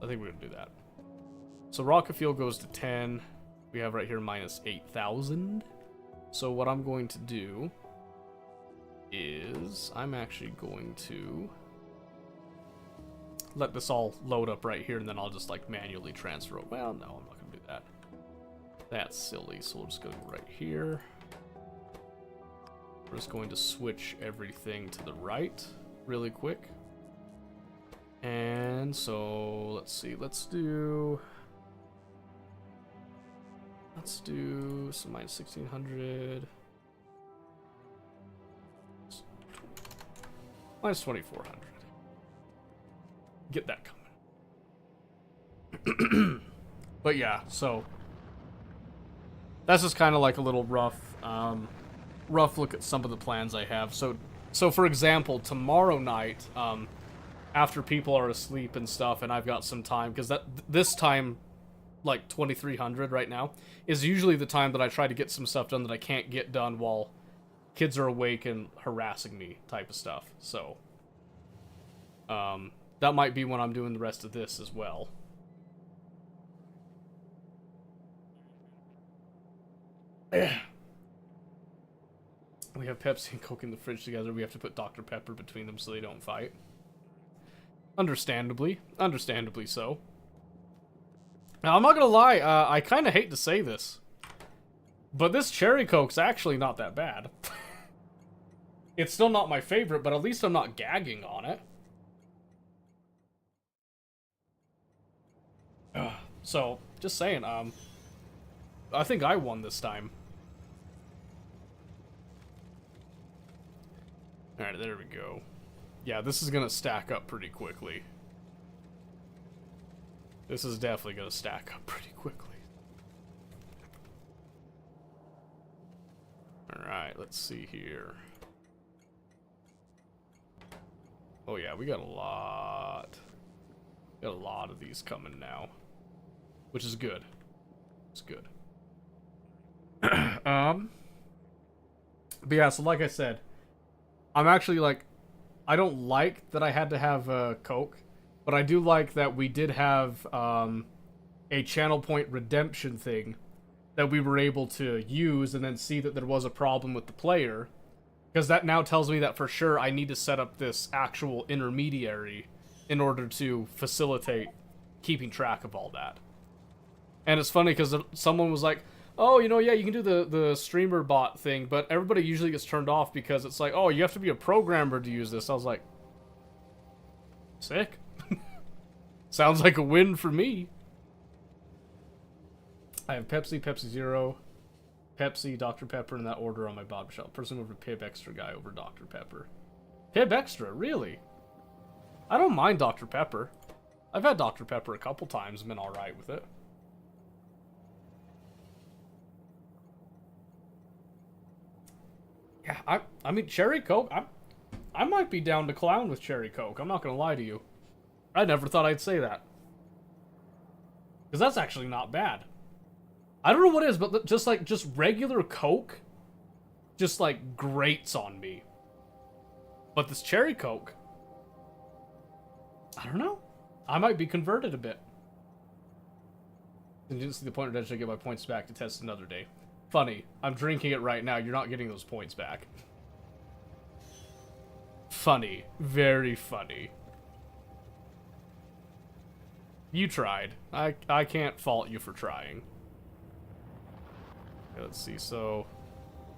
I think we're going to do that. So rocket fuel goes to 10. We have right here minus 8,000. So what I'm going to do is I'm actually going to let this all load up right here, and then I'll just like manually transfer it. Well, no, I'm not going to do that. That's silly, so we'll just go right here. We're just going to switch everything to the right really quick. And so, let's see, let's do some minus 1,600. Minus 2,400. Get that coming. But yeah, so that's just kind of like a little rough look at some of the plans I have. So for example, tomorrow night, after people are asleep and stuff, and I've got some time, because this time, like 2,300 right now, is usually the time that I try to get some stuff done that I can't get done while kids are awake and harassing me, type of stuff. So that might be when I'm doing the rest of this as well. We have Pepsi and Coke in the fridge together. We have to put Dr. Pepper between them so they don't fight. Understandably so. Now, I'm not gonna lie, I kind of hate to say this, but this Cherry Coke's actually not that bad. It's still not my favorite, but at least I'm not gagging on it. So, just saying, I think I won this time. Alright, there we go. Yeah, this is gonna stack up pretty quickly. This is definitely gonna stack up pretty quickly. Alright, let's see here. Oh yeah, we got a lot. Got a lot of these coming now. Which is good. It's good. But yeah, so like I said, I'm actually like, I don't like that I had to have Coke, but I do like that we did have a channel point redemption thing that we were able to use and then see that there was a problem with the player, because that now tells me that for sure I need to set up this actual intermediary in order to facilitate keeping track of all that. And it's funny because someone was like, oh, you know, yeah, you can do the streamer bot thing, but everybody usually gets turned off because it's like, oh, you have to be a programmer to use this. I was like, sick. Sounds like a win for me. I have Pepsi, Pepsi Zero, Pepsi, Dr. Pepper in that order on my bottom shelf. Person over Pib Extra guy over Dr. Pepper. Pib Extra, really? I don't mind Dr. Pepper. I've had Dr. Pepper a couple times and been alright with it. Yeah, I mean, Cherry Coke, I might be down to clown with Cherry Coke. I'm not gonna lie to you. I never thought I'd say that. Because that's actually not bad. I don't know what it is, but just regular Coke just like grates on me. But this Cherry Coke, I don't know. I might be converted a bit. And didn't see the point where I should get my points back to test another day. Funny, I'm drinking it right now. You're not getting those points back. Funny. Very funny. You tried. I can't fault you for trying. Okay, let's see. So,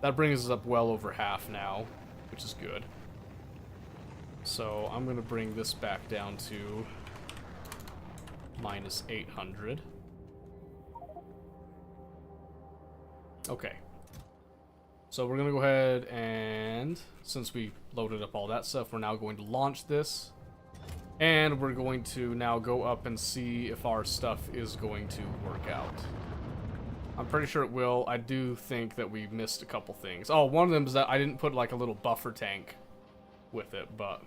that brings us up well over half now, which is good. So, I'm going to bring this back down to minus 800. Okay. So we're going to go ahead and, since we loaded up all that stuff, we're now going to launch this. And we're going to now go up and see if our stuff is going to work out. I'm pretty sure it will. I do think that we missed a couple things. Oh, one of them is that I didn't put like a little buffer tank with it, but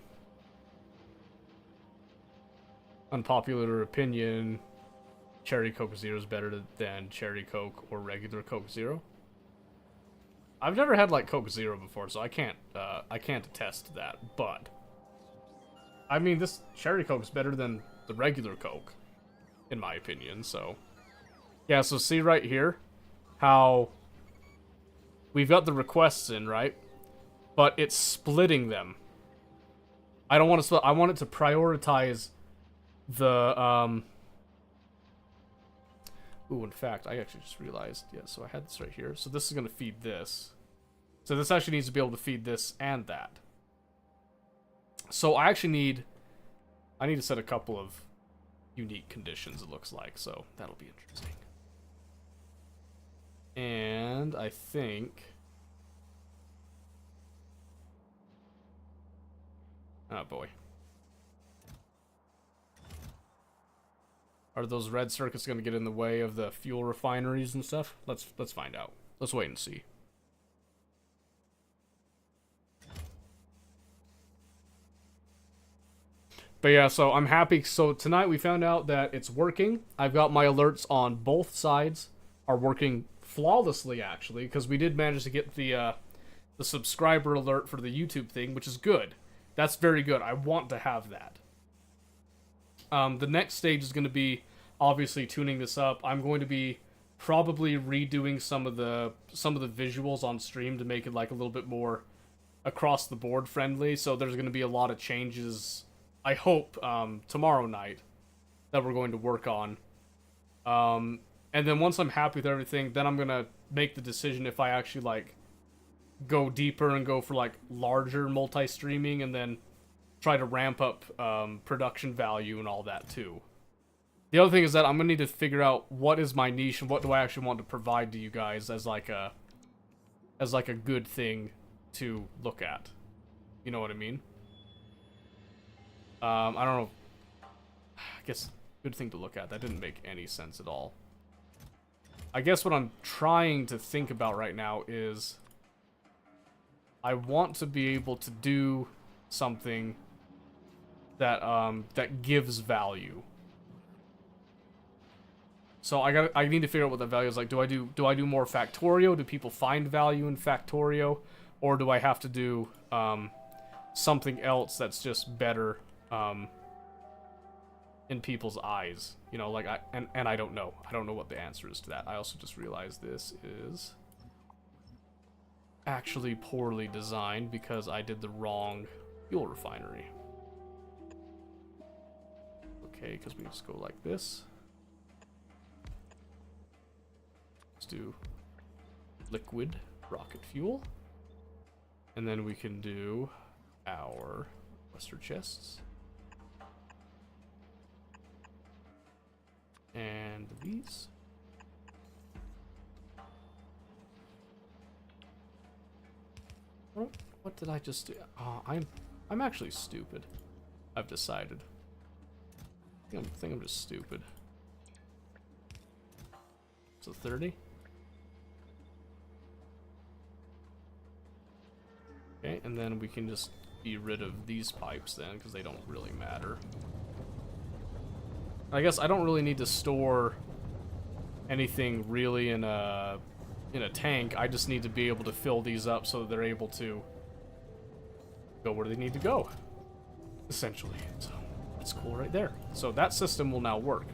unpopular opinion, Cherry Coke Zero is better than Cherry Coke or regular Coke Zero. I've never had like Coke Zero before, so I can't attest to that, but I mean, this Cherry Coke is better than the regular Coke, in my opinion, so yeah, so see right here how we've got the requests in, right? But it's splitting them. I don't want to split. I want it to prioritize the, Ooh, in fact, I actually just realized, yeah, so I had this right here. So this is going to feed this. So this actually needs to be able to feed this and that. So I actually need to set a couple of unique conditions, it looks like, so that'll be interesting. And I think... Oh boy. Are those red circuits going to get in the way of the fuel refineries and stuff? Let's find out. Let's wait and see. But yeah, so I'm happy. So tonight we found out that it's working. I've got my alerts on both sides are working flawlessly, actually, because we did manage to get the subscriber alert for the YouTube thing, which is good. That's very good. I want to have that. The next stage is going to be obviously tuning this up. I'm going to be probably redoing some of the visuals on stream to make it like a little bit more across the board friendly. So there's going to be a lot of changes, I hope, tomorrow night that we're going to work on. And then once I'm happy with everything, then I'm going to make the decision if I actually like go deeper and go for like larger multi-streaming and then try to ramp up production value and all that too. The other thing is that I'm gonna need to figure out what is my niche and what do I actually want to provide to you guys as like a good thing to look at. You know what I mean? I don't know. I guess good thing to look at. That didn't make any sense at all. I guess what I'm trying to think about right now is I want to be able to do something that that gives value. So I need to figure out what that value is like. Do I do more Factorio? Do people find value in Factorio, or do I have to do something else that's just better in people's eyes? You know, like I don't know. I don't know what the answer is to that. I also just realized this is actually poorly designed because I did the wrong fuel refinery. Okay, because we just go like this. Let's do liquid rocket fuel. And then we can do our cluster chests. And these. What did I just do? Oh, I'm actually stupid. I've decided. I think I'm just stupid. So 30. Okay, and then we can just be rid of these pipes then, because they don't really matter. I guess I don't really need to store anything really in a tank. I just need to be able to fill these up so that they're able to go where they need to go, essentially. So that's cool right there. So that system will now work.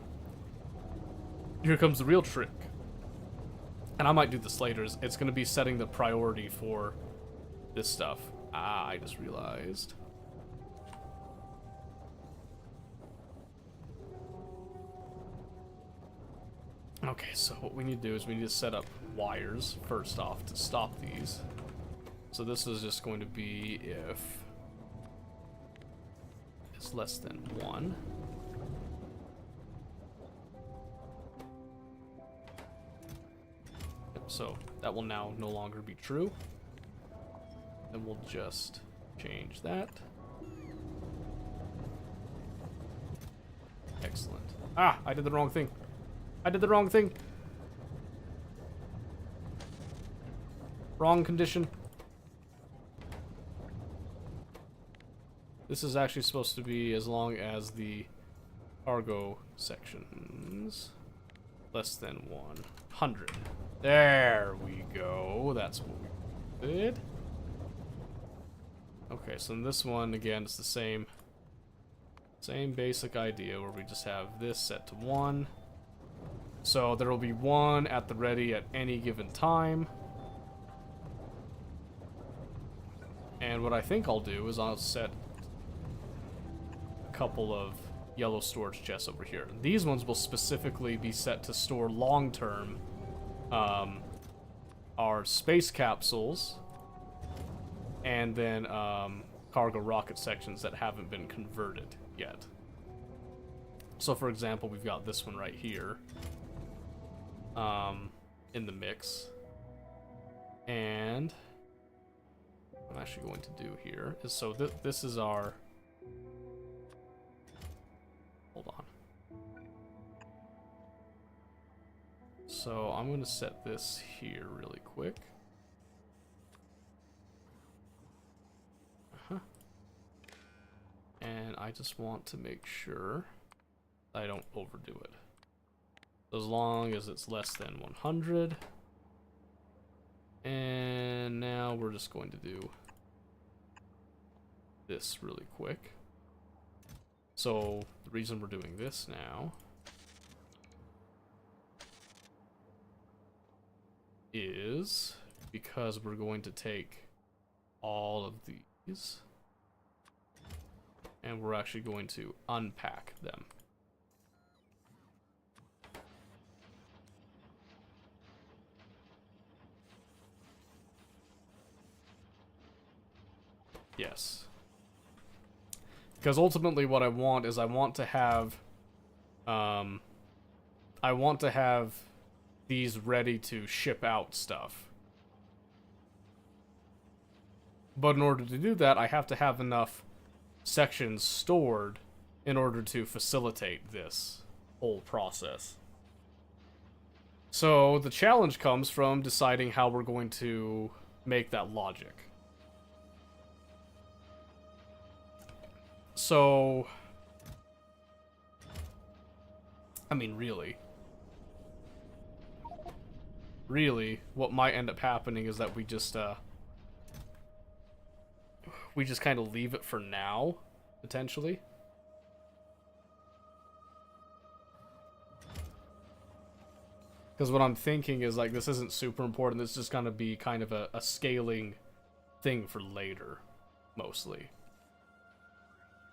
Here comes the real trick. And I might do this later. It's going to be setting the priority for this stuff. Ah, I just realized. Okay, so what we need to do is we need to set up wires first off to stop these. So this is just going to be if it's less than 1. Yep, so that will now no longer be true. Then we'll just change that. Excellent. Ah, I did the wrong thing. I did the wrong thing. Wrong condition. This is actually supposed to be as long as the cargo sections. Less than 100. There we go. That's what we did. Okay, so in this one, again, it's the same basic idea where we just have this set to 1. So there will be 1 at the ready at any given time. And what I think I'll do is I'll set a couple of yellow storage chests over here. These ones will specifically be set to store long-term our space capsules and then cargo rocket sections that haven't been converted yet. So for example, we've got this one right here in the mix. And what I'm actually going to do here is, so this is our, hold on. So I'm going to set this here really quick. And I just want to make sure I don't overdo it. As long as it's less than 100. And now we're just going to do this really quick. So the reason we're doing this now is because we're going to take all of these and we're actually going to unpack them. Yes. Because ultimately what I want is I want to have these ready to ship out stuff. But in order to do that, I have to have enough sections stored in order to facilitate this whole process. So the challenge comes from deciding how we're going to make that logic. So, I mean, really, what might end up happening is that we just kind of leave it for now, potentially. Because what I'm thinking is, like, this isn't super important. This is just gonna be kind of a scaling thing for later, mostly.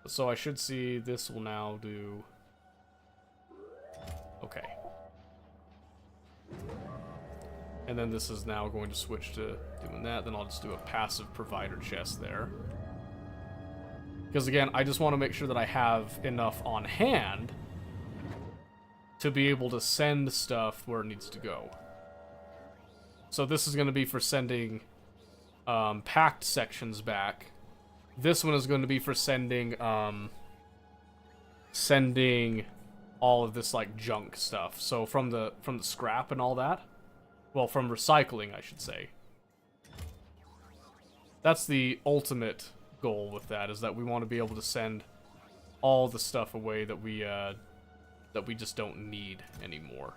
So I should see this will now do... Okay. And then this is now going to switch to doing that. Then I'll just do a passive provider chest there. Because again, I just want to make sure that I have enough on hand to be able to send stuff where it needs to go. So this is going to be for sending packed sections back. This one is going to be for sending all of this like junk stuff. So from the scrap and all that. Well, from recycling, I should say. That's the ultimate goal with that, is that we want to be able to send all the stuff away that we just don't need anymore.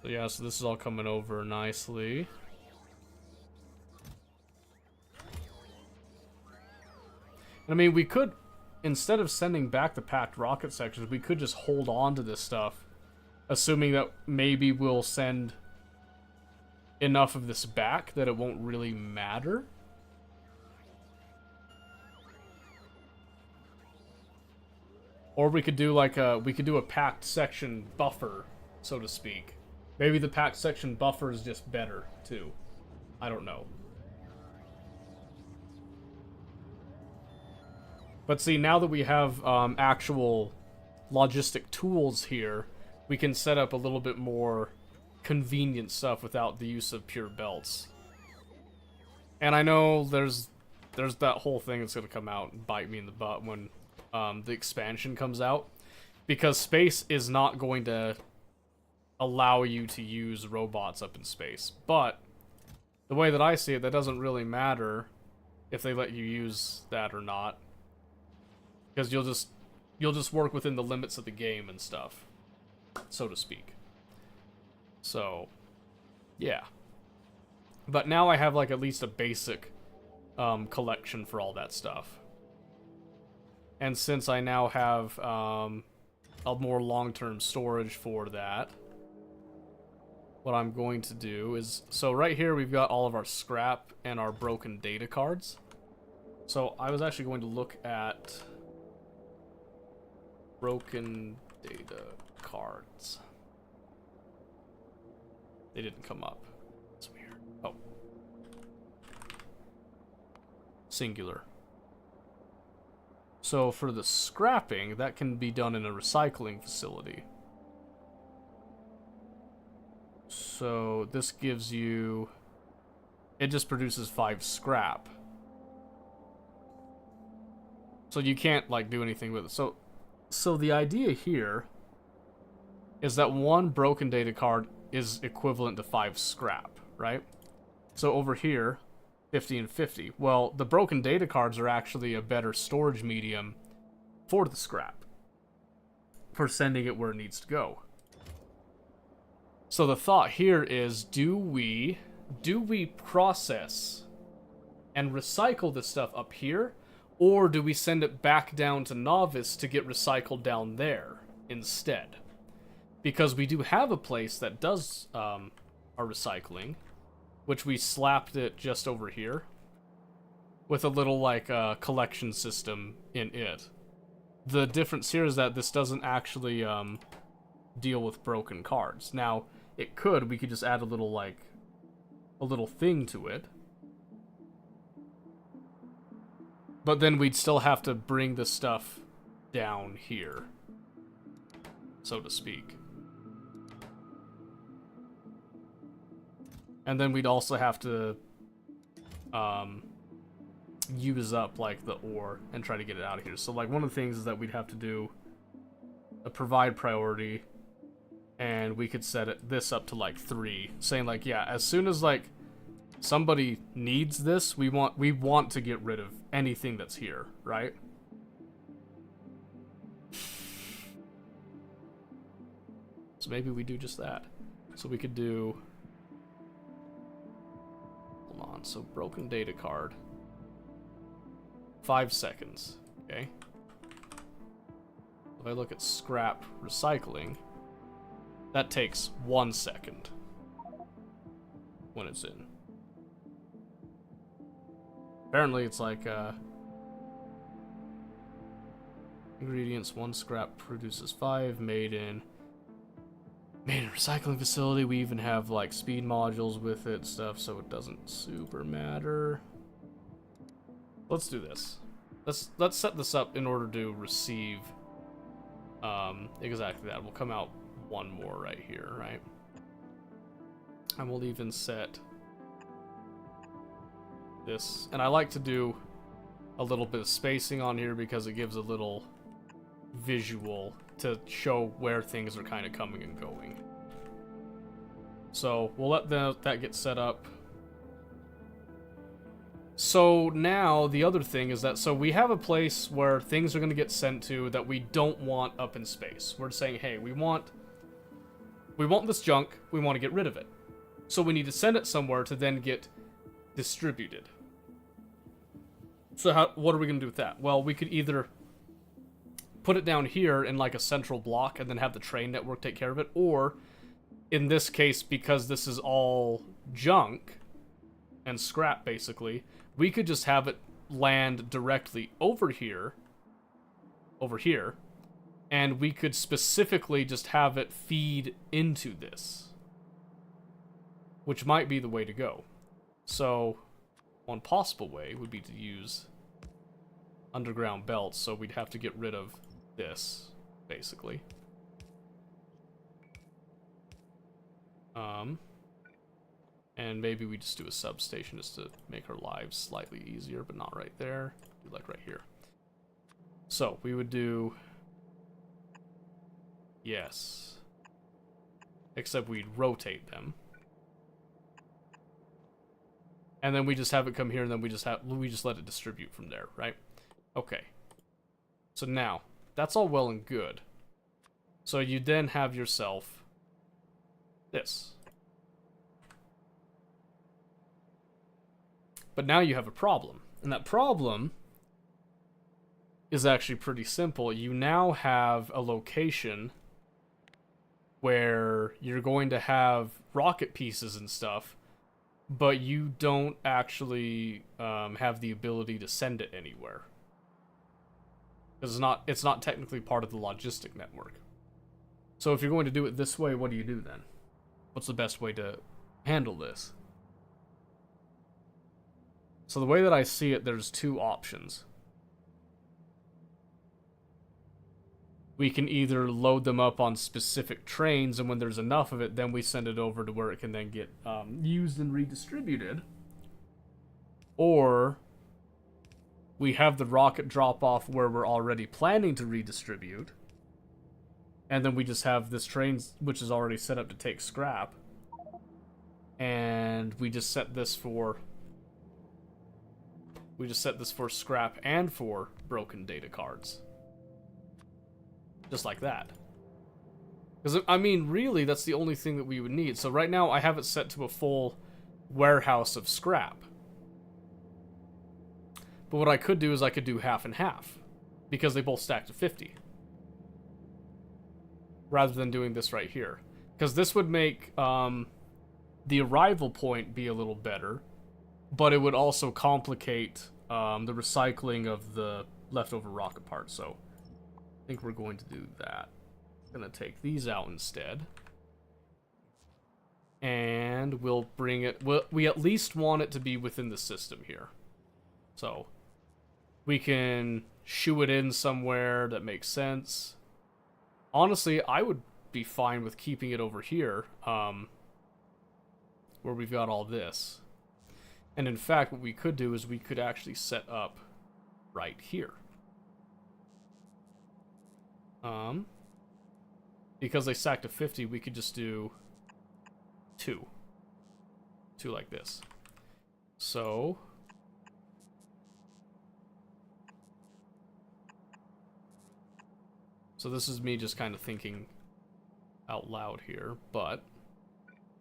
So yeah, so this is all coming over nicely. I mean, we could, instead of sending back the packed rocket sections, we could just hold on to this stuff, assuming that maybe we'll send enough of this back that it won't really matter. Or we could do like a packed section buffer, so to speak. Maybe the packed section buffer is just better, too. I don't know. But see, now that we have actual logistic tools here, we can set up a little bit more convenient stuff without the use of pure belts. And I know there's that whole thing that's going to come out and bite me in the butt when the expansion comes out. Because space is not going to allow you to use robots up in space. But the way that I see it, that doesn't really matter if they let you use that or not, because you'll just work within the limits of the game and stuff, so to speak. So, yeah. But now I have like at least a basic collection for all that stuff. And since I now have a more long-term storage for that, what I'm going to do is, so right here we've got all of our scrap and our broken data cards. So I was actually going to look at broken data cards. They didn't come up. That's weird. Oh. Singular. So for the scrapping, that can be done in a recycling facility. So this gives you, it just produces 5 scrap. So you can't like do anything with it. So the idea here is that 1 broken data card is equivalent to 5 scrap, right? So over here, 50 and 50. Well, the broken data cards are actually a better storage medium for the scrap, for sending it where it needs to go. So the thought here is, do we process and recycle this stuff up here, or do we send it back down to Novice to get recycled down there instead? Because we do have a place that does our recycling, which we slapped it just over here with a little like collection system in it. The difference here is that this doesn't actually deal with broken cards. Now, it could, we could just add a little like a little thing to it. But then we'd still have to bring the stuff down here, so to speak. And then we'd also have to use up like the ore and try to get it out of here. So like one of the things is that we'd have to do a provide priority, and we could set this up to like 3, saying like, yeah, as soon as like somebody needs this, we want to get rid of anything that's here, right? So maybe we do just that. So we could do, hold on, so broken data card, 5 seconds, okay? If I look at scrap recycling, that takes 1 second when it's in. Apparently it's like ingredients, 1 scrap produces 5, made in a recycling facility. We even have like speed modules with it, stuff, so it doesn't super matter. Let's do this. Let's set this up in order to receive exactly that. We'll come out 1 more right here, right? And we'll even set this, and I like to do a little bit of spacing on here because it gives a little visual to show where things are kind of coming and going. So we'll let that get set up. So now the other thing is that, so we have a place where things are going to get sent to that we don't want up in space. We're saying, hey, we want this junk, we want to get rid of it. So we need to send it somewhere to then get distributed. So what are we going to do with that? Well, we could either put it down here in like a central block and then have the train network take care of it, or in this case, because this is all junk and scrap basically, we could just have it land directly over here, and we could specifically just have it feed into this, which might be the way to go. So one possible way would be to use underground belts, so we'd have to get rid of this, basically. And maybe we just do a substation just to make our lives slightly easier, but not right there. Do like right here. So we would do, yes, except we'd rotate them. And then we just have it come here, and then we just let it distribute from there, right? Okay. So now, that's all well and good. So you then have yourself this. But now you have a problem. And that problem is actually pretty simple. You now have a location where you're going to have rocket pieces and stuff, but you don't actually have the ability to send it anywhere. Because it's not technically part of the logistic network. So if you're going to do it this way, what do you do then? What's the best way to handle this? So the way that I see it, there's two options. We can either load them up on specific trains, and when there's enough of it, then we send it over to where it can then get used and redistributed. Or we have the rocket drop off where we're already planning to redistribute, and then we just have this train which is already set up to take scrap, and we just set this for scrap and for broken data cards. Just like that. Because, I mean, really, that's the only thing that we would need. So right now, I have it set to a full warehouse of scrap. But what I could do is I could do half and half. Because they both stack to 50. Rather than doing this right here. Because this would make the arrival point be a little better. But it would also complicate the recycling of the leftover rocket parts. So I think we're going to do that. I'm going to take these out instead. And we'll bring it... we at least want it to be within the system here. So we can shoo it in somewhere that makes sense. Honestly, I would be fine with keeping it over here, where we've got all this. And in fact, what we could do is we could actually set up right here. Because they stack to 50, we could just do two like this. So this is me just kind of thinking out loud here, but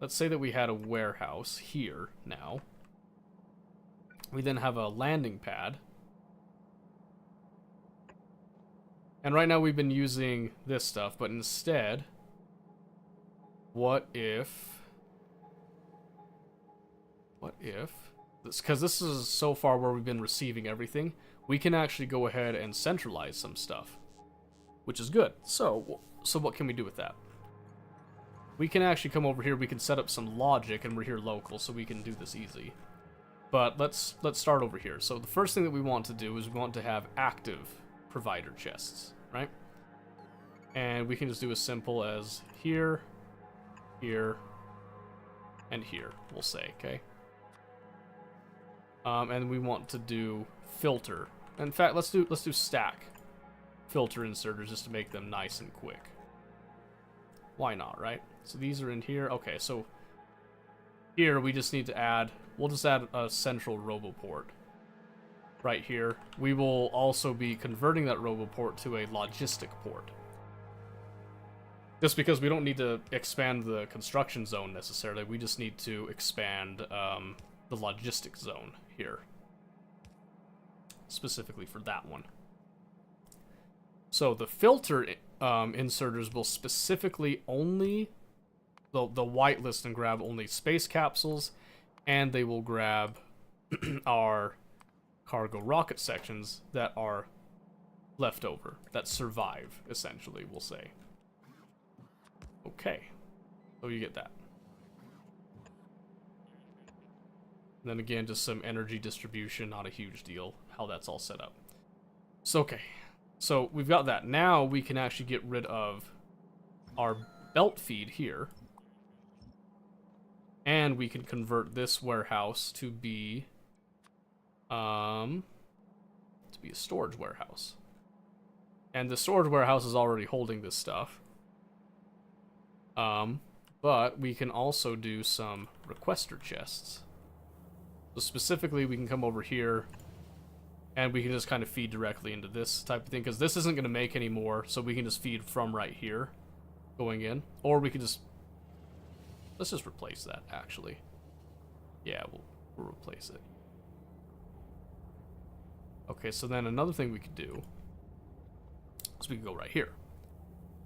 let's say that we had a warehouse here now. We then have a landing pad. And right now we've been using this stuff, but instead, what if, because this is so far where we've been receiving everything, we can actually go ahead and centralize some stuff, which is good. So what can we do with that? We can actually come over here, we can set up some logic, and we're here local, so we can do this easy. But let's start over here. So the first thing that we want to do is we want to have active provider chests, right? And we can just do as simple as here, here, and here, we'll say, okay? And we want to do filter. In fact, let's do stack filter inserters just to make them nice and quick. Why not, right? So these are in here. Okay, so here we just need to add, we'll just add a central roboport right here. We will also be converting that roboport to a logistic port. Just because we don't need to expand the construction zone necessarily, we just need to expand the logistic zone here. Specifically for that one. So the filter inserters will specifically only, they'll whitelist and grab only space capsules, and they will grab our cargo rocket sections that are left over, that survive, essentially, we'll say. Okay, so you get that. And then again, just some energy distribution, not a huge deal, how that's all set up. So, okay. So we've got that. Now we can actually get rid of our belt feed here. And we can convert this warehouse to be a storage warehouse. And the storage warehouse is already holding this stuff. But we can also do some requester chests. So specifically, we can come over here, and we can just kind of feed directly into this type of thing, because this isn't going to make any more, so we can just feed from right here, going in. Or we can just... Let's just replace that, actually. Yeah, we'll replace it. Okay, so then another thing we could do is we can go right here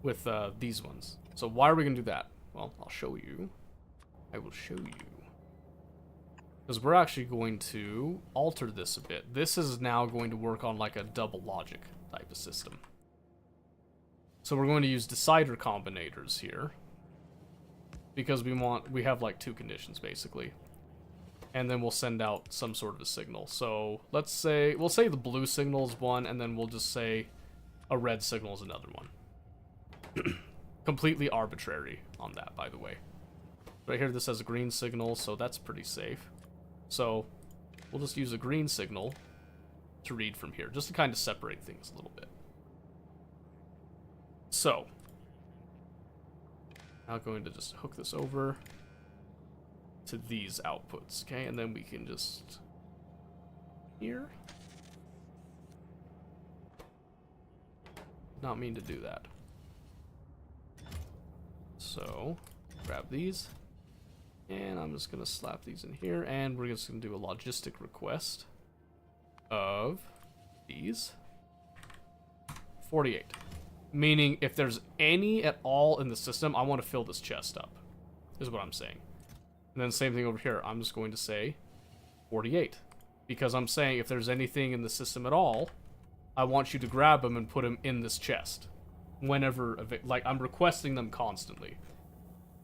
with these ones. So why are we going to do that? Well, I'll show you. I will show you. Because we're actually going to alter this a bit. This is now going to work on like a double logic type of system. So we're going to use decider combinators here. Because we have like two conditions basically. And then we'll send out some sort of a signal. So we'll say the blue signal is one, and then we'll just say a red signal is another one. Completely arbitrary on that, by the way. Right here this has a green signal, so that's pretty safe. So we'll just use a green signal to read from here, just to kind of separate things a little bit. So now going to just hook this over to these outputs, okay? And then we can just here. Not mean to do that. So grab these, and I'm just gonna slap these in here, and we're just gonna do a logistic request of these 48. Meaning if there's any at all in the system, I want to fill this chest up, is what I'm saying. And then same thing over here, I'm just going to say 48. Because I'm saying if there's anything in the system at all, I want you to grab them and put them in this chest. Whenever, like, I'm requesting them constantly.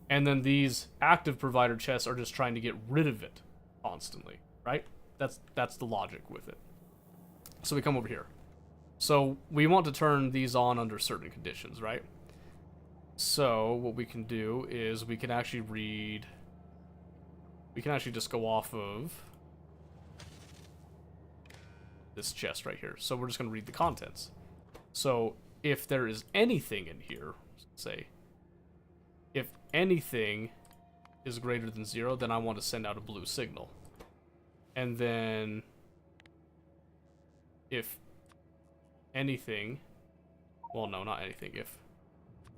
And then these active provider chests are just trying to get rid of it constantly, right? That's the logic with it. So we come over here. So we want to turn these on under certain conditions, right? So what we can do is we can actually read... We can actually just go off of this chest right here. So we're just going to read the contents. So if there is anything in here, say, if anything is greater than 0, then I want to send out a blue signal. And then if anything, well, no, not anything, if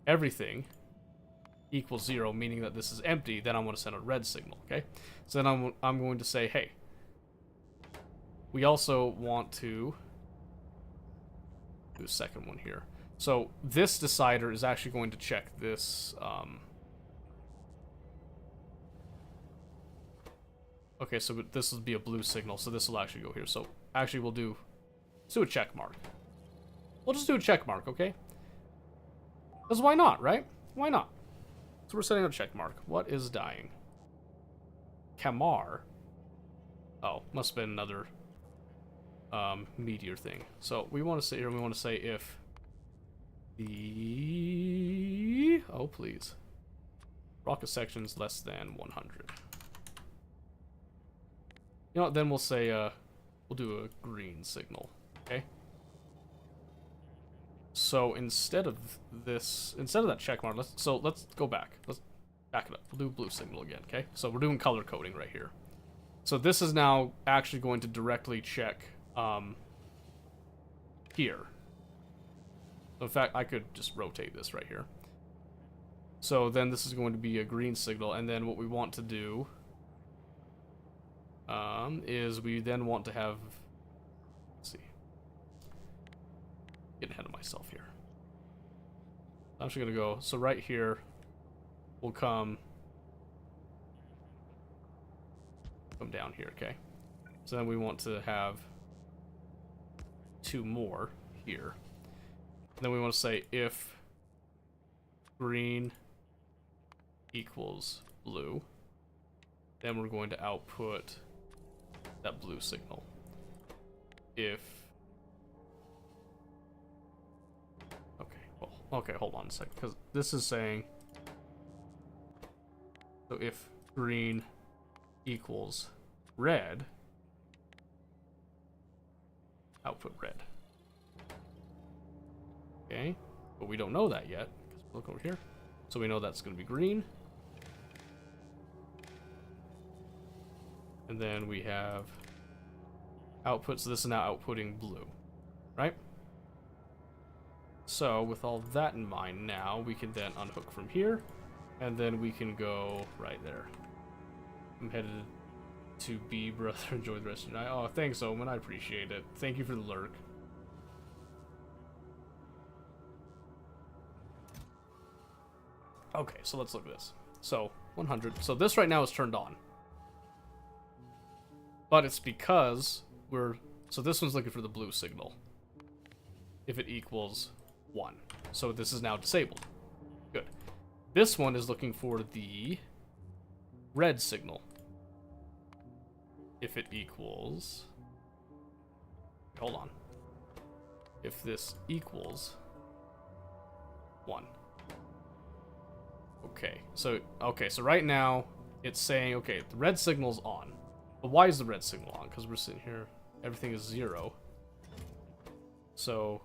everything equals 0, meaning that this is empty, then I want to send a red signal, okay? So then I'm going to say, hey, we also want to do a second one here. So this decider is actually going to check this, okay, so this will be a blue signal, so this will actually go here. So actually let's do a check mark. We'll just do a check mark, okay? Because why not, right? Why not? So we're setting a check mark. What is dying? Kamar. Oh, must have been another meteor thing. So we want to say here, we want to say if the... Oh, please. Rocket section is less than 100. You know what, then we'll say, we'll do a green signal, okay? So instead of that check mark, let's go back. Let's back it up. We'll do a blue signal again, okay? So we're doing color coding right here. So this is now actually going to directly check here. So in fact, I could just rotate this right here. So then this is going to be a green signal, and then what we want to do is we then want to have, let's see, getting ahead of myself here. I'm actually gonna go, so right here will come down here, okay? So then we want to have 2 more here. And then we want to say if green equals blue, then we're going to output that blue signal. If okay, hold on a second, because this is saying, so if green equals red, output red. Okay, but we don't know that yet, because look over here. So we know that's going to be green. And then we have output, so this is now outputting blue, right? So with all that in mind now, we can then unhook from here, and then we can go right there. I'm headed to B, brother. Enjoy the rest of your night. Oh, thanks, Omen. I appreciate it. Thank you for the lurk. Okay, so let's look at this. So, 100. So this right now is turned on. But it's because we're... So this one's looking for the blue signal. If it equals 1. So this is now disabled. Good. This one is looking for the red signal. If it equals... Hold on. If this equals 1. Okay, so right now it's saying, okay, the red signal's on. But why is the red signal on? Because we're sitting here, everything is 0. So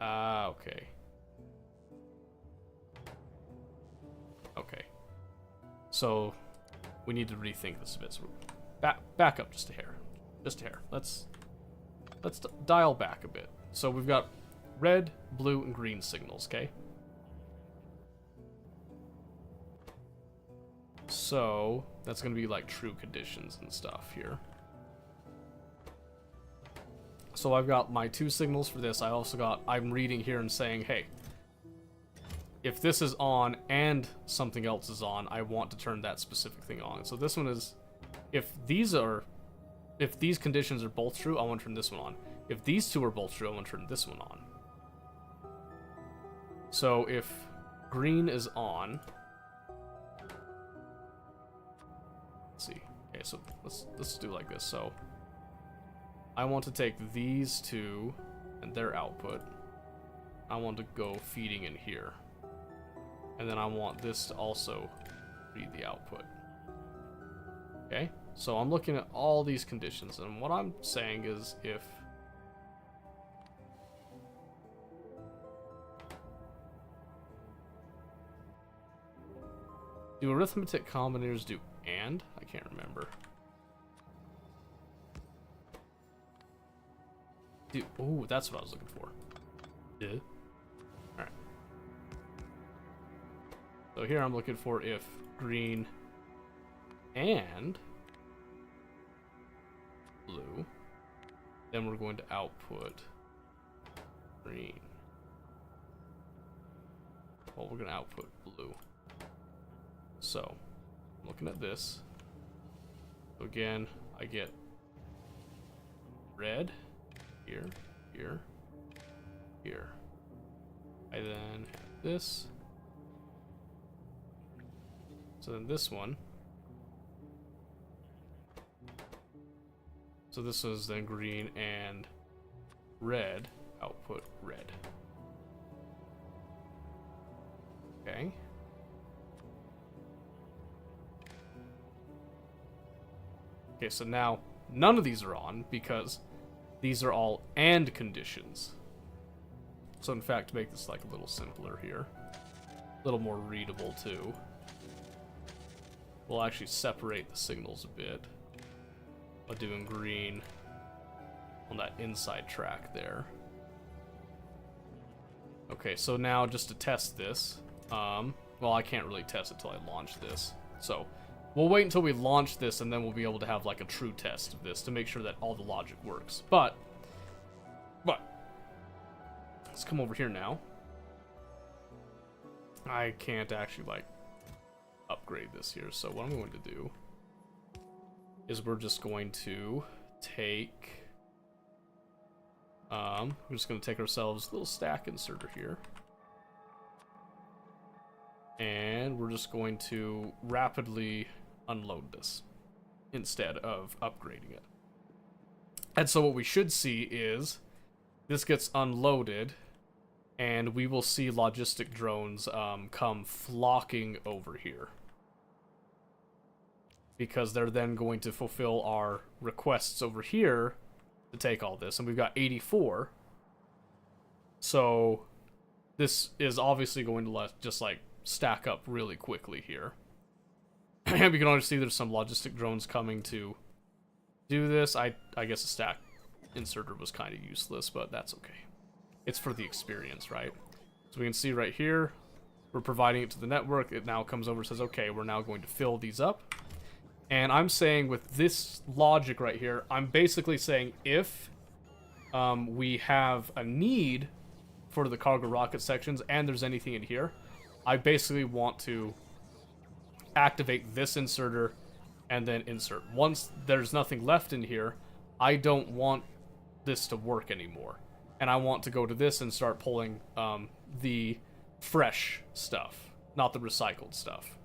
okay. Okay. So we need to rethink this a bit. So back up just a hair. Just a hair. Let's dial back a bit. So we've got red, blue, and green signals, okay? So that's going to be like true conditions and stuff here. So I've got my 2 signals for this. I'm reading here and saying, hey, if this is on and something else is on, I want to turn that specific thing on. So this one is, if these conditions are both true, I want to turn this one on. If these 2 are both true, I want to turn this one on. So if green is on, let's see. Okay, so let's do like this. So I want to take these 2 and their output. I want to go feeding in here. And then I want this to also read the output. Okay? So I'm looking at all these conditions, and what I'm saying is if do arithmetic combinators do and? I can't remember. Oh, that's what I was looking for. Yeah. Alright. So here I'm looking for if green and blue, then we're going to output green. Well, we're going to output blue. So, I'm looking at this. So again, I get red here, here, here. I then have this. So then this one. So this is then green and red, output red. Okay. Okay, so now none of these are on because these are all AND conditions. So in fact, to make this like a little simpler here, a little more readable too, we'll actually separate the signals a bit by doing green on that inside track there. Okay, so now just to test this, well, I can't really test it till I launch this. So we'll wait until we launch this, and then we'll be able to have like a true test of this to make sure that all the logic works. But let's come over here now. I can't actually like upgrade this here, so what I'm going to do is we're just going to take we're just going to take ourselves a little stack inserter here, and we're just going to rapidly unload this instead of upgrading it. And so what we should see is this gets unloaded, and we will see logistic drones come flocking over here, because they're then going to fulfill our requests over here to take all this. And we've got 84. So this is obviously going to just like stack up really quickly here. And we can already see there's some logistic drones coming to do this. I guess a stack inserter was kind of useless, but that's okay. It's for the experience, right? So we can see right here, we're providing it to the network. It now comes over and says, okay, we're now going to fill these up. And I'm saying with this logic right here, I'm basically saying if we have a need for the cargo rocket sections and there's anything in here, I basically want to activate this inserter and then insert. Once there's nothing left in here, I don't want this to work anymore. And I want to go to this and start pulling the fresh stuff, not the recycled stuff.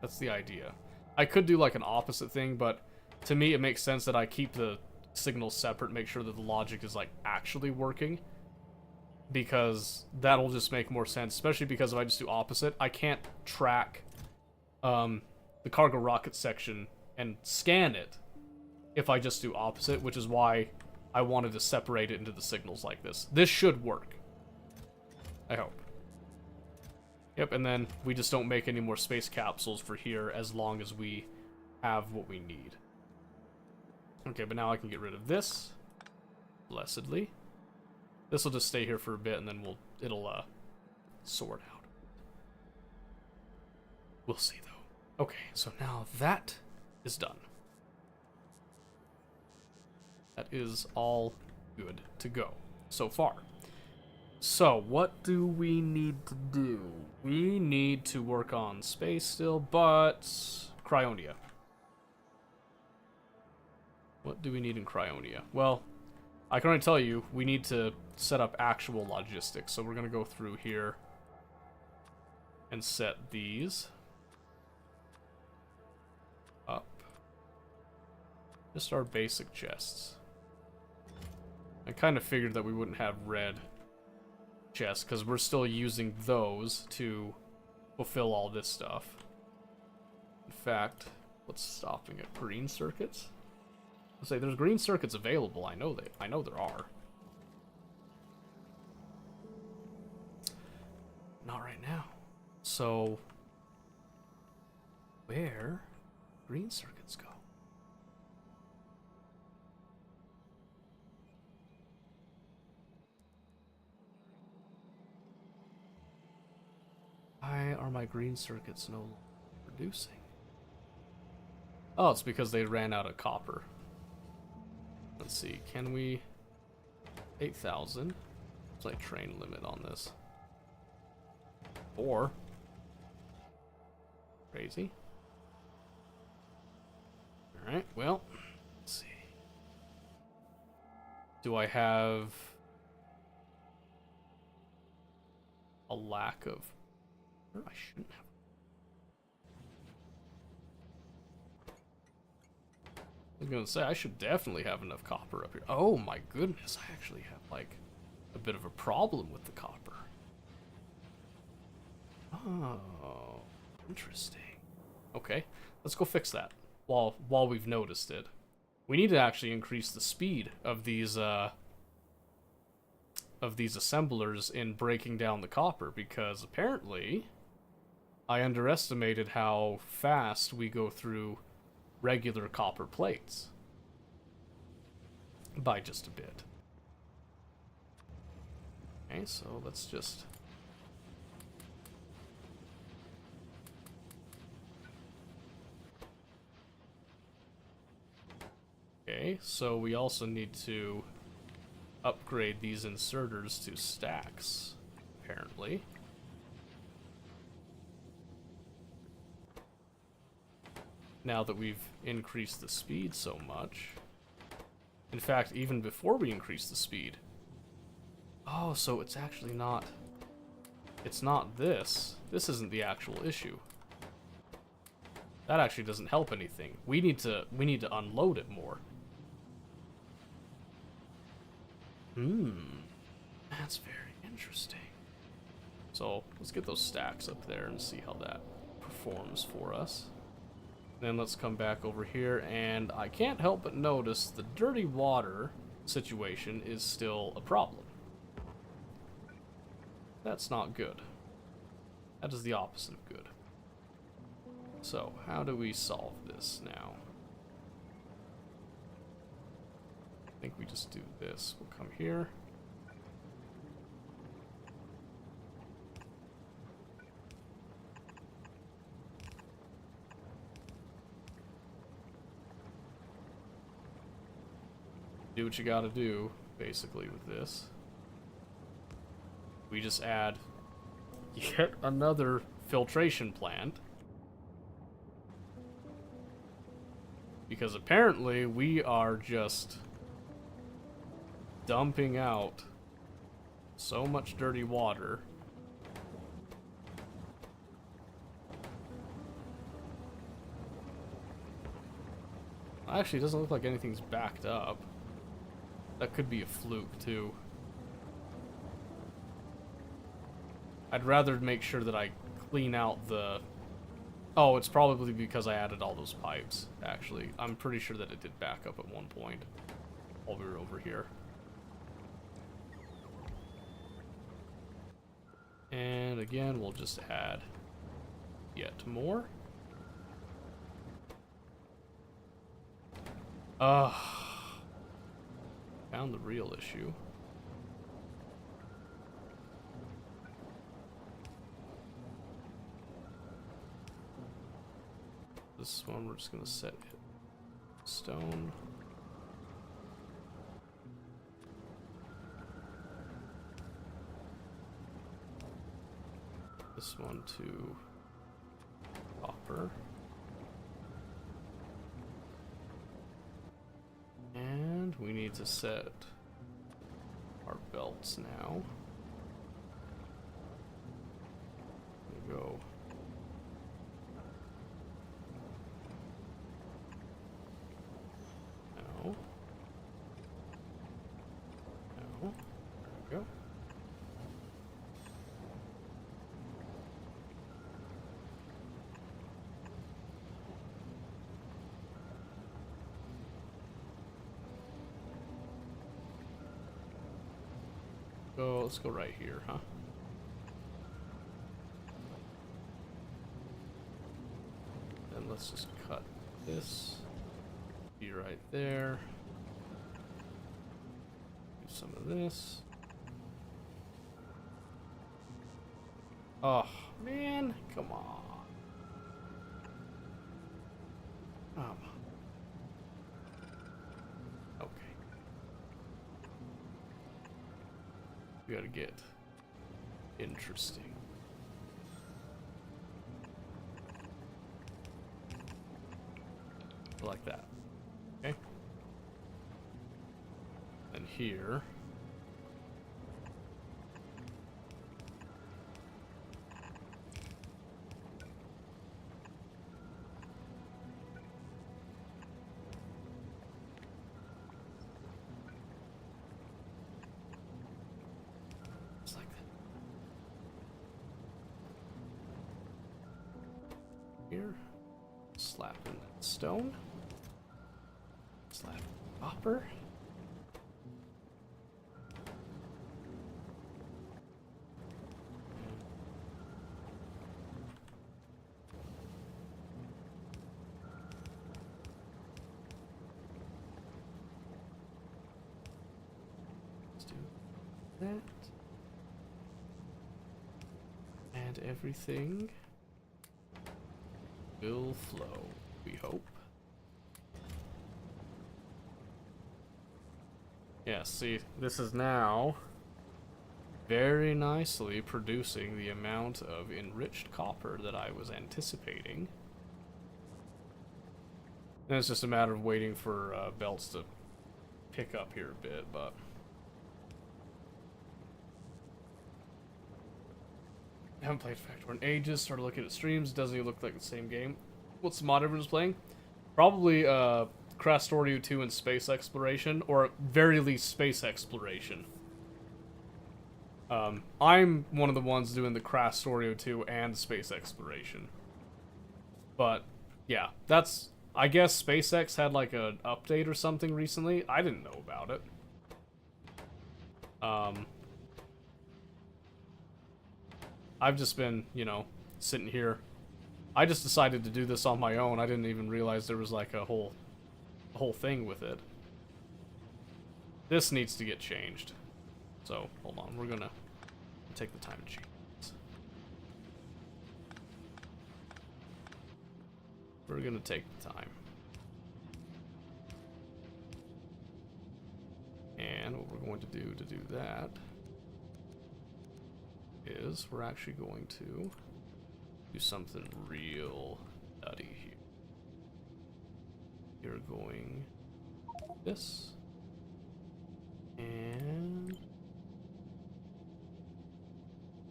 That's the idea. I could do like an opposite thing, but to me it makes sense that I keep the signals separate, make sure that the logic is like actually working, because that'll just make more sense, especially because if I just do opposite, I can't track the cargo rocket section and scan it if I just do opposite, which is why I wanted to separate it into the signals like this. This should work, I hope. Yep, and then we just don't make any more space capsules for here as long as we have what we need. Okay, but now I can get rid of this, blessedly. This will just stay here for a bit, and then it'll sort out. We'll see, though. Okay, so now that is done. That is all good to go so far. So, what do we need to do? We need to work on space still, but Cryonia. What do we need in Cryonia? Well, I can already tell you, we need to set up actual logistics. So we're going to go through here and set these up. Just our basic chests. I kind of figured that we wouldn't have red chests because we're still using those to fulfill all this stuff. In fact, what's stopping it? Green circuits? I'll say there's green circuits available. I know there are. Not right now. So where green circuits go? Why are my green circuits no longer producing? Oh, it's because they ran out of copper. Let's see, can we... 8,000. It's like train limit on this. 4. Crazy. Alright, well, let's see. Do I have a lack of... I shouldn't have. I was gonna say, I should definitely have enough copper up here. Oh my goodness, I actually have like a bit of a problem with the copper. Oh, interesting. Okay, let's go fix that while we've noticed it. We need to actually increase the speed of these assemblers in breaking down the copper, because apparently I underestimated how fast we go through regular copper plates by just a bit. Okay, so let's just... Okay, so we also need to upgrade these inserters to stacks, apparently. Now that we've increased the speed so much. In fact, even before we increase the speed. Oh, so it's actually not... It's not this. This isn't the actual issue. That actually doesn't help anything. We need to unload it more. That's very interesting. So, let's get those stacks up there and see how that performs for us. Then let's come back over here, and I can't help but notice the dirty water situation is still a problem. That's not good. That is the opposite of good. So, how do we solve this now? I think we just do this. We'll come here. Do what you gotta do, basically, with this. We just add yet another filtration plant. Because apparently we are just dumping out so much dirty water. Actually, it doesn't look like anything's backed up. That could be a fluke, too. I'd rather make sure that I clean out the... Oh, it's probably because I added all those pipes, actually. I'm pretty sure that it did back up at one point while we were over here. And again, we'll just add yet more. Found the real issue. This one we're just gonna set it stone. This one to copper. And we need to set our belts now. We go. No. No. There we go. So let's go right here, huh? And let's just cut this. Be right there. Do some of this. Oh, man. Come on. Okay. We gotta get interesting. Like that. Okay. And here. Just like that. Here. Slap in that stone. Slap copper. Let's do that. And everything will flow, we hope. Yeah, see, this is now very nicely producing the amount of enriched copper that I was anticipating. And it's just a matter of waiting for belts to pick up here a bit, but... I haven't played Factorio in ages, started looking at streams, doesn't even look like the same game. What's the mod everyone's playing? Probably, Factorio 2 and space exploration, or at very least space exploration. I'm one of the ones doing the Factorio 2 and space exploration. But, yeah, that's... I guess SpaceX had like an update or something recently. I didn't know about it. I've just been, you know, sitting here. I just decided to do this on my own. I didn't even realize there was like a whole thing with it. This needs to get changed. So, hold on. We're gonna take the time to change this. We're gonna take the time. And what we're going to do that is we're actually going to do something real nutty here. You're going this and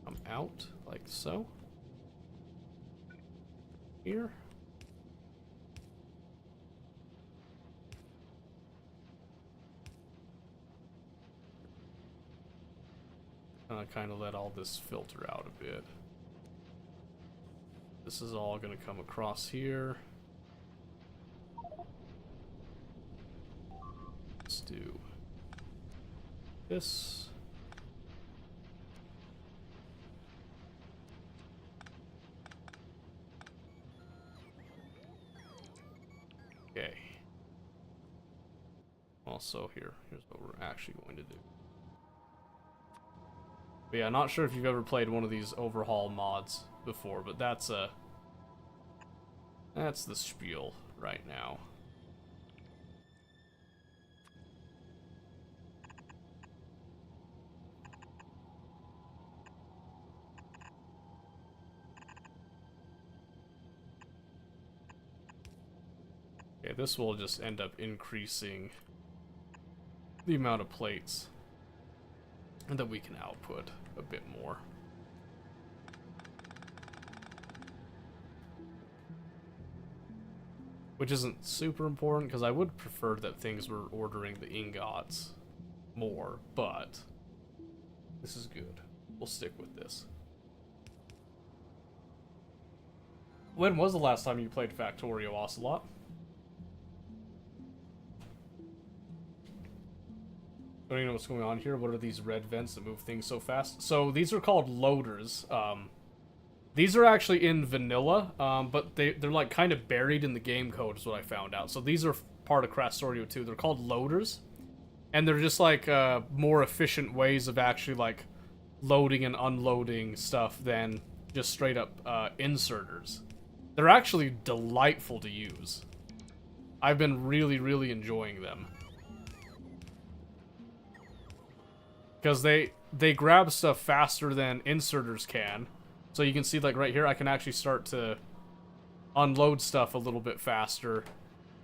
come out like so. Here. Kind of let all this filter out a bit. This is all going to come across here. Let's do this. Okay. Also here's what we're actually going to do. But yeah, not sure if you've ever played one of these overhaul mods before, but that's the spiel right now. Okay, this will just end up increasing the amount of plates and that we can output a bit more. Which isn't super important, because I would prefer that things were ordering the ingots more, but this is good. We'll stick with this. When was the last time you played Factorio, Ocelot? Don't even know what's going on here. What are these red vents that move things so fast? So these are called loaders. These are actually in vanilla, but they're like kind of buried in the game code is what I found out. So these are part of Factorio 2. They're called loaders. And they're just like more efficient ways of actually like loading and unloading stuff than just straight up inserters. They're actually delightful to use. I've been really, really enjoying them. Because they grab stuff faster than inserters can. So you can see, like, right here, I can actually start to unload stuff a little bit faster.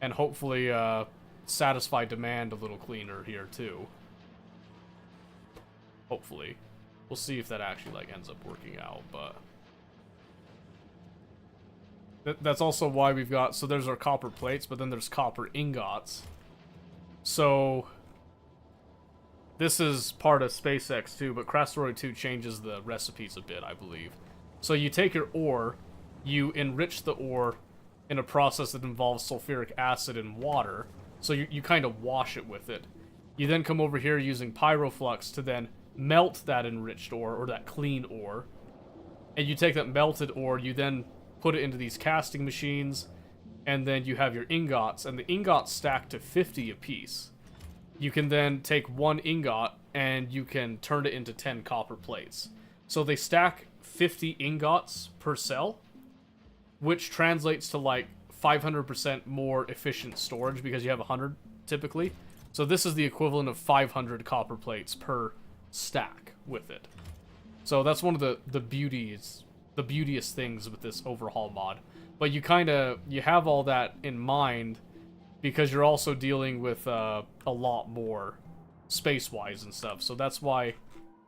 And hopefully satisfy demand a little cleaner here, too. Hopefully. We'll see if that actually, like, ends up working out, but... That's also why we've got... So there's our copper plates, but then there's copper ingots. So... This is part of SpaceX too, but Factorio 2 changes the recipes a bit, I believe. So you take your ore, you enrich the ore in a process that involves sulfuric acid and water, so you kind of wash it with it. You then come over here using pyroflux to then melt that enriched ore, or that clean ore. And you take that melted ore, you then put it into these casting machines, and then you have your ingots, and the ingots stack to 50 apiece. You can then take one ingot and you can turn it into 10 copper plates. So they stack 50 ingots per cell, which translates to like 500% more efficient storage because you have 100 typically. So this is the equivalent of 500 copper plates per stack with it. So that's one of the beauties, the beauteous things with this overhaul mod. But you have all that in mind, because you're also dealing with a lot more space-wise and stuff. So that's why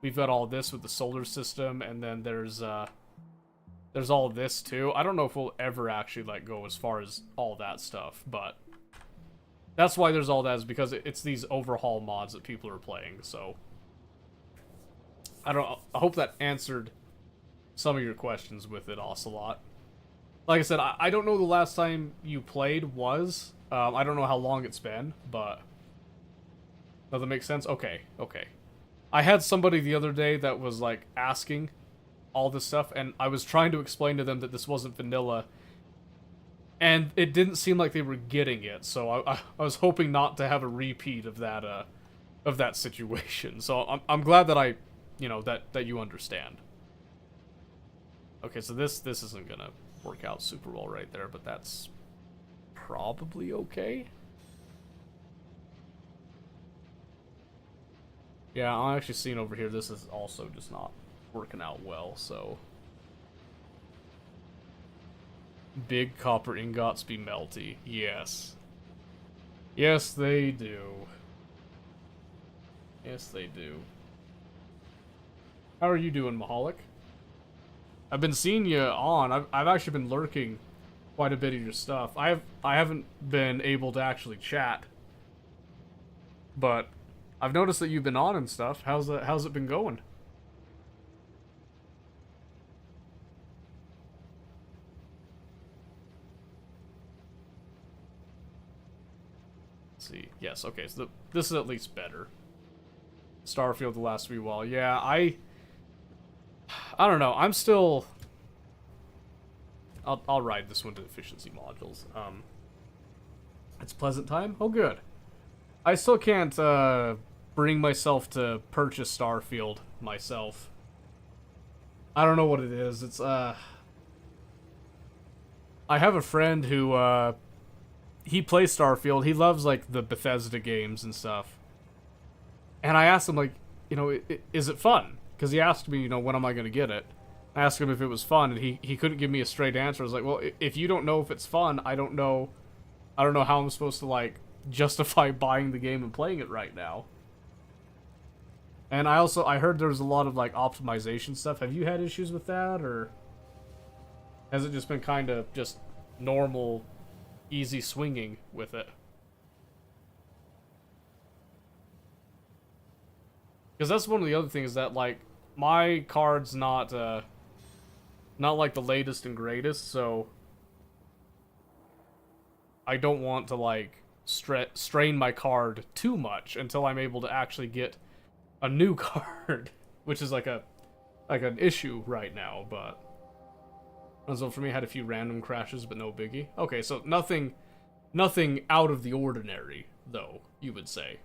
we've got all this with the solar system, and then there's all this too. I don't know if we'll ever actually like go as far as all that stuff, but that's why there's all that, is because it's these overhaul mods that people are playing. So I hope that answered some of your questions with it, Ocelot. Like I said, I don't know the last time you played was. I don't know how long it's been, but... Does that make sense? Okay. I had somebody the other day that was, like, asking all this stuff, and I was trying to explain to them that this wasn't vanilla, and it didn't seem like they were getting it, so I was hoping not to have a repeat of that situation. So I'm glad that I, you know, that you understand. Okay, so this isn't gonna work out super well right there, but that's probably okay. Yeah, I'm actually seeing over here, this is also just not working out well, so. Big copper ingots be melty. Yes. Yes, they do. Yes, they do. How are you doing, Mahalik? I've been seeing you on. I've actually been lurking quite a bit of your stuff. I haven't been able to actually chat, but I've noticed that you've been on and stuff. How's it been going? Let's see. Yes, okay. So this is at least better. Starfield the last wee while. Yeah, I don't know. I'm still. I'll ride this one to efficiency modules. It's pleasant time. Oh, good. I still can't bring myself to purchase Starfield myself. I don't know what it is. It's I have a friend who he plays Starfield. He loves like the Bethesda games and stuff. And I asked him, like, you know, is it fun? Because he asked me, you know, when am I going to get it? I asked him if it was fun, and he couldn't give me a straight answer. I was like, well, if you don't know if it's fun, I don't know how I'm supposed to, like, justify buying the game and playing it right now. And I heard there's a lot of, like, optimization stuff. Have you had issues with that, or has it just been kind of just normal, easy swinging with it? Because that's one of the other things that, like, my card's not like the latest and greatest, so I don't want to, like, strain my card too much until I'm able to actually get a new card, which is like an issue right now. But so for me, I had a few random crashes, but no biggie. Okay, so nothing out of the ordinary, though, you would say.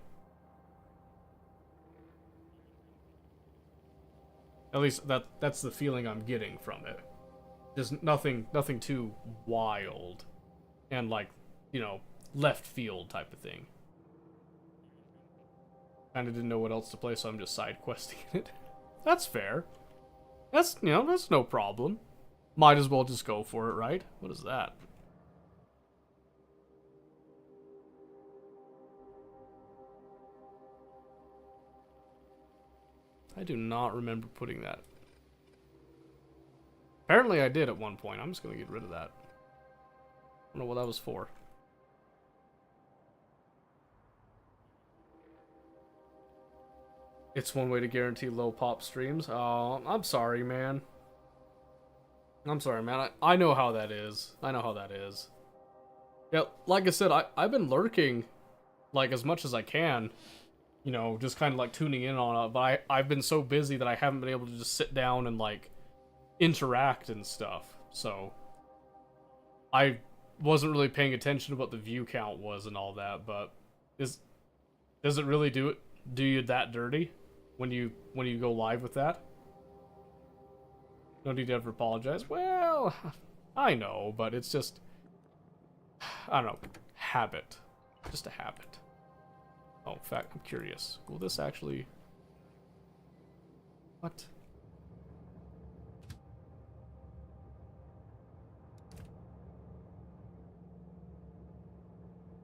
At least that's the feeling I'm getting from it. Just nothing too wild and, like, you know, left field type of thing. Kinda didn't know what else to play, so I'm just side questing it. That's fair. That's, you know, that's no problem. Might as well just go for it, right? What is that? I do not remember putting that. Apparently I did at one point. I'm just gonna get rid of that. I don't know what that was for. It's one way to guarantee low pop streams. Oh, I'm sorry, man. I'm sorry, man. I know how that is. I know how that is. Yeah, like I said, I've been lurking, like, as much as I can. You know, just kind of, like, tuning in on it. But I've been so busy that I haven't been able to just sit down and, like, interact and stuff. So I wasn't really paying attention to what the view count was and all that. But does it really do you that dirty when you go live with that? No need to ever apologize. Well, I know, but it's just, I don't know, habit. Just a habit. Oh, in fact, I'm curious. Will this actually... What?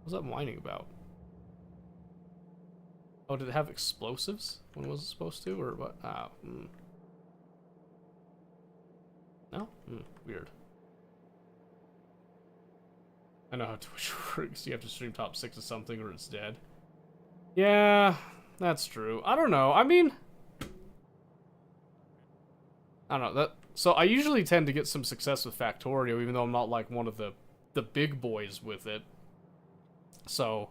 What was that whining about? Oh, did it have explosives? When was it supposed to, or what? Ah, No? Weird. I know how Twitch works. You have to stream top 6 of something or it's dead. Yeah, that's true. I don't know. I mean, I don't know. So I usually tend to get some success with Factorio, even though I'm not like one of the big boys with it. So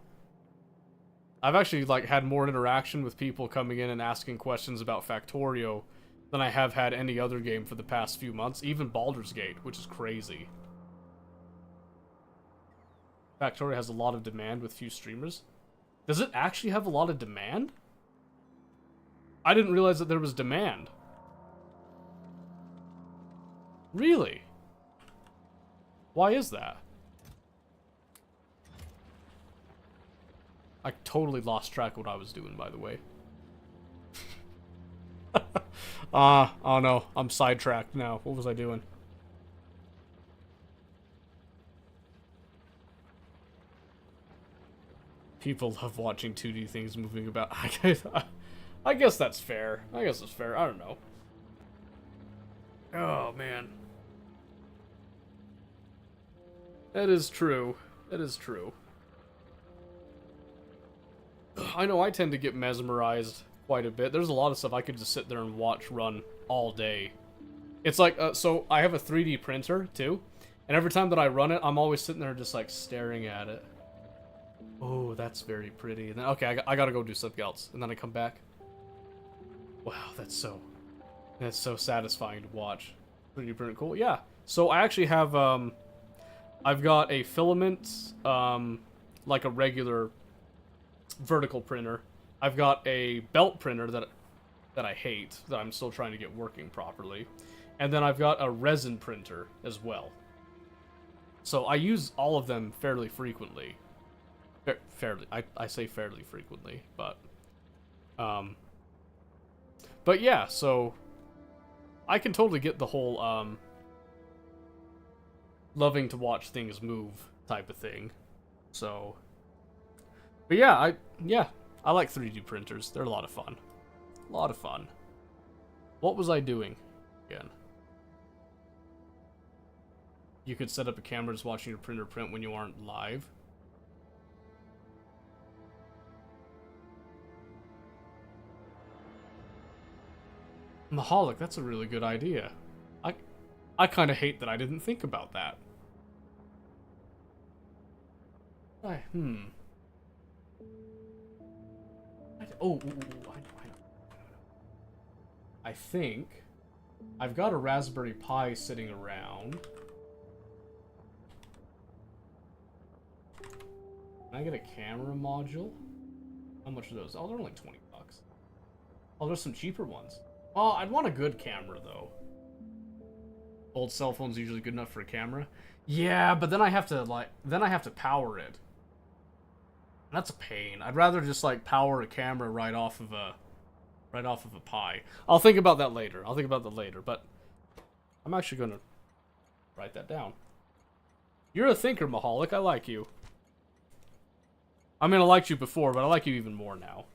I've actually like had more interaction with people coming in and asking questions about Factorio than I have had any other game for the past few months, even Baldur's Gate, which is crazy. Factorio has a lot of demand with few streamers. Does it actually have a lot of demand? I didn't realize that there was demand. Really? Why is that? I totally lost track of what I was doing, by the way. Oh no, I'm sidetracked now. What was I doing? People love watching 2D things moving about. I guess that's fair. I guess it's fair. I don't know. Oh, man. That is true. That is true. I know I tend to get mesmerized quite a bit. There's a lot of stuff I could just sit there and watch run all day. It's like, so I have a 3D printer, too. And every time that I run it, I'm always sitting there just, like, staring at it. Oh, that's very pretty. And then, okay, I gotta go do something else. And then I come back. Wow, that's so satisfying to watch. 3D print, cool. Yeah. So I actually have, I've got a filament, like a regular vertical printer. I've got a belt printer that I hate, that I'm still trying to get working properly. And then I've got a resin printer as well. So I use all of them fairly frequently. I say fairly frequently, but yeah, so I can totally get the whole loving to watch things move type of thing. So, but yeah, I like 3D printers. They're a lot of fun. A lot of fun. What was I doing again? You could set up a camera just watching your printer print when you aren't live. Maholic, that's a really good idea. I kind of hate that I didn't think about that. I know. I think I've got a Raspberry Pi sitting around. Can I get a camera module? How much are those? Oh, they're only 20 bucks. Oh, there's some cheaper ones. Oh, I'd want a good camera, though. Old cell phone's usually good enough for a camera. Yeah, but then I have to power it. That's a pain. I'd rather just, like, power a camera right off of a Pi. I'll think about that later. But I'm actually gonna write that down. You're a thinker, Maholic. I like you. I mean, I liked you before, but I like you even more now.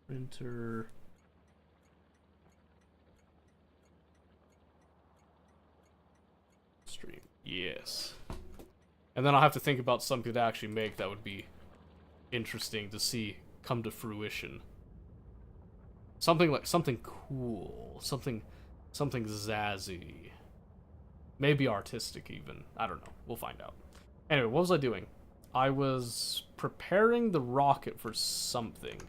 Printer. Stream. Yes. And then I'll have to think about something to actually make that would be interesting to see come to fruition. Something cool. Something zazzy. Maybe artistic even. I don't know. We'll find out. Anyway, what was I doing? I was preparing the rocket for something.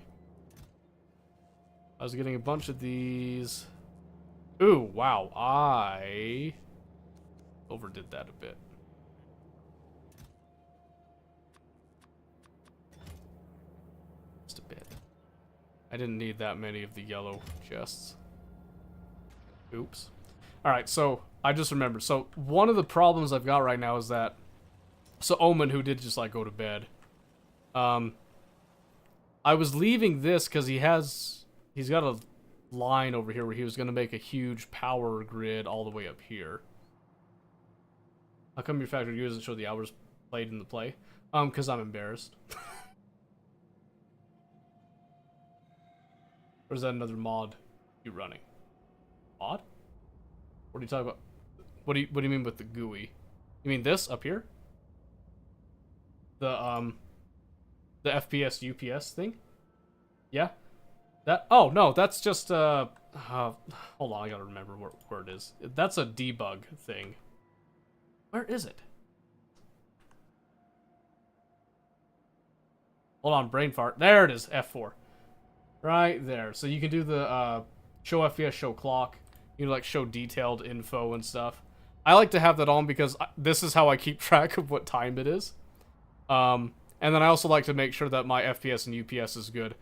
I was getting a bunch of these. Ooh, wow. I overdid that a bit. Just a bit. I didn't need that many of the yellow chests. Oops. Alright, so I just remembered. So one of the problems I've got right now is that... So Omen, who did just, like, go to bed. I was leaving this because he's got a line over here where he was going to make a huge power grid all the way up here. How come your Factorio doesn't show the hours played in the play? Because I'm embarrassed. Or is that another mod you running? Mod? What are you talking about? What do you mean with the GUI? You mean this up here? The FPS UPS thing? Yeah? That, oh no, that's just hold on, I gotta remember where it is. That's a debug thing. Where is it? Hold on, brain fart. There it is, F4. Right there. So you can do the show FPS, show clock. You know, like show detailed info and stuff. I like to have that on because this is how I keep track of what time it is. And then I also like to make sure that my FPS and UPS is good.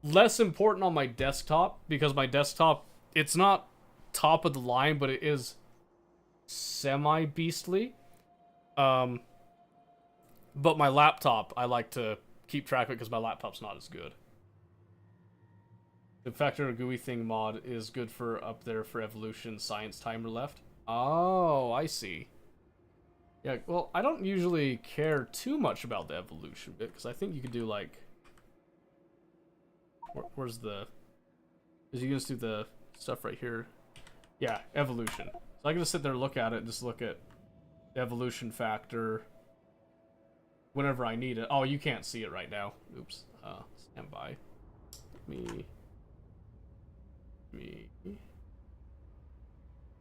Less important on my desktop, because my desktop, it's not top of the line, but it is semi-beastly. But my laptop, I like to keep track of it because my laptop's not as good. The Factorio GUI thing mod is good for up there for evolution science timer left. Oh, I see. Yeah, well, I don't usually care too much about the evolution bit, because I think you could do, like... where's the... Is you just do the stuff right here? Yeah, evolution. So I can just sit there and look at it, and just look at the evolution factor whenever I need it. Oh, you can't see it right now. Oops. Stand by. Me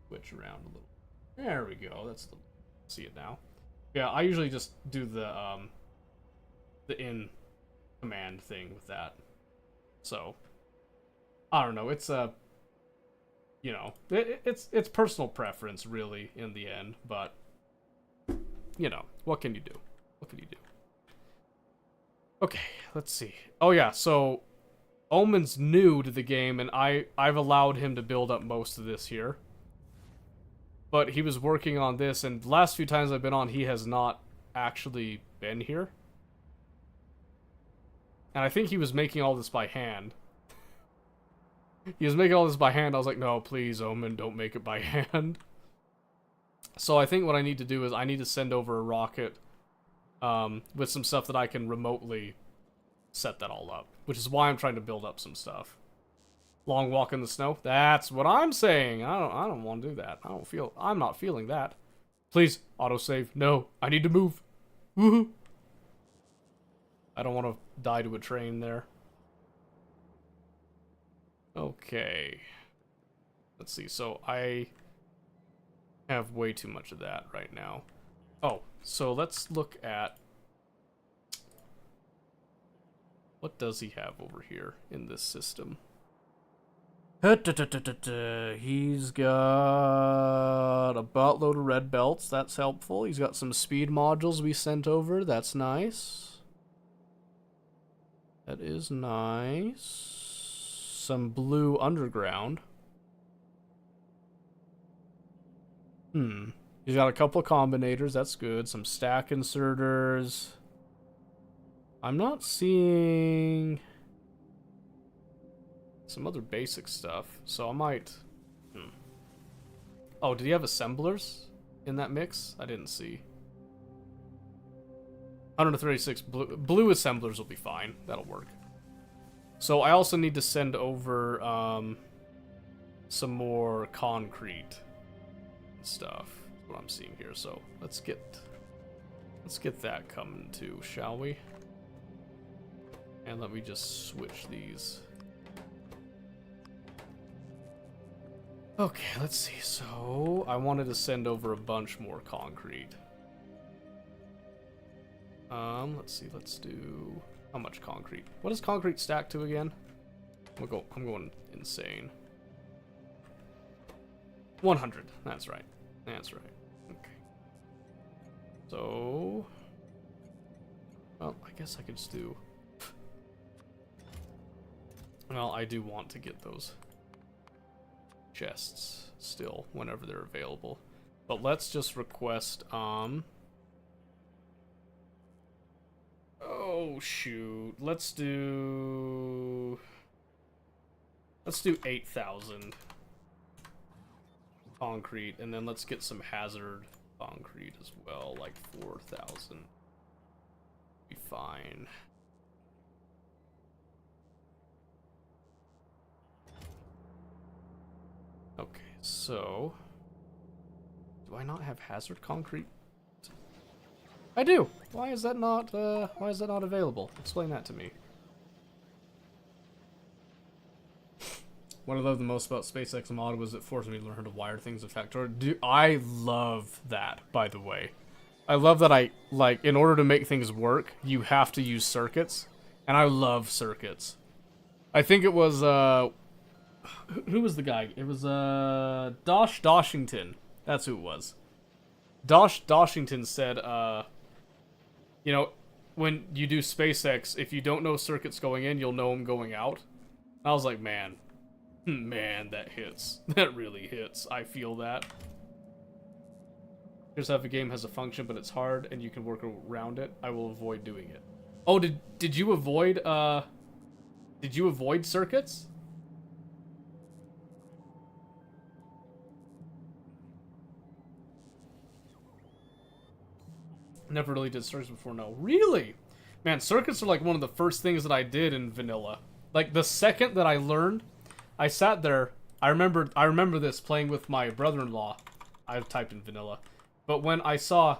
switch around a little. There we go. That's the... See it now. Yeah, I usually just do the in command thing with that. So I don't know. It's a you know, it's personal preference really in the end, but you know, what can you do? What can you do? Okay, let's see. Oh yeah, so Omen's new to the game, and I've allowed him to build up most of this here. But he was working on this, and the last few times I've been on, he has not actually been here. And I think he was making all this by hand. He was making all this by hand. I was like, no, please, Omen, don't make it by hand. So I think what I need to do is I need to send over a rocket with some stuff that I can remotely set that all up. Which is why I'm trying to build up some stuff. Long walk in the snow? That's what I'm saying. I don't want to do that. I'm not feeling that. Please, autosave. No, I need to move. Woohoo. I don't want to die to a train there. Okay. Let's see. So I have way too much of that right now. Oh, so let's look at what does he have over here in this system? He's got a buttload of red belts. That's helpful. He's got some speed modules we sent over. That's nice. That is nice. Some blue underground. He's got a couple of combinators. That's good. Some stack inserters. I'm not seeing some other basic stuff, so I might... Oh, did he have assemblers in that mix? I didn't see. 136 blue assemblers will be fine. That'll work. So I also need to send over some more concrete stuff. That's what I'm seeing here. So let's get that coming too, shall we? And let me just switch these. Okay, let's see. So I wanted to send over a bunch more concrete. Let's see. Let's do how much concrete? What does concrete stack to again? I'm going insane. 100. That's right. That's right. Okay. So, well, I guess I could just do. Well, I do want to get those chests still whenever they're available. But let's just request oh shoot. Let's do 8,000 concrete, and then let's get some hazard concrete as well, like 4,000. Be fine. Okay, so do I not have hazard concrete? I do. Why is that not available? Explain that to me. What I love the most about SpaceX mod was it forced me to learn how to wire things in Factorio. I love that, by the way. I love that in order to make things work, you have to use circuits. And I love circuits. I think it was, who was the guy? It was, Doshington. That's who it was. Doshington said, you know, when you do SpaceX, if you don't know circuits going in, you'll know them going out. I was like, man, that hits. That really hits. I feel that. Here's how the game has a function, but it's hard, and you can work around it. I will avoid doing it. Oh, did you avoid circuits? Never really did circuits before, no. Really? Man, circuits are like one of the first things that I did in vanilla. Like, the second that I learned, I sat there, I remember this playing with my brother-in-law. I typed in vanilla. But when I saw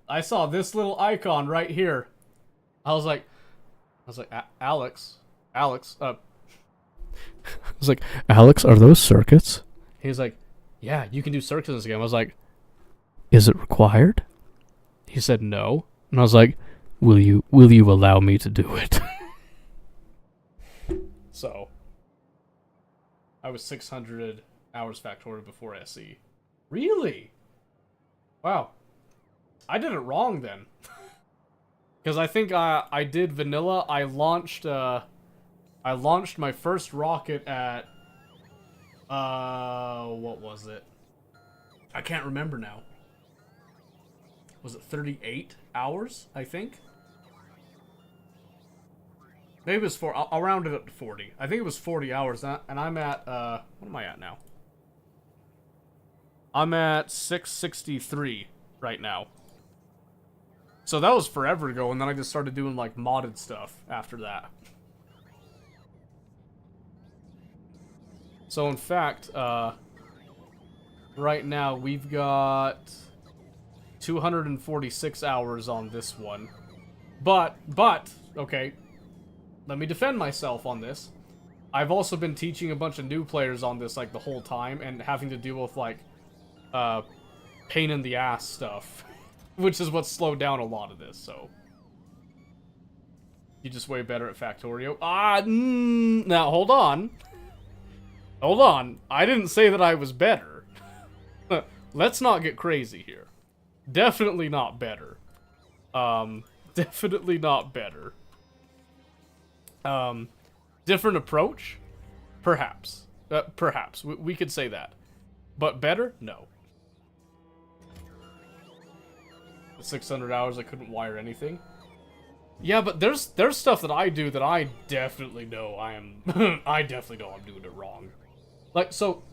this little icon right here, I was like, Alex, I was like, Alex, are those circuits? He was like, yeah, you can do circuits in this game. I was like, is it required? He said no. And I was like, will you allow me to do it? So, I was 600 hours Factorio before SE. Really? Wow. I did it wrong then. Because I think I did vanilla. I launched my first rocket at what was it? I can't remember now. Was it 38 hours, I think? Maybe it was 4. I'll round it up to 40. I think it was 40 hours, and I'm at, what am I at now? I'm at 663 right now. So that was forever ago, and then I just started doing, like, modded stuff after that. So, in fact, right now we've got 246 hours on this one. But, okay, let me defend myself on this. I've also been teaching a bunch of new players on this, like, the whole time, and having to deal with, like, pain in the ass stuff. Which is what slowed down a lot of this, so. You just way better at Factorio. Now, hold on. Hold on. I didn't say that I was better. Let's not get crazy here. Definitely not better. Definitely not better. Different approach? Perhaps. Perhaps. We could say that. But better? No. 600 hours, I couldn't wire anything. Yeah, but there's stuff that I do that I definitely know I am... I definitely know I'm doing it wrong. Like, so,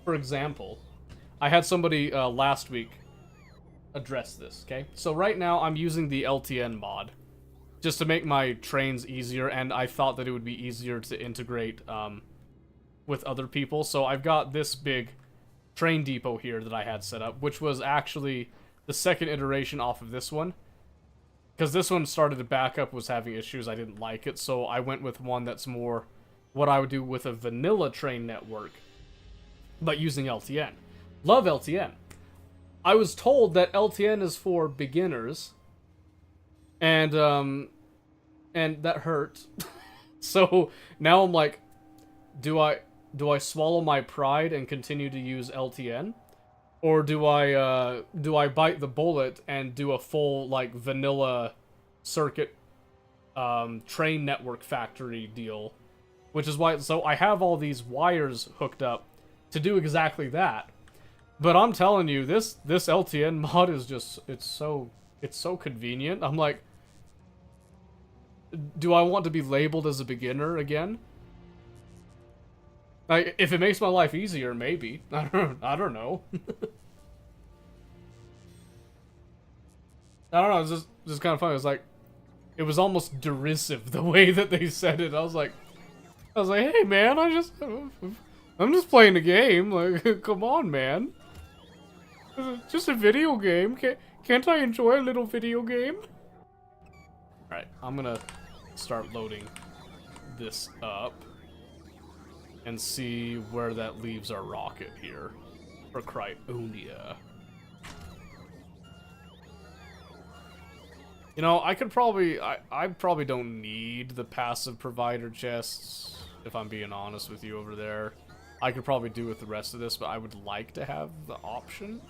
for example, I had somebody last week address this, okay? So right now, I'm using the LTN mod just to make my trains easier, and I thought that it would be easier to integrate with other people. So I've got this big train depot here that I had set up, which was actually the second iteration off of this one. Because this one started to back up, was having issues, I didn't like it, so I went with one that's more what I would do with a vanilla train network, but using LTN. Love LTN. I was told that LTN is for beginners, and that hurt. So now I'm like, do I swallow my pride and continue to use LTN? Or do I bite the bullet and do a full, like, vanilla circuit train network factory deal? Which is why, so I have all these wires hooked up to do exactly that. But I'm telling you, this LTN mod is just, it's so convenient. I'm like, do I want to be labeled as a beginner again? Like, if it makes my life easier, maybe. I don't know. I don't know, it's just kind of funny. It was like, it was almost derisive the way that they said it. I was like, hey man, I'm just playing a game. Like, come on, man. It's just a video game. Can't I enjoy a little video game? Alright, I'm gonna start loading this up and see where that leaves our rocket here for Cryonia. You know, I could probably... I probably don't need the passive provider chests, if I'm being honest with you over there. I could probably do with the rest of this, but I would like to have the option.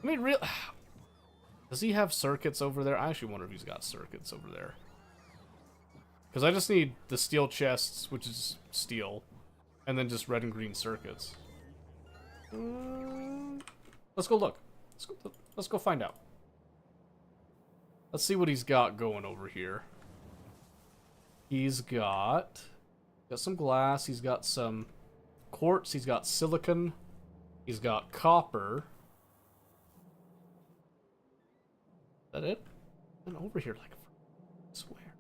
I mean, real... Does he have circuits over there? I actually wonder if he's got circuits over there. Because I just need the steel chests, which is steel, and then just red and green circuits. Let's go look. Let's go find out. Let's see what he's got going over here. He's got some glass. He's got some quartz. He's got silicon. He's got copper. Is that it? And over here, like, I swear.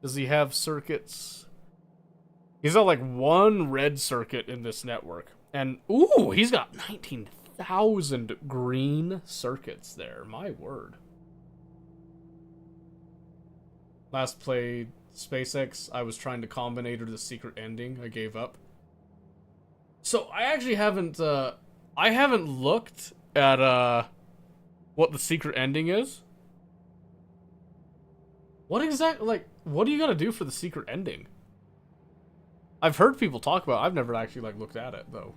Does he have circuits? He's got like one red circuit in this network. And, ooh, he's got 19,000 green circuits there. My word. Last played SpaceX, I was trying to combinator the secret ending. I gave up. So, I actually haven't, I haven't looked at, what the secret ending is. What exactly, like, what do you gotta do for the secret ending? I've heard people talk about it. I've never actually, like, looked at it, though.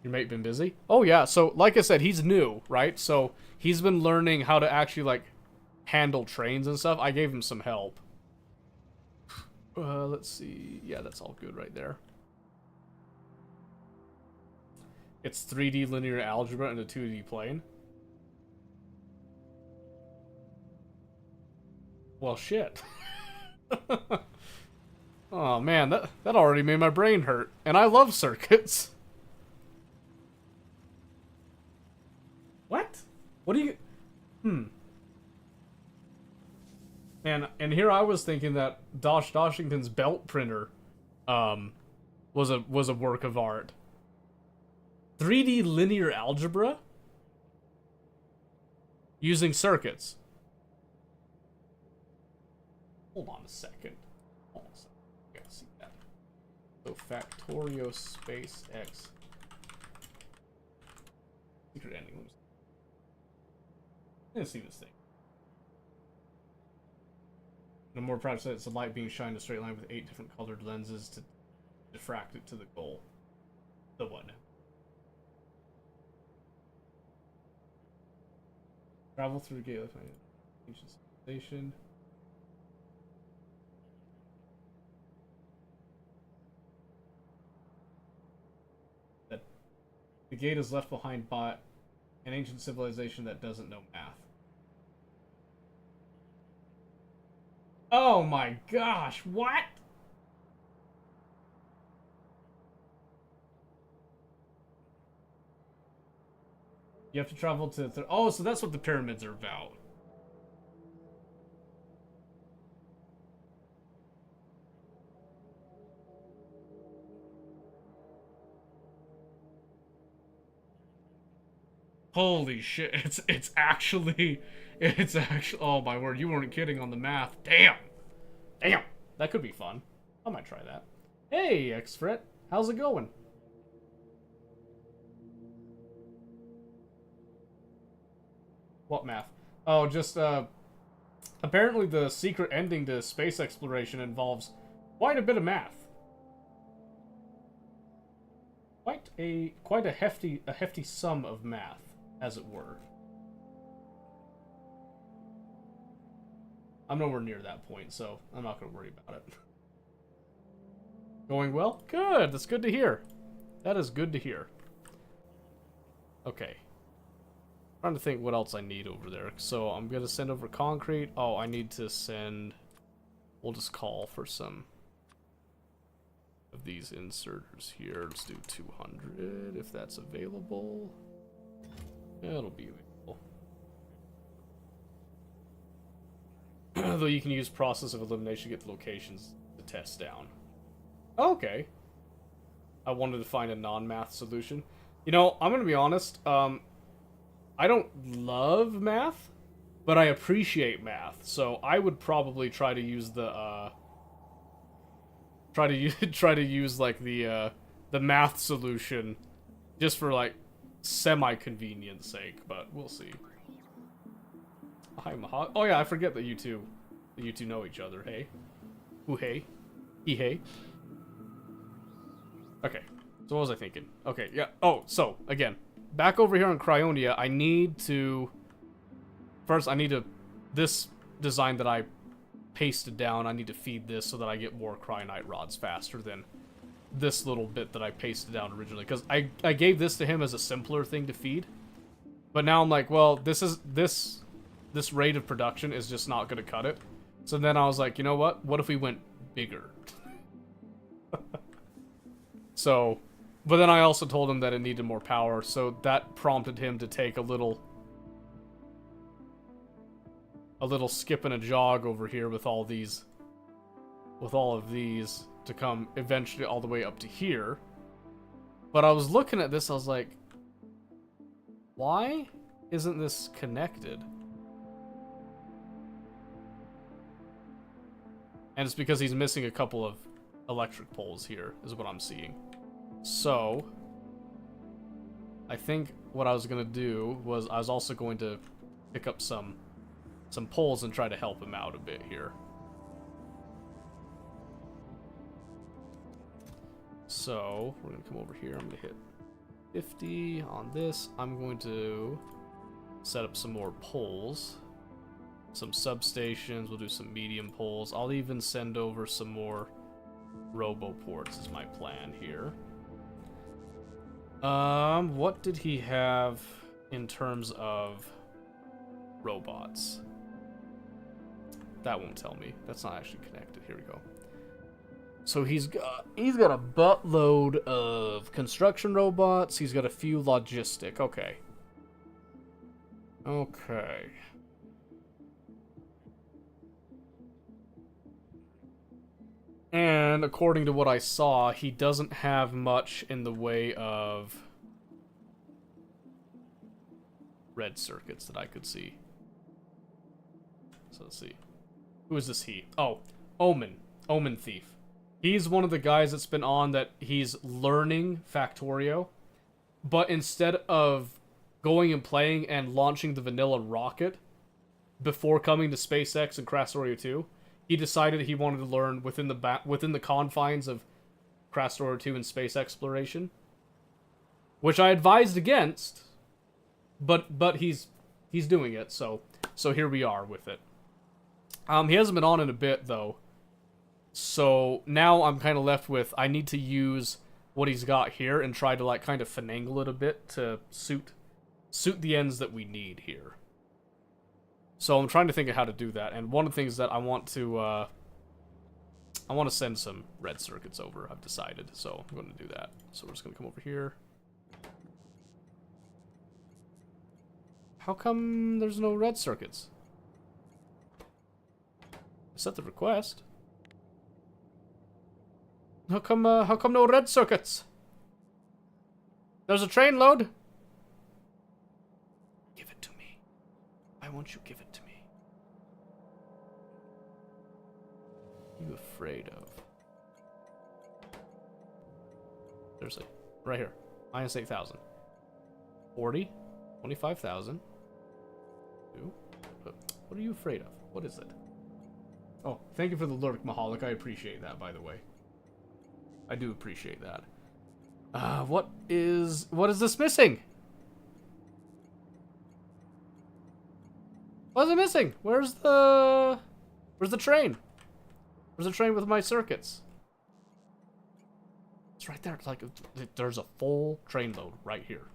Your mate been busy? Oh, yeah. So, like I said, he's new, right? So, he's been learning how to actually, like, handle trains and stuff. I gave him some help. Let's see. Yeah, that's all good right there. It's 3D linear algebra in a 2D plane. Well, shit. Oh, man, that already made my brain hurt. And I love circuits. What? What do you... And here I was thinking that Doshington's belt printer was a work of art. 3D linear algebra? Using circuits. Hold on a second. Hold on a second. I gotta see that. So Factorio SpaceX. Secret ending. Let's see this thing. In a more practical sense, it's a light being shined in a straight line with 8 different colored lenses to diffract it to the goal. The what now? Travel through the gate of ancient civilization. The gate is left behind by an ancient civilization that doesn't know math. Oh my gosh, what? You have to travel to... oh, so that's what the pyramids are about. Holy shit, it's actually, oh my word, you weren't kidding on the math. Damn! Damn! That could be fun. I might try that. Hey, Xfret, how's it going? What math? Oh, just, apparently the secret ending to space exploration involves quite a bit of math. Quite a hefty sum of math, as it were. I'm nowhere near that point, so I'm not going to worry about it. Going well? Good, that's good to hear. That is good to hear. Okay. Trying to think what else I need over there. So I'm going to send over concrete. Oh, I need to send... we'll just call for some of these inserters here. Let's do 200 if that's available. Yeah, it'll be available. Though you can use process of elimination to get the locations to test down. Okay. I wanted to find a non-math solution. You know, I'm gonna be honest, I don't love math, but I appreciate math, so I would probably try to use the, try to use, like, the math solution just for, like, semi-convenience sake, but we'll see. Hi, Maha. Oh yeah, I forget that you two know each other. Hey. Ooh, hey. Hey. Okay. So what was I thinking? Okay, yeah. Oh, so, again. Back over here on Cryonia, I need to... First, I need to... This design that I pasted down, I need to feed this so that I get more Cryonite rods faster than this little bit that I pasted down originally. Because I gave this to him as a simpler thing to feed. But now I'm like, well, this rate of production is just not going to cut it. So then I was like, you know what? What if we went bigger? So, but then I also told him that it needed more power, so that prompted him to take a little skip and a jog over here with all of these to come eventually all the way up to here. But I was looking at this, I was like, why isn't this connected? And it's because he's missing a couple of electric poles here, is what I'm seeing. So, I think what I was going to do was I was also going to pick up some poles and try to help him out a bit here. So, we're going to come over here. I'm going to hit 50 on this. I'm going to set up some more poles. Some substations. We'll do some medium poles. I'll even send over some more roboports is my plan here. What did he have in terms of robots? That won't tell me. That's not actually connected. Here we go. So he's got a buttload of construction robots. He's got a few logistic. Okay. Okay. And according to what I saw, he doesn't have much in the way of red circuits that I could see. So let's see. Who is this he? Oh, Omen. Omen Thief. He's one of the guys that's been on that he's learning Factorio. But instead of going and playing and launching the vanilla rocket before coming to SpaceX and Factorio 2, he decided he wanted to learn within the confines of Factorio 2 and space exploration, which I advised against, but he's doing it, so here we are with it. He hasn't been on in a bit though, so now I'm kind of left with I need to use what he's got here and try to like kind of finagle it a bit to suit the ends that we need here. So I'm trying to think of how to do that, and one of the things that I want to send some red circuits over, I've decided, so I'm going to do that. So we're just going to come over here. How come there's no red circuits? I set the request. How come no red circuits? There's a train load. Give it to me. Why won't you give it to me? What are you afraid of? Seriously. Right here. Minus 8,000. 40. 25,000. 2. What are you afraid of? What is it? Oh, thank you for the lurk, Mahalik. I appreciate that, by the way. I do appreciate that. What is this missing? What is it missing? Where's the train? Where's the train with my circuits? It's right there. It's like there's a full train load right here.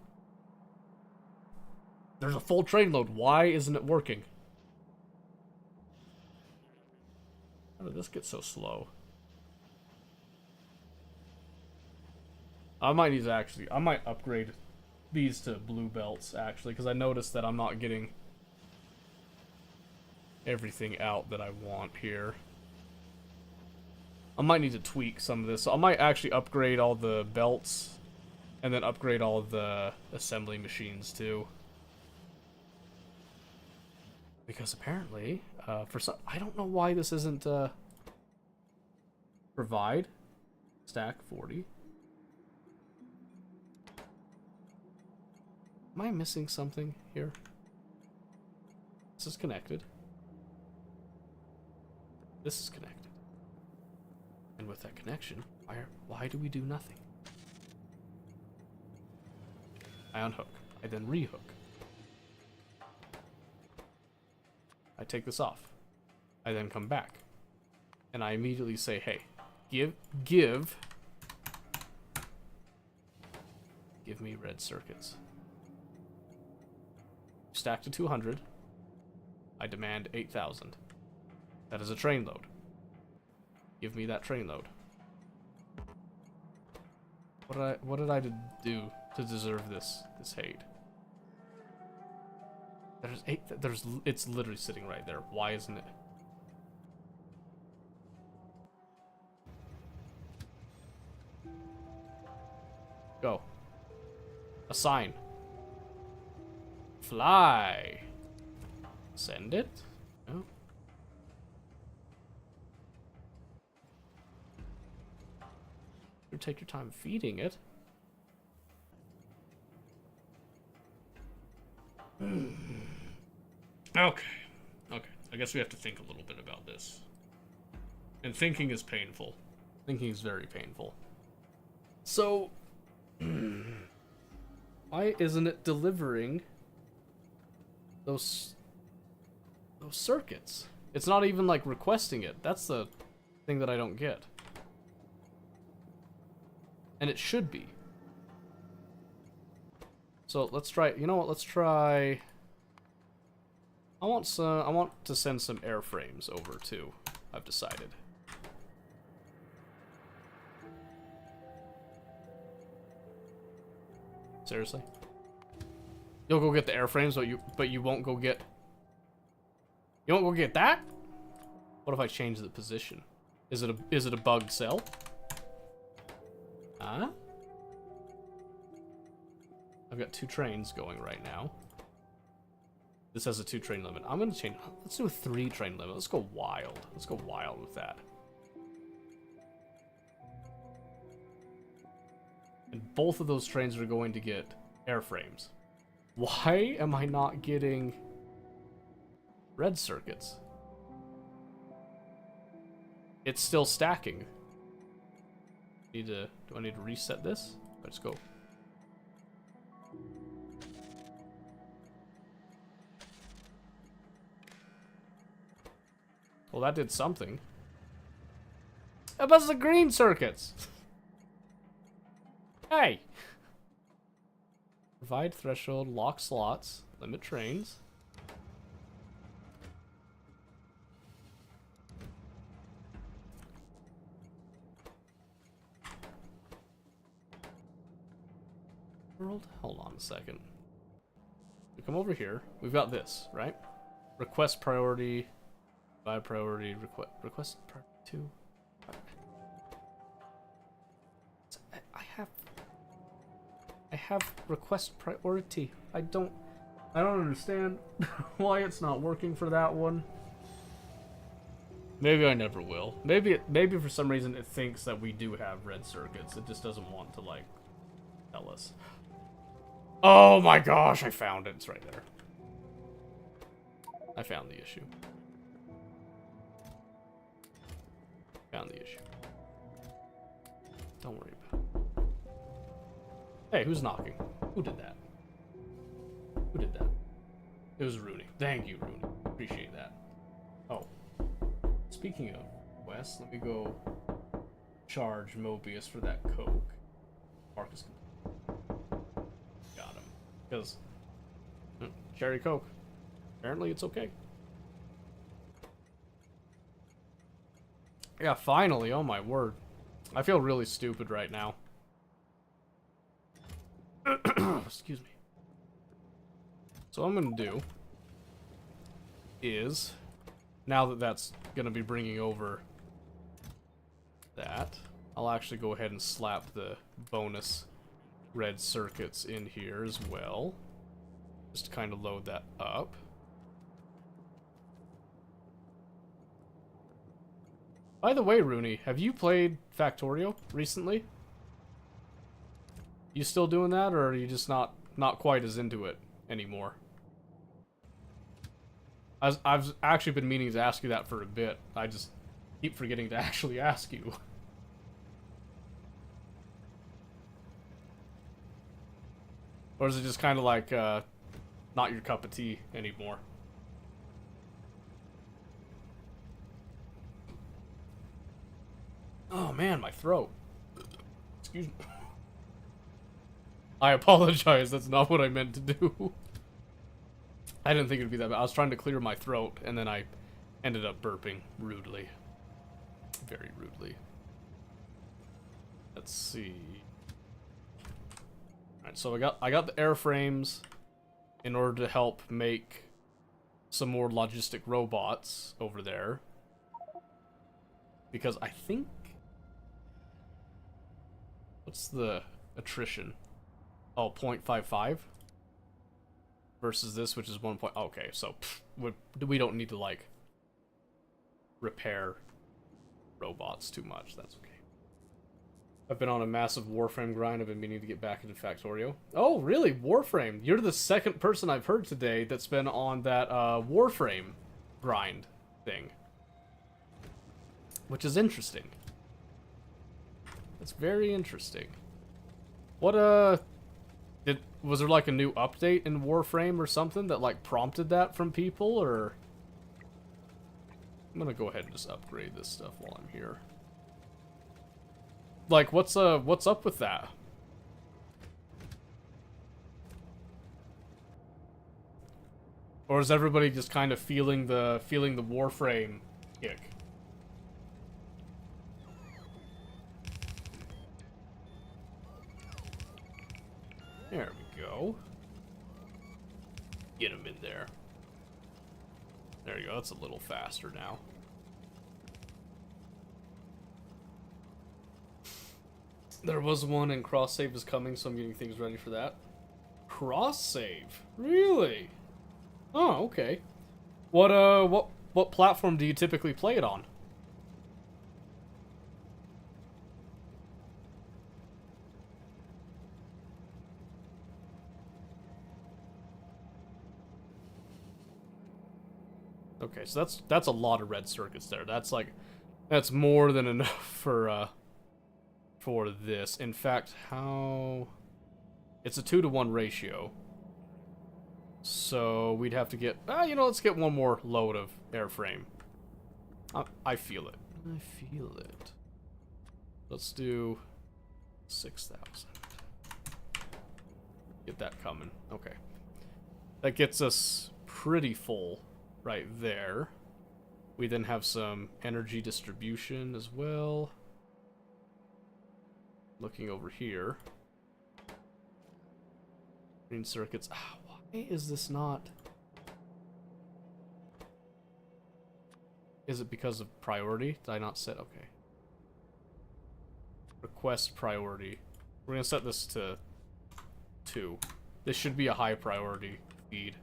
There's a full train load. Why isn't it working? How did this get so slow? I might need to I might upgrade these to blue belts, actually, because I noticed that I'm not getting everything out that I want here. I might need to tweak some of this. So I might actually upgrade all the belts and then upgrade all of the assembly machines, too. Because apparently, for some... I don't know why this isn't, provide. Stack 40. Am I missing something here? This This is connected. This is connected. And with that connection, why do we do nothing? I unhook. I then rehook. I take this off. I then come back. And I immediately say, hey, give me red circuits. Stack to 200. I demand 8,000. That is a train load. Give me that train load. What did I do to deserve this hate? It's literally sitting right there. Why isn't it? Go. Assign. Fly. Send it. No. You take your time feeding it. Okay. I guess we have to think a little bit about this. And thinking is painful. Thinking is very painful. So, why isn't it delivering those circuits? It's not even like requesting it. That's the thing that I don't get. And it should be. So let's try. You know what? Let's try. I want to send some airframes over too. I've decided. Seriously? You'll go get the airframes, but you won't go get. You won't go get that? What if I change the position? Is it a bugged cell? Huh? I've got 2 trains going right now. This has a 2 train limit. I'm gonna change. Let's do a 3 train limit. Let's go wild. Let's go wild with that. And both of those trains are going to get airframes. Why am I not getting red circuits? It's still stacking. Do I need to reset this? Let's go. Well, that did something. About the green circuits. Hey. Provide threshold, lock slots, limit trains. Hold on a second. We come over here. We've got this, right? Request priority, by priority, request priority 2. I have request priority. I don't understand why it's not working for that one. Maybe I never will. Maybe for some reason it thinks that we do have red circuits. It just doesn't want to like tell us. Oh my gosh, I found it. It's right there. I found the issue. Found the issue. Don't worry about it. Hey, who's knocking? Who did that? Who did that? It was Rooney. Thank you, Rooney. Appreciate that. Oh. Speaking of Wes, let me go charge Mobius for that Coke. Marcus got him. Because Cherry Coke. Apparently it's okay. Yeah, finally. Oh my word. I feel really stupid right now. Excuse me. So what I'm going to do is, now that that's going to be bringing over that, I'll actually go ahead and slap the bonus red circuits in here as well. Just to kind of load that up. By the way, Rooney, have you played Factorio recently? You still doing that, or are you just not quite as into it anymore? I've actually been meaning to ask you that for a bit. I just keep forgetting to actually ask you. Or is it just kind of like, not your cup of tea anymore? Oh man, my throat. Excuse me. I apologize, that's not what I meant to do. I didn't think it'd be that bad. I was trying to clear my throat, and then I ended up burping rudely. Very rudely. Let's see. Alright, so I got the airframes in order to help make some more logistic robots over there. Because I think... What's the attrition? Oh, 0.55? Versus this, which is 1. Okay, so we don't need to, like, repair robots too much. That's okay. I've been on a massive Warframe grind. I've been meaning to get back into Factorio. Oh, really? Warframe? You're the second person I've heard today that's been on that Warframe grind thing. Which is interesting. That's very interesting. What, was there like a new update in Warframe or something that like prompted that from people, or... I'm gonna go ahead and just upgrade this stuff while I'm here. Like, what's up with that? Or is everybody just kind of feeling the Warframe kick? There we go. Get him in there. There you go, that's a little faster now. There was one, and cross-save is coming, so I'm getting things ready for that. Cross-save? Really? Oh, okay. What platform do you typically play it on? Okay, so that's a lot of red circuits there. That's more than enough for this. In fact, it's a 2-to-1 ratio. So we'd have to get, let's get one more load of airframe. I feel it. I feel it. Let's do 6,000. Get that coming. Okay. That gets us pretty full right there. We then have some energy distribution as well. Looking over here. Green circuits. Why is this not... Is it because of priority? Did I not set... Okay. Request priority. We're gonna set this to 2. This should be a high priority feed.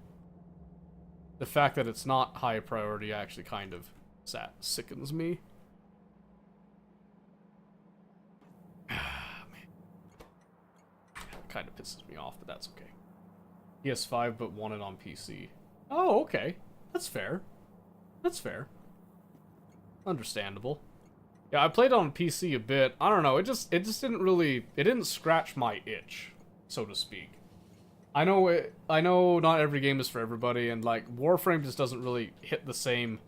The fact that it's not high priority actually kind of sickens me. Kind of pisses me off, but that's okay. PS5, but want it on PC. Oh, okay. That's fair. That's fair. Understandable. Yeah, I played on PC a bit. I don't know, it just didn't really... It didn't scratch my itch, so to speak. I know not every game is for everybody, and like Warframe just doesn't really hit the same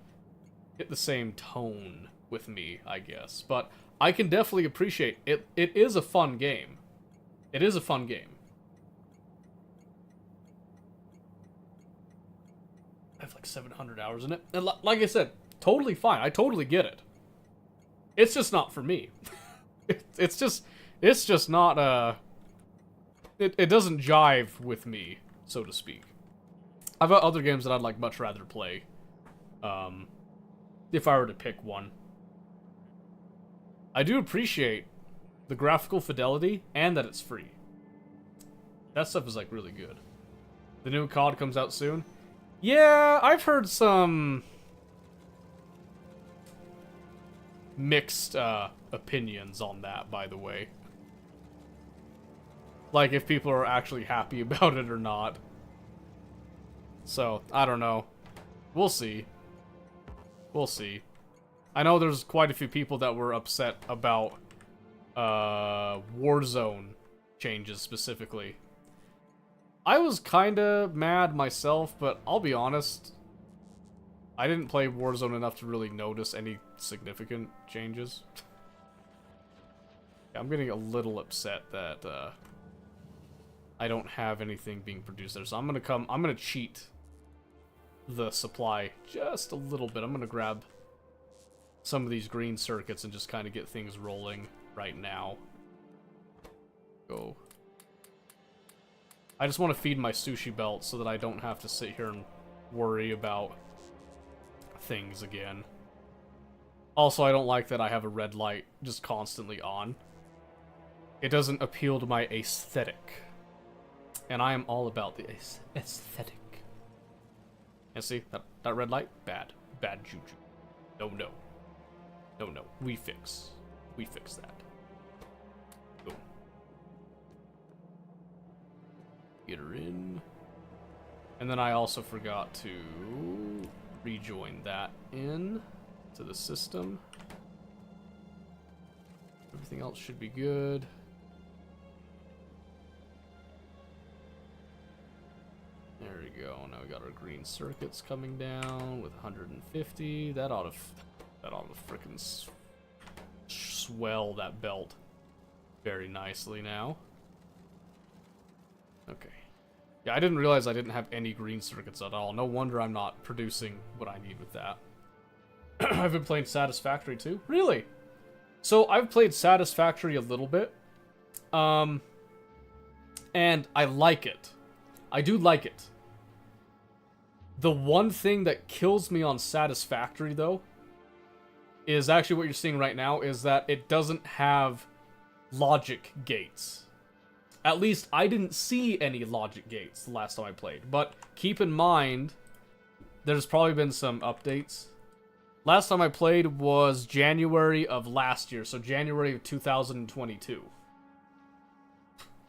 tone with me, I guess. But I can definitely appreciate it. It is a fun game. It is a fun game. I have like 700 hours in it. And like I said, totally fine. I totally get it. It's just not for me. It's just not, it doesn't jive with me, so to speak. I've got other games that I'd like much rather play. If I were to pick one. I do appreciate the graphical fidelity, and that it's free. That stuff is, like, really good. The new COD comes out soon. Yeah, I've heard some mixed opinions on that, by the way. Like, if people are actually happy about it or not. So, I don't know. We'll see. We'll see. I know there's quite a few people that were upset about Warzone changes specifically. I was kinda mad myself, but I'll be honest, I didn't play Warzone enough to really notice any significant changes. I'm getting a little upset that I don't have anything being produced there, so I'm gonna cheat the supply just a little bit. I'm gonna grab some of these green circuits and just kind of get things rolling right now. Go. I just want to feed my sushi belt so that I don't have to sit here and worry about things again. Also, I don't like that I have a red light just constantly on. It doesn't appeal to my aesthetic. And I am all about the aesthetic. And see, that red light? Bad. Bad juju. No, no. No, no. We fix that. Boom. Get her in. And then I also forgot to rejoin that in to the system. Everything else should be good. There we go. Now we got our green circuits coming down with 150. That ought to frickin' swell that belt very nicely now. Okay. Yeah, I didn't realize I didn't have any green circuits at all. No wonder I'm not producing what I need with that. I've been playing Satisfactory too. Really? So I've played Satisfactory a little bit. And I like it. I do like it. The one thing that kills me on Satisfactory, though, is actually what you're seeing right now, is that it doesn't have logic gates. At least I didn't see any logic gates the last time I played. But keep in mind, there's probably been some updates. Last time I played was January of last year, so January of 2022.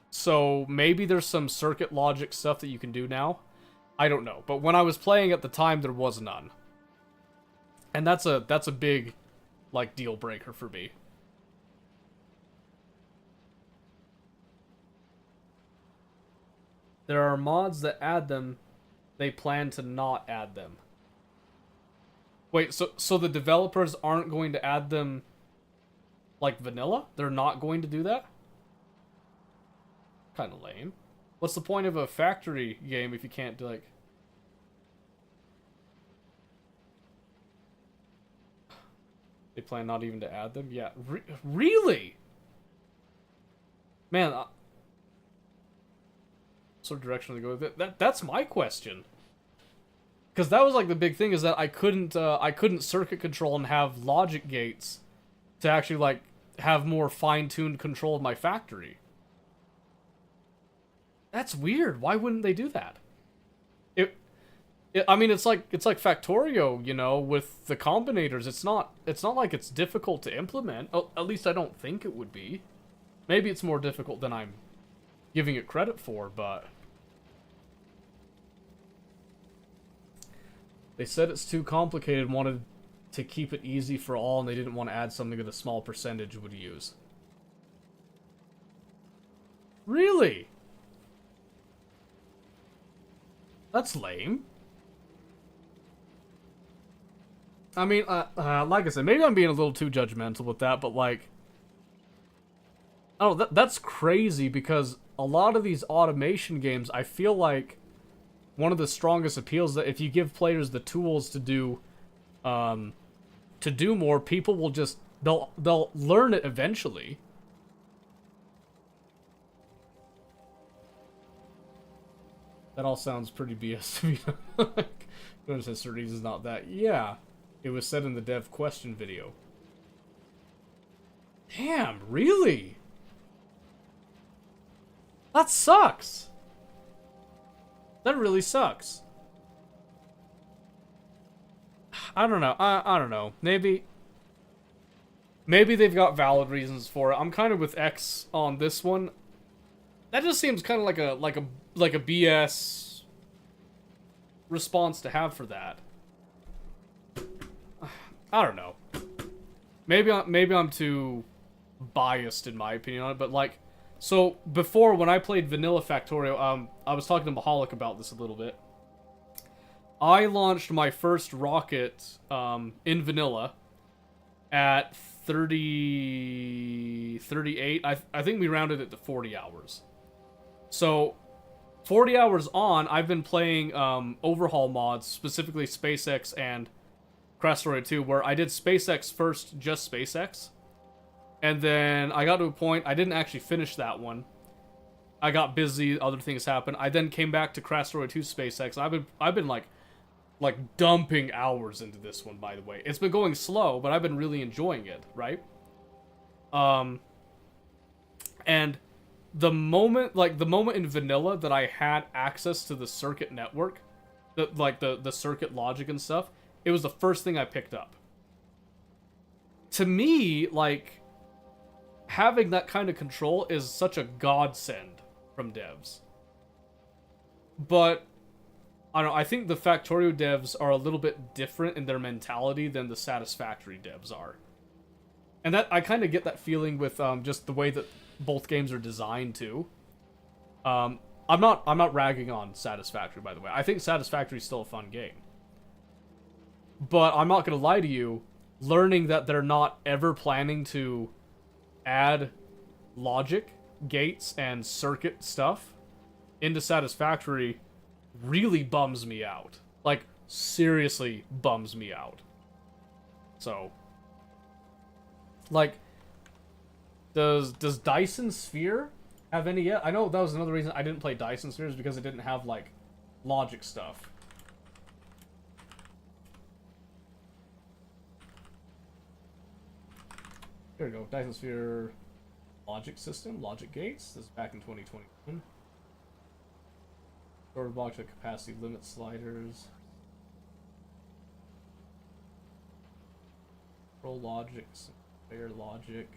So maybe there's some circuit logic stuff that you can do now. I don't know. But when I was playing at the time, there was none. And that's a big, like, deal breaker for me. There are mods that add them. They plan to not add them. Wait, so the developers aren't going to add them like vanilla? They're not going to do that? Kind of lame. What's the point of a factory game if you can't do, like... They plan not even to add them? Yeah. Really? Man, sort of direction to go with it. That's my question. Because that was like the big thing, is that I couldn't circuit control and have logic gates to actually like have more fine-tuned control of my factory. That's weird. Why wouldn't they do that? I mean, it's like Factorio, you know, with the combinators. It's not like it's difficult to implement. At least I don't think it would be. Maybe it's more difficult than I'm giving it credit for, but they said it's too complicated and wanted to keep it easy for all, and they didn't want to add something that a small percentage would use. Really? That's lame. I mean, like I said, maybe I'm being a little too judgmental with that, but like... Oh, that's crazy, because a lot of these automation games, I feel like one of the strongest appeals that if you give players the tools to do more, people will just they'll learn it eventually. That all sounds pretty BS to me. Like, goodness, certain is not that. Yeah, it was said in the dev question video. Damn, really? That sucks. That really sucks. I don't know. I don't know. Maybe they've got valid reasons for it. I'm kind of with X on this one. That just seems kind of like a BS response to have for that. I don't know. Maybe I'm too biased in my opinion on it, but like, so before when I played Vanilla Factorio, I was talking to Mahalik about this a little bit. I launched my first rocket in Vanilla at 38. I think we rounded it to 40 hours. So 40 hours on, I've been playing overhaul mods, specifically SpaceX and Factorio 2, where I did SpaceX first, just SpaceX. And then I got to a point, I didn't actually finish that one. I got busy, other things happened. I then came back to Factorio 2 SpaceX. I've been like dumping hours into this one, by the way. It's been going slow, but I've been really enjoying it, right? And the moment in Vanilla that I had access to the circuit network, the circuit logic and stuff, it was the first thing I picked up. To me, like, having that kind of control is such a godsend from devs. But I don't know, I think the Factorio devs are a little bit different in their mentality than the Satisfactory devs are. And that I kind of get that feeling with just the way that both games are designed too. I'm not ragging on Satisfactory, by the way. I think Satisfactory is still a fun game. But I'm not going to lie to you, learning that they're not ever planning to add logic, gates, and circuit stuff into Satisfactory really bums me out. Like, seriously bums me out. So, like, does Dyson Sphere have any yet? I know that was another reason I didn't play Dyson Sphere, is because it didn't have, like, logic stuff. Here we go. Dyson Sphere logic system, logic gates. This is back in 2021. Storage box with capacity limit sliders. Control logic, layer logic.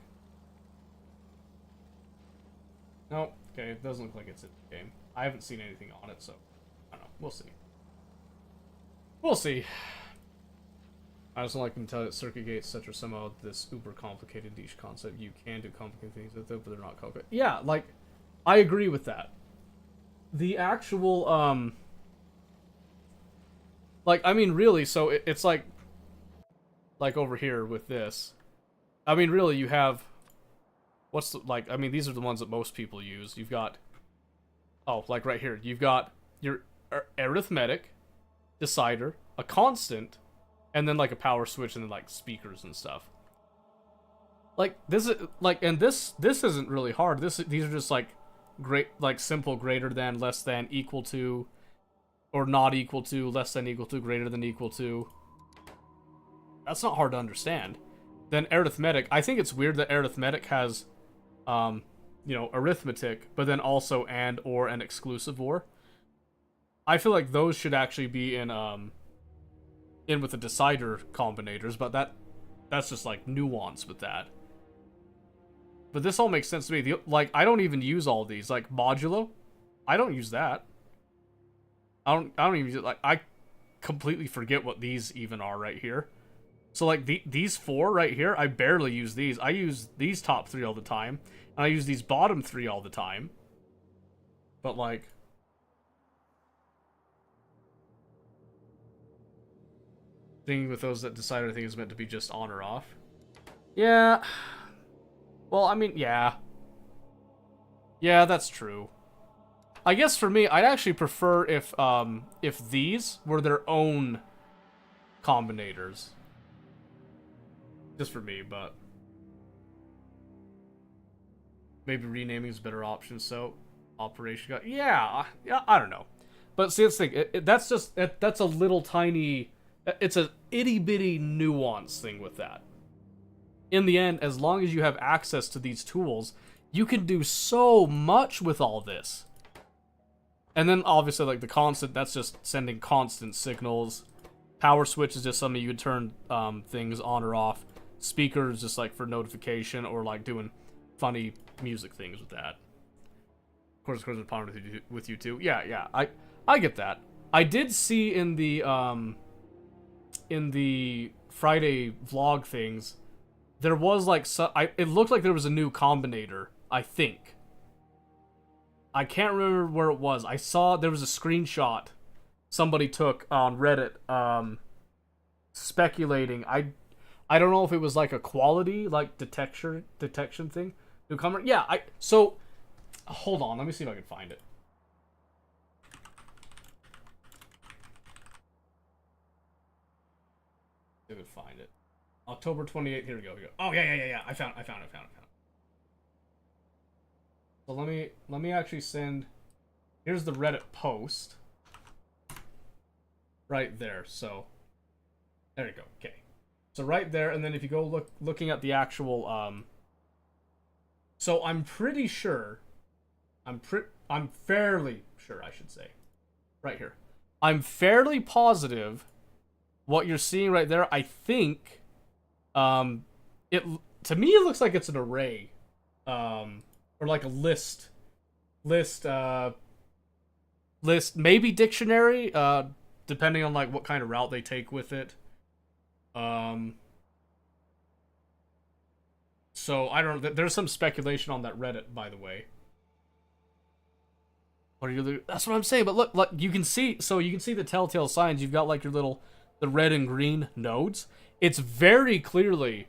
No, okay, it doesn't look like it's in the game. I haven't seen anything on it, so I don't know. We'll see. We'll see. I just don't like to tell that circuit gates, such are somehow this uber complicated niche concept. You can do complicated things with it, but they're not complicated. Yeah, like, I agree with that. The actual, like, I mean, really, so it's like over here with this. I mean, really, you have, what's the, like, I mean, these are the ones that most people use. You've got, oh, like right here, you've got your arithmetic, decider, a constant, and then, like, a power switch, and then, like, speakers and stuff. Like, this is, like, and this isn't really hard. These are just, like, great, like, simple greater than, less than, equal to, or not equal to, less than equal to, greater than equal to. That's not hard to understand. Then arithmetic, I think it's weird that arithmetic has, you know, arithmetic, but then also and, or, and exclusive or. I feel like those should actually be in with the decider combinators, but that's just, like, nuance with that. But this all makes sense to me. Like, I don't even use all these. Like, modulo, I don't use that. I don't even use it. Like, I completely forget what these even are right here. So, like, these four right here, I barely use these. I use these top three all the time, and I use these bottom three all the time. But, like, thing with those that decider, I think, is meant to be just on or off. Yeah. Well, I mean, yeah. Yeah, that's true. I guess for me, I'd actually prefer if these were their own combinators. Just for me, but maybe renaming is a better option. So, operation got, yeah, I don't know. But see, that's the thing. That's just, that's a little tiny, it's a itty bitty nuance thing with that. In the end, as long as you have access to these tools, you can do so much with all this. And then, obviously, like, the constant, that's just sending constant signals. Power switch is just something you could turn things on or off. Speaker is just, like, for notification or, like, doing funny music things with that. Of course, with you too. Yeah, I get that. I did see in the Friday vlog things, there was like it looked like there was a new combinator, I think. I can't remember where it was. I saw there was a screenshot somebody took on Reddit speculating. I don't know if it was like a quality like detection thing. New combinator. Yeah, so hold on, let me see if I can find it. If I could find it. October 28th. Here we go. Oh yeah. I found it. So let me actually send. Here's the Reddit post. Right there. So there you go. Okay. So right there, and then if you go looking at the actual so I'm pretty sure. I'm fairly sure, I should say. Right here. I'm fairly positive what you're seeing right there. I think it to me it looks like it's an array. Or like a list, maybe dictionary, depending on like what kind of route they take with it. So I don't know. There's some speculation on that Reddit, by the way. What are you? That's what I'm saying. But look, you can see. So you can see the telltale signs. You've got like your the red and green nodes. It's very clearly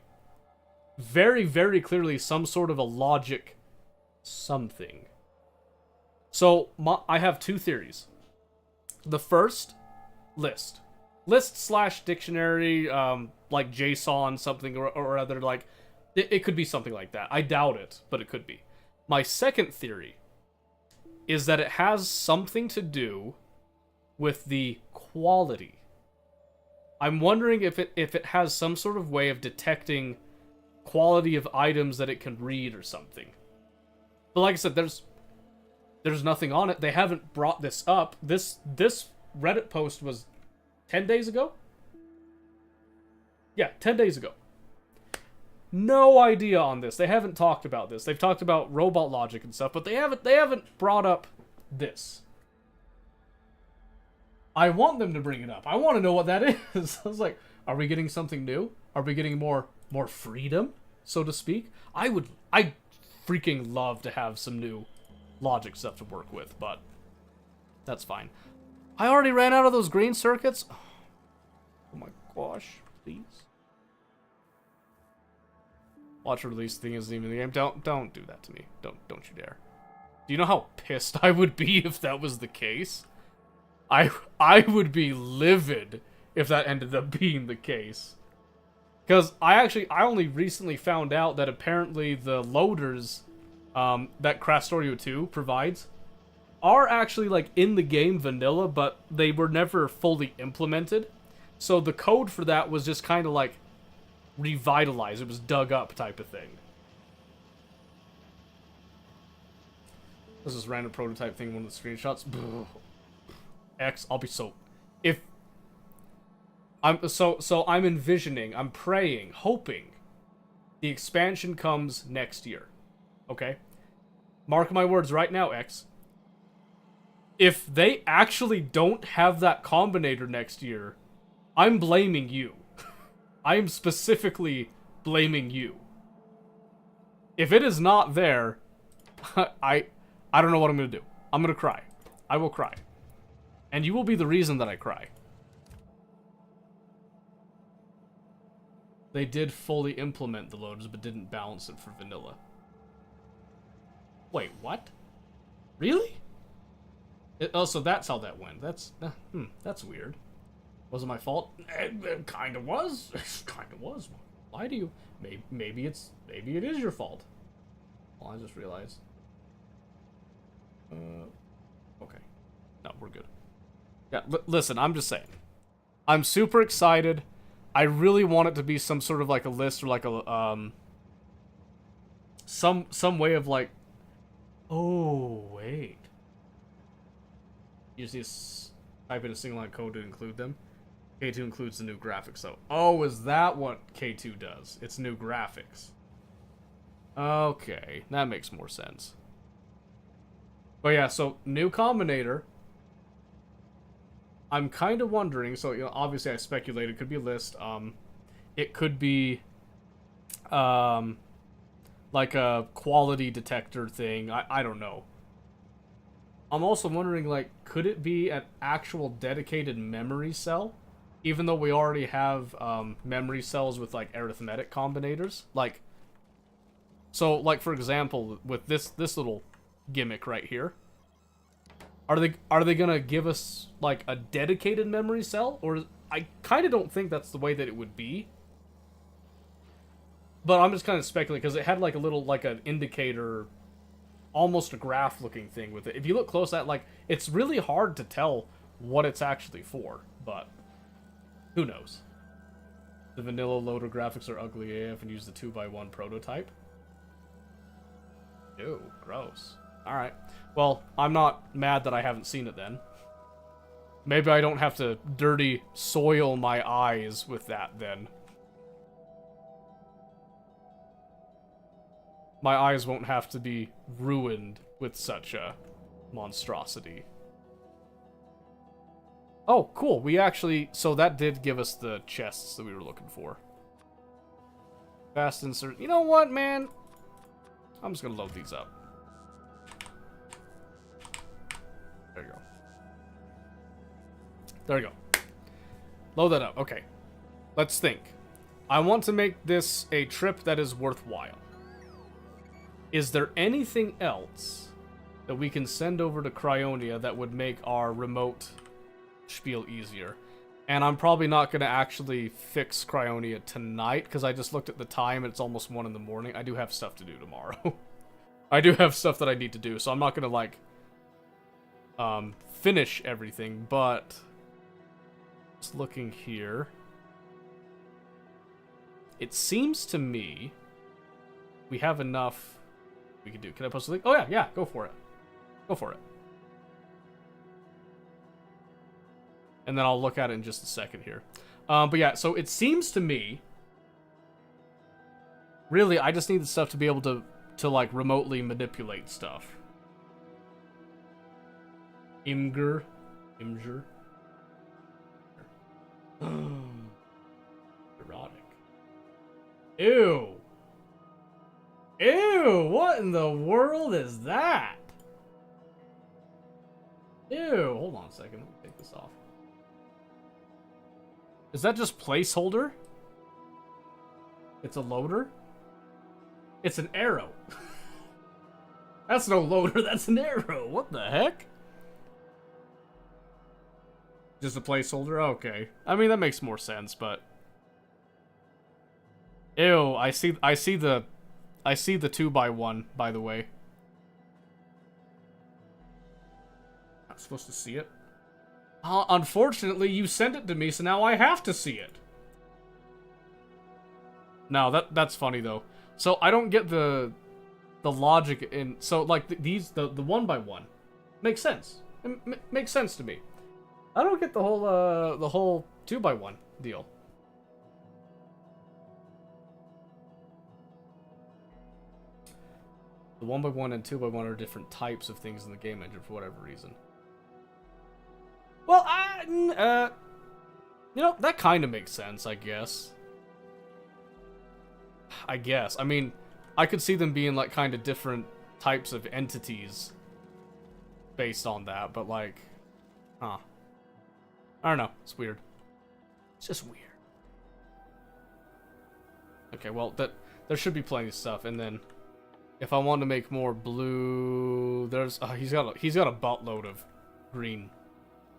some sort of a logic. Something. So I have two theories. The first, list / dictionary, like JSON something or other, like it could be something like that. I doubt it, but it could be. My second theory is that it has something to do with the quality. I'm wondering if it has some sort of way of detecting quality of items that it can read or something. But like I said, there's nothing on it. They haven't brought this up. This Reddit post was 10 days ago? Yeah, 10 days ago. No idea on this. They haven't talked about this. They've talked about robot logic and stuff, but they haven't brought up this. I want them to bring it up. I want to know what that is. I was like, are we getting something new? Are we getting more freedom, so to speak? I freaking love to have some new logic stuff to work with, but that's fine. I already ran out of those green circuits. Oh my gosh, please. Watch release thing isn't even in the game. Don't do that to me. Don't you dare. Do you know how pissed I would be if that was the case? I would be livid if that ended up being the case. Because I only recently found out that apparently the loaders that Factorio 2 provides are actually like in the game vanilla, but they were never fully implemented. So the code for that was just kind of like revitalized. It was dug up type of thing. This is random prototype thing, one of the screenshots. X, I'll be so... If... I'm envisioning, I'm praying, hoping the expansion comes next year. Okay? Mark my words right now, X. If they actually don't have that combinator next year, I'm blaming you. I am specifically blaming you. If it is not there, I don't know what I'm going to do. I'm going to cry. I will cry. And you will be the reason that I cry. They did fully implement the loaders, but didn't balance it for vanilla. Wait, what? Really? Oh, so that's how that went. That's weird. Was it my fault? It kind of was. It kind of was. Why do you? Maybe it is your fault. Well, I just realized. Okay. No, we're good. Yeah, listen, I'm just saying. I'm super excited. I really want it to be some sort of like a list or like a some way of like, oh wait, you just need to type in a single line code to include them. K2 includes the new graphics though. Oh, is that what K2 does? It's new graphics. Okay, that makes more sense. But yeah, so new combinator. I'm kind of wondering, so you know, obviously I speculated, could be a list. it could be like a quality detector thing. I don't know. I'm also wondering, like, could it be an actual dedicated memory cell? Even though we already have memory cells with, like, arithmetic combinators? Like, so, like, for example, with this little gimmick right here, are they gonna give us, like, a dedicated memory cell? Or, I kind of don't think that's the way that it would be. But I'm just kind of speculating, because it had, like, a little, like, an indicator, almost a graph-looking thing with it. If you look close at, like, it's really hard to tell what it's actually for, but who knows? The vanilla loader graphics are ugly AF and use the 2x1 prototype. Ew, gross. Alright. Well, I'm not mad that I haven't seen it then. Maybe I don't have to dirty soil my eyes with that then. My eyes won't have to be ruined with such a monstrosity. Oh, cool. We actually... So that did give us the chests that we were looking for. Fast insert. You know what, man? I'm just gonna load these up. There you go. There you go. Load that up. Okay. Let's think. I want to make this a trip that is worthwhile. Is there anything else that we can send over to Cryonia that would make our remote spiel easier? And I'm probably not going to actually fix Cryonia tonight, because I just looked at the time and it's almost 1 in the morning. I do have stuff to do tomorrow. I do have stuff that I need to do, so I'm not going to, like, finish everything, but just looking here. It seems to me we have enough we can do. Can I post a link? Oh, yeah, go for it. Go for it. And then I'll look at it in just a second here. But yeah, so it seems to me, really, I just need the stuff to be able to like, remotely manipulate stuff. Imgur. Erotic. Ew. Ew, what in the world is that? Ew, hold on a second, let me take this off. Is that just placeholder? It's a loader? It's an arrow. That's no loader, that's an arrow. What the heck? Just a placeholder? Okay. I mean, that makes more sense, but... Ew, I see the 2x1, by the way. Not supposed to see it. Unfortunately, you sent it to me, so now I have to see it. No, that's funny though. So I don't get the logic in. So like the 1x1 makes sense. It makes sense to me. I don't get the whole 2x1 deal. The 1x1 and 2x1 are different types of things in the game engine for whatever reason. Well, you know, that kind of makes sense, I guess. I mean, I could see them being, like, kind of different types of entities based on that, but, like, huh. I don't know. It's weird. It's just weird. Okay, well, there should be plenty of stuff, and then if I want to make more blue, there's he's got a buttload of green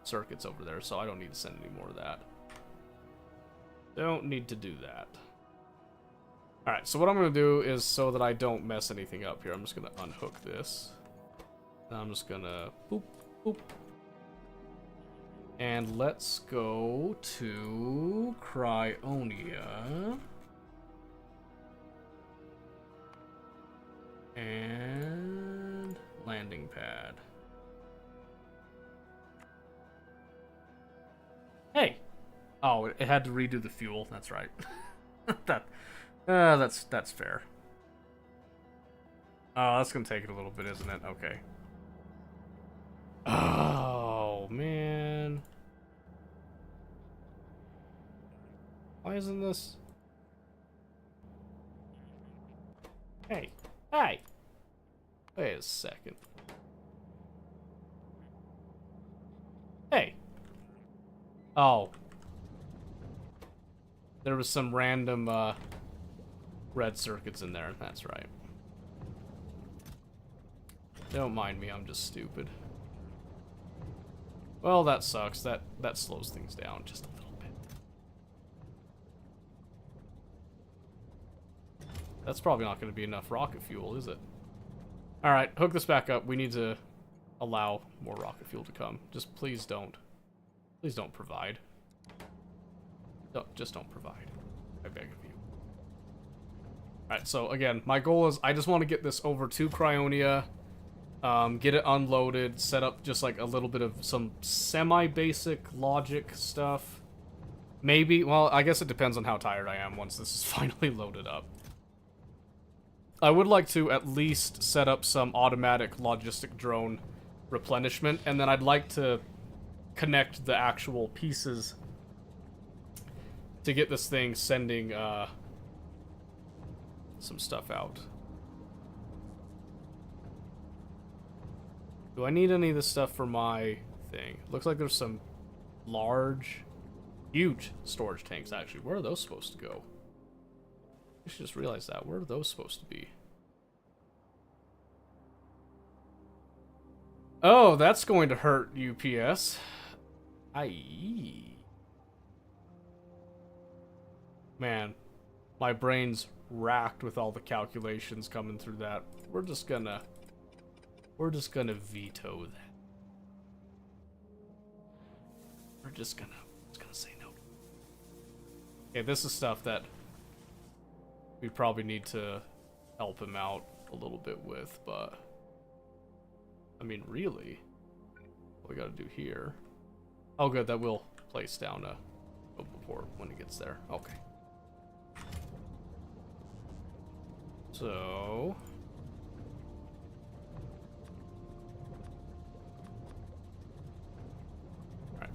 circuits over there, so I don't need to send any more of that. Don't need to do that. Alright, so what I'm going to do is, so that I don't mess anything up here, I'm just going to unhook this. And I'm just going to boop, boop. And let's go to Cryonia. And landing pad. Hey! Oh, it had to redo the fuel. That's right. That's fair. Oh, that's gonna take it a little bit, isn't it? Okay. Oh, man. Why isn't this? Hey. Hey! Wait a second. Hey! Oh. There was some random, red circuits in there, that's right. Don't mind me, I'm just stupid. Well, that sucks. That slows things down just a little bit. That's probably not going to be enough rocket fuel, is it? Alright, hook this back up. We need to allow more rocket fuel to come. Just please don't. Please don't provide. Just don't provide. I beg of you. Alright, so again, my goal is I just want to get this over to Cryonia. Get it unloaded, set up just like a little bit of some semi-basic logic stuff. Maybe, well, I guess it depends on how tired I am once this is finally loaded up. I would like to at least set up some automatic logistic drone replenishment, and then I'd like to connect the actual pieces to get this thing sending some stuff out. Do I need any of this stuff for my thing? Looks like there's some large, huge storage tanks, actually. Where are those supposed to go? I should just realize that. Where are those supposed to be? Oh, that's going to hurt UPS. Aye. Man, my brain's racked with all the calculations coming through that. We're just gonna veto that. We're just gonna say no. Okay, this is stuff that we probably need to help him out a little bit with, but I mean, really, what we gotta do here? Oh, good, that will place down a port when it gets there. Okay. So.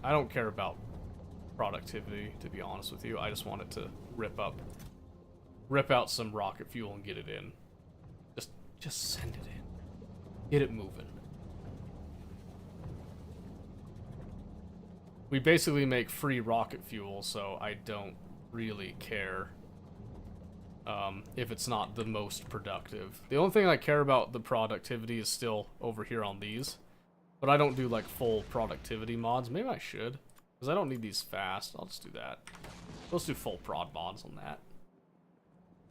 I don't care about productivity, to be honest with you. I just wanted to rip out some rocket fuel and get it in. Just send it in. Get it moving. We basically make free rocket fuel, so I don't really care if it's not the most productive. The only thing I care about the productivity is still over here on these. But I don't do, like, full productivity mods. Maybe I should. Because I don't need these fast. I'll just do that. Let's do full prod mods on that.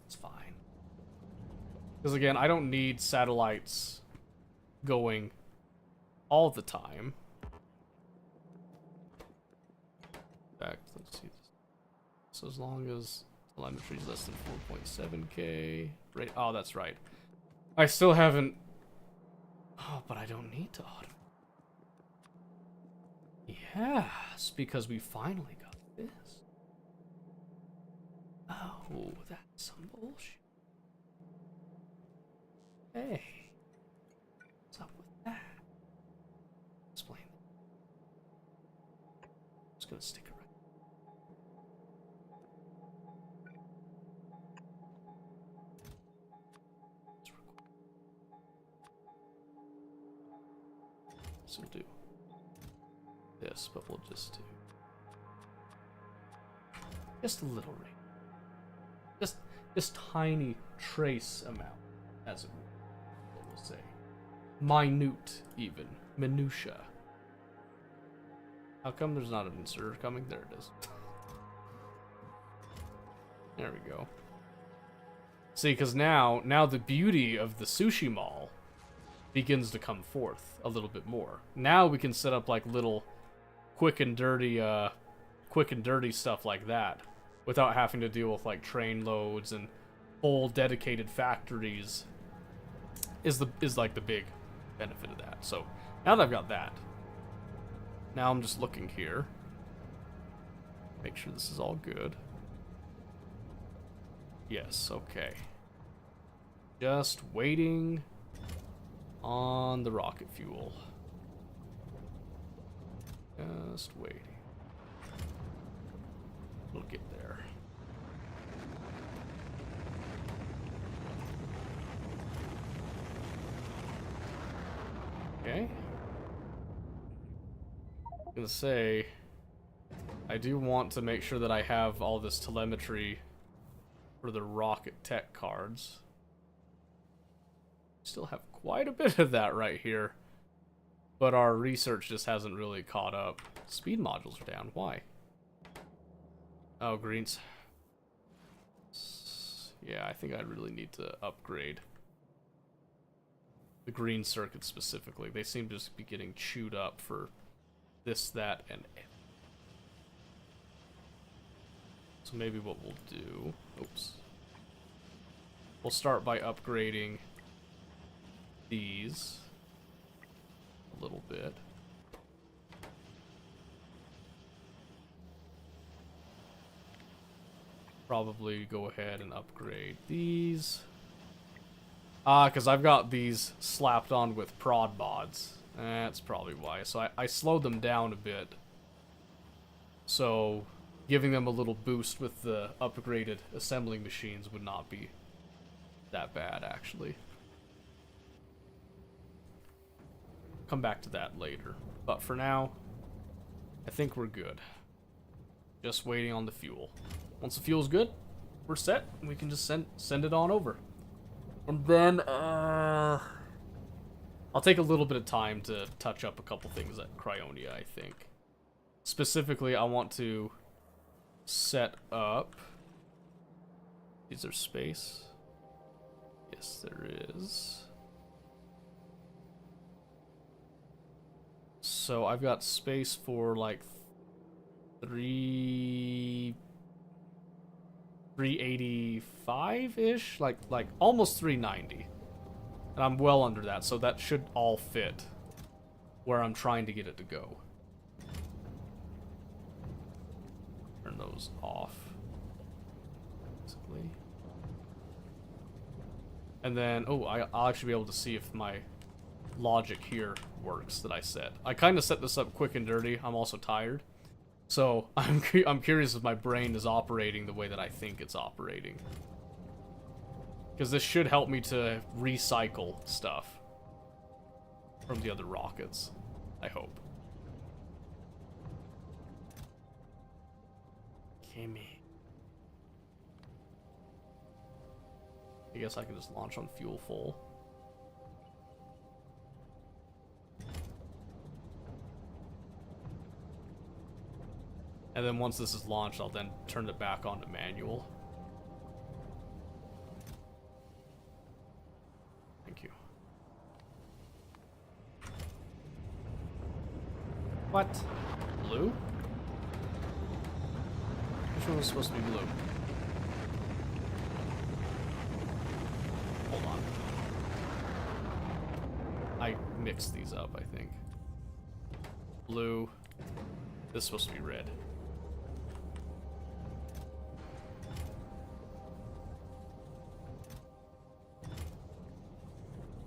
It's fine. Because, again, I don't need satellites going all the time. In fact, let's see. So as long as telemetry is less than 4.7K. Right. Oh, that's right. I still haven't... Oh, but I don't need to automate. Yes, because we finally got this. Oh, that's some bullshit. Hey, what's up with that? Explain. I'm just gonna stick it right. So we'll do this, but we'll just do just a little ring, just tiny trace amount, as it will, we'll say, minute, even minutia. How come there's not an inserter coming? There it is. There we go. See, because now the beauty of the sushi mall begins to come forth a little bit more. Now we can set up like little quick and dirty stuff like that without having to deal with like train loads and whole dedicated factories is like the big benefit of that. So now that I've got that, now I'm just looking here, make sure this is all good. Yes, okay. Just waiting on the rocket fuel. Just waiting. We'll get there. Okay. I'm gonna say, I do want to make sure that I have all this telemetry for the rocket tech cards. Still have quite a bit of that right here, but our research just hasn't really caught up. Speed modules are down. Why? Oh, greens. Yeah, I think I really need to upgrade the green circuit specifically. They seem to just be getting chewed up for this, that, and... So maybe what we'll do... Oops. We'll start by upgrading these a little bit. Probably go ahead and upgrade these. Because I've got these slapped on with prod mods. That's probably why. So I slowed them down a bit. So giving them a little boost with the upgraded assembling machines would not be that bad, actually. Come back to that later. But for now, I think we're good. Just waiting on the fuel. Once the fuel's good, we're set. We can just send it on over. And then, I'll take a little bit of time to touch up a couple things at Cryonia, I think. Specifically, I want to set up... Is there space? Yes, there is. So I've got space for like 385-ish, like almost 390, and I'm well under that, so that should all fit where I'm trying to get it to go. Turn those off, basically. And then, oh, I'll actually be able to see if my logic here works that I set. I kind of set this up quick and dirty. I'm also tired. So, I'm curious if my brain is operating the way that I think it's operating. Because this should help me to recycle stuff from the other rockets, I hope. Gimme. I guess I can just launch on fuel full. And then once this is launched, I'll then turn it back on to manual. Thank you. What? Blue? Which one was supposed to be blue? Hold on. I mixed these up, I think. Blue. This is supposed to be red.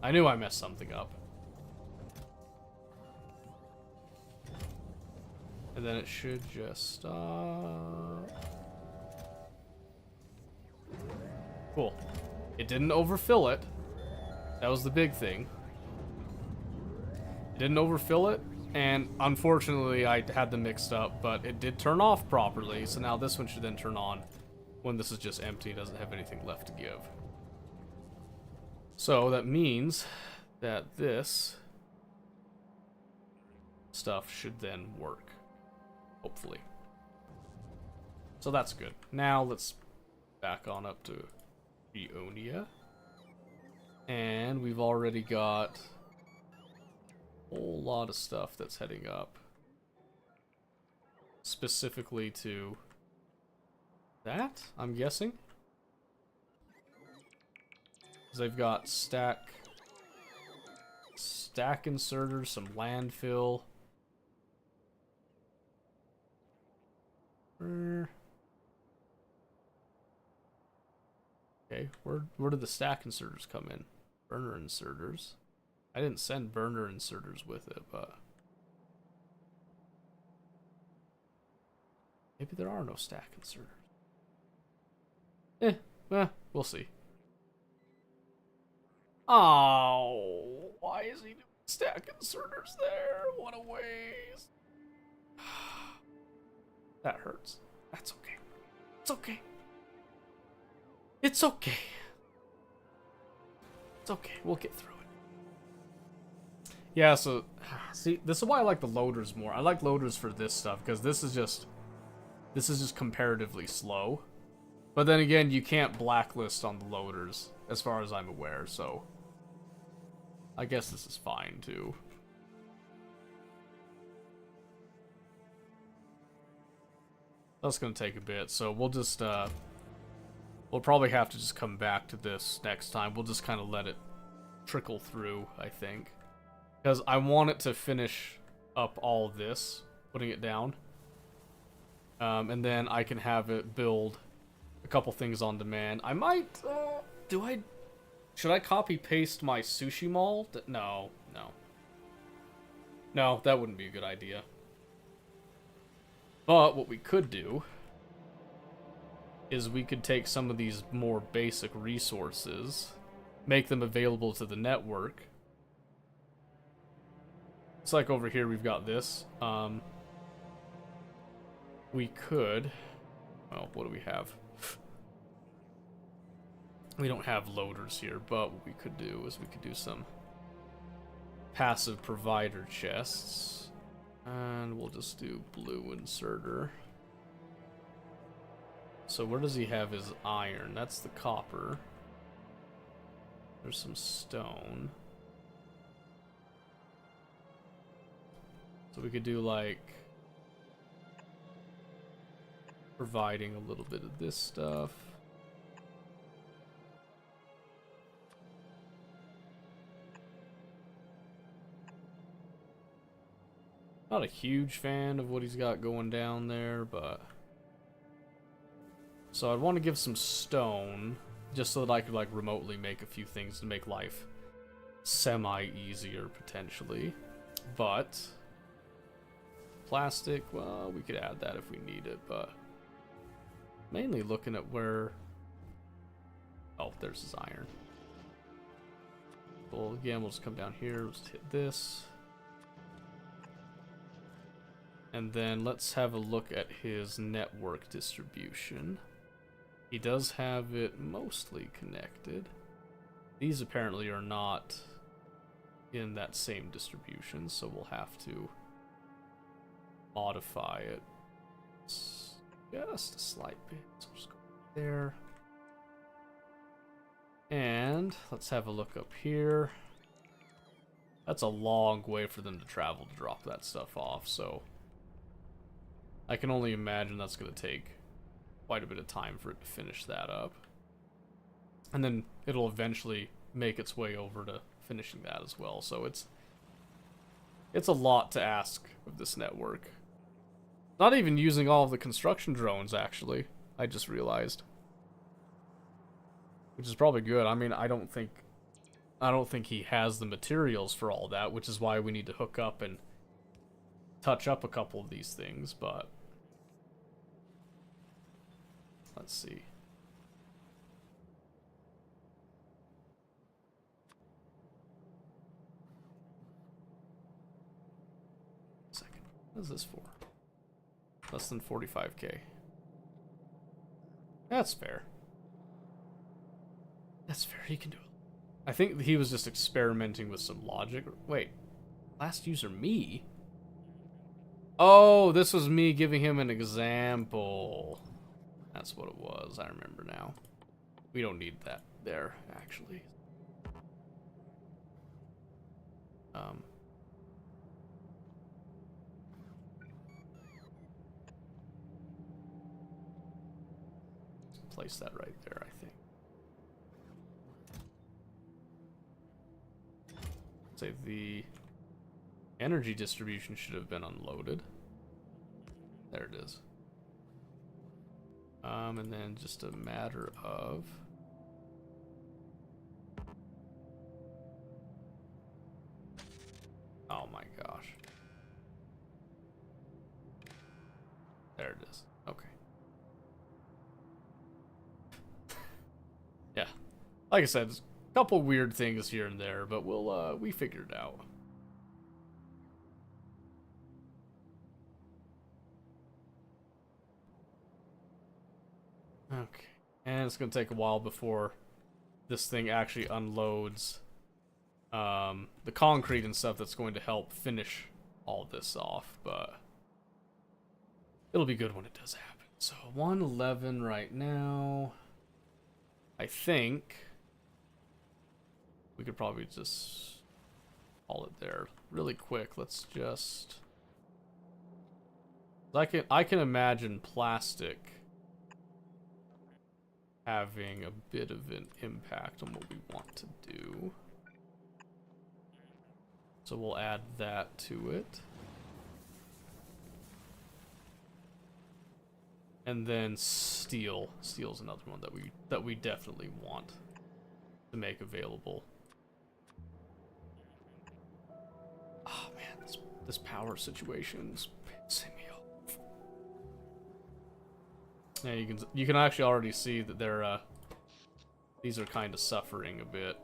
I knew I messed something up. And then it should just stop. Cool. It didn't overfill it. That was the big thing. It didn't overfill it, and unfortunately I had them mixed up, but it did turn off properly, so now this one should then turn on when this is just empty, doesn't have anything left to give. So that means that this stuff should then work, hopefully. So that's good. Now let's back on up to Ionia. And we've already got a whole lot of stuff that's heading up. Specifically to that, I'm guessing. They've got stack inserters, some landfill. Okay, where did the stack inserters come in? Burner inserters. I didn't send burner inserters with it, but maybe there are no stack inserters. We'll see. Oh, why is he doing Stack inserters there. What a waste. That hurts. That's okay. It's okay. It's okay. It's okay. We'll get through it. Yeah, so see, this is why I like the loaders more. I like loaders for this stuff because this is just comparatively slow. But then again, you can't blacklist on the loaders as far as I'm aware, so I guess this is fine too. That's gonna take a bit, so we'll just we'll probably have to just come back to this next time. We'll just kind of let it trickle through, I think, because I want it to finish up all this, putting it down, and then I can have it build a couple things on demand. I might should I copy paste my sushi mall? No, that wouldn't be a good idea. But what we could do is we could take some of these more basic resources, make them available to the network. It's like over here we've got this. We could, well, what do we have? We don't have loaders here, but what we could do is we could do some passive provider chests. And we'll just do blue inserter. So where does he have his iron? That's the copper. There's some stone. So we could do like providing a little bit of this stuff. Not a huge fan of what he's got going down there, but... So I'd want to give some stone, just so that I could, like, remotely make a few things to make life semi-easier, potentially. But... plastic, well, we could add that if we need it, but... mainly looking at where... oh, there's his iron. Well, again, we'll just come down here, let's hit this. And then let's have a look at his network distribution. He does have it mostly connected. These apparently are not in that same distribution, so we'll have to modify it just a slight bit. So we'll just go there. And let's have a look up here. That's a long way for them to travel to drop that stuff off, so I can only imagine that's going to take quite a bit of time for it to finish that up. And then it'll eventually make its way over to finishing that as well. So it's a lot to ask of this network. Not even using all of the construction drones, actually, I just realized. Which is probably good. I mean, I don't think he has the materials for all that, which is why we need to hook up and touch up a couple of these things, but let's see. Second. What is this for? Less than 45k. That's fair. That's fair, he can do it. I think he was just experimenting with some logic. Wait, last user me? Oh, this was me giving him an example. That's what it was, I remember now. We don't need that there, actually. Place that right there, I think. Say the energy distribution should have been unloaded. There it is. And then just a matter of oh my gosh. There it is. Okay. Yeah. Like I said, a couple weird things here and there, but we'll we figured it out. Okay. And it's gonna take a while before this thing actually unloads the concrete and stuff that's going to help finish all this off, but it'll be good when it does happen. So 111 right now. I think we could probably just call it there really quick. Let's just, I can imagine plastic having a bit of an impact on what we want to do. So we'll add that to it. And then steel. Steel's another one that we definitely want to make available. Oh man, this power situation's pissing me off. Yeah, you can actually already see that they're these are kind of suffering a bit.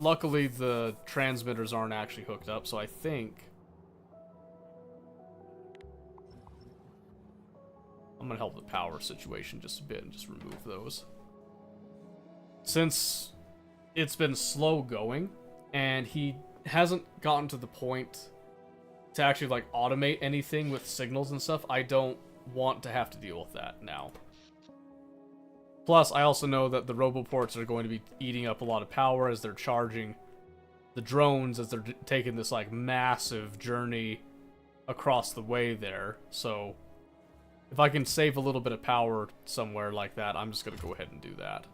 Luckily, the transmitters aren't actually hooked up, so I think I'm gonna help the power situation just a bit and just remove those. Since it's been slow going, and he hasn't gotten to the point to actually like automate anything with signals and stuff, I don't want to have to deal with that now. Plus, I also know that the roboports are going to be eating up a lot of power as they're charging the drones as they're taking this like massive journey across the way there. So if I can save a little bit of power somewhere like that, I'm just gonna go ahead and do that.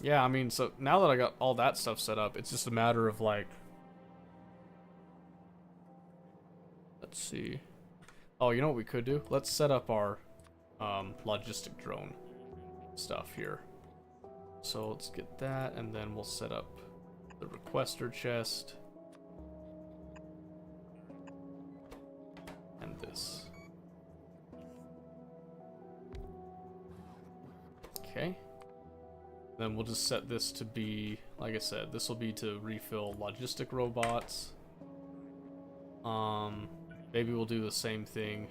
Yeah, I mean, so now that I got all that stuff set up, it's just a matter of like, let's see. Oh, you know what we could do? Let's set up our logistic drone stuff here. So let's get that, and then we'll set up the requester chest. And this. Okay. Then we'll just set this to be, like I said, this will be to refill logistic robots. Maybe we'll do the same thing.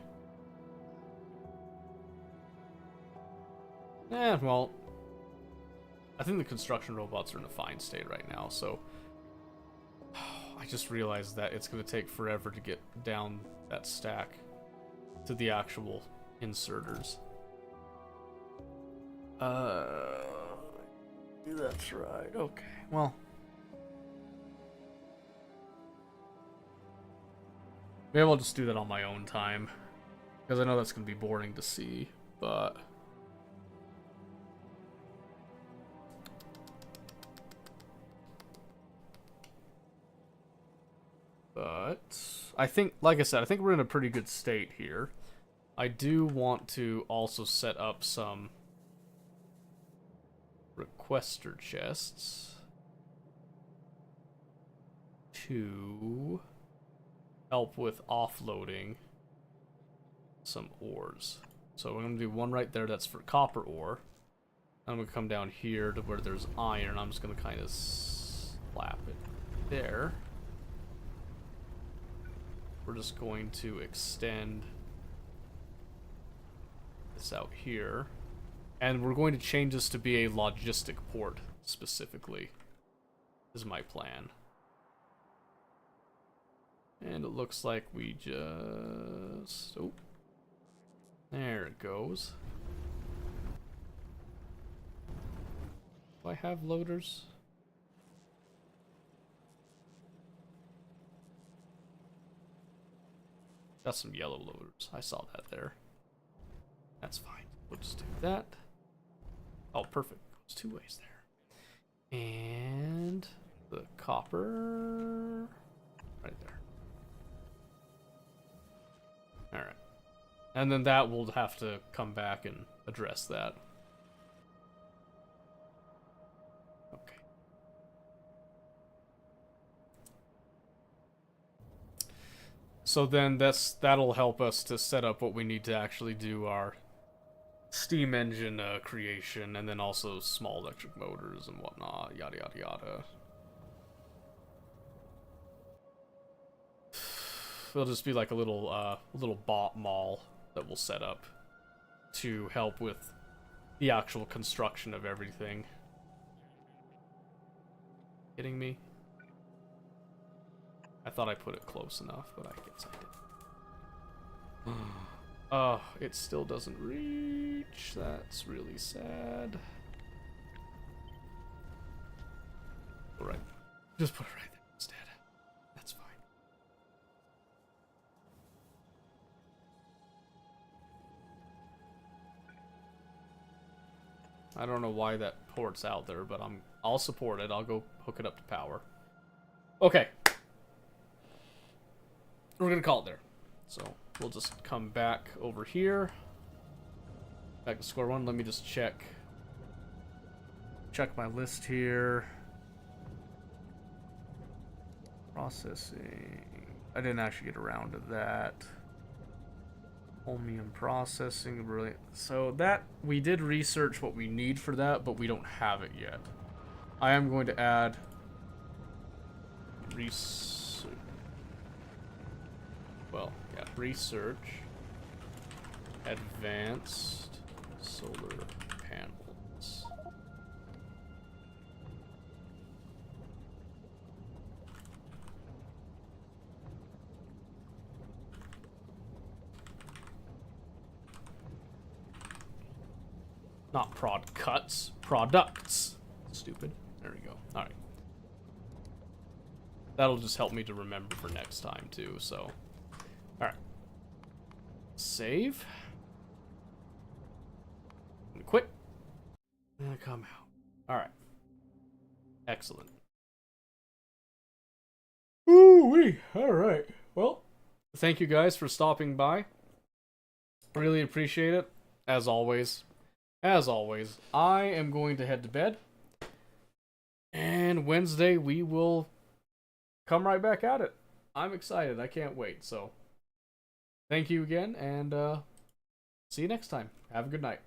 Well, I think the construction robots are in a fine state right now, so I just realized that it's going to take forever to get down that stack to the actual inserters. That's right. Okay. Well, maybe I'll just do that on my own time, because I know that's going to be boring to see, but I think, like I said, I think we're in a pretty good state here. I do want to also set up some requester chests to help with offloading some ores. So we're going to do one right there, that's for copper ore. I'm going to come down here to where there's iron. I'm just going to kind of slap it there. We're just going to extend this out here. And we're going to change this to be a logistic port, specifically. Is my plan. And it looks like we just... Oh. There it goes. Do I have loaders? Got some yellow loaders. I saw that there. That's fine. We'll just do that. Oh, perfect. Goes two ways there. And the copper right there. Alright. And then that will have to come back and address that. Okay. So then that'll help us to set up what we need to actually do our steam engine creation, and then also small electric motors and whatnot, yada yada yada. it'll just be like a little bot mall that we'll set up to help with the actual construction of everything. Kidding me? I thought I put it close enough, but I guess I didn't. Oh, it still doesn't reach. That's really sad. Alright. Just put it right there instead. That's fine. I don't know why that port's out there, but I'll support it. I'll go hook it up to power. Okay. We're gonna call it there. So we'll just come back over here. Back to square one. Let me just check my list here. Processing. I didn't actually get around to that. Holmium processing, brilliant. So that, we did research what we need for that, but we don't have it yet. I am going to add research advanced solar panels. Not products. Stupid. There we go. Alright. That'll just help me to remember for next time, too, so. Alright. Save. And quit. And come out. Alright. Excellent. Ooh-wee. Alright. Well, thank you guys for stopping by. Really appreciate it. As always, I am going to head to bed. And Wednesday, we will come right back at it. I'm excited. I can't wait. So, thank you again, and see you next time. Have a good night.